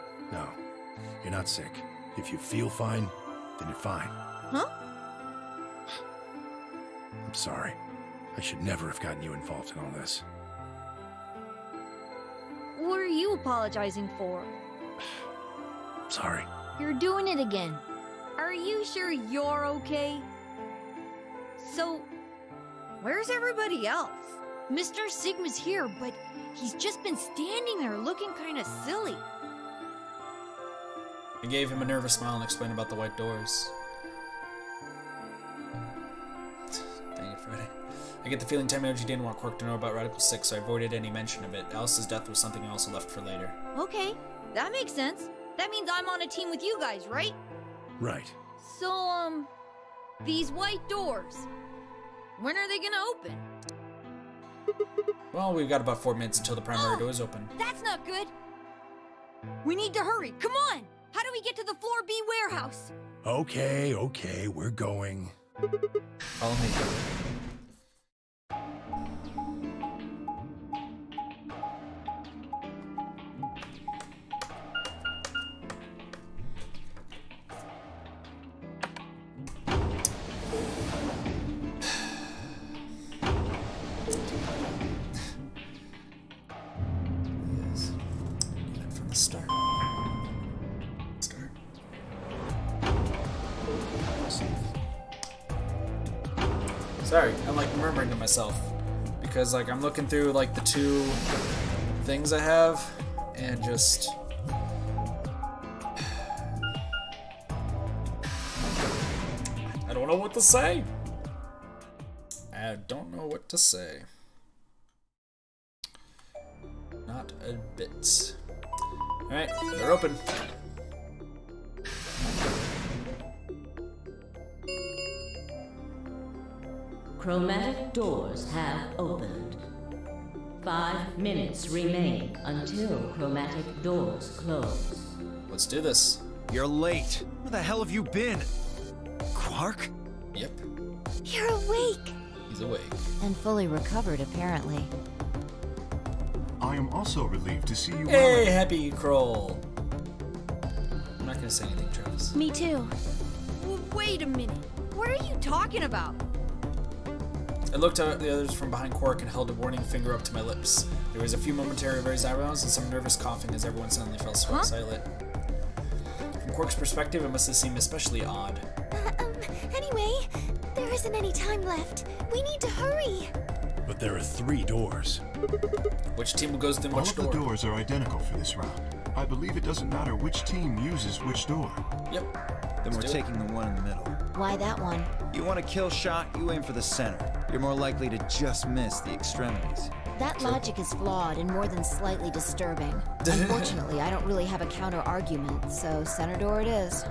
Speaker 4: You're not sick. If you feel fine, then you're fine.
Speaker 18: Huh?
Speaker 4: I'm sorry. I should never have gotten you involved in all this.
Speaker 18: What are you apologizing for?
Speaker 4: Sorry.
Speaker 18: You're doing it again. Are you sure you're okay? So, where's everybody else? Mr. Sigma's here, but he's just been standing there looking kind of silly.
Speaker 1: I gave him a nervous smile and explained about the white doors. Dang it, Friday. I get the feeling Tenmyoji didn't want Quark to know about Radical 6, so I avoided any mention of it. Alice's death was something I also left for later.
Speaker 18: Okay, that makes sense. That means I'm on a team with you guys, right?
Speaker 4: Right.
Speaker 18: So, these white doors, when are they gonna open?
Speaker 1: Well, we've got about 4 minutes until the primary doors open.
Speaker 18: That's not good. We need to hurry. Come on. How do we get to the Floor B warehouse?
Speaker 4: Okay, we're going.
Speaker 1: Follow me. Sorry, I'm like murmuring to myself because like I'm looking through like the 2 things I have and just I don't know what to say. I don't know what to say. Not a bit. Alright, they're open.
Speaker 9: Chromatic doors have opened. 5 minutes remain until chromatic doors close.
Speaker 1: Let's do this.
Speaker 17: You're late. Where the hell have you been? Quark?
Speaker 1: Yep.
Speaker 7: You're awake.
Speaker 1: He's awake.
Speaker 2: And fully recovered, apparently.
Speaker 5: I am also relieved to see you.
Speaker 1: Hey, happy Kroll. I'm not gonna say anything, Travis.
Speaker 7: Me too.
Speaker 18: Wait a minute. What are you talking about?
Speaker 1: I looked at the others from behind Quark and held a warning finger up to my lips. There was a few momentary raised eyebrows and some nervous coughing as everyone suddenly fell silent. From Quark's perspective, it must have seemed especially odd.
Speaker 7: Anyway, there isn't any time left. We need to hurry.
Speaker 4: But there are 3 doors.
Speaker 1: Which team goes through which door?
Speaker 5: All of the doors are identical for this round. I believe it doesn't matter which team uses which door.
Speaker 1: Yep.
Speaker 10: Then we're taking the one in the middle.
Speaker 2: Why that one?
Speaker 10: You want a kill shot, you aim for the center. You're more likely to just miss the extremities.
Speaker 2: That logic is flawed and more than slightly disturbing. Unfortunately, I don't really have a counter-argument, so center door it is.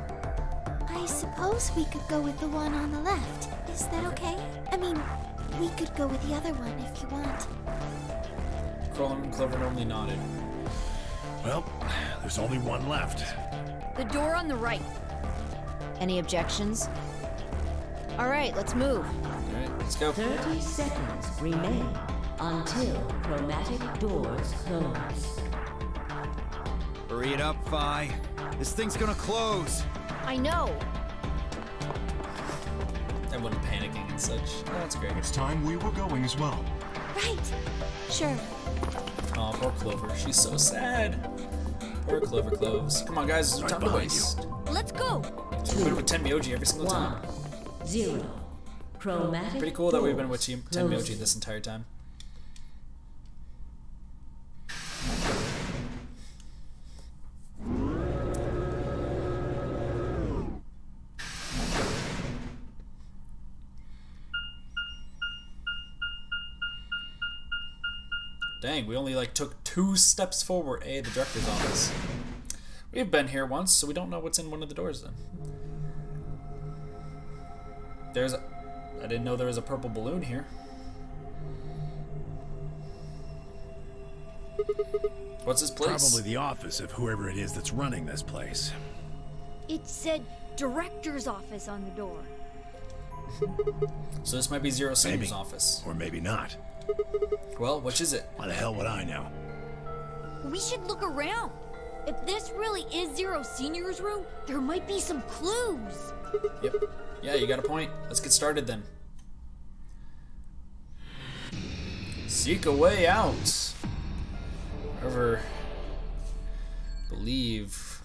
Speaker 7: I suppose we could go with the one on the left. Is that okay? I mean, we could go with the other one if you want.
Speaker 1: Crowley and Clover normally nodded.
Speaker 4: Well, there's only one left.
Speaker 18: The door on the right.
Speaker 2: Any objections? Alright, let's move.
Speaker 1: Alright, let's go.
Speaker 9: 30 seconds remain until chromatic doors close.
Speaker 10: Hurry it up, Vi. This thing's gonna close.
Speaker 18: I know.
Speaker 1: Everyone panicking and such. Oh, that's great.
Speaker 5: It's time we were going as well.
Speaker 7: Right. Sure.
Speaker 1: Oh, poor Clover. She's so sad. Poor Clover Cloves. Come on, guys. There's no time to waste.
Speaker 18: Let's go.
Speaker 1: We've been with Tenmyoji every single time.
Speaker 9: 0. Chromatic.
Speaker 1: Pretty cool that we've been with Tenmyoji this entire time. Dang, we only like took 2 steps forward. The director's office. We've been here once, so we don't know what's in one of the doors then. I didn't know there was a purple balloon here. What's this place?
Speaker 4: Probably the office of whoever it is that's running this place.
Speaker 18: It said director's office on the door.
Speaker 1: So this might be Zero Senior's office.
Speaker 4: Or maybe not.
Speaker 1: Well, which is it?
Speaker 4: Why the hell would I know?
Speaker 18: We should look around. If this really is Zero Senior's room, there might be some clues.
Speaker 1: Yep. Yeah, you got a point. Let's get started then. Seek a way out. However, believe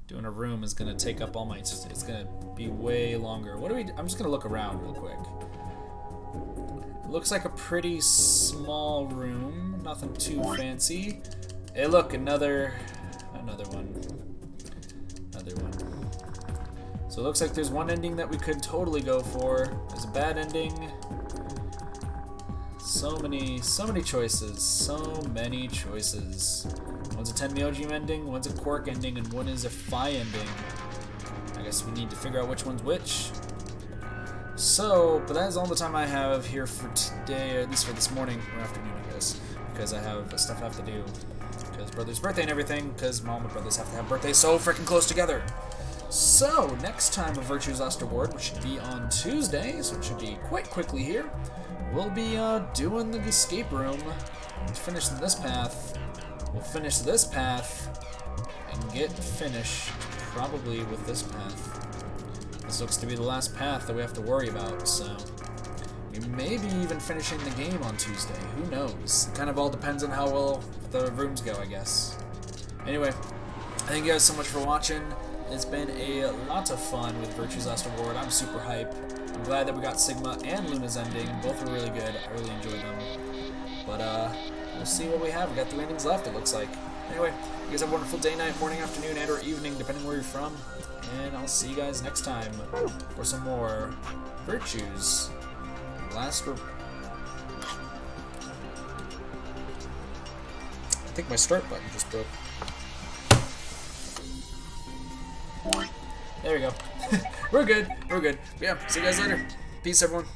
Speaker 1: doing a room is gonna take up all my. It's gonna be way longer. What do we? I'm just gonna look around real quick. It looks like a pretty small room. Nothing too fancy. Hey, look, another one. Another one. So it looks like there's one ending that we could totally go for. There's a bad ending. So many choices. So many choices. One's a Tenmyoji ending, one's a Quark ending, and one is a Phi ending. I guess we need to figure out which one's which. So, but that is all the time I have here for today, or at least for this morning or afternoon, I guess, because I have stuff I have to do. Because brother's birthday and everything, because mom and brothers have to have birthdays so freaking close together. So, next time of Virtue's Last Reward, which should be on Tuesday, so it should be quite quickly here, we'll be doing the escape room. Let's finish this path. We'll finish this path and get finished probably with this path. This looks to be the last path that we have to worry about, so we may be even finishing the game on Tuesday. Who knows? It kind of all depends on how well the rooms go, I guess. Anyway, thank you guys so much for watching. It's been a lot of fun with Virtue's Last Reward. I'm super hype. I'm glad that we got Sigma and Luna's ending. Both were really good. I really enjoyed them. But we'll see what we have. We got 3 endings left, it looks like. Anyway, you guys have a wonderful day, night, morning, afternoon, and or evening, depending where you're from. And I'll see you guys next time for some more Virtue's Last Reward. I think my start button just broke. There we go. We're good. We're good. Yeah, see you guys later. Peace, everyone.